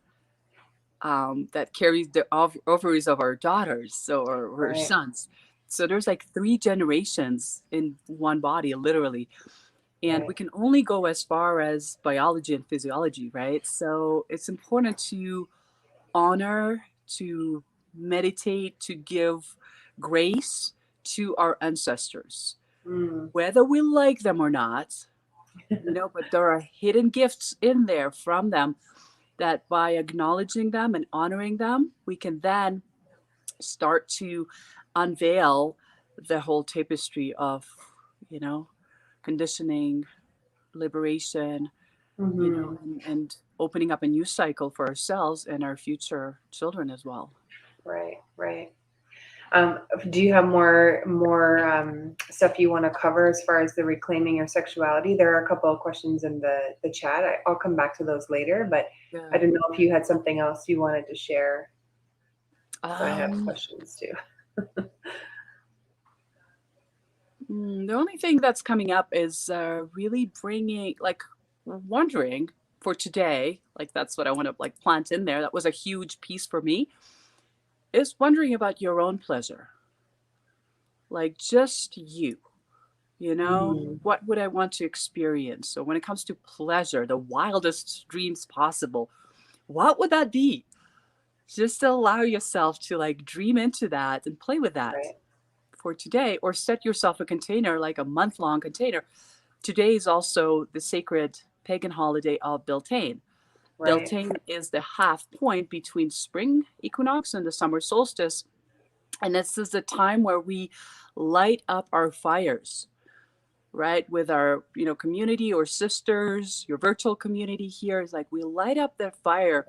that carries the ovaries of our daughters or our sons. So there's like 3 generations in one body, literally. And we can only go as far as biology and physiology, right? So it's important to honor, to meditate, to give grace to our ancestors, whether we like them or not, you know, but there are hidden gifts in there from them that by acknowledging them and honoring them, we can then start to unveil the whole tapestry of, you know, conditioning, liberation, you know, and opening up a new cycle for ourselves and our future children as well. Right. Do you have more stuff you want to cover as far as the reclaiming your sexuality? There are a couple of questions in the chat. I'll come back to those later, but Yeah. I don't know if you had something else you wanted to share. I have questions too. The only thing that's coming up is really bringing, like, wondering for today, like that's what I want to like plant in there. That was a huge piece for me, is wondering about your own pleasure. Like just you know, what would I want to experience? So when it comes to pleasure, the wildest dreams possible, what would that be? Just allow yourself to like dream into that and play with that for today, or set yourself a container, like a month-long container. Today is also the sacred pagan holiday of Beltane. Beltane is the half point between spring equinox and the summer solstice. And this is the time where we light up our fires, right? With our, community or sisters, your virtual community here is like we light up that fire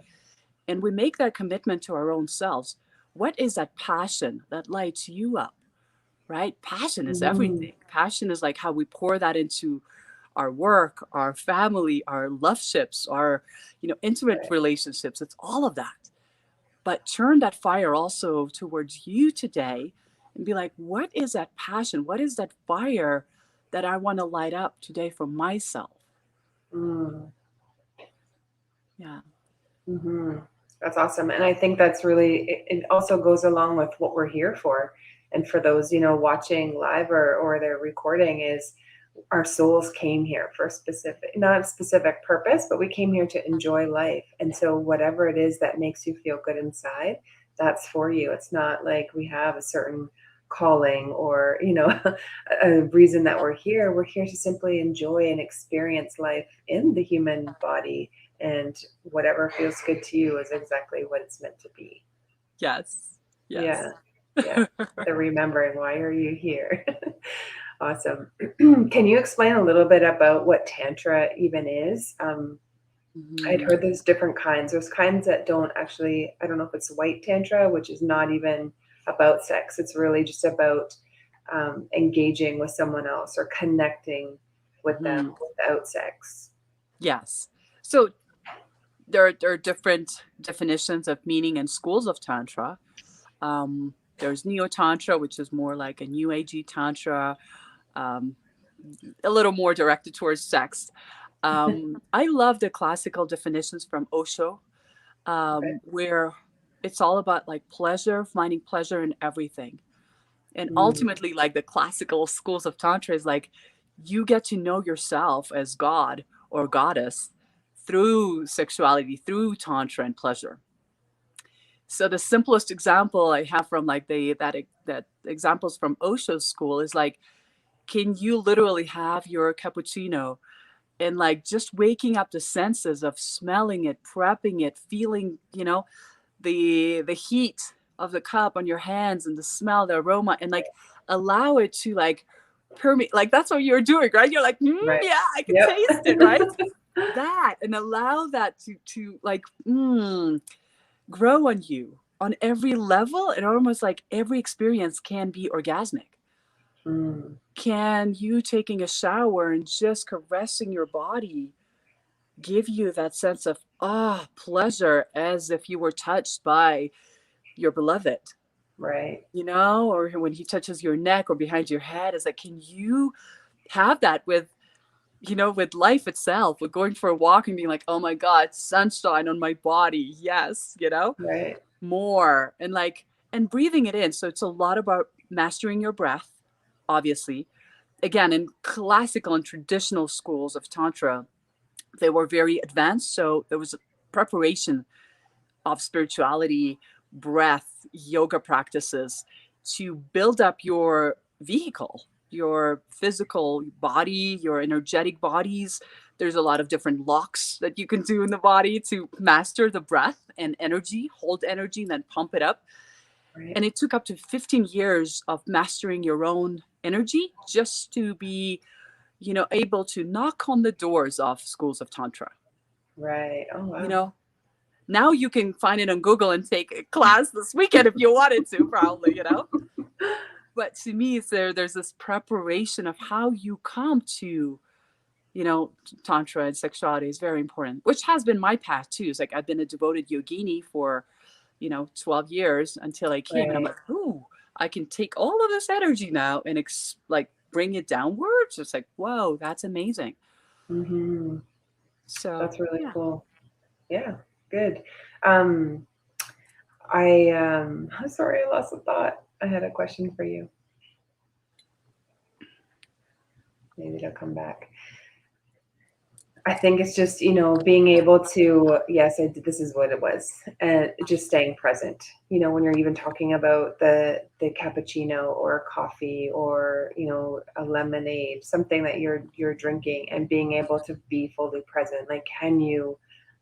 and we make that commitment to our own selves. What is that passion that lights you up, right? Passion is everything. Passion is like how we pour that into our work, our family, our love ships, our, intimate relationships. It's all of that. But turn that fire also towards you today and be like, what is that passion? What is that fire that I want to light up today for myself? Yeah. That's awesome. And I think that's really, it also goes along with what we're here for. And for those, watching live or they're recording, is our souls came here for not a specific purpose, but we came here to enjoy life. And so whatever it is that makes you feel good inside, that's for you. It's not like we have a certain calling or, a reason that we're here. We're here to simply enjoy and experience life in the human body. And whatever feels good to you is exactly what it's meant to be. Yes. Yeah. The remembering, why are you here? Awesome. Can you explain a little bit about what Tantra even is? I'd heard there's different kinds. There's kinds that don't actually, I don't know if it's white Tantra, which is not even about sex. It's really just about engaging with someone else or connecting with them without sex. Yes. So there are different definitions of meaning and schools of Tantra. There's Neo-Tantra, which is more like a New Agey Tantra, a little more directed towards sex. I love the classical definitions from Osho, where it's all about like pleasure, finding pleasure in everything. And ultimately, like the classical schools of Tantra is like, you get to know yourself as God or goddess through sexuality, through Tantra and pleasure. So the simplest example I have from like that examples from Osho's school is like, can you literally have your cappuccino and like just waking up the senses of smelling it, prepping it, feeling, the heat of the cup on your hands and the smell, the aroma, and like allow it to like permeate. Like that's what you're doing, right? You're like, yeah, I can taste it, right? That, and allow that to like grow on you on every level. And almost like every experience can be orgasmic. Can you taking a shower and just caressing your body give you that sense of pleasure, as if you were touched by your beloved, right? Or when he touches your neck or behind your head, is like, can you have that with with life itself, with going for a walk and being like, oh my God, sunshine on my body, yes, right, more, and like, and breathing it in. So it's a lot about mastering your breath, obviously. Again, in classical and traditional schools of Tantra, they were very advanced. So there was a preparation of spirituality, breath, yoga practices to build up your vehicle, your physical body, your energetic bodies. There's a lot of different locks that you can do in the body to master the breath and energy, hold energy, and then pump it up. Right. And it took up to 15 years of mastering your own energy just to be, able to knock on the doors of schools of Tantra. Right. Oh, wow. Now you can find it on Google and take a class this weekend if you wanted to, probably, But to me, there's this preparation of how you come to, Tantra and sexuality is very important, which has been my path too. It's like I've been a devoted yogini for, 12 years until I came, and I'm like, ooh, I can take all of this energy now and bring it downwards. It's like, whoa, that's amazing. Mm-hmm. So that's really yeah. cool. Yeah, good. I'm sorry, I lost a thought. I had a question for you. Maybe it'll come back. I think it's just, being able to, yes, this is what it was. And just staying present, when you're even talking about the cappuccino or coffee or, a lemonade, something that you're drinking, and being able to be fully present. Like, can you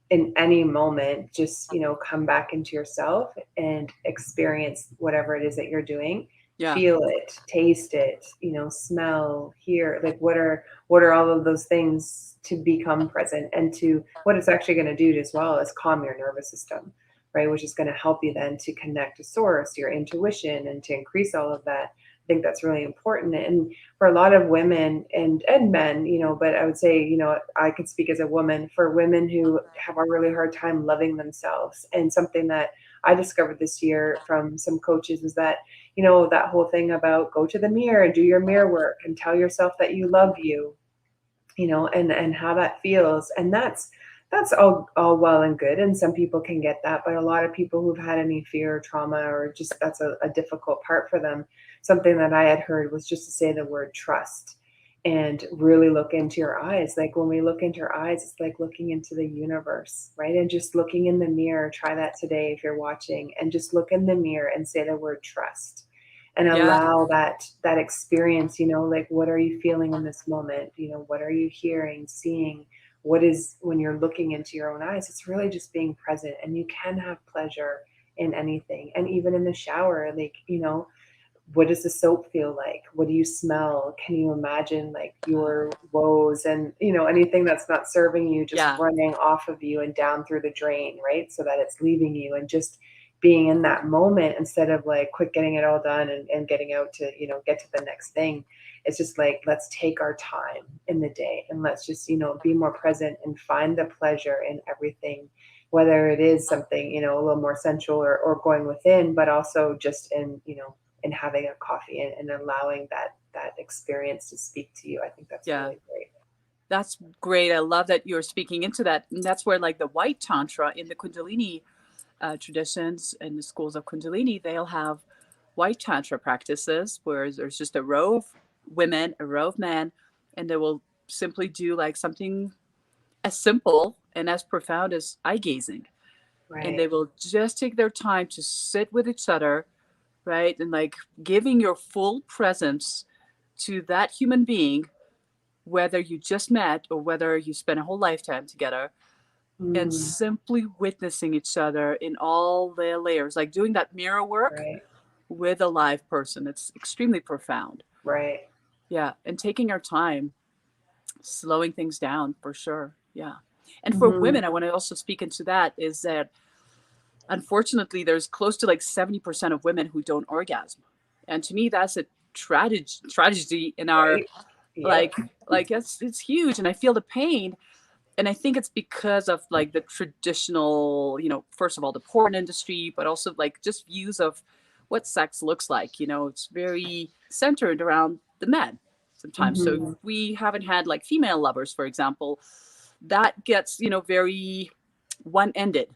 in any moment just, come back into yourself and experience whatever it is that you're doing? Yeah. Feel it, taste it, smell, hear, like what are all of those things to become present, and to what it's actually going to do as well as calm your nervous system, right? Which is going to help you then to connect to source, your intuition, and to increase all of that. I think that's really important. And for a lot of women and men, but I would say, I could speak as a woman, for women who have a really hard time loving themselves. And something that I discovered this year from some coaches is that, that whole thing about go to the mirror, do your mirror work, and tell yourself that you love you, and how that feels. And that's all well and good. And some people can get that, but a lot of people who've had any fear or trauma, or just that's a difficult part for them. Something that I had heard was just to say the word trust and really look into your eyes. Like when we look into our eyes, it's like looking into the universe, right? And just looking in the mirror, try that today if you're watching, and just look in the mirror and say the word trust. And allow that experience, like what are you feeling in this moment? What are you hearing, seeing? What is, when you're looking into your own eyes, it's really just being present. And you can have pleasure in anything. And even in the shower, like, what does the soap feel like? What do you smell? Can you imagine like your woes and, anything that's not serving you, just running off of you and down through the drain, right? So that it's leaving you, and just being in that moment instead of like quick getting it all done and getting out to, get to the next thing. It's just like, let's take our time in the day, and let's just, be more present and find the pleasure in everything, whether it is something, a little more sensual or going within, but also just in, in having a coffee and allowing that experience to speak to you. I think that's really great. That's great. I love that you're speaking into that. And that's where like the white Tantra in the Kundalini traditions and the schools of Kundalini, they'll have white Tantra practices where there's just a row of women, a row of men, and they will simply do like something as simple and as profound as eye gazing. Right. And they will just take their time to sit with each other, right? And like giving your full presence to that human being, whether you just met or whether you spent a whole lifetime together, and simply witnessing each other in all their layers, like doing that mirror work with a live person. It's extremely profound. Right. Yeah. And taking our time, slowing things down for sure. Yeah. And for women, I want to also speak into that, is that unfortunately there's close to like 70% of women who don't orgasm. And to me, that's a tragedy in our, like it's huge. And I feel the pain. And I think it's because of like the traditional, first of all, the porn industry, but also like just views of what sex looks like. It's very centered around the men sometimes. So if we haven't had like female lovers, for example, that gets, very one-ended,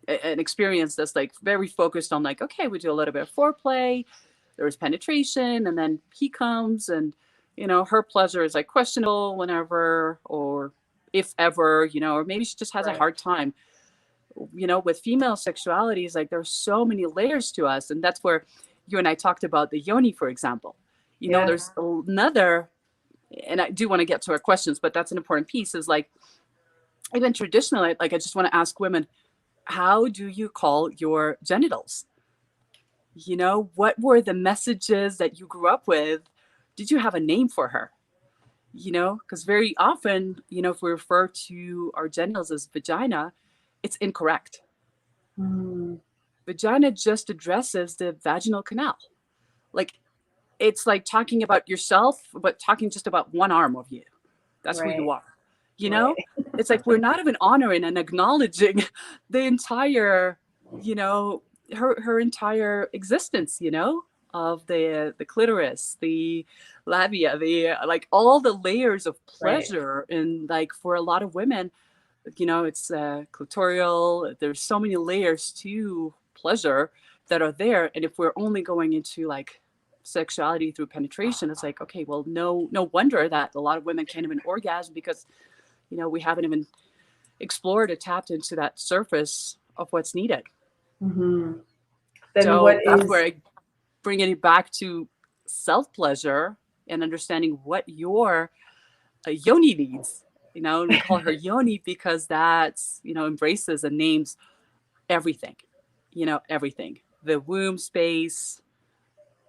an experience that's like very focused on like, okay, we do a little bit of foreplay, there's penetration, and then he comes, and, her pleasure is like questionable whenever, or if ever, or maybe she just has a hard time. With female sexuality, is like there's so many layers to us. And that's where you and I talked about the yoni, for example. There's another, and I do want to get to our questions, but that's an important piece, is like, even traditionally, like I just want to ask women, how do you call your genitals? What were the messages that you grew up with? Did you have a name for her? Because very often, if we refer to our genitals as vagina, it's incorrect. Vagina just addresses the vaginal canal. like, it's like talking about yourself, but talking just about one arm of you. That's who you are. You know, it's like we're not even honoring and acknowledging the entire, you know, her entire existence, you know, of the clitoris, the labia, the like all the layers of pleasure. And like for a lot of women, you know, it's clitoral. There's so many layers to pleasure that are there. And if we're only going into like sexuality through penetration, it's like, okay, well, no wonder that a lot of women can't even orgasm, because you know, we haven't even explored or tapped into that surface of what's needed. Mm-hmm. Then so that's where I bring it back to self-pleasure and understanding what your yoni needs. You know, and we call her yoni because that's, you know, embraces and names everything. You know, everything. The womb space,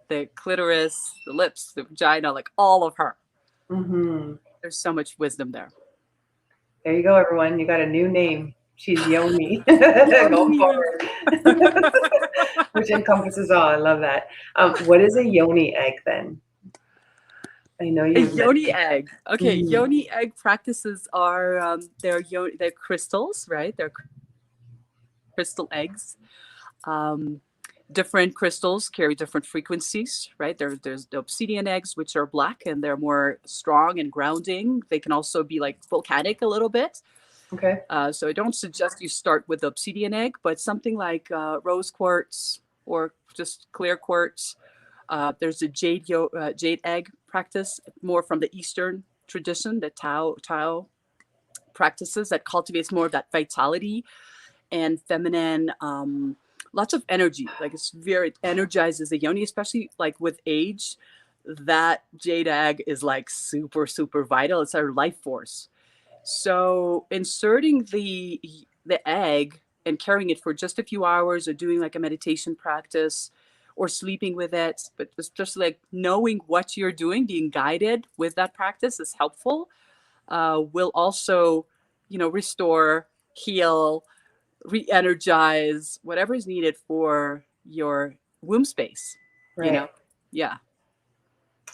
the clitoris, the lips, the vagina, like all of her. Mm-hmm. There's so much wisdom there. There you go, everyone. You got a new name. She's Yoni. Go forward. Which encompasses all. I love that. What is a yoni egg then? I know you. A yoni egg. Okay, yoni egg practices are they're crystals, right? They're crystal eggs. Different crystals carry different frequencies, right? There's the obsidian eggs, which are black and they're more strong and grounding. They can also be like volcanic a little bit. Okay. So I don't suggest you start with the obsidian egg, but something like rose quartz or just clear quartz. There's a jade egg practice, more from the Eastern tradition, the Tao practices that cultivates more of that vitality and feminine, lots of energy. Like it energizes the yoni, especially like with age. That jade egg is like super, super vital. It's our life force. So inserting the egg and carrying it for just a few hours, or doing like a meditation practice, or sleeping with it, but it's just like knowing what you're doing, being guided with that practice is helpful. Will also, you know, restore, heal, re-energize, whatever is needed for your womb space. Right. You know, yeah.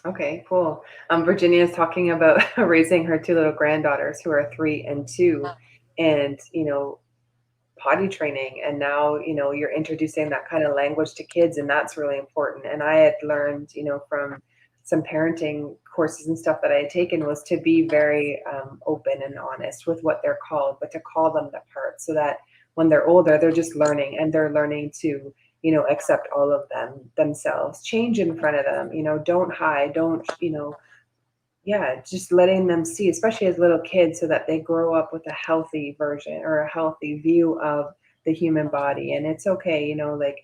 Okay, cool. Virginia is talking about raising her two little granddaughters who are 3 and 2, and you know, potty training, and now you know you're introducing that kind of language to kids, and that's really important. And I had learned, you know, from some parenting courses and stuff that I had taken, was to be very open and honest with what they're called, but to call them the parts, so that when they're older, they're just learning, and they're learning to, you know, accept all of them themselves, change in front of them, you know, don't hide, don't, you know, yeah, just letting them see, especially as little kids, so that they grow up with a healthy version or a healthy view of the human body. And it's okay, you know, like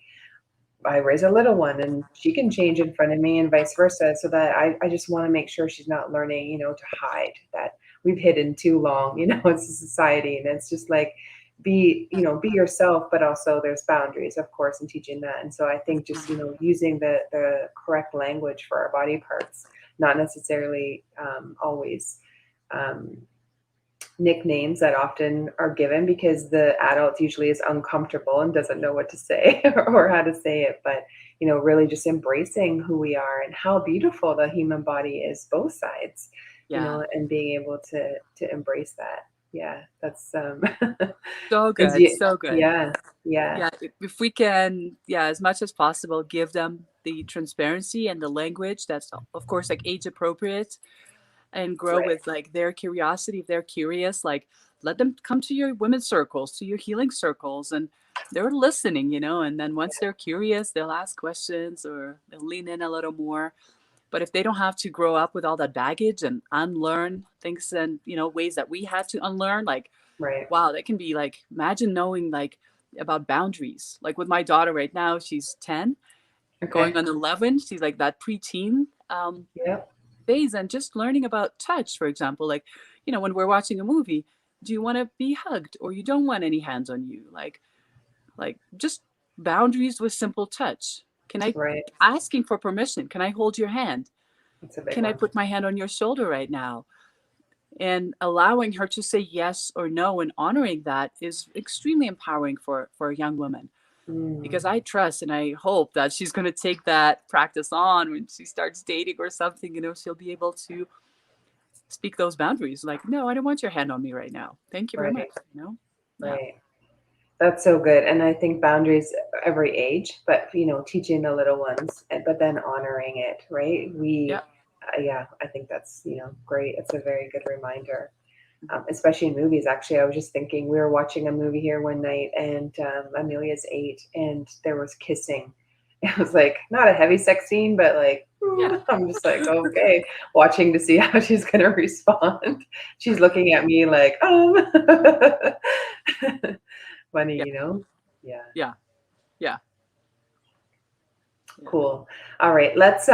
I raise a little one and she can change in front of me and vice versa. So that I just want to make sure she's not learning, you know, to hide, that we've hidden too long, you know, it's a society. And it's just like, be yourself, but also there's boundaries, of course, in teaching that. And so I think just, you know, using the correct language for our body parts, not necessarily always nicknames that often are given, because the adult usually is uncomfortable and doesn't know what to say or how to say it. But, you know, really just embracing who we are and how beautiful the human body is, both sides, you know, and being able to embrace that. Yeah, that's so good. So good. Yeah. If we can, as much as possible, give them the transparency and the language that's, of course, like age appropriate, and grow with like their curiosity. If they're curious, like let them come to your women's circles, to your healing circles, and they're listening, you know. And then once they're curious, they'll ask questions or they'll lean in a little more. But if they don't have to grow up with all that baggage and unlearn things, and, you know, ways that we had to unlearn, like, wow, that can be like, imagine knowing like about boundaries. Like with my daughter right now, she's 10, going on 11. She's like that preteen phase, and just learning about touch, for example, like, you know, when we're watching a movie, do you want to be hugged or you don't want any hands on you? Like just boundaries with simple touch. Can I asking for permission? Can I hold your hand? Can I put my hand on your shoulder right now? And allowing her to say yes or no and honoring that is extremely empowering for a young woman. because I trust and I hope that she's going to take that practice on when she starts dating or something. She'll be able to speak those boundaries. Like, no, I don't want your hand on me right now. Thank you very much. Right. That's so good. And I think boundaries every age, but teaching the little ones, but then honoring it, right? I think that's, great. It's a very good reminder, especially in movies. Actually, I was just thinking, we were watching a movie here one night, and Amelia's 8, and there was kissing. It was like not a heavy sex scene, but like, I'm just like, okay, watching to see how she's going to respond. She's looking at me like, funny, Yeah. Cool. All right, let's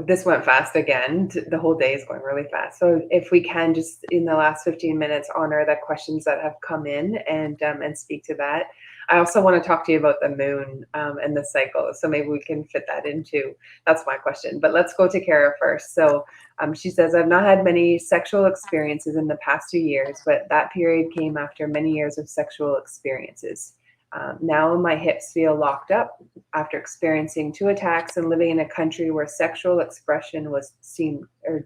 this went fast again. The whole day is going really fast. So if we can just in the last 15 minutes honor the questions that have come in and speak to that. I also want to talk to you about the moon and the cycle. So maybe we can fit that into, that's my question. But let's go to Kara first. So she says, I've not had many sexual experiences in the past 2 years, but that period came after many years of sexual experiences. Now my hips feel locked up after experiencing 2 attacks and living in a country where sexual expression was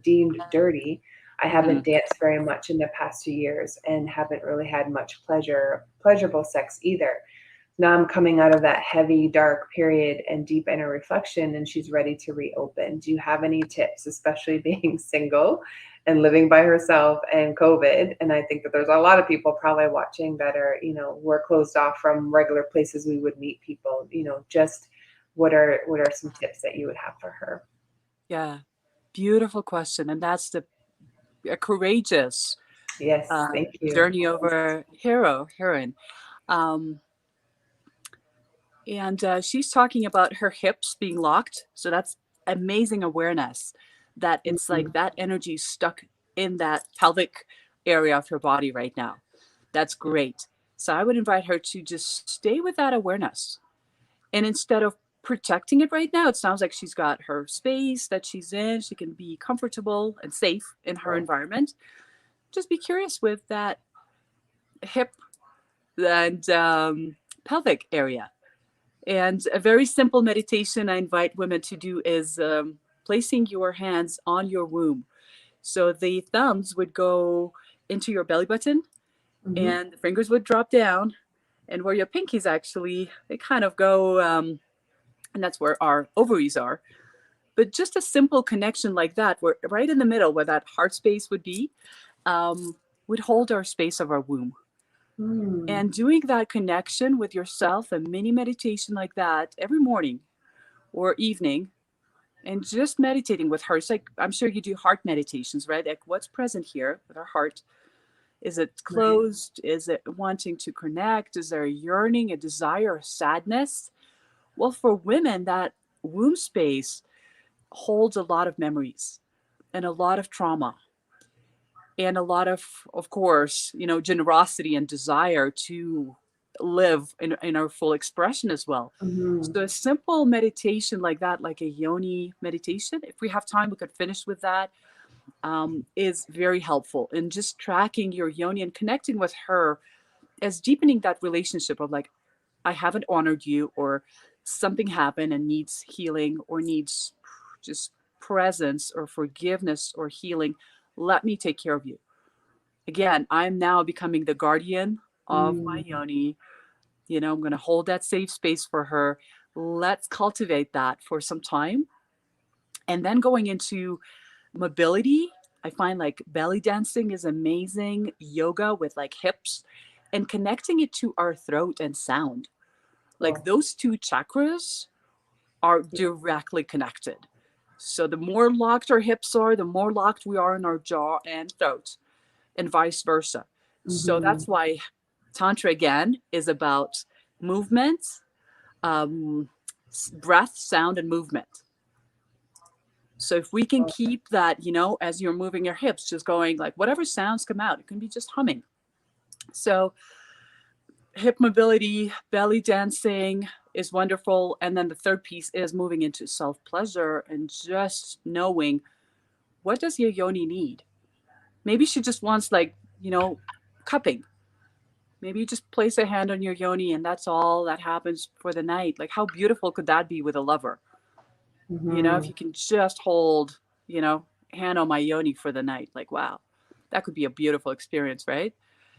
deemed dirty. I haven't danced very much in the past 2 years and haven't really had much pleasurable sex either. Now I'm coming out of that heavy, dark period and deep inner reflection, and she's ready to reopen. Do you have any tips, especially being single and living by herself and COVID? And I think that there's a lot of people probably watching that are, we're closed off from regular places we would meet people. Just what are some tips that you would have for her? Yeah, beautiful question, and that's a courageous thank you. journey over heroine. And she's talking about her hips being locked. So that's amazing awareness that it's like that energy stuck in that pelvic area of her body right now. That's great. So I would invite her to just stay with that awareness. And instead of protecting it right now, it sounds like she's got her space that she's in. She can be comfortable and safe in her environment. Just be curious with that hip and pelvic area. And a very simple meditation I invite women to do is placing your hands on your womb. So the thumbs would go into your belly button and the fingers would drop down. And where your pinkies actually, they kind of go, and that's where our ovaries are. But just a simple connection like that, where right in the middle where that heart space would be, would hold our space of our womb. And doing that connection with yourself, a mini meditation like that every morning or evening, and just meditating with her. It's like, I'm sure you do heart meditations, right? Like what's present here with our heart? Is it closed? Is it wanting to connect? Is there a yearning, a desire, a sadness? Well, for women, that womb space holds a lot of memories and a lot of trauma. And a lot of course, generosity and desire to live in our full expression as well. So a simple meditation like that, like a yoni meditation, if we have time, we could finish with that, is very helpful in just tracking your yoni and connecting with her as deepening that relationship of like, I haven't honored you, or something happened and needs healing or needs just presence or forgiveness or healing. Let me take care of you. Again, I'm now becoming the guardian of my yoni. I'm going to hold that safe space for her. Let's cultivate that for some time. And then going into mobility, I find like belly dancing is amazing. Yoga with like hips and connecting it to our throat and sound. Like those 2 chakras are directly connected. So the more locked our hips are, the more locked we are in our jaw and throat, and vice versa. So that's why Tantra again is about movement, breath, sound, and movement. So if we can keep that, as you're moving your hips, just going like whatever sounds come out, it can be just humming. So hip mobility, belly dancing is wonderful. And then the third piece is moving into self-pleasure and just knowing, what does your yoni need? Maybe she just wants like, cupping. maybe you just place a hand on your yoni and that's all that happens for the night. Like, how beautiful could that be with a lover? You know, if you can just hold, you know, hand on my yoni for the night, like, wow, that could be a beautiful experience, right?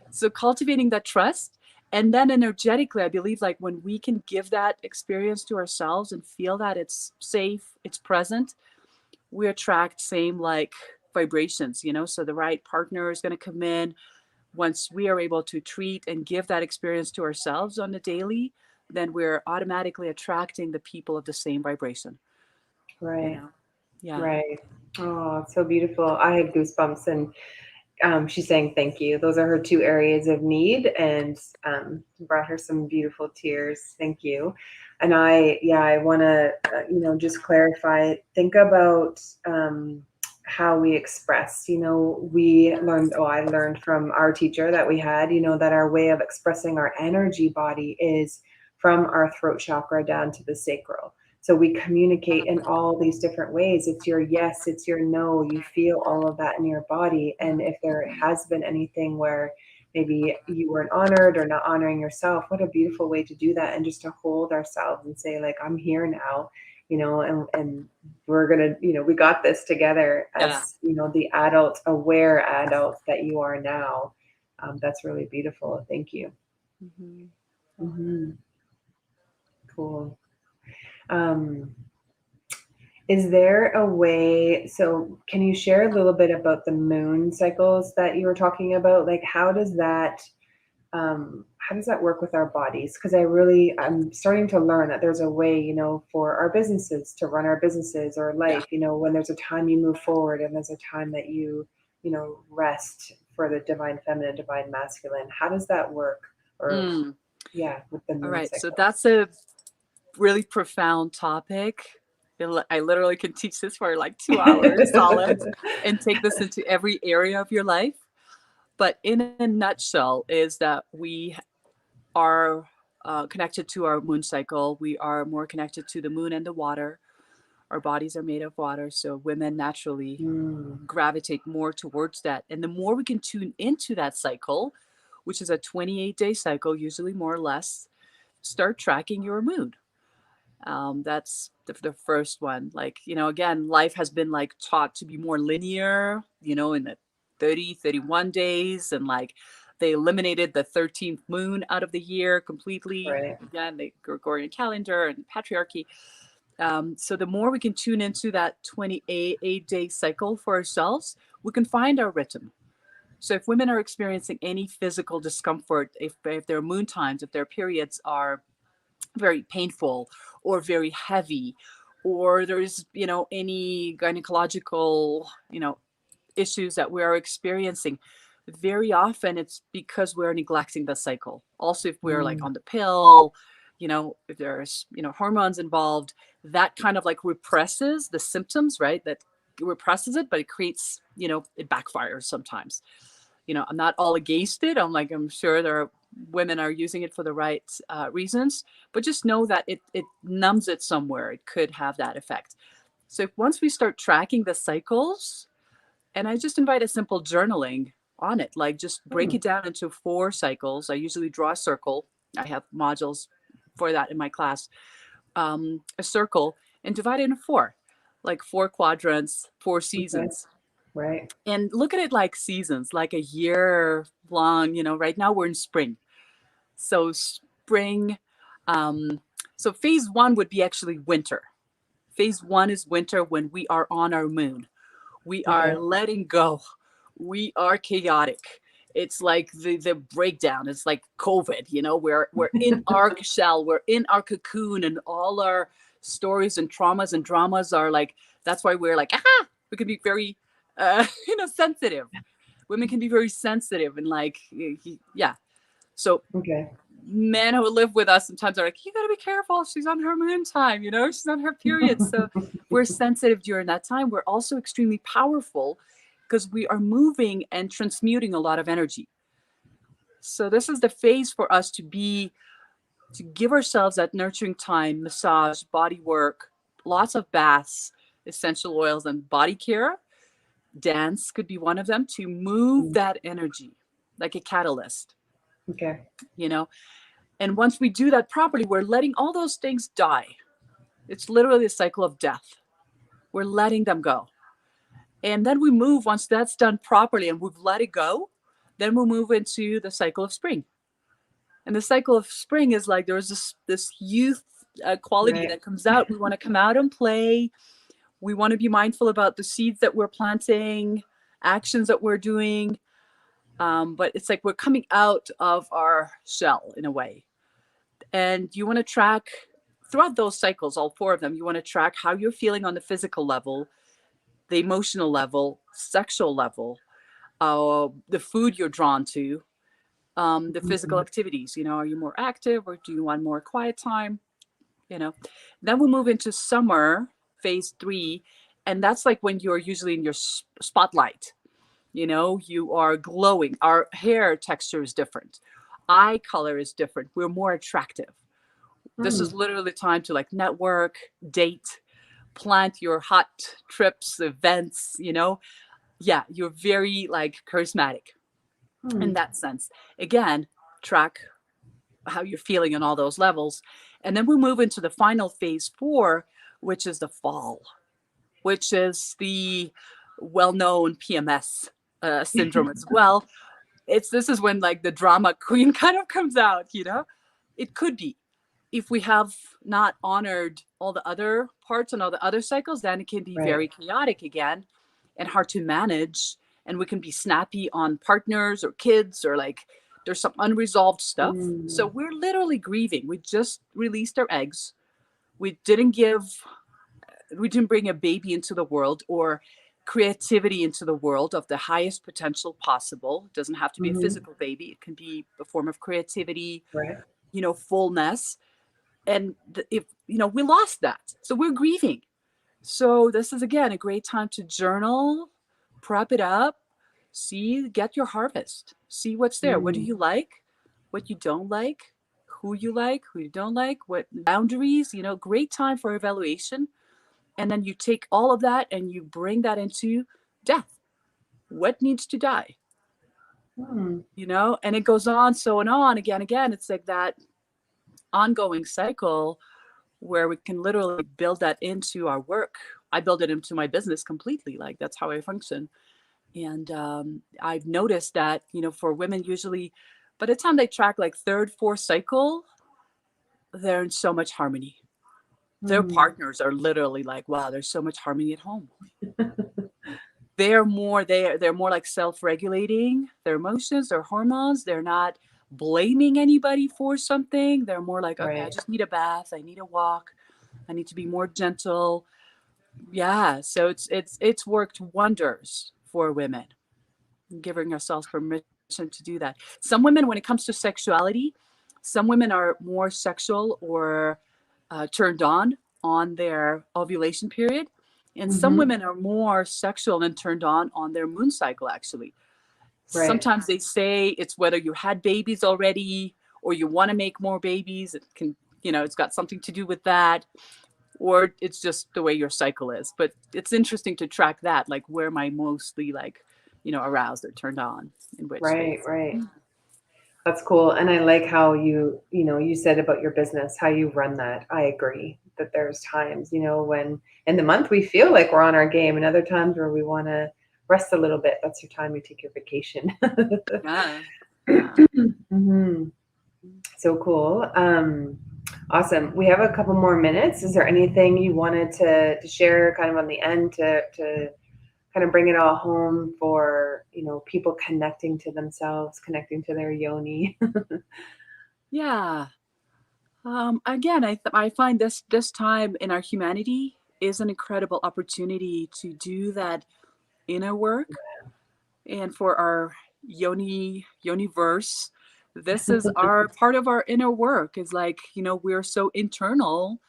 So cultivating that trust. And then energetically, I believe, like, when we can give that experience to ourselves and feel that it's safe, it's present, we attract same like vibrations, you know, so the right partner is going to come in. Once we are able to treat and give that experience to ourselves on the daily, then we're automatically attracting the people of the same vibration. Right. You know? Yeah. Right. Oh, it's so beautiful. I had goosebumps, and she's saying thank you. Those are her two areas of need, and brought her some beautiful tears. Thank you. And I want to, just clarify. Think about how we express. You know, I learned from our teacher that we had, that our way of expressing our energy body is from our throat chakra down to the sacral. So we communicate in all these different ways. It's your yes, it's your no. You feel all of that in your body. And if there has been anything where maybe you weren't honored or not honoring yourself, what a beautiful way to do that. And just to hold ourselves and say, like, I'm here now, and we're going to, we got this together as, the adult, aware adults that you are now. That's really beautiful. Thank you. Cool. Is there a way, so can you share a little bit about the moon cycles that you were talking about? Like, how does that work with our bodies? Because I'm starting to learn that there's a way, for our businesses to run our businesses, or life, when there's a time you move forward and there's a time that you rest for the divine feminine, divine masculine. How does that work? Or with the moon All right. cycles. So that's a really profound topic. I literally can teach this for like 2 hours solid and take this into every area of your life. But in a nutshell is that we are connected to our moon cycle. We are more connected to the moon and the water. Our bodies are made of water. So women naturally gravitate more towards that. And the more we can tune into that cycle, which is a 28-day cycle, usually more or less, start tracking your mood. That's the first one. Like, again, life has been like taught to be more linear, in the 31 days. And like they eliminated the 13th moon out of the year completely. Right. Again, the Gregorian calendar and patriarchy. So the more we can tune into that 28-day cycle for ourselves, we can find our rhythm. So if women are experiencing any physical discomfort, if their moon times, if their periods are very painful or very heavy, or there's, any gynecological, issues that we are experiencing, very often it's because we're neglecting the cycle. Also, if we're like on the pill, if there's, hormones involved, that kind of like represses the symptoms, right? That represses it, but it creates, it backfires sometimes. I'm not all against it. I'm sure there are women are using it for the right reasons, but just know that it numbs it somewhere. It could have that effect. So once we start tracking the cycles, and I just invite a simple journaling on it, like just break it down into 4 cycles. I usually draw a circle. I have modules for that in my class. A circle and divide it into 4, like 4 quadrants, 4 seasons. Okay. Right. And look at it like seasons, like a year long, right now we're in spring. So spring, so phase 1 would be actually winter. Phase 1 is winter when we are on our moon. We are letting go. We are chaotic. It's like the breakdown. It's like COVID, we're in our shell, we're in our cocoon, and all our stories and traumas and dramas are like, that's why we're like, we can be very, sensitive. Women can be very sensitive and like, So men who live with us sometimes are like, you got to be careful. She's on her moon time, she's on her period. So we're sensitive during that time. We're also extremely powerful because we are moving and transmuting a lot of energy. So this is the phase for us to give ourselves that nurturing time, massage, body work, lots of baths, essential oils, and body care. Dance could be one of them to move that energy like a catalyst. Okay. You know, and once we do that properly, we're letting all those things die. It's literally a cycle of death. We're letting them go. And then we move, once that's done properly and we've let it go, then we'll move into the cycle of spring. And the cycle of spring is like there's this youth quality that comes out. We want to come out and play. We want to be mindful about the seeds that we're planting, actions that we're doing. But it's like we're coming out of our shell in a way. And you want to track throughout those cycles, all 4 of them, you want to track how you're feeling on the physical level, the emotional level, sexual level, the food you're drawn to, the physical activities. You know, are you more active or do you want more quiet time? You know, then we'll move into summer, phase 3. And that's like when you're usually in your spotlight. You know, you are glowing. Our hair texture is different. Eye color is different. We're more attractive. This is literally time to like network, date, plant your hot trips, events, you know. Yeah, you're very like charismatic in that sense. Again, track how you're feeling on all those levels. And then we move into the final phase 4, which is the fall, which is the well-known PMS syndrome as well. This is when like the drama queen kind of comes out, you know. It could be. If we have not honored all the other parts and all the other cycles, then it can be very chaotic again and hard to manage. And we can be snappy on partners or kids, or like there's some unresolved stuff. So we're literally grieving. We just released our eggs. We didn't bring a baby into the world or creativity into the world of the highest potential possible. It doesn't have to be a physical baby. It can be a form of creativity, you know, fullness. And if, you know, we lost that. So we're grieving. So this is, again, a great time to journal, prep it up, get your harvest, see what's there. What do you like? What you don't like? Who you don't like? What boundaries, you know, great time for evaluation. And then you take all of that and you bring that into death. What needs to die? You know, and it goes on, so and on, again. It's like that ongoing cycle where we can literally build that into our work. I build it into my business completely. Like that's how I function. And I've noticed that, you know, for women, usually by the time they track like 3rd, 4th cycle, they're in so much harmony. Their partners are literally like, wow, there's so much harmony at home. They're more like self-regulating their emotions, their hormones. They're not blaming anybody for something. They're more like, okay, I just need a bath. I need a walk. I need to be more gentle. Yeah. So it's worked wonders for women, giving ourselves permission to do that. Some women, when it comes to sexuality, some women are more sexual or turned on their ovulation period. And some women are more sexual and turned on their moon cycle, actually. Sometimes they say it's whether you had babies already or you want to make more babies. It can, you know, it's got something to do with that, or it's just the way your cycle is. But it's interesting to track that, like where am I mostly like, you know, aroused or turned on in which phase. Right. That's cool. And I like how you said about your business, how you run that. I agree that there's times, you know, when in the month we feel like we're on our game, and other times where we want to rest a little bit. That's your time you take your vacation. So cool. Awesome. We have a couple more minutes. Is there anything you wanted to share kind of on the end to kind of bring it all home for, you know, people connecting to themselves, connecting to their yoni? Yeah. Again, I find this time in our humanity is an incredible opportunity to do that inner work. And for our yoni-verse, this is our part of our inner work, is like, you know, we're so internal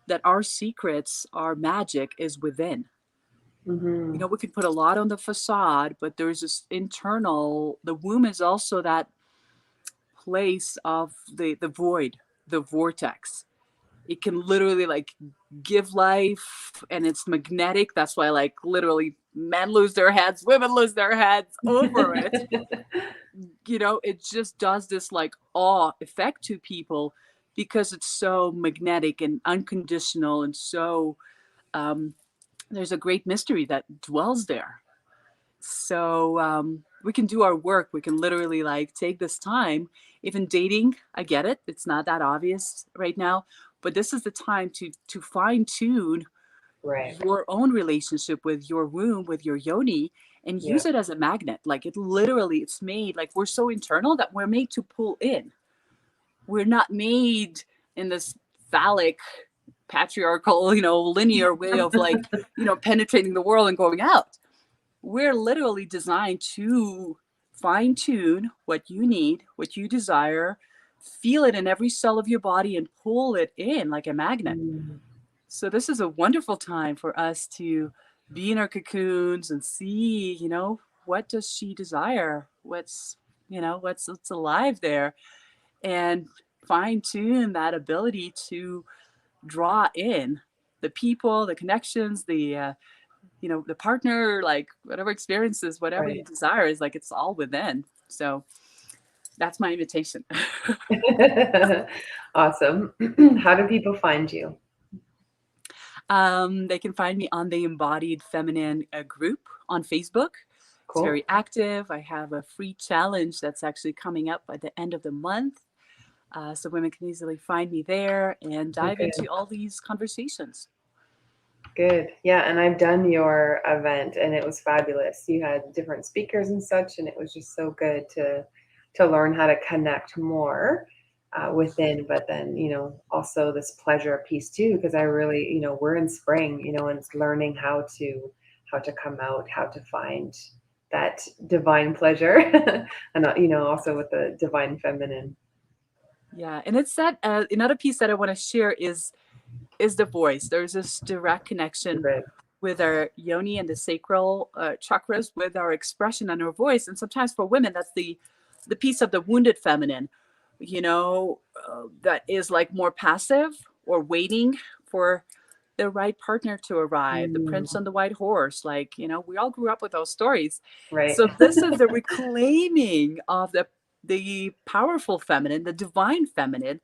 that our secrets, our magic is within. You know, we can put a lot on the facade, but there's this internal, the womb is also that place of the void, the vortex. It can literally like give life, and it's magnetic. That's why like literally men lose their heads, women lose their heads over it. it just does this like awe effect to people because it's so magnetic and unconditional, and so there's a great mystery that dwells there. So we can do our work. We can literally like take this time. Even dating, I get it. It's not that obvious right now, but this is the time to fine tune your own relationship with your womb, with your yoni, and use it as a magnet. Like it's made, like we're so internal that we're made to pull in. We're not made in this phallic, patriarchal, linear way of like, penetrating the world and going out. We're literally designed to fine tune what you need, what you desire, feel it in every cell of your body and pull it in like a magnet. So this is a wonderful time for us to be in our cocoons and see, what does she desire? What's alive there, and fine tune that ability to draw in the people, the connections, the the partner, like whatever experiences, whatever you desire is like, it's all within. So that's my invitation. Awesome. How do people find you? They can find me on the Embodied Feminine group on Facebook. Cool. It's very active. I have a free challenge that's actually coming up by the end of the month. So women can easily find me there and dive into all these conversations. Good. Yeah. And I've done your event and it was fabulous. You had different speakers and such, and it was just so good to learn how to connect more within, but then, also this pleasure piece too, because I really, we're in spring, and it's learning how to come out, how to find that divine pleasure and, also with the divine feminine. Yeah. And it's that another piece that I want to share is the voice. There's this direct connection with our yoni and the sacral chakras, with our expression and our voice. And sometimes for women, that's the piece of the wounded feminine, that is like more passive or waiting for the right partner to arrive, the prince on the white horse. Like, we all grew up with those stories. Right. So this is the reclaiming of the powerful feminine, the divine feminine,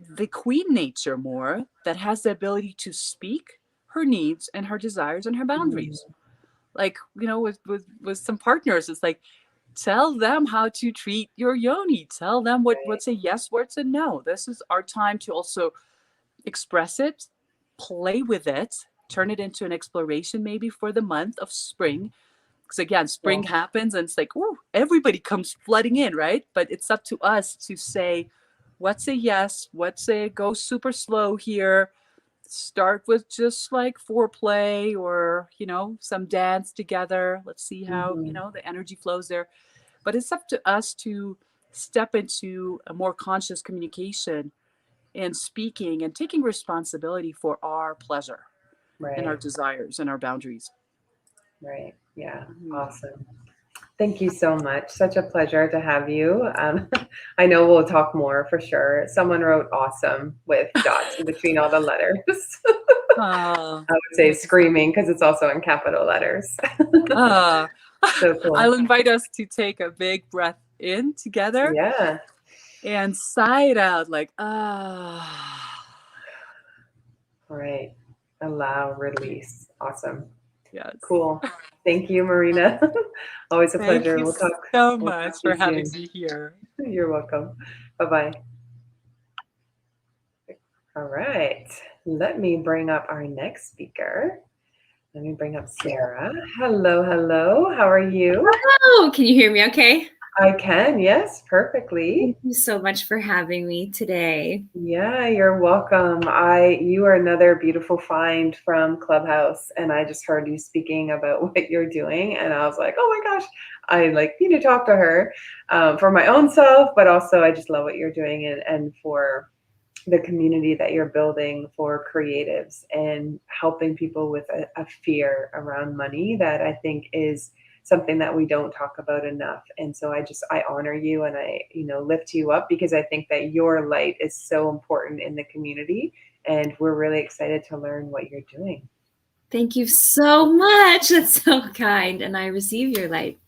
the queen nature more, that has the ability to speak her needs and her desires and her boundaries. Like, with some partners, it's like, tell them how to treat your yoni. Tell them what's a yes, what's a no. This is our time to also express it, play with it, turn it into an exploration maybe for the month of spring. Because again, spring happens and it's like, ooh, everybody comes flooding in, right? But it's up to us to say, what's a yes, what's a go super slow here. Start with just like foreplay or, some dance together. Let's see how, the energy flows there. But it's up to us to step into a more conscious communication and speaking and taking responsibility for our pleasure and our desires and our boundaries. Right. Yeah. Awesome. Thank you so much. Such a pleasure to have you. I know we'll talk more for sure. Someone wrote awesome with dots in between all the letters. I would say screaming because it's also in capital letters. So cool. I'll invite us to take a big breath in together. Yeah. And sigh it out like, ah. All right. Allow, release. Awesome. Yes. Cool. Thank you, Marina. Always a pleasure. Thank you so much for having me here. You're welcome. Bye-bye. All right. Let me bring up our next speaker. Let me bring up Sarah. Hello, hello. How are you? Hello. Can you hear me okay? I can, yes, perfectly. Thank you so much for having me today. Yeah, you're welcome. You are another beautiful find from Clubhouse, and I just heard you speaking about what you're doing, and I was like, oh my gosh, I need to talk to her for my own self, but also I just love what you're doing and for the community that you're building for creatives and helping people with a fear around money that I think is something that we don't talk about enough. And so I honor you and I, lift you up because I think that your light is so important in the community and we're really excited to learn what you're doing. Thank you so much. That's so kind. And I receive your light.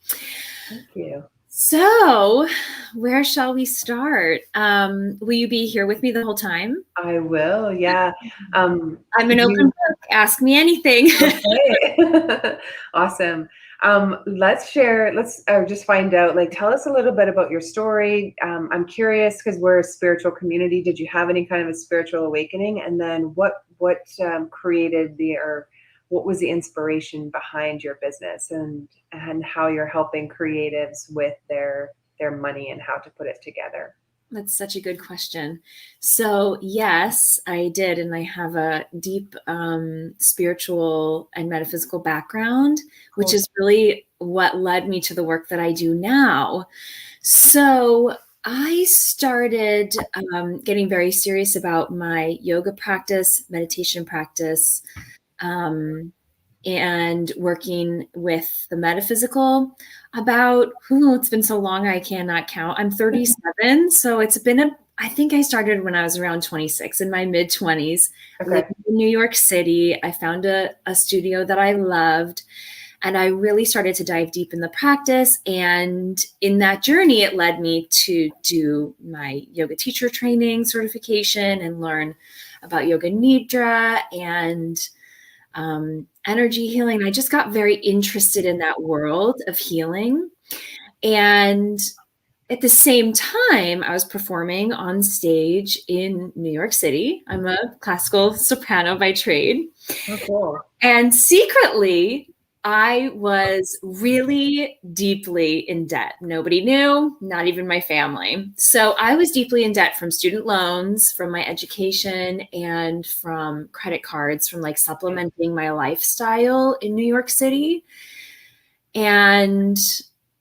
Thank you. So, where shall we start? Will you be here with me the whole time? I will, yeah. I'm an open book. Ask me anything. Okay. Awesome. Let's just find out, like, tell us a little bit about your story. I'm curious because we're a spiritual community. Did you have any kind of a spiritual awakening? And then what created what was the inspiration behind your business and how you're helping creatives with their money and how to put it together? That's such a good question. So yes, I did. And I have a deep spiritual and metaphysical background, which is really what led me to the work that I do now. So I started getting very serious about my yoga practice, meditation practice, and working with the metaphysical it's been so long I cannot count. I'm 37, so it's been I think I started when I was around 26, in my mid-20s. I lived in New York City. I found a studio that I loved, and I really started to dive deep in the practice. And in that journey, it led me to do my yoga teacher training certification and learn about yoga nidra and energy healing. I just got very interested in that world of healing. And at the same time, I was performing on stage in New York City. I'm a classical soprano by trade. Oh, cool. And secretly, I was really deeply in debt. Nobody knew, not even my family. So I was deeply in debt from student loans, from my education, and from credit cards, from like supplementing my lifestyle in New York City. And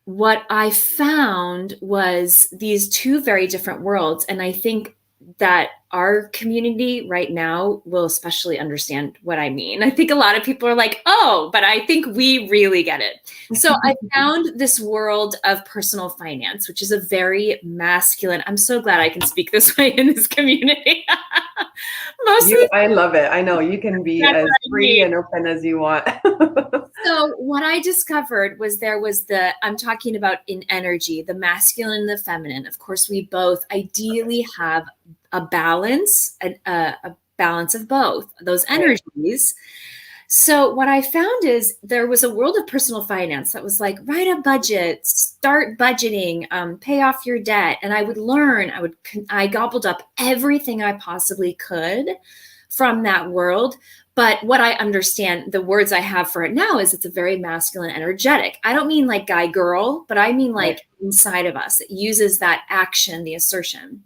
what I found was these two very different worlds. And I think that our community right now will especially understand what I mean. I think a lot of people are like, oh, but I think we really get it. So I found this world of personal finance, which is a very masculine. I'm so glad I can speak this way in this community. I love it. I know you can be as free and open as you want. So what I discovered was I'm talking about in energy, the masculine and the feminine. Of course, we both ideally have a balance, a balance of both those energies. So what I found is there was a world of personal finance that was like, write a budget, start budgeting, pay off your debt. And I would learn, I gobbled up everything I possibly could from that world. But what I understand, the words I have for it now is it's a very masculine, energetic. I don't mean like guy, girl, but I mean like inside of us. It uses that action, the assertion.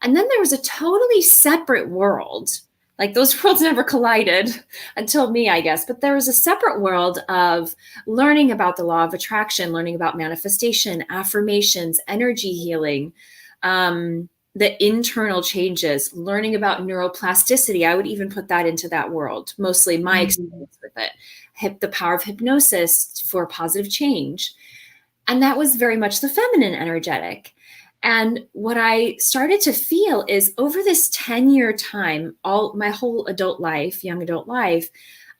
And then there was a totally separate world. Like those worlds never collided until me, I guess. But there was a separate world of learning about the law of attraction, learning about manifestation, affirmations, energy healing, the internal changes, learning about neuroplasticity. I would even put that into that world, mostly my experience with it. The power of hypnosis for positive change. And that was very much the feminine energetic. And what I started to feel is over this 10-year time, my whole adult life, young adult life,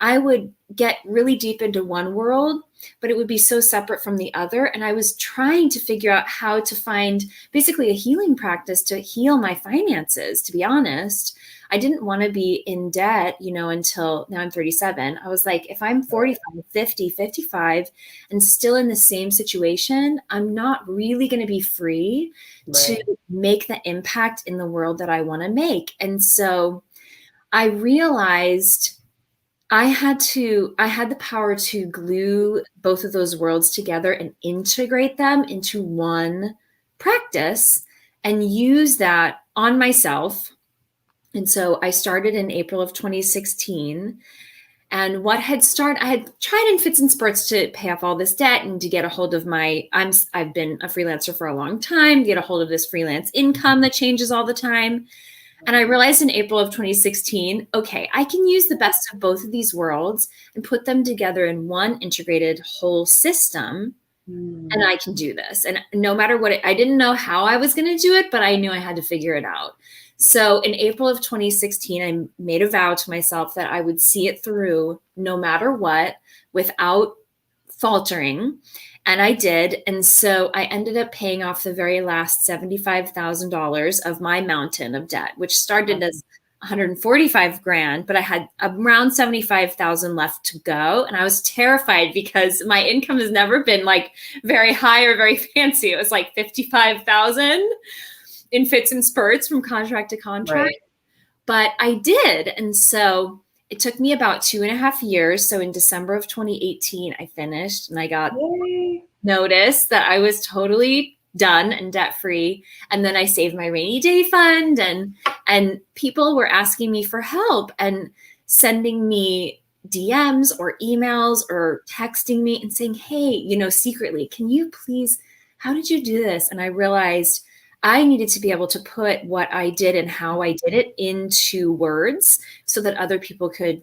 I would get really deep into one world, but it would be so separate from the other. And I was trying to figure out how to find basically a healing practice to heal my finances, to be honest. I didn't want to be in debt, until now I'm 37. I was like, if I'm 45, 50, 55 and still in the same situation, I'm not really going to be free to make the impact in the world that I want to make. And so I realized I had the power to glue both of those worlds together and integrate them into one practice and use that on myself. And so I started in April of 2016. And I had tried in fits and spurts to pay off all this debt and to get a hold of I've been a freelancer for a long time, get a hold of this freelance income that changes all the time. And I realized in April of 2016, okay, I can use the best of both of these worlds and put them together in one integrated whole system. And I can do this. And no matter what, I didn't know how I was going to do it, but I knew I had to figure it out. So in April of 2016, I made a vow to myself that I would see it through no matter what, without faltering. And I did. And so I ended up paying off the very last $75,000 of my mountain of debt, which started as 145 grand, but I had around 75,000 left to go. And I was terrified because my income has never been like very high or very fancy. It was like 55,000 in fits and spurts from contract to contract. Right. But I did. And so it took me about 2.5 years. So in December of 2018, I finished and I got notice that I was totally done and debt free. And then I saved my rainy day fund, and people were asking me for help and sending me DMs or emails or texting me and saying, hey, you know, secretly, can you please, how did you do this? And I realized I needed to be able to put what I did and how I did it into words so that other people could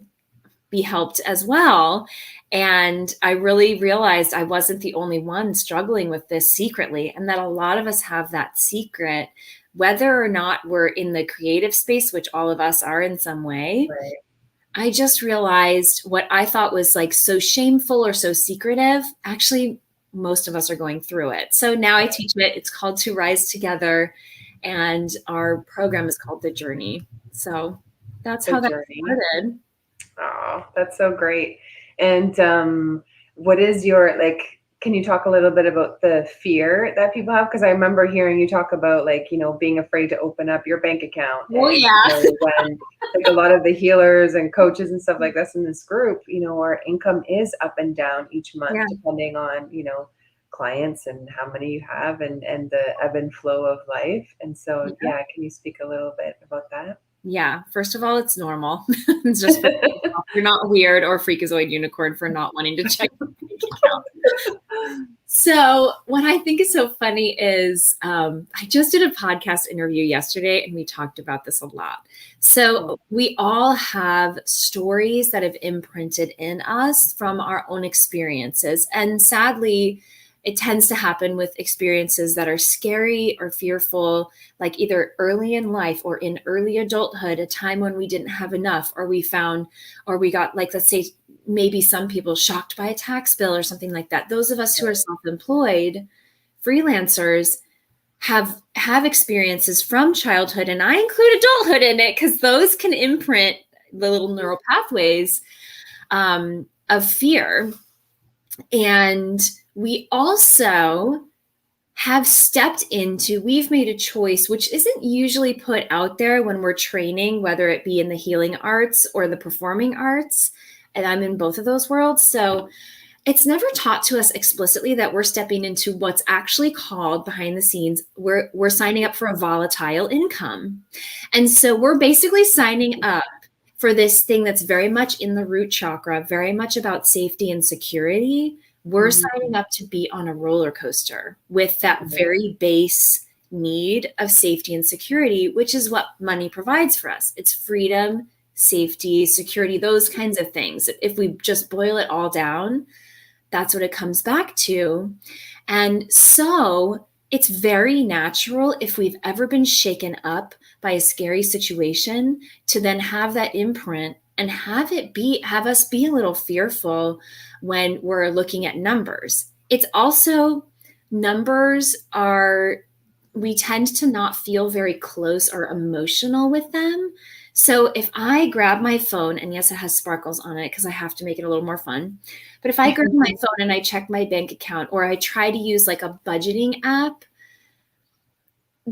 be helped as well. And I really realized I wasn't the only one struggling with this secretly, and that a lot of us have that secret, whether or not we're in the creative space, which all of us are in some way. Right. I just realized what I thought was like so shameful or so secretive, actually, most of us are going through it. So now I teach it. It's called To Rise Together, and our program is called The Journey. So that's how that started. Oh, that's so great. And what is your, like, can you talk a little bit about the fear that people have? Because I remember hearing you talk about, like, you know, being afraid to open up your bank account. Oh, and, yeah. You know, when, like, a lot of the healers and coaches and stuff like this in this group, you know, our income is up and down each month, depending on, you know, clients and how many you have and the ebb and flow of life. And so, can you speak a little bit about that? Yeah. First of all, it's normal. It's just you're not weird or freakazoid unicorn for not wanting to check your bank account. So what I think is so funny is I just did a podcast interview yesterday and we talked about this a lot. So we all have stories that have imprinted in us from our own experiences. And sadly, it tends to happen with experiences that are scary or fearful, like either early in life or in early adulthood, a time when we didn't have enough, or we found, or we got, like, let's say maybe some people shocked by a tax bill or something like that. Those of us who are self-employed, freelancers, have experiences from childhood, and I include adulthood in it because those can imprint the little neural pathways of fear. And we also have stepped into, we've made a choice, which isn't usually put out there when we're training, whether it be in the healing arts or the performing arts. And I'm in both of those worlds. So it's never taught to us explicitly that we're stepping into what's actually called behind the scenes. We're signing up for a volatile income. And so we're basically signing up for this thing that's very much in the root chakra, very much about safety and security. We're signing up to be on a roller coaster with that very base need of safety and security, which is what money provides for us. It's freedom, safety, security, those kinds of things. If we just boil it all down, that's what it comes back to. And so it's very natural, if we've ever been shaken up by a scary situation, to then have that imprint and have us be a little fearful when we're looking at numbers. It's also, numbers are, we tend to not feel very close or emotional with them. So if I grab my phone, and yes, it has sparkles on it because I have to make it a little more fun. But if I grab my phone and I check my bank account, or I try to use like a budgeting app,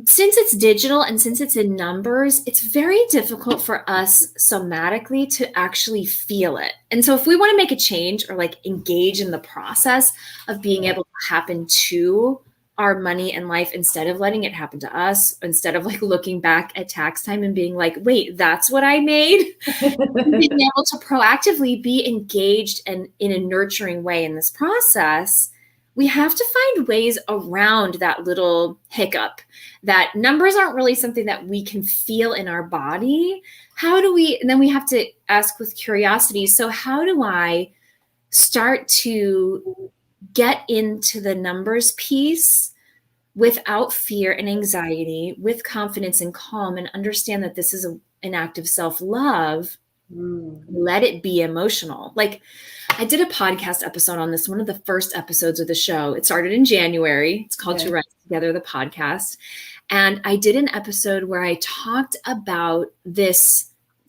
since it's digital and since it's in numbers, it's very difficult for us somatically to actually feel it. And so if we want to make a change or like engage in the process of being able to happen to our money and life, instead of letting it happen to us, instead of like looking back at tax time and being like, wait, that's what I made, being able to proactively be engaged and in a nurturing way in this process, we have to find ways around that little hiccup, that numbers aren't really something that we can feel in our body. How do we, and then we have to ask with curiosity, so how do I start to get into the numbers piece without fear and anxiety, with confidence and calm, and understand that this is an act of self-love, Let it be emotional. Like, I did a podcast episode on this, one of the first episodes of the show. It started in January. It's called To Rise Together, the podcast. And I did an episode where I talked about the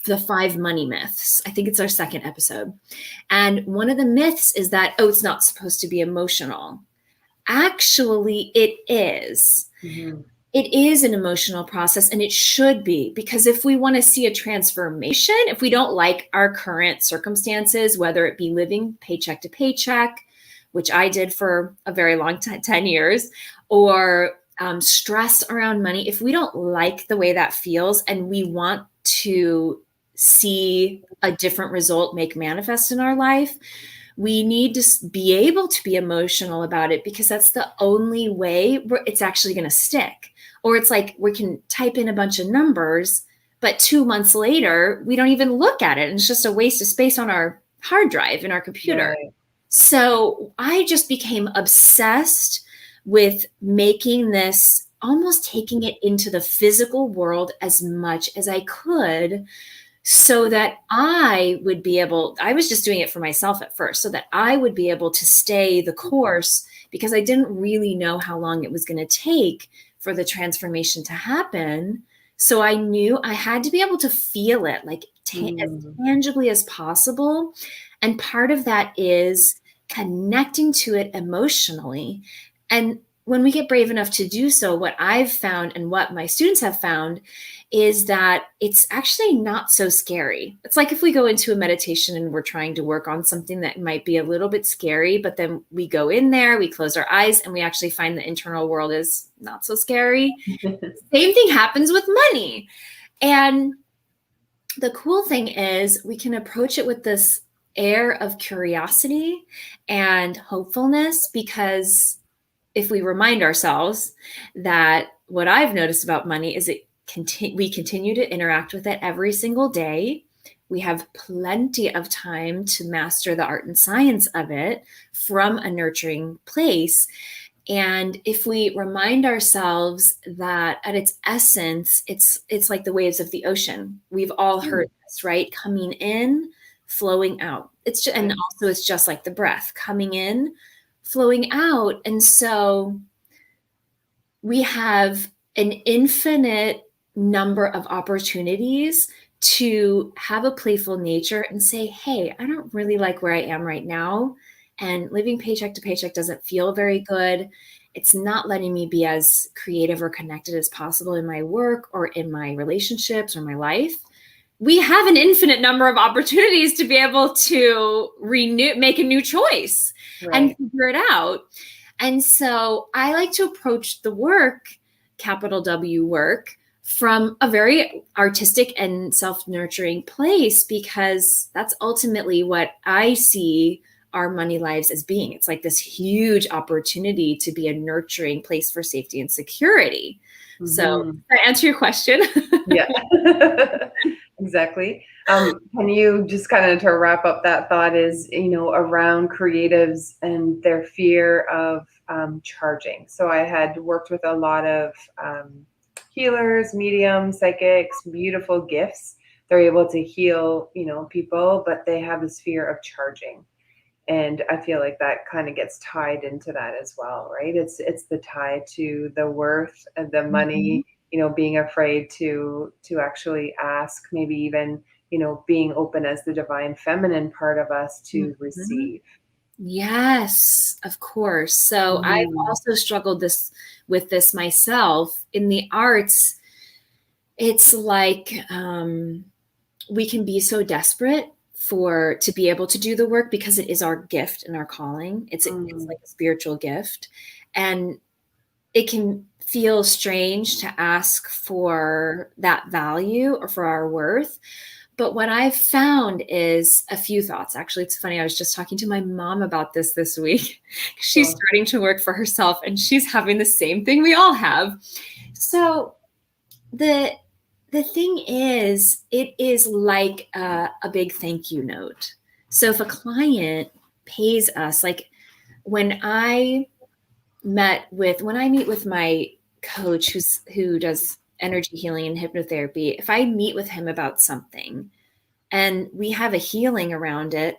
5 money myths. I think it's our second episode. And one of the myths is that, it's not supposed to be emotional. Actually, it is. Mm-hmm. It is an emotional process, and it should be, because if we want to see a transformation, if we don't like our current circumstances, whether it be living paycheck to paycheck, which I did for a very long time, 10 years, or stress around money, if we don't like the way that feels and we want to see a different result make manifest in our life, we need to be able to be emotional about it, because that's the only way it's actually going to stick. Or it's like we can type in a bunch of numbers, but 2 months later, we don't even look at it. And it's just a waste of space on our hard drive in our computer. Right. So I just became obsessed with making this, almost taking it into the physical world as much as I could, so that I would be able, I was just doing it for myself at first, so that I would be able to stay the course, because I didn't really know how long it was going to take for the transformation to happen. So I knew I had to be able to feel it, like as tangibly as possible. And part of that is connecting to it emotionally. And when we get brave enough to do so, what I've found and what my students have found is that it's actually not so scary. It's like if we go into a meditation and we're trying to work on something that might be a little bit scary, but then we go in there, we close our eyes, and we actually find the internal world is not so scary. Same thing happens with money. And the cool thing is we can approach it with this air of curiosity and hopefulness, because if we remind ourselves that what I've noticed about money is we continue to interact with it every single day. We have plenty of time to master the art and science of it from a nurturing place. And if we remind ourselves that at its essence, it's like the waves of the ocean. We've all heard this, right? Coming in, flowing out. And also it's just like the breath, coming in, flowing out. And so we have an infinite number of opportunities to have a playful nature and say, hey, I don't really like where I am right now. And living paycheck to paycheck doesn't feel very good. It's not letting me be as creative or connected as possible in my work or in my relationships or my life. We have an infinite number of opportunities to be able to make a new choice and figure it out. And so I like to approach the work, capital W work, from a very artistic and self-nurturing place, because that's ultimately what I see our money lives as being. It's like this huge opportunity to be a nurturing place for safety and security. Mm-hmm. So did I answer your question? Yeah, exactly. Can you just kind of, to wrap up that thought, is, around creatives and their fear of charging. So I had worked with a lot of healers, mediums, psychics, beautiful gifts. They're able to heal, people, but they have this fear of charging. And I feel like that kind of gets tied into that as well, right? It's the tie to the worth of the money, being afraid to actually ask, maybe even, being open as the divine feminine part of us to receive. Yes, of course. So I've also struggled with this myself. In the arts, it's like we can be so desperate to be able to do the work, because it is our gift and our calling. It's like a spiritual gift. And it can feel strange to ask for that value or for our worth. But what I've found is a few thoughts. Actually, it's funny. I was just talking to my mom about this week. She's starting to work for herself, and she's having the same thing we all have. So the thing is, it is like a big thank you note. So if a client pays us, like when I meet with my coach who does energy healing and hypnotherapy, if I meet with him about something, and we have a healing around it,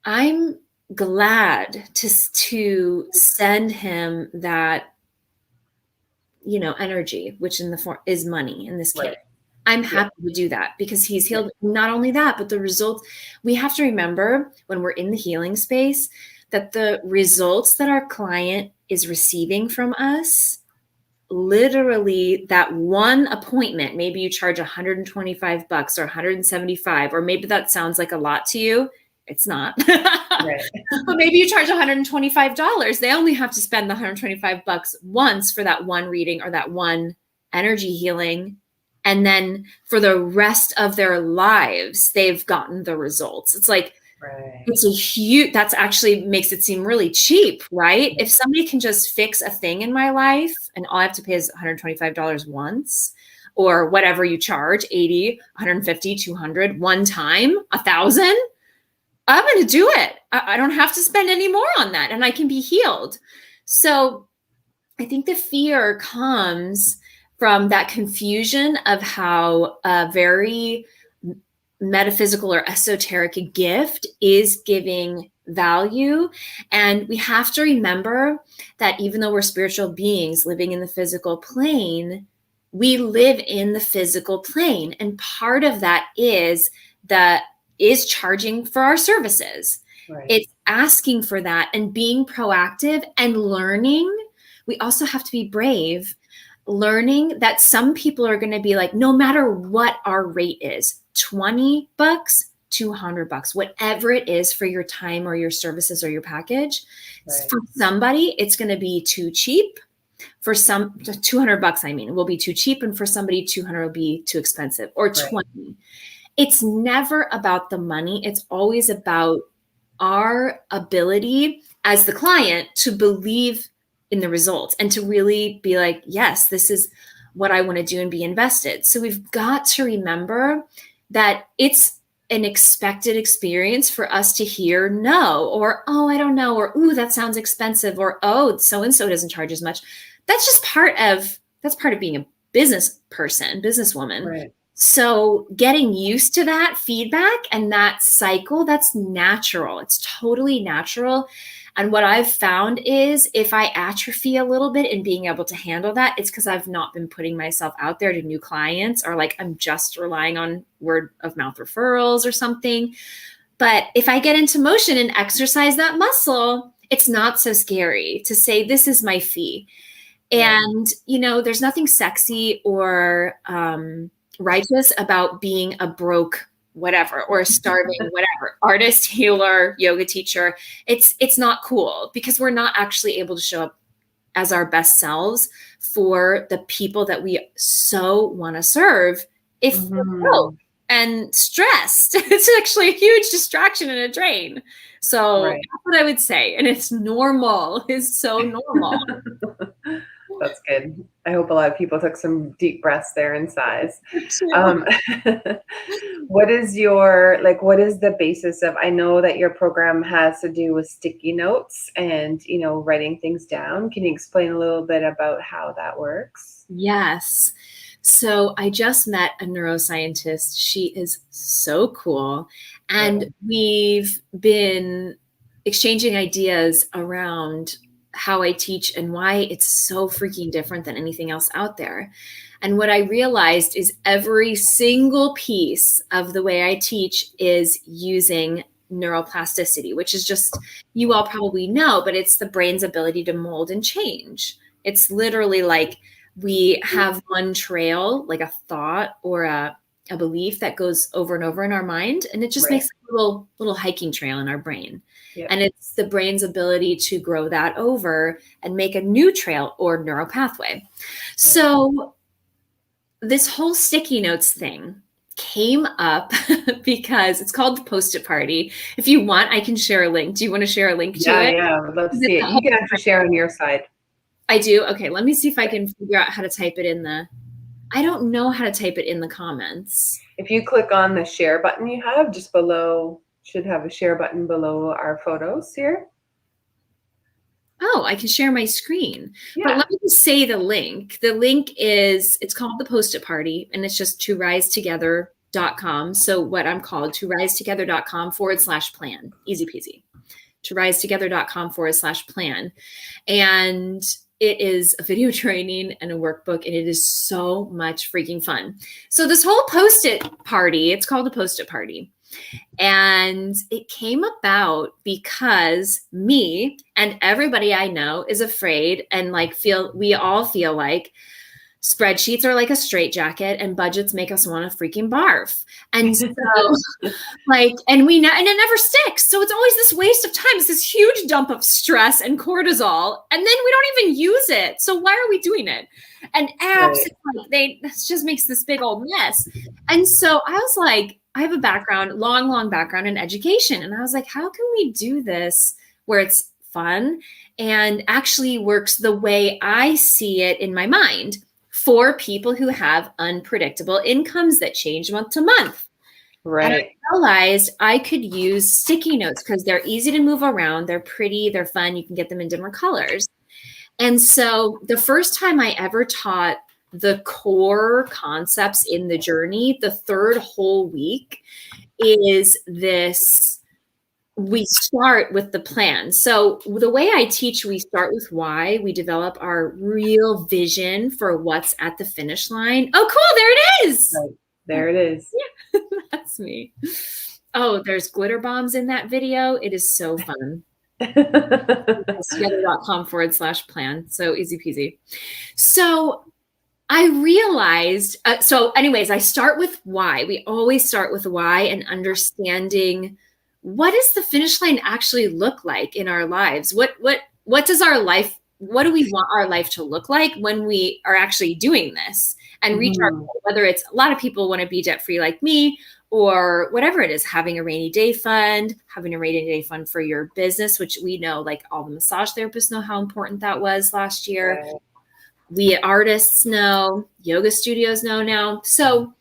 I'm glad to send him that, energy, which in the form is money in this case. Right. I'm happy to do that because he's healed. Not only that, but the results, we have to remember when we're in the healing space that the results that our client is receiving from us, literally that one appointment, maybe you charge $125 or 175, or maybe that sounds like a lot to you. It's not. Right. But maybe you charge $125. They only have to spend the $125 once for that one reading or that one energy healing. And then for the rest of their lives, they've gotten the results. It's like, it's a huge, that's actually makes it seem really cheap, right? If somebody can just fix a thing in my life and all I have to pay is $125 once, or whatever you charge, 80, 150, 200, one time, 1,000, I'm going to do it. I don't have to spend any more on that and I can be healed. So I think the fear comes from that confusion of how a very metaphysical or esoteric gift is giving value. And we have to remember that even though we're spiritual beings living in the physical plane, we live in the physical plane. And part of that is charging for our services. Right. It's asking for that and being proactive and learning. We also have to be brave, learning that some people are going to be like, no matter what our rate is, $20, $200, whatever it is for your time or your services or your package. Right. For somebody, it's going to be too cheap. For some, $200, will be too cheap. And for somebody, $200 will be too expensive, or $20. Right. It's never about the money. It's always about our ability as the client to believe in the results and to really be like, yes, this is what I want to do and be invested. So we've got to remember that it's an expected experience for us to hear no, or, oh, I don't know, or, ooh, that sounds expensive, or, oh, so-and-so doesn't charge as much. That's just part of being a business person, businesswoman. Right. So getting used to that feedback and that cycle, that's natural. It's totally natural. And what I've found is if I atrophy a little bit in being able to handle that, it's because I've not been putting myself out there to new clients, or like I'm just relying on word of mouth referrals or something. But if I get into motion and exercise that muscle, it's not so scary to say, this is my fee. Yeah. And, there's nothing sexy or righteous about being a broke whatever, or a starving whatever, artist, healer, yoga teacher. It's not cool because we're not actually able to show up as our best selves for the people that we so want to serve if we're broke and stressed. It's actually a huge distraction and a drain. So That's what I would say. And it's normal. It's so normal. That's good. I hope a lot of people took some deep breaths there and sighs. What is the basis of, I know that your program has to do with sticky notes and, writing things down. Can you explain a little bit about how that works? Yes. So I just met a neuroscientist. She is so cool. And we've been exchanging ideas around how I teach and why it's so freaking different than anything else out there. And what I realized is every single piece of the way I teach is using neuroplasticity, which is just, you all probably know, but it's the brain's ability to mold and change. It's literally like we have one trail, like a thought or a belief that goes over and over in our mind. And it just makes a little hiking trail in our brain. Yep. And it's the brain's ability to grow that over and make a new trail or neural pathway. So this whole sticky notes thing came up because it's called the Post-it Party. If you want, I can share a link. Do you want to share a link to it? Yeah, I'd love to see it. You can actually share on your side. I do. Okay, let me see if I can figure out how to type it in I don't know how to type it in the comments. If you click on the share button you have just below, should have a share button below our photos here. Oh, I can share my screen. Yeah. But let me just say the link. The link is, it's called the Post-it Party, and it's just to rise together together.com. So what I'm called, to risetogether.com/plan, easy peasy, to risetogether.com/plan. And it is a video training and a workbook, and it is so much freaking fun. So this whole Post-it party, it's called a Post-it party. And it came about because me and everybody I know is afraid and we all feel like spreadsheets are like a straitjacket and budgets make us want to freaking barf. And so and it never sticks. So it's always this waste of time. It's this huge dump of stress and cortisol. And then we don't even use it. So why are we doing it? And apps, it just makes this big old mess. And so I was like, I have a long background in education. And I was like, how can we do this where it's fun and actually works the way I see it in my mind for people who have unpredictable incomes that change month to month? Right. And I realized I could use sticky notes because they're easy to move around. They're pretty, they're fun. You can get them in different colors. And so the first time I ever taught the core concepts in the journey, the third whole week, is this. We start with the plan. So the way I teach, we start with why. We develop our real vision for what's at the finish line. Oh, cool. There it is. Right. There it is. Yeah, that's me. Oh, there's glitter bombs in that video. It is so fun. Together.com/plan. So easy peasy. So I realized, anyways, I start with why. We always start with why and understanding what does the finish line actually look like in our lives? What does our life, what do we want our life to look like when we are actually doing this and reach our goal? Whether it's, a lot of people want to be debt free like me, or whatever it is, having a rainy day fund for your business, which we know, like all the massage therapists know how important that was last year. Right. We artists know, yoga studios know now. So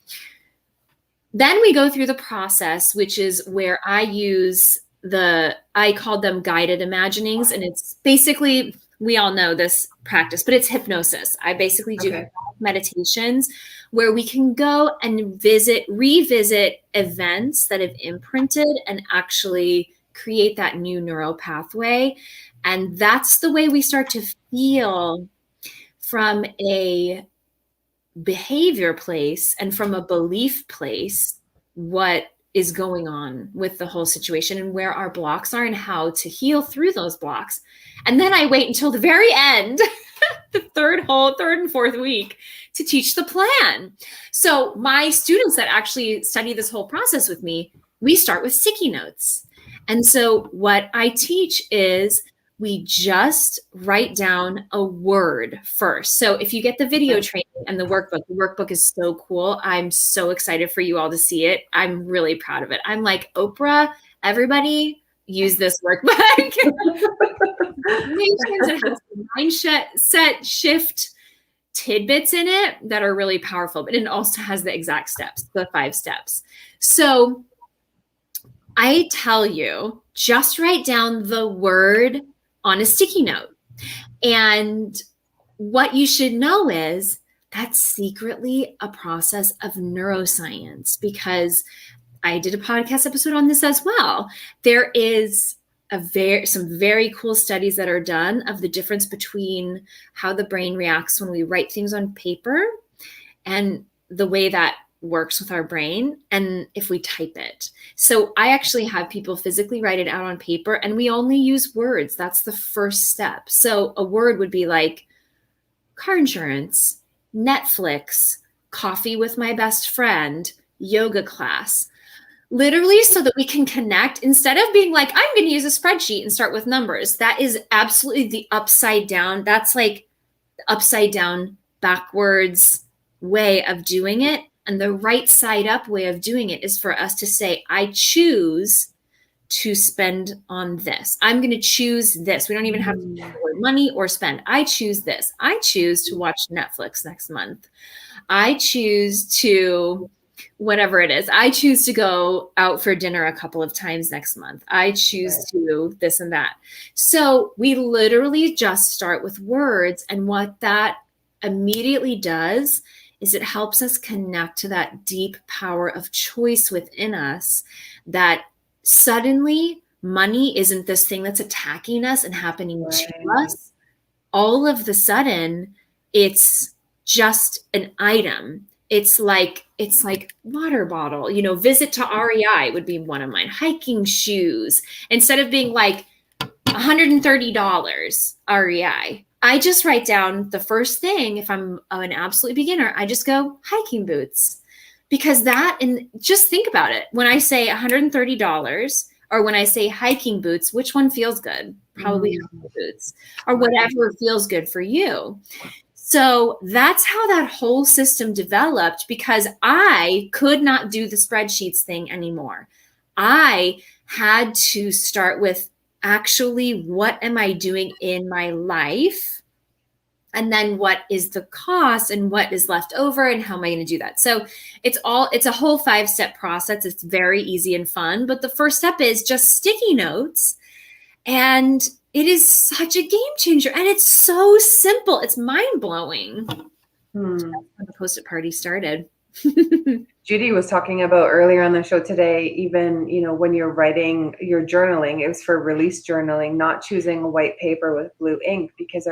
then we go through the process, which is where I use I called them guided imaginings. And it's basically, we all know this practice, but it's hypnosis. I basically do meditations where we can go and revisit events that have imprinted and actually create that new neural pathway. And that's the way we start to feel from a behavior place and from a belief place what is going on with the whole situation and where our blocks are and how to heal through those blocks. And then I wait until the very end, the third and fourth week, to teach the plan. So my students that actually study this whole process with me, we start with sticky notes. And so what I teach is we just write down a word first. So if you get the video training and the workbook is so cool. I'm so excited for you all to see it. I'm really proud of it. I'm like, Oprah, everybody use this workbook. It has mindset shift tidbits in it that are really powerful, but it also has the exact steps, the 5 steps. So I tell you, just write down the word on a sticky note. And what you should know is that's secretly a process of neuroscience, because I did a podcast episode on this as well. There is some very cool studies that are done of the difference between how the brain reacts when we write things on paper and the way that works with our brain and if we type it. So I actually have people physically write it out on paper, and we only use words. That's the first step. So a word would be like car insurance, Netflix, coffee with my best friend, yoga class. Literally, so that we can connect instead of being like, I'm going to use a spreadsheet and start with numbers. That is absolutely the upside down. That's like the upside down backwards way of doing it. And the right side up way of doing it is for us to say, I choose to spend on this. I'm going to choose this. We don't even have to use the word money or spend. I choose this. I choose to watch Netflix next month. I choose to, whatever it is, I choose to go out for dinner a couple of times next month. I choose to this and that. So we literally just start with words. And what that immediately does is it helps us connect to that deep power of choice within us, that suddenly money isn't this thing that's attacking us and happening to us. All of the sudden, it's just an item. It's like water bottle, visit to REI would be one of mine, hiking shoes. Instead of being like $130 REI, I just write down the first thing. If I'm an absolute beginner, I just go hiking boots, because and just think about it. When I say $130 or when I say hiking boots, which one feels good? Probably hiking boots, or whatever feels good for you. So that's how that whole system developed, because I could not do the spreadsheets thing anymore. I had to start with, actually, what am I doing in my life? And then what is the cost and what is left over and how am I going to do that? So it's a whole 5-step process. It's very easy and fun. But the first step is just sticky notes. And it is such a game changer. And it's so simple. It's mind blowing. That's when the Post-it party started. Judy was talking about earlier on the show today, even, when you're writing your journaling, it was for release journaling, not choosing a white paper with blue ink, because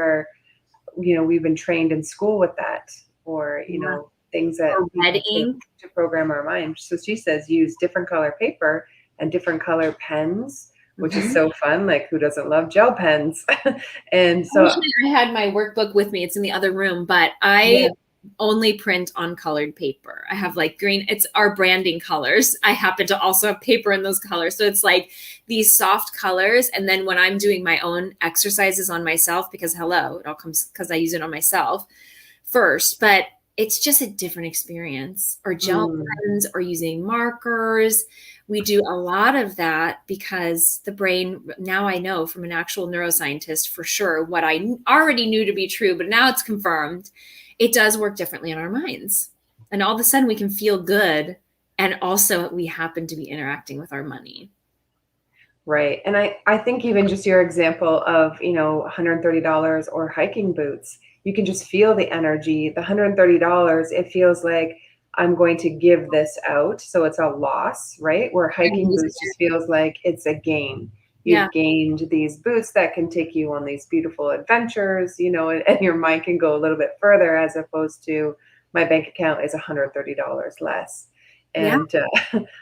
we've been trained in school with that, or, things that red ink to program our mind. So she says, use different color paper and different color pens, which is so fun. Like, who doesn't love gel pens? And so I had my workbook with me. It's in the other room, but I only print on colored paper. I have like green, it's our branding colors. I happen to also have paper in those colors. So it's like these soft colors. And then when I'm doing my own exercises on myself, because it all comes because I use it on myself first, but it's just a different experience. Or gel pens, or using markers. We do a lot of that because the brain, now I know from an actual neuroscientist for sure what I already knew to be true, but now it's confirmed. It does work differently in our minds. And all of a sudden we can feel good. And also we happen to be interacting with our money. Right. And I think even just your example of, $130 or hiking boots, you can just feel the energy. The $130, it feels like I'm going to give this out. So it's a loss, right? Where hiking boots just feels like it's a gain. You've gained these boots that can take you on these beautiful adventures, and your mind can go a little bit further, as opposed to my bank account is $130 less. And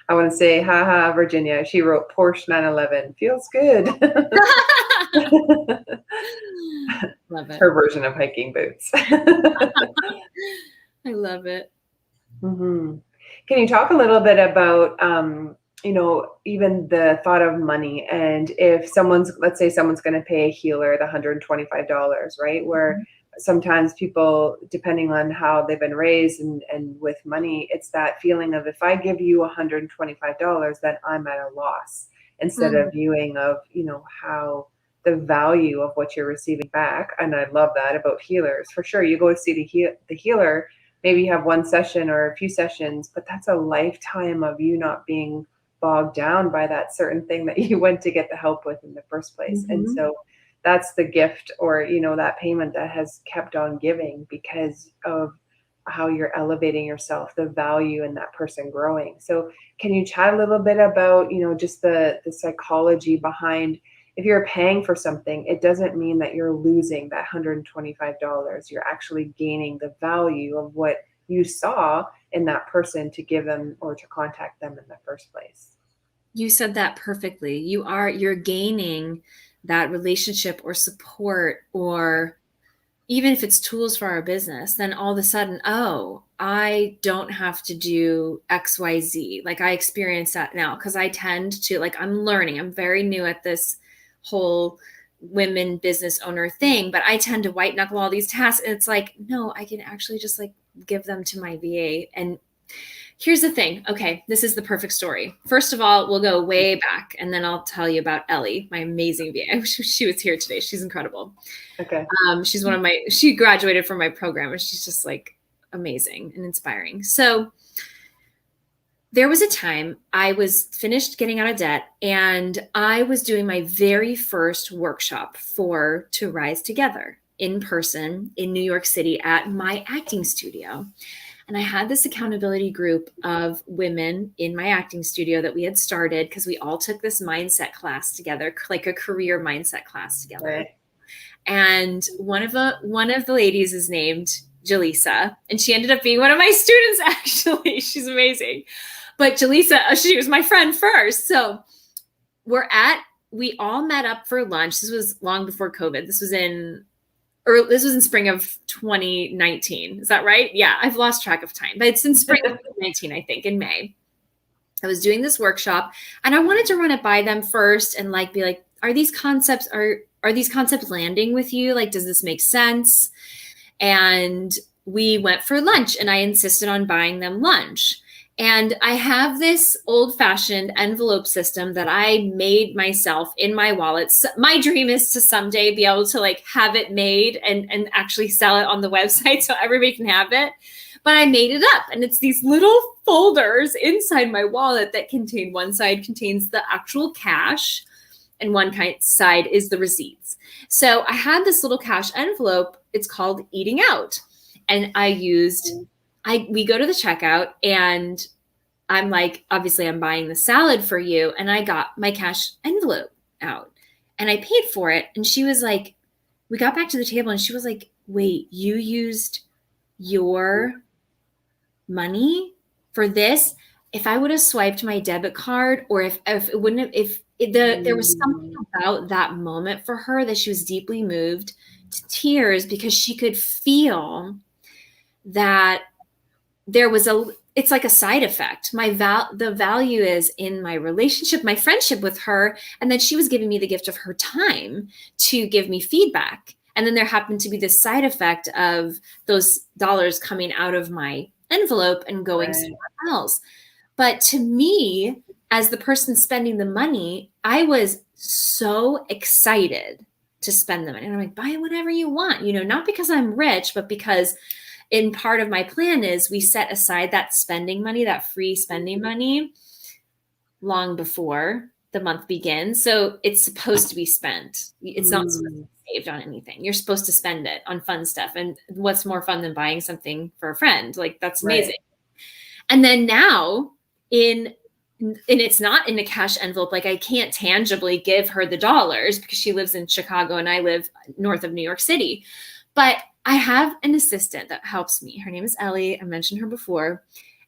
I want to say, haha, Virginia, she wrote Porsche 911, feels good. Love it. Her version of hiking boots. I love it. Mm-hmm. Can you talk a little bit about, even the thought of money, and if let's say someone's going to pay a healer the $125, right? Where sometimes people, depending on how they've been raised and with money, it's that feeling of, if I give you $125, then I'm at a loss, instead of viewing of, how the value of what you're receiving back. And I love that about healers. For sure, you go to see the healer, maybe you have one session or a few sessions, but that's a lifetime of you not being bogged down by that certain thing that you went to get the help with in the first place. And so that's the gift, or, that payment that has kept on giving, because of how you're elevating yourself, the value in that person growing. So can you chat a little bit about, just the psychology behind, if you're paying for something, it doesn't mean that you're losing that $125. You're actually gaining the value of what you saw in that person to give them or to contact them in the first place. You said that perfectly. You're gaining that relationship or support, or even if it's tools for our business, then all of a sudden, I don't have to do XYZ. Like, I experience that now because I tend to, I'm learning. I'm very new at this whole women business owner thing, but I tend to white knuckle all these tasks. And it's like, no, I can actually just give them to my VA. And here's the thing. Okay, this is the perfect story. First of all, we'll go way back, and then I'll tell you about Ellie, my amazing VA. She was here today. She's incredible. Okay. She's she graduated from my program, and she's just amazing and inspiring. So there was a time I was finished getting out of debt, and I was doing my very first workshop To Rise Together in person in New York City at my acting studio. And I had this accountability group of women in my acting studio that we had started because we all took this mindset class together, like a career mindset class together. Right. And one of the ladies is named Jaleesa, and she ended up being one of my students, actually. She's amazing. But Jaleesa, she was my friend first. So we all met up for lunch. This was long before COVID. This was in spring of 2019. Is that right? Yeah, I've lost track of time, but it's in spring of 2019, I think, in May. I was doing this workshop and I wanted to run it by them first and like be like, are these concepts landing with you? Like, does this make sense? And we went for lunch and I insisted on buying them lunch. And I have this old-fashioned envelope system that I made myself in my wallet. So my dream is to someday be able to like have it made and actually sell it on the website so everybody can have it. But I made it up, and it's these little folders inside my wallet that contain, one side contains the actual cash and one side is the receipts. So I had this little cash envelope. It's called Eating Out. And we go to the checkout and I'm like, obviously I'm buying the salad for you. And I got my cash envelope out and I paid for it. And she was like, we got back to the table and she was like, wait, you used your money for this? If I would have swiped my debit card, or if it wouldn't have, there was something about that moment for her that she was deeply moved to tears because she could feel that there was it's like a side effect. The value is in my relationship, my friendship with her. And then she was giving me the gift of her time to give me feedback. And then there happened to be this side effect of those dollars coming out of my envelope and going somewhere else. But to me, as the person spending the money, I was so excited to spend the money. And I'm like, buy whatever you want, not because I'm rich, but because in part of my plan is we set aside that spending money, that free spending money, long before the month begins. So it's supposed to be spent. It's not supposed to be saved on anything. You're supposed to spend it on fun stuff. And what's more fun than buying something for a friend? Like, that's amazing. Right. And then now and it's not in a cash envelope. Like, I can't tangibly give her the dollars because she lives in Chicago and I live north of New York City. But I have an assistant that helps me. Her name is Ellie. I mentioned her before.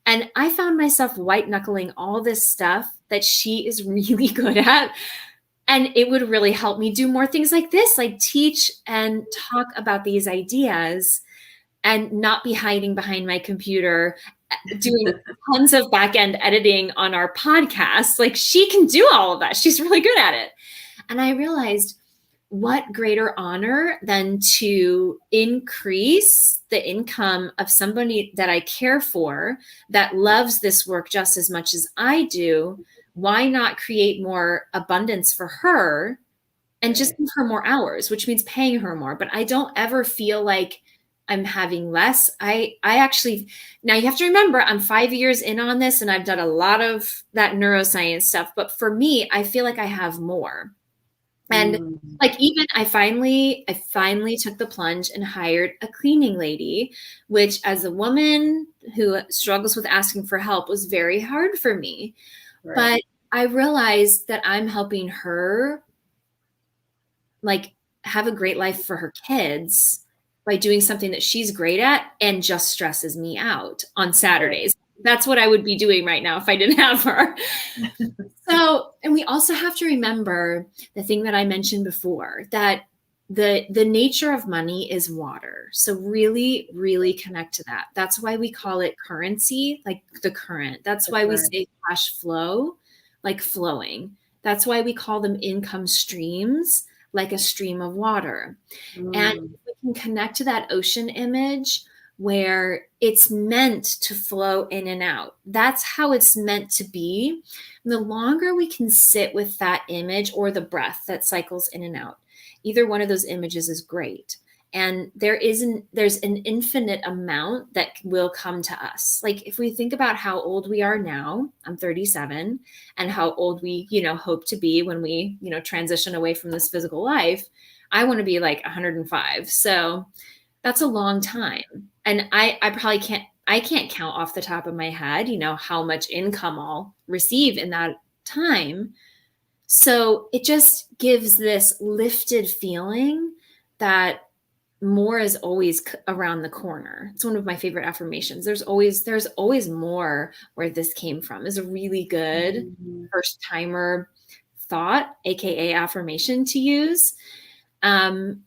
And I found myself white knuckling all this stuff that she is really good at. And it would really help me do more things like this, like teach and talk about these ideas and not be hiding behind my computer doing tons of back-end editing on our podcast. Like, she can do all of that. She's really good at it. And I realized, what greater honor than to increase the income of somebody that I care for, that loves this work just as much as I do. Why not create more abundance for her and just give her more hours, which means paying her more. But I don't ever feel like I'm having less. I actually, now you have to remember, I'm 5 years in on this and I've done a lot of that neuroscience stuff. But for me, I feel like I have more. And like, even I finally took the plunge and hired a cleaning lady, which as a woman who struggles with asking for help was very hard for me. Right. But I realized that I'm helping her like have a great life for her kids by doing something that she's great at and just stresses me out on Saturdays. That's what I would be doing right now if I didn't have her. So, and we also have to remember the thing that I mentioned before, that the nature of money is water. So really, really connect to that. That's why we call it currency, like the current. That's why we say cash flow, like flowing. That's why we call them income streams, like a stream of water. And we can connect to that ocean image where it's meant to flow in and out. That's how it's meant to be. And the longer we can sit with that image, or the breath that cycles in and out, either one of those images is great. And there's an infinite amount that will come to us. Like, if we think about how old we are now, I'm 37, and how old we, hope to be when we, transition away from this physical life, I want to be like 105. So that's a long time. And I probably can't I can't count off the top of my head, how much income I'll receive in that time. So it just gives this lifted feeling that more is always around the corner. It's one of my favorite affirmations. There's always more where this came from. Is a really good first timer thought, AKA affirmation to use. And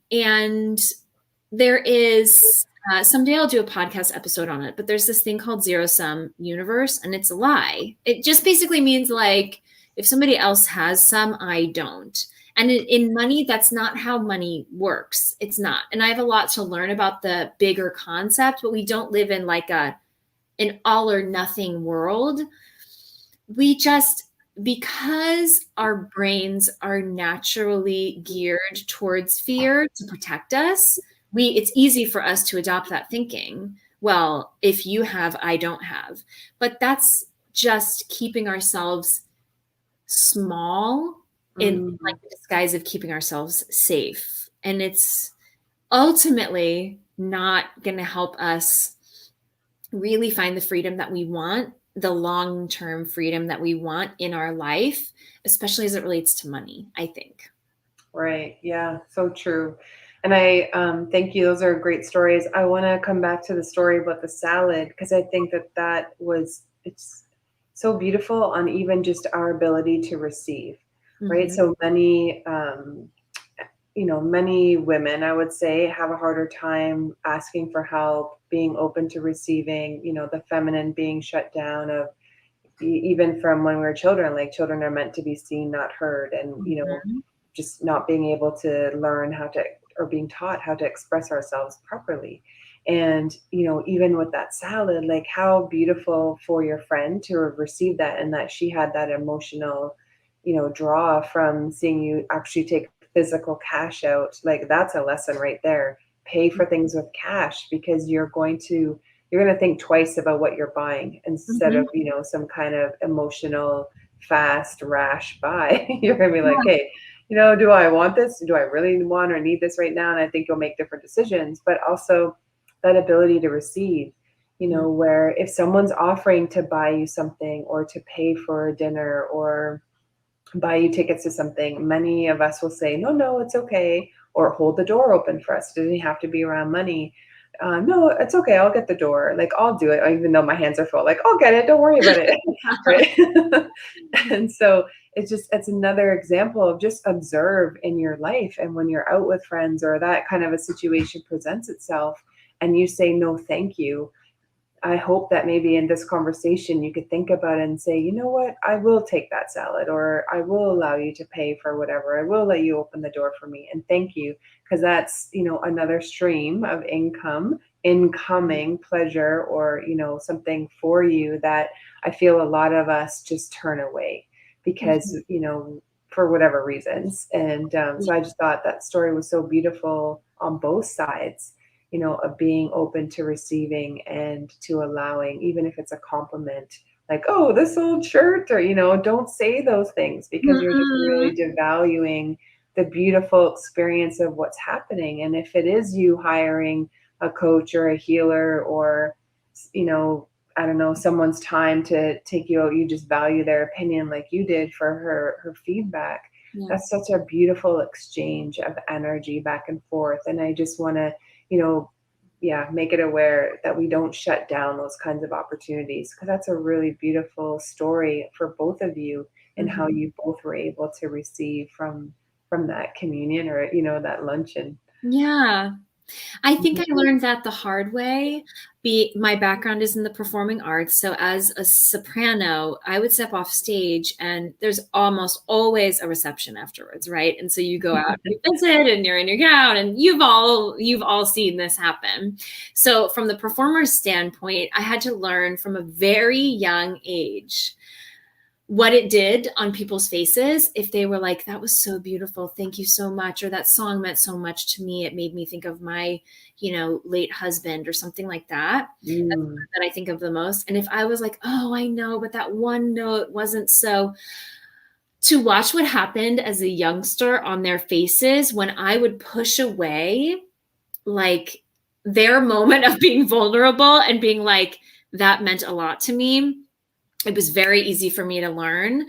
there is, someday I'll do a podcast episode on it, but there's this thing called zero sum universe, and it's a lie. It just basically means like, if somebody else has some, I don't. And in money, that's not how money works. It's not. And I have a lot to learn about the bigger concept, but we don't live in like an all or nothing world. We just, because our brains are naturally geared towards fear to protect us, it's easy for us to adopt that thinking. Well, if you have, I don't have. But that's just keeping ourselves small in like the disguise of keeping ourselves safe. And it's ultimately not going to help us really find the freedom that we want, the long-term freedom that we want in our life, especially as it relates to money, I think. Right. Yeah. So true. And I thank you. Those are great stories. I want to come back to the story about the salad, because I think it's so beautiful on even just our ability to receive. Right. So many, many women, I would say, have a harder time asking for help, being open to receiving, the feminine being shut down of even from when we were children. Like, children are meant to be seen, not heard. And, just not being able to learn how to, or being taught how to express ourselves properly. And, even with that salad, like, how beautiful for your friend to have received that, and that she had that emotional, draw from seeing you actually take physical cash out. Like, that's a lesson right there. Pay for things with cash, because you're going to think twice about what you're buying instead of, some kind of emotional, fast, rash buy. You're going to be like, hey, do I want this? Do I really want or need this right now? And I think you'll make different decisions. But also that ability to receive, where if someone's offering to buy you something, or to pay for a dinner, or buy you tickets to something, many of us will say, no, it's okay, or hold the door open for us. It doesn't have to be around money. No, it's okay, I'll get the door. Like, I'll do it, even though my hands are full. Like, I'll get it, don't worry about it. Right? And so it's another example of just observe in your life. And when you're out with friends, or that kind of a situation presents itself, and you say, no, thank you, I hope that maybe in this conversation you could think about it and say, you know what, I will take that salad, or I will allow you to pay for whatever. I will let you open the door for me, and thank you, because that's, another stream of incoming pleasure, or, something for you that I feel a lot of us just turn away because, for whatever reasons. And so I just thought that story was so beautiful on both sides, of being open to receiving and to allowing, even if it's a compliment, like, oh, this old shirt, or, don't say those things, because you're just really devaluing the beautiful experience of what's happening. And if it is you hiring a coach or a healer, or, I don't know, someone's time to take you out, you just value their opinion like you did for her feedback. Yeah. That's such a beautiful exchange of energy back and forth. And I just want to, make it aware that we don't shut down those kinds of opportunities, because that's a really beautiful story for both of you, and how you both were able to receive from that communion, or, that luncheon. Yeah. I think I learned that the hard way. My background is in the performing arts. So as a soprano, I would step off stage, and there's almost always a reception afterwards, right? And so you go out and visit, and you're in your gown, and you've all seen this happen. So from the performer's standpoint, I had to learn from a very young age what it did on people's faces if they were like, that was so beautiful, thank you so much, or that song meant so much to me, it made me think of my late husband, or something like that. That's that I think of the most. And if I was like, oh, I know, but that one note wasn't so, to watch what happened as a youngster on their faces when I would push away like their moment of being vulnerable and being like, that meant a lot to me. It was very easy for me to learn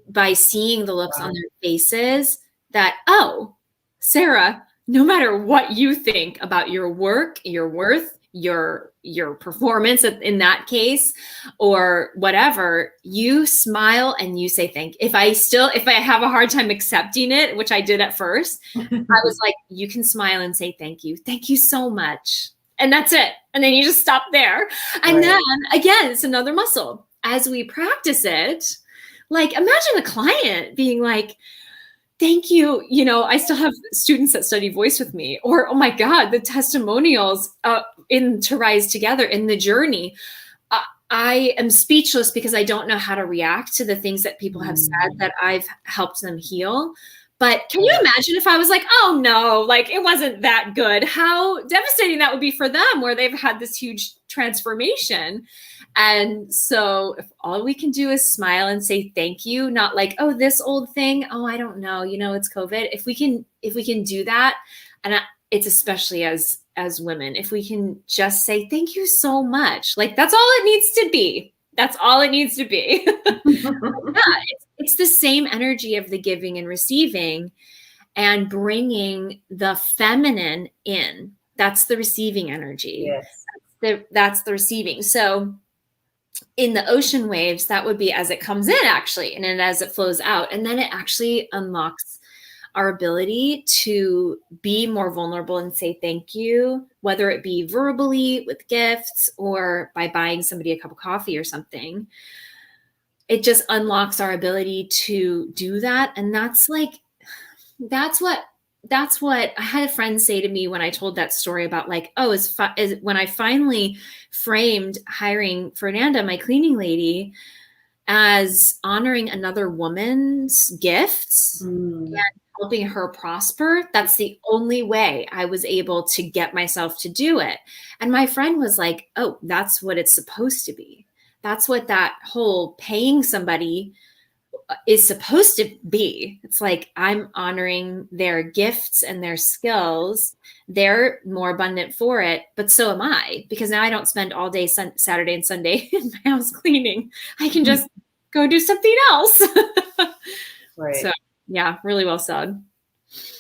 by seeing the looks on their faces that, oh, Sarah, no matter what you think about your work, your worth, your performance in that case, or whatever, you smile and you say thank you. If I have a hard time accepting it, which I did at first, I was like, you can smile and say thank you. Thank you so much. And that's it. And then you just stop there. And then again, it's another muscle. As we practice it, like imagine a client being like, thank you. You know, I still have students that study voice with me, or, oh my God, the testimonials in To Rise Together in the journey. I am speechless because I don't know how to react to the things that people have said that I've helped them heal. But can you imagine if I was like, oh no, like it wasn't that good, how devastating that would be for them, where they've had this huge transformation. And so if all we can do is smile and say thank you, not like, oh, this old thing, oh, I don't know, you know, it's COVID. If we can do that, and it's especially as women, if we can just say thank you so much, like that's all it needs to be. That's all it needs to be. It's the same energy of the giving and receiving, and bringing the feminine in. That's the receiving energy. Yes. That's the receiving. So in the ocean waves, that would be as it comes in, actually, and then as it flows out. And then it actually unlocks our ability to be more vulnerable and say thank you, whether it be verbally with gifts or by buying somebody a cup of coffee or something. It just unlocks our ability to do that. And that's what I had a friend say to me when I told that story about like, oh, when I finally framed hiring Fernanda, my cleaning lady, as honoring another woman's gifts and helping her prosper. That's the only way I was able to get myself to do it. And my friend was like, oh, that's what it's supposed to be. That's what that whole paying somebody is supposed to be. It's like, I'm honoring their gifts and their skills. They're more abundant for it, but so am I, because now I don't spend all day Saturday and Sunday in my house cleaning. I can just go do something else. Right. So yeah, really well said.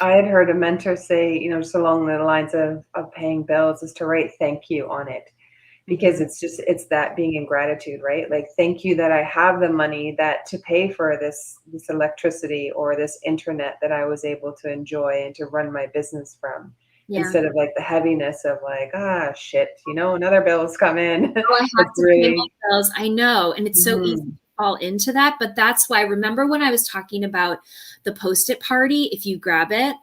I had heard a mentor say, you know, just along the lines of paying bills is to write thank you on it. Because it's that being in gratitude, right? Like, thank you that I have the money that to pay for this electricity or this internet that I was able to enjoy and to run my business from, instead of like the heaviness of like, shit, you know, another bill's come in. Oh, I have to pay my bills. I know. And it's so easy to fall into that. But that's why, remember when I was talking about the Post-it party, if you grab it,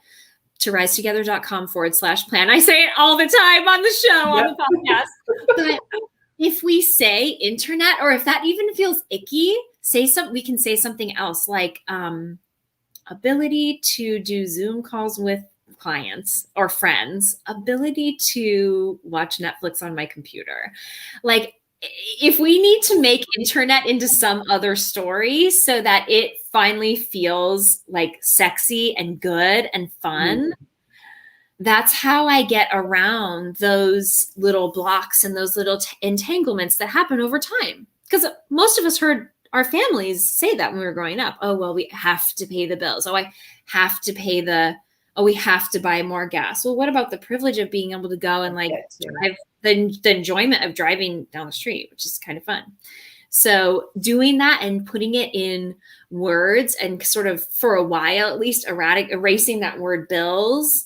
torisetogether.com/plan. I say it all the time on the show, on the podcast. But if we say internet, or if that even feels icky, we can say something else like ability to do Zoom calls with clients or friends, ability to watch Netflix on my computer. Like, if we need to make internet into some other story so that it finally feels like sexy and good and fun, that's how I get around those little blocks and those little entanglements that happen over time. Because most of us heard our families say that when we were growing up. Oh, well, we have to pay the bills. Oh, I have to pay we have to buy more gas. Well, what about the privilege of being able to go and like drive, the enjoyment of driving down the street, which is kind of fun. So doing that and putting it in words and sort of, for a while at least, erasing that word bills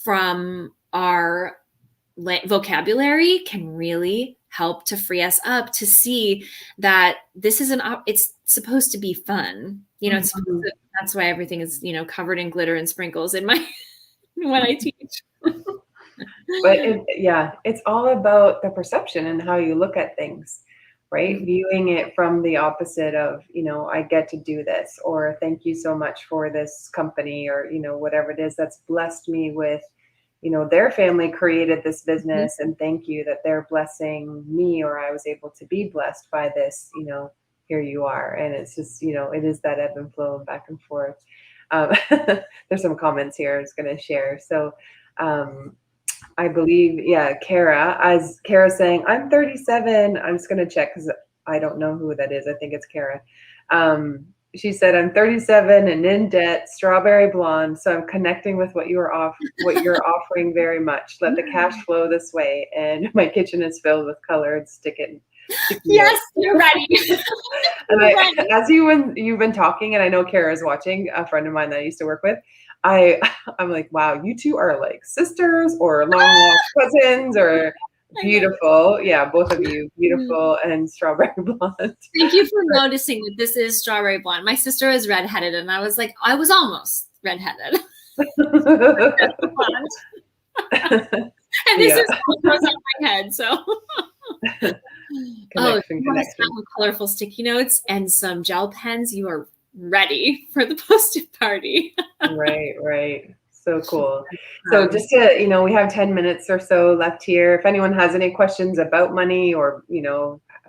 from our vocabulary can really help to free us up to see that this is it's supposed to be fun. You know, that's why everything is, you know, covered in glitter and sprinkles in my when I teach. But it's all about the perception and how you look at things, right? Viewing it from the opposite of, you know, I get to do this, or thank you so much for this company, or, you know, whatever it is that's blessed me with, you know, their family created this business, and thank you that they're blessing me, or I was able to be blessed by this, you know, here you are. And it's just, you know, it is that ebb and flow and back and forth. There's some comments here I was going to share. So I believe, yeah, Kara, as Kara saying, I'm 37. I'm just going to check because I don't know who that is. I think it's Kara. She said, I'm 37 and in debt, strawberry blonde. So I'm connecting with what you're offering very much. Let the cash flow this way. And my kitchen is filled with colored sticky Yes, you're ready. And as you've been talking, and I know Kara is watching, a friend of mine that I used to work with, I'm like, wow, you two are like sisters or long lost cousins or beautiful. Yeah, both of you, beautiful and strawberry blonde. Thank you for noticing that this is strawberry blonde. My sister is redheaded, and I was like, I was almost redheaded. And this is what goes on my head. So, connection. With colorful sticky notes and some gel pens, you are ready for the post-it party. Right. So cool. So just to, we have 10 minutes or so left here. If anyone has any questions about money or,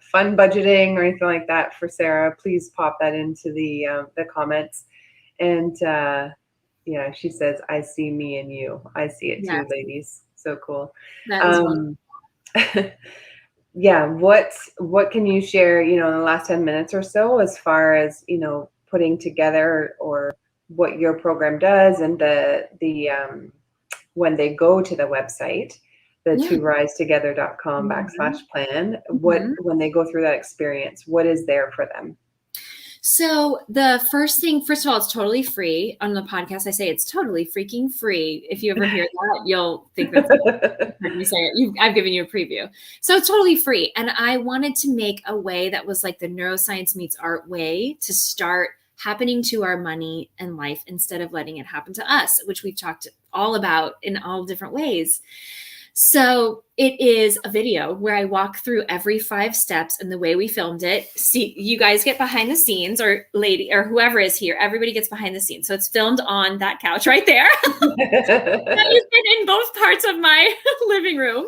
fun budgeting or anything like that for Sarah, please pop that into the comments. And yeah, she says, I see me and you. I see it too, ladies. So cool. That is wonderful. Yeah. What can you share, in the last 10 minutes or so, as far as, putting together or what your program does, and the when they go to the website, the tworisetogether.com /plan, when they go through that experience, what is there for them? So the first of all, it's totally free. On the podcast, I say it's totally freaking free. If you ever hear that, you'll think that's you say it. I've given you a preview. So it's totally free. And I wanted to make a way that was like the neuroscience meets art way to start happening to our money and life instead of letting it happen to us, which we've talked all about in all different ways. So it is a video where I walk through every 5 steps and the way we filmed it. See, you guys get behind the scenes, or lady or whoever is here, everybody gets behind the scenes. So it's filmed on that couch right there. That has been in both parts of my living room.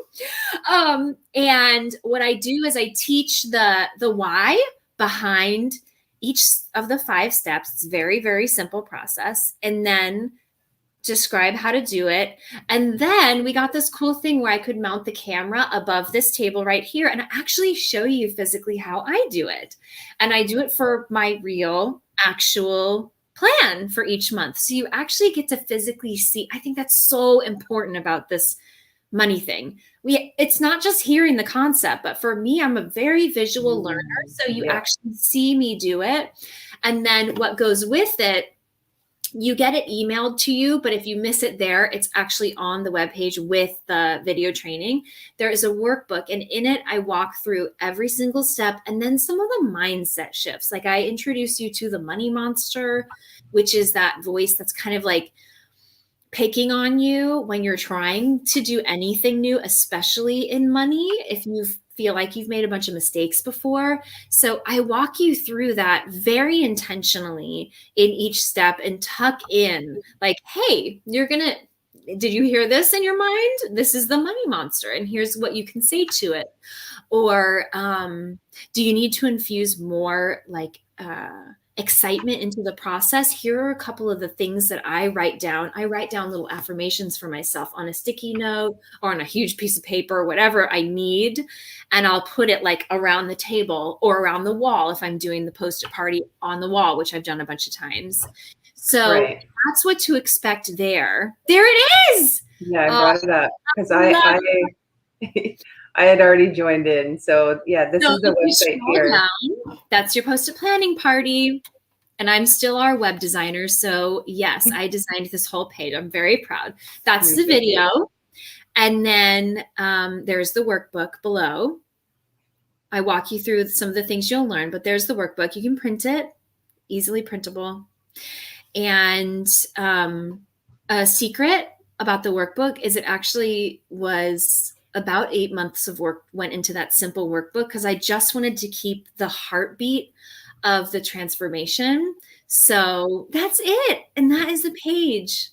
And what I do is I teach the why behind each of the 5 steps. It's very, very simple process. And then describe how to do it. And then we got this cool thing where I could mount the camera above this table right here and actually show you physically how I do it. And I do it for my real, actual plan for each month. So you actually get to physically see. I think that's so important about this money thing. It's not just hearing the concept, but for me, I'm a very visual learner. So you actually see me do it. And then what goes with it, you get it emailed to you, but if you miss it there, it's actually on the webpage with the video training. There is a workbook, and in it, I walk through every single step and then some of the mindset shifts. Like I introduce you to the money monster, which is that voice that's kind of like picking on you when you're trying to do anything new, especially in money, if you feel like you've made a bunch of mistakes before. So I walk you through that very intentionally in each step and tuck in like, hey, did you hear this in your mind? This is the money monster, and here's what you can say to it. Or do you need to infuse more like excitement into the process? Here are a couple of the things that I write down. I write down little affirmations for myself on a sticky note or on a huge piece of paper, whatever I need. And I'll put it like around the table or around the wall if I'm doing the post-it party on the wall, which I've done a bunch of times. So that's what to expect there. There it is. Yeah, I brought it up because I had already joined in. So yeah, this is the website here. Down, that's your post-it planning party. And I'm still our web designer. So yes, I designed this whole page. I'm very proud. That's the video. And then there's the workbook below. I walk you through some of the things you'll learn, but there's the workbook. You can print it, easily printable. And a secret about the workbook is it actually was about 8 months of work went into that simple workbook because I just wanted to keep the heartbeat of the transformation. So that's it. And that is the page.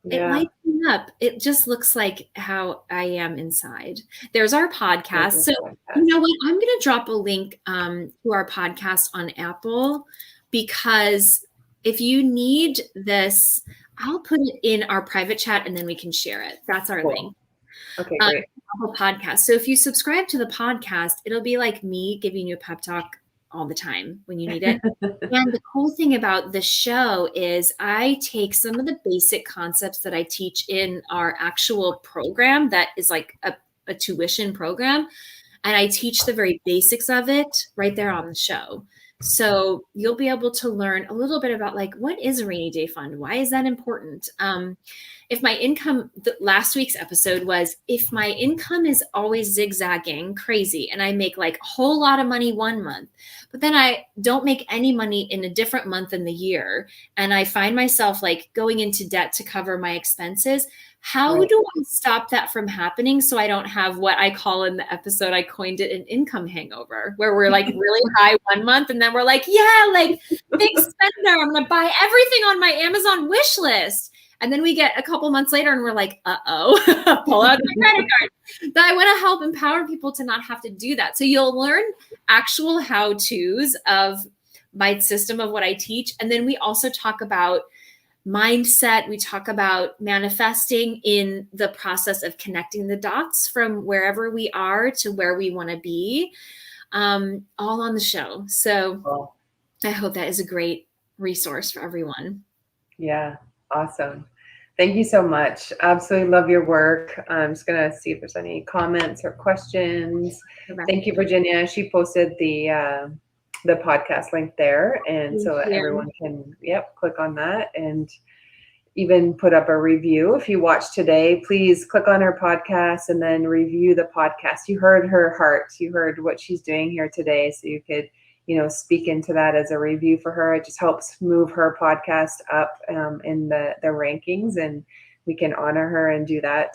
It lights me up. It just looks like how I am inside. There's our podcast. So you know what? I'm going to drop a link to our podcast on Apple, because if you need this, I'll put it in our private chat and then we can share it. That's our link. Okay, great. Podcast. So if you subscribe to the podcast, it'll be like me giving you a pep talk all the time when you need it. And the cool thing about the show is I take some of the basic concepts that I teach in our actual program that is like a tuition program. And I teach the very basics of it right there on the show. So you'll be able to learn a little bit about like, what is a rainy day fund? Why is that important? If my income, last week's episode was, if my income is always zigzagging crazy and I make like a whole lot of money one month, but then I don't make any money in a different month in the year, and I find myself like going into debt to cover my expenses, how do I stop that from happening so I don't have what I call in the episode, I coined it an income hangover, where we're like really high one month and then we're like, yeah, like big spender, I'm going to buy everything on my Amazon wish list. And then we get a couple months later and we're like, uh-oh, pull out my credit card. But I want to help empower people to not have to do that. So you'll learn actual how-tos of my system of what I teach. And then we also talk about mindset. We talk about manifesting in the process of connecting the dots from wherever we are to where we want to be, all on the show. So I hope that is a great resource for everyone. Yeah. Awesome. Thank you so much. Absolutely love your work. I'm just going to see if there's any comments or questions. Thank you, Virginia. She posted the podcast link there. And so everyone can, click on that and even put up a review. If you watch today, please click on her podcast and then review the podcast. You heard her heart. You heard what she's doing here today. So you could speak into that as a review for her. It just helps move her podcast up in the rankings, and we can honor her and do that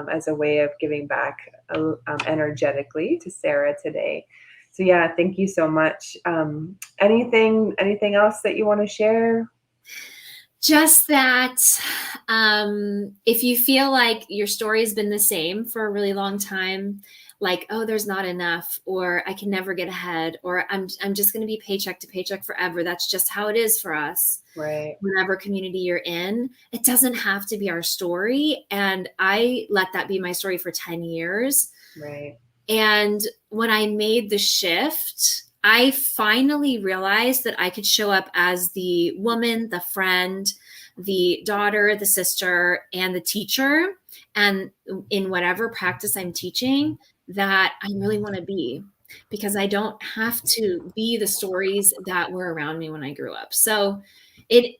as a way of giving back energetically to Sarah today. So yeah, thank you so much. Anything else that you want to share? Just that if you feel like your story has been the same for a really long time, like, oh, there's not enough, or I can never get ahead, or I'm just going to be paycheck to paycheck forever. That's just how it is for us. Right. Whatever community you're in, it doesn't have to be our story. And I let that be my story for 10 years. Right. And when I made the shift, I finally realized that I could show up as the woman, the friend, the daughter, the sister, and the teacher. And in whatever practice I'm teaching, that I really want to be, because I don't have to be the stories that were around me when I grew up. So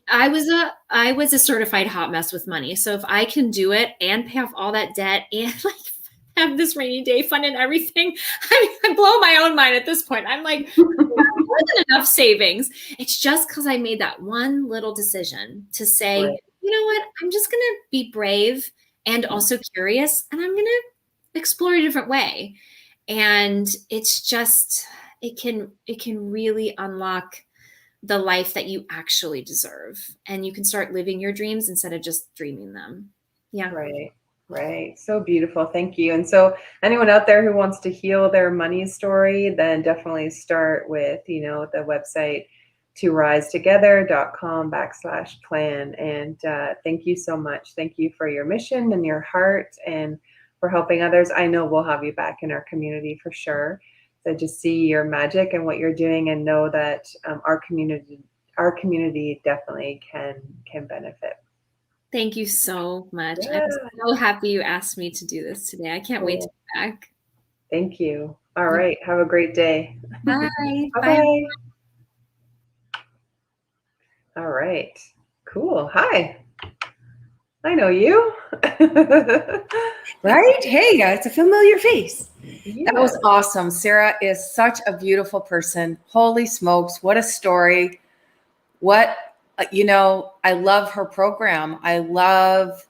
I was a certified hot mess with money. So if I can do it and pay off all that debt and like have this rainy day fund and everything, I blow my own mind at this point. I'm like, more than enough savings. It's just because I made that one little decision to say, you know what, I'm just going to be brave and also curious, and I'm going to explore a different way. And it's just, it can really unlock the life that you actually deserve, and you can start living your dreams instead of just dreaming them. Yeah. Right. So beautiful. Thank you. And so anyone out there who wants to heal their money story, then definitely start with, the website torisetogether.com/plan. And thank you so much. Thank you for your mission and your heart and for helping others. I know we'll have you back in our community for sure. So just see your magic and what you're doing, and know that our community definitely can benefit. Thank you so much. Yeah. I'm so happy you asked me to do this today. I can't wait to be back. Thank you. All right. Have a great day. Bye. Bye. All right. Cool. Hi. I know you. Right? Hey, it's a familiar face. Yeah. That was awesome. Sarah is such a beautiful person. Holy smokes. What a story. I love her program. I love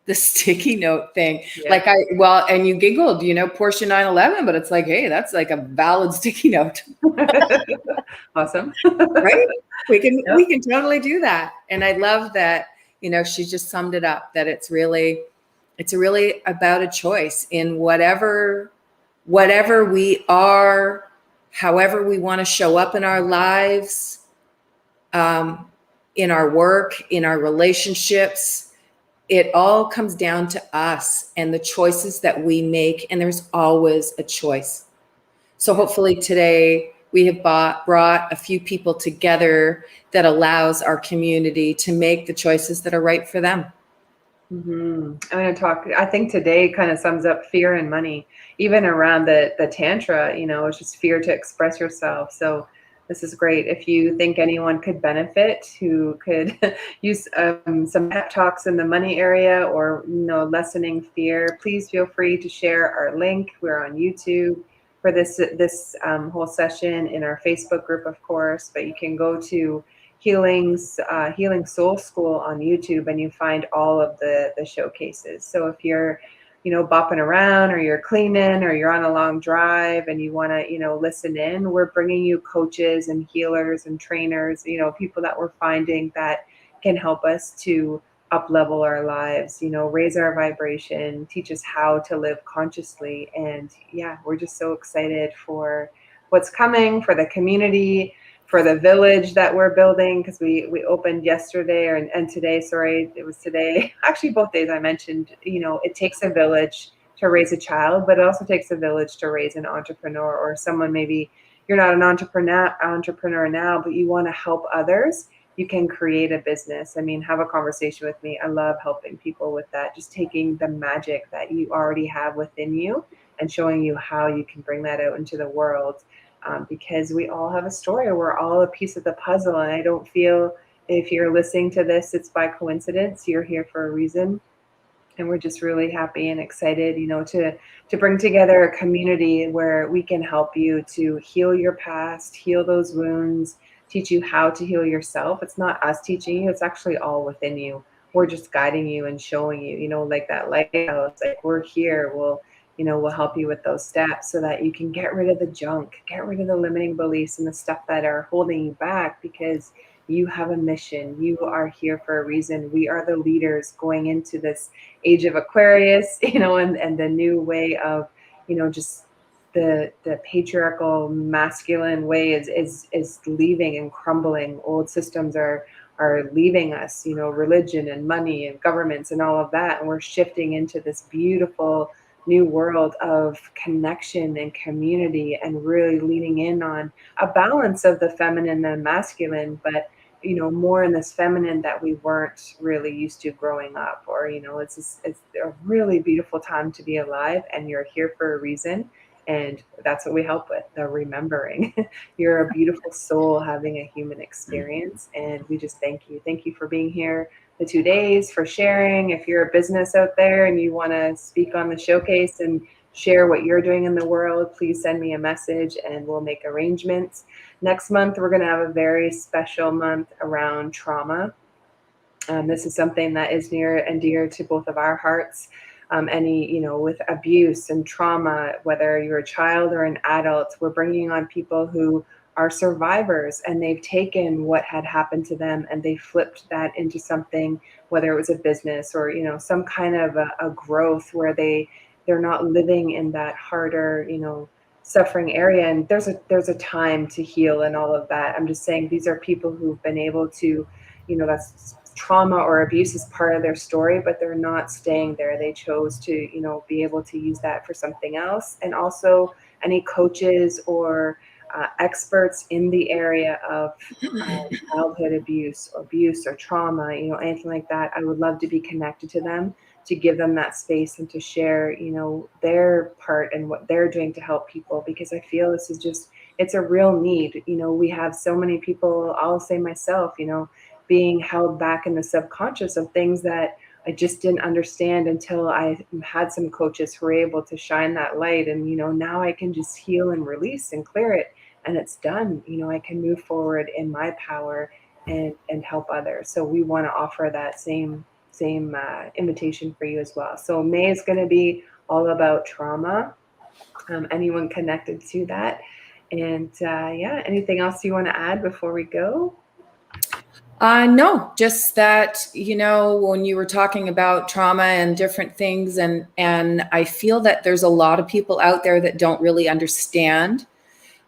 the sticky note thing. Yeah. And you giggled, Porsche 911, but it's like, hey, that's like a valid sticky note. Awesome. Right? We can totally do that. And I love that, she just summed it up, that it's really about a choice in whatever we are, however we want to show up in our lives, in our work, in our relationships, it all comes down to us and the choices that we make. And there's always a choice. So hopefully today we have brought a few people together that allows our community to make the choices that are right for them. I'm going to talk, I think today kind of sums up fear and money, even around the Tantra, it's just fear to express yourself. So this is great. If you think anyone could benefit, who could use some pep talks in the money area or, lessening fear, please feel free to share our link. We're on YouTube for this whole session, in our Facebook group, of course, but you can go to Healing Soul School on YouTube, and you find all of the showcases. So if you're, bopping around, or you're cleaning, or you're on a long drive and you want to, listen in, we're bringing you coaches and healers and trainers, people that we're finding that can help us to up-level our lives, raise our vibration, teach us how to live consciously. And yeah, we're just so excited for what's coming, for the community, for the village that we're building, because we opened yesterday and today, sorry, it was today, actually both days I mentioned, it takes a village to raise a child, but it also takes a village to raise an entrepreneur, or someone, maybe you're not an entrepreneur now, but you want to help others. You can create a business. I mean, have a conversation with me. I love helping people with that, just taking the magic that you already have within you and showing you how you can bring that out into the world. Because we all have a story. We're all a piece of the puzzle. And I don't feel, if you're listening to this, it's by coincidence. You're here for a reason. And we're just really happy and excited, to bring together a community where we can help you to heal your past, heal those wounds, teach you how to heal yourself. It's not us teaching you. It's actually all within you. We're just guiding you and showing you, like that lighthouse, like we're here. We'll help you with those steps so that you can get rid of the junk, get rid of the limiting beliefs and the stuff that are holding you back, because you have a mission. You are here for a reason. We are the leaders going into this age of Aquarius, and the new way of, just the patriarchal masculine way is leaving and crumbling. Old systems are leaving us, religion and money and governments and all of that. And we're shifting into this beautiful new world of connection and community, and really leaning in on a balance of the feminine and masculine, but more in this feminine that we weren't really used to growing up. Or it's a really beautiful time to be alive, and you're here for a reason. And that's what we help with, the remembering. You're a beautiful soul having a human experience, and we just thank you for being here the 2 days, for sharing. If you're a business out there and you want to speak on the showcase and share what you're doing in the world, please send me a message and we'll make arrangements. Next month, we're going to have a very special month around trauma. This is something that is near and dear to both of our hearts. With abuse and trauma, whether you're a child or an adult, we're bringing on people who are survivors, and they've taken what had happened to them and they flipped that into something, whether it was a business or, some kind of a growth where they're not living in that harder, suffering area. And there's a time to heal and all of that. I'm just saying, these are people who've been able to, that's trauma or abuse is part of their story, but they're not staying there. They chose to, be able to use that for something else. And also any coaches or experts in the area of childhood abuse or trauma, anything like that, I would love to be connected to them, to give them that space and to share, their part and what they're doing to help people, because I feel this is it's a real need. We have so many people, I'll say myself, being held back in the subconscious of things that I just didn't understand until I had some coaches who were able to shine that light. And, now I can just heal and release and clear it, and it's done. I can move forward in my power and help others. So we want to offer that same invitation for you as well. So May is going to be all about trauma. Anyone connected to that? And anything else you want to add before we go? No, just that, when you were talking about trauma and different things, and I feel that there's a lot of people out there that don't really understand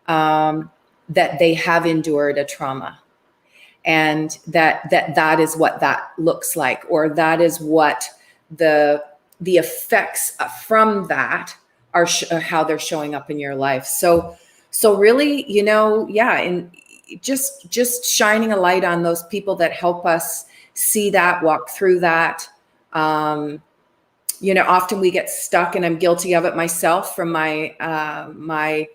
that they have endured a trauma. and that is what that looks like, or that is what the effects from that are how they're showing up in your life. So really, you know, yeah, and just shining a light on those people that help us see that, walk through that. You know, often we get stuck, and I'm guilty of it myself from my my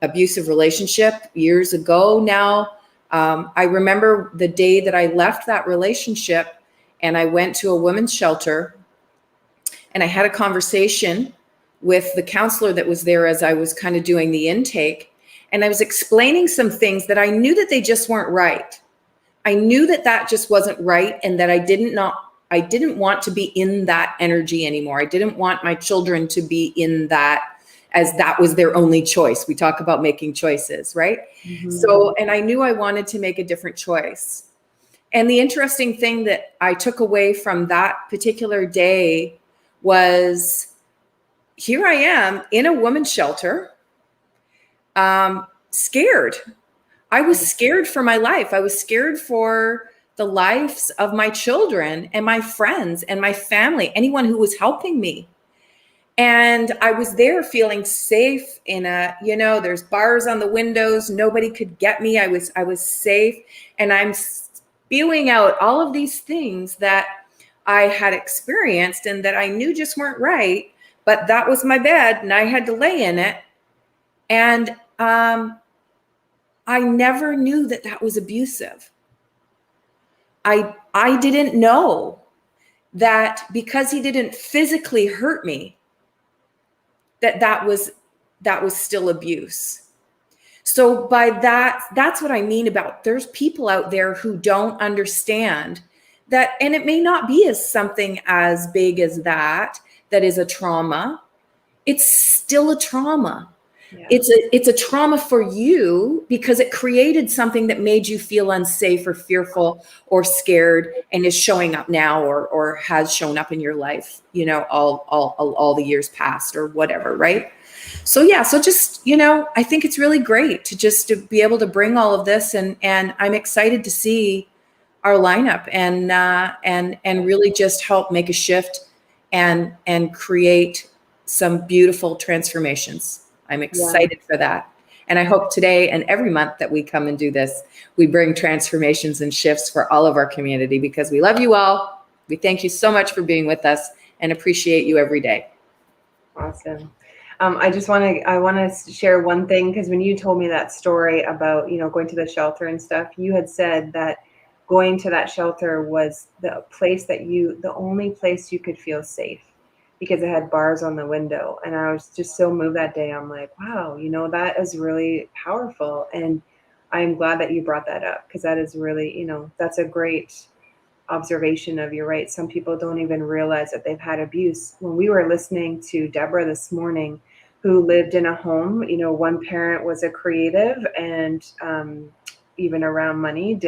abusive relationship years ago now. I remember the day that I left that relationship and I went to a women's shelter, and I had a conversation with the counselor that was there as I was kind of doing the intake. And I was explaining some things that I knew that they just weren't right. I knew that that just wasn't right, and that I didn't want to be in that energy anymore. I didn't want my children to be in that, as that was their only choice. We talk about making choices, right? Mm-hmm. So, and I knew I wanted to make a different choice. And the interesting thing that I took away from that particular day was, here I am in a women's shelter, scared. I was scared for my life. I was scared for the lives of my children and my friends and my family, anyone who was helping me. And I was there feeling safe in a, you know, there's bars on the windows. Nobody could get me. I was safe. And I'm spewing out all of these things that I had experienced and that I knew just weren't right, but that was my bed and I had to lay in it. And I never knew that that was abusive. I didn't know that because he didn't physically hurt me, that was still abuse. So by that's what I mean about, there's people out there who don't understand that, and it may not be as something as big as that is a trauma. It's still a trauma. Yeah. It's a trauma for you because it created something that made you feel unsafe or fearful or scared, and is showing up now or has shown up in your life, you know, all the years past or whatever, right? So yeah, so just, you know, I think it's really great to be able to bring all of this, and I'm excited to see our lineup and really just help make a shift and create some beautiful transformations. I'm excited for that. And I hope today and every month that we come and do this, we bring transformations and shifts for all of our community, because we love you all. We thank you so much for being with us and appreciate you every day. Awesome. I want to share one thing, because when you told me that story about, you know, going to the shelter and stuff, you had said that going to that shelter was the only place you could feel safe, because it had bars on the window. And I was just so moved that day. I'm like, wow, you know, that is really powerful. And I'm glad that you brought that up, because that is really, you know, that's a great observation of, you're right. Some people don't even realize that they've had abuse. When we were listening to Deborah this morning, who lived in a home, you know, one parent was a creative and even around money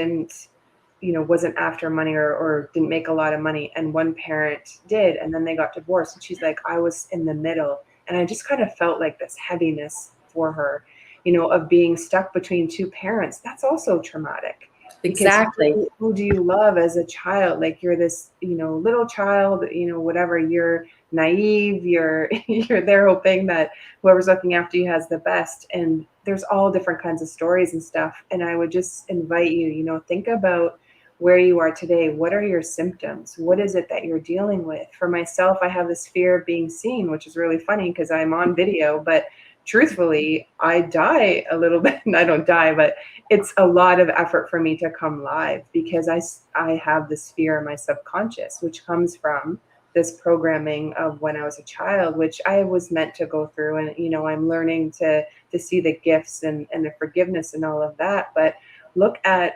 wasn't after money or didn't make a lot of money. And one parent did, and then they got divorced. And she's like, I was in the middle. And I just kind of felt like this heaviness for her, you know, of being stuck between two parents. That's also traumatic. Exactly. Who do you love as a child? Like, you're this, you know, little child, you know, whatever, you're naive, you're there hoping that whoever's looking after you has the best. And there's all different kinds of stories and stuff. And I would just invite you, you know, think about where you are today. What are your symptoms? What is it that you're dealing with? For myself, I have this fear of being seen, which is really funny because I'm on video, but truthfully, I die a little bit. And I don't die, but it's a lot of effort for me to come live because I have this fear in my subconscious, which comes from this programming of when I was a child, which I was meant to go through. And, you know, I'm learning to see the gifts and the forgiveness and all of that. But look at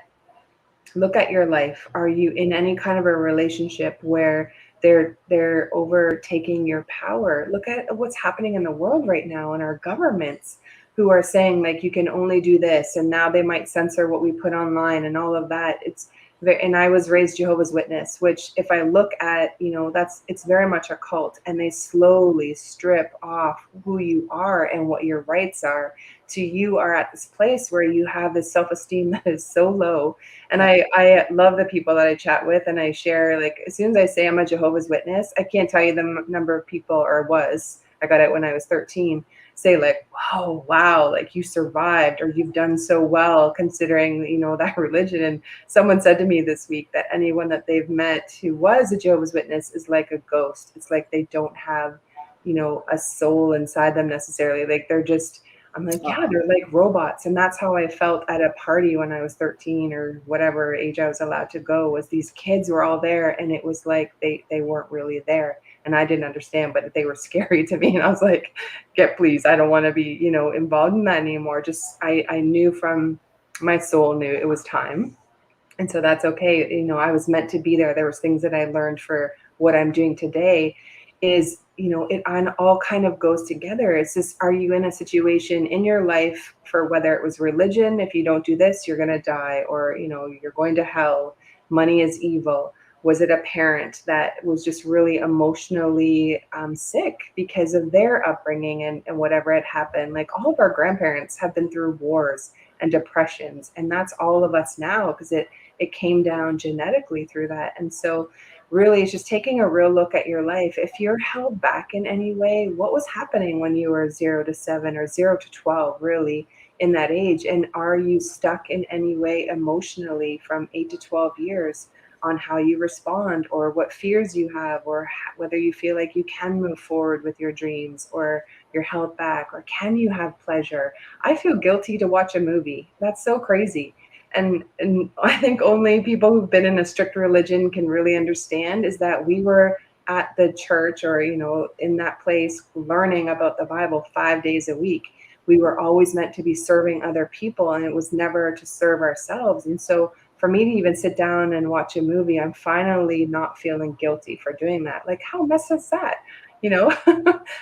your life. Are you in any kind of a relationship where they're overtaking your power? Look at what's happening in the world right now, and our governments who are saying, like, you can only do this, and now they might censor what we put online and all of that. and I was raised Jehovah's Witness, which if I look at, it's very much a cult, and they slowly strip off who you are and what your rights are, to you are at this place where you have this self-esteem that is so low. And I love the people that I chat with, and I share, like, as soon as I say I'm a Jehovah's Witness, I can't tell you the number of people, I got it when I was 13, say like, wow, like you survived, or you've done so well considering, that religion. And someone said to me this week that anyone that they've met who was a Jehovah's Witness is like a ghost. It's like they don't have, a soul inside them necessarily. Like they're just, I'm like, yeah, they're like robots. And that's how I felt at a party when I was 13 or whatever age I was allowed to go, was these kids were all there, and it was like they weren't really there. And I didn't understand, but they were scary to me. And I was like, please, I don't want to be, involved in that anymore. Just, I knew from my soul knew it was time. And so that's okay. I was meant to be there. There was things that I learned for what I'm doing today is, it all kind of goes together. It's just, are you in a situation in your life, for whether it was religion, if you don't do this, you're going to die, or, you're going to hell, money is evil. Was it a parent that was just really emotionally sick because of their upbringing and whatever had happened? Like all of our grandparents have been through wars and depressions, and that's all of us now, because it came down genetically through that. And so really it's just taking a real look at your life. If you're held back in any way, what was happening when you were 0 to 7 or 0 to 12, really in that age? And are you stuck in any way emotionally from 8 to 12 years on how you respond, or what fears you have, or whether you feel like you can move forward with your dreams, or you're held back, or can you have pleasure? I feel guilty to watch a movie. That's so crazy. And I think only people who've been in a strict religion can really understand, is that we were at the church, or, in that place learning about the Bible 5 days a week. We were always meant to be serving other people, and it was never to serve ourselves. And so for me to even sit down and watch a movie, I'm finally not feeling guilty for doing that. Like, how messed up is that?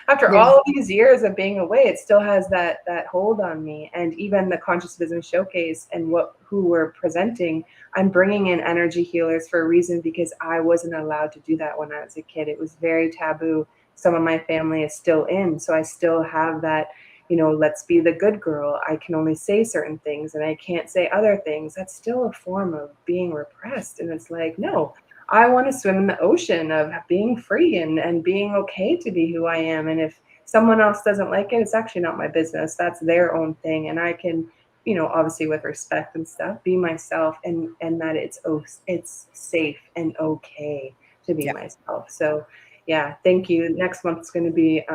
After all of these years of being away, it still has that hold on me. And even the Conscious Business Showcase and who we're presenting, I'm bringing in energy healers for a reason, because I wasn't allowed to do that when I was a kid. It was very taboo. Some of my family is still in, so I still have that, let's be the good girl. I can only say certain things and I can't say other things. That's still a form of being repressed. And it's like, no, I want to swim in the ocean of being free and being okay to be who I am. And if someone else doesn't like it, it's actually not my business. That's their own thing. And I can, obviously with respect and stuff, be myself, and that it's safe and okay to be myself. So yeah, thank you. Next month's going to be,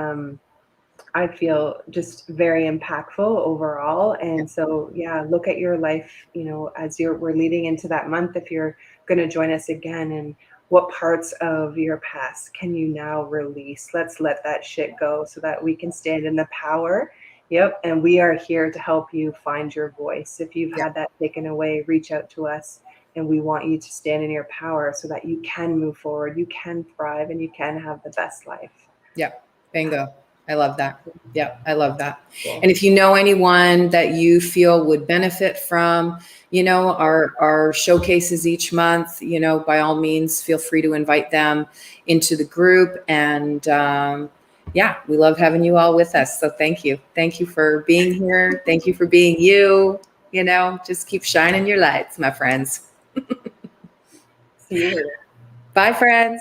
I feel just very impactful overall. And so, yeah, look at your life, as we're leading into that month, if you're going to join us again, and what parts of your past can you now release? Let's let that shit go so that we can stand in the power. Yep. And we are here to help you find your voice. If you've had that taken away, reach out to us, and we want you to stand in your power so that you can move forward, you can thrive, and you can have the best life. Yep. Bingo. I love that. Yeah, I love that. Cool. And if you know anyone that you feel would benefit from, our showcases each month, by all means, feel free to invite them into the group. And we love having you all with us. So thank you. Thank you for being here. Thank you for being you. Just keep shining your lights, my friends. See you later. Bye, friends.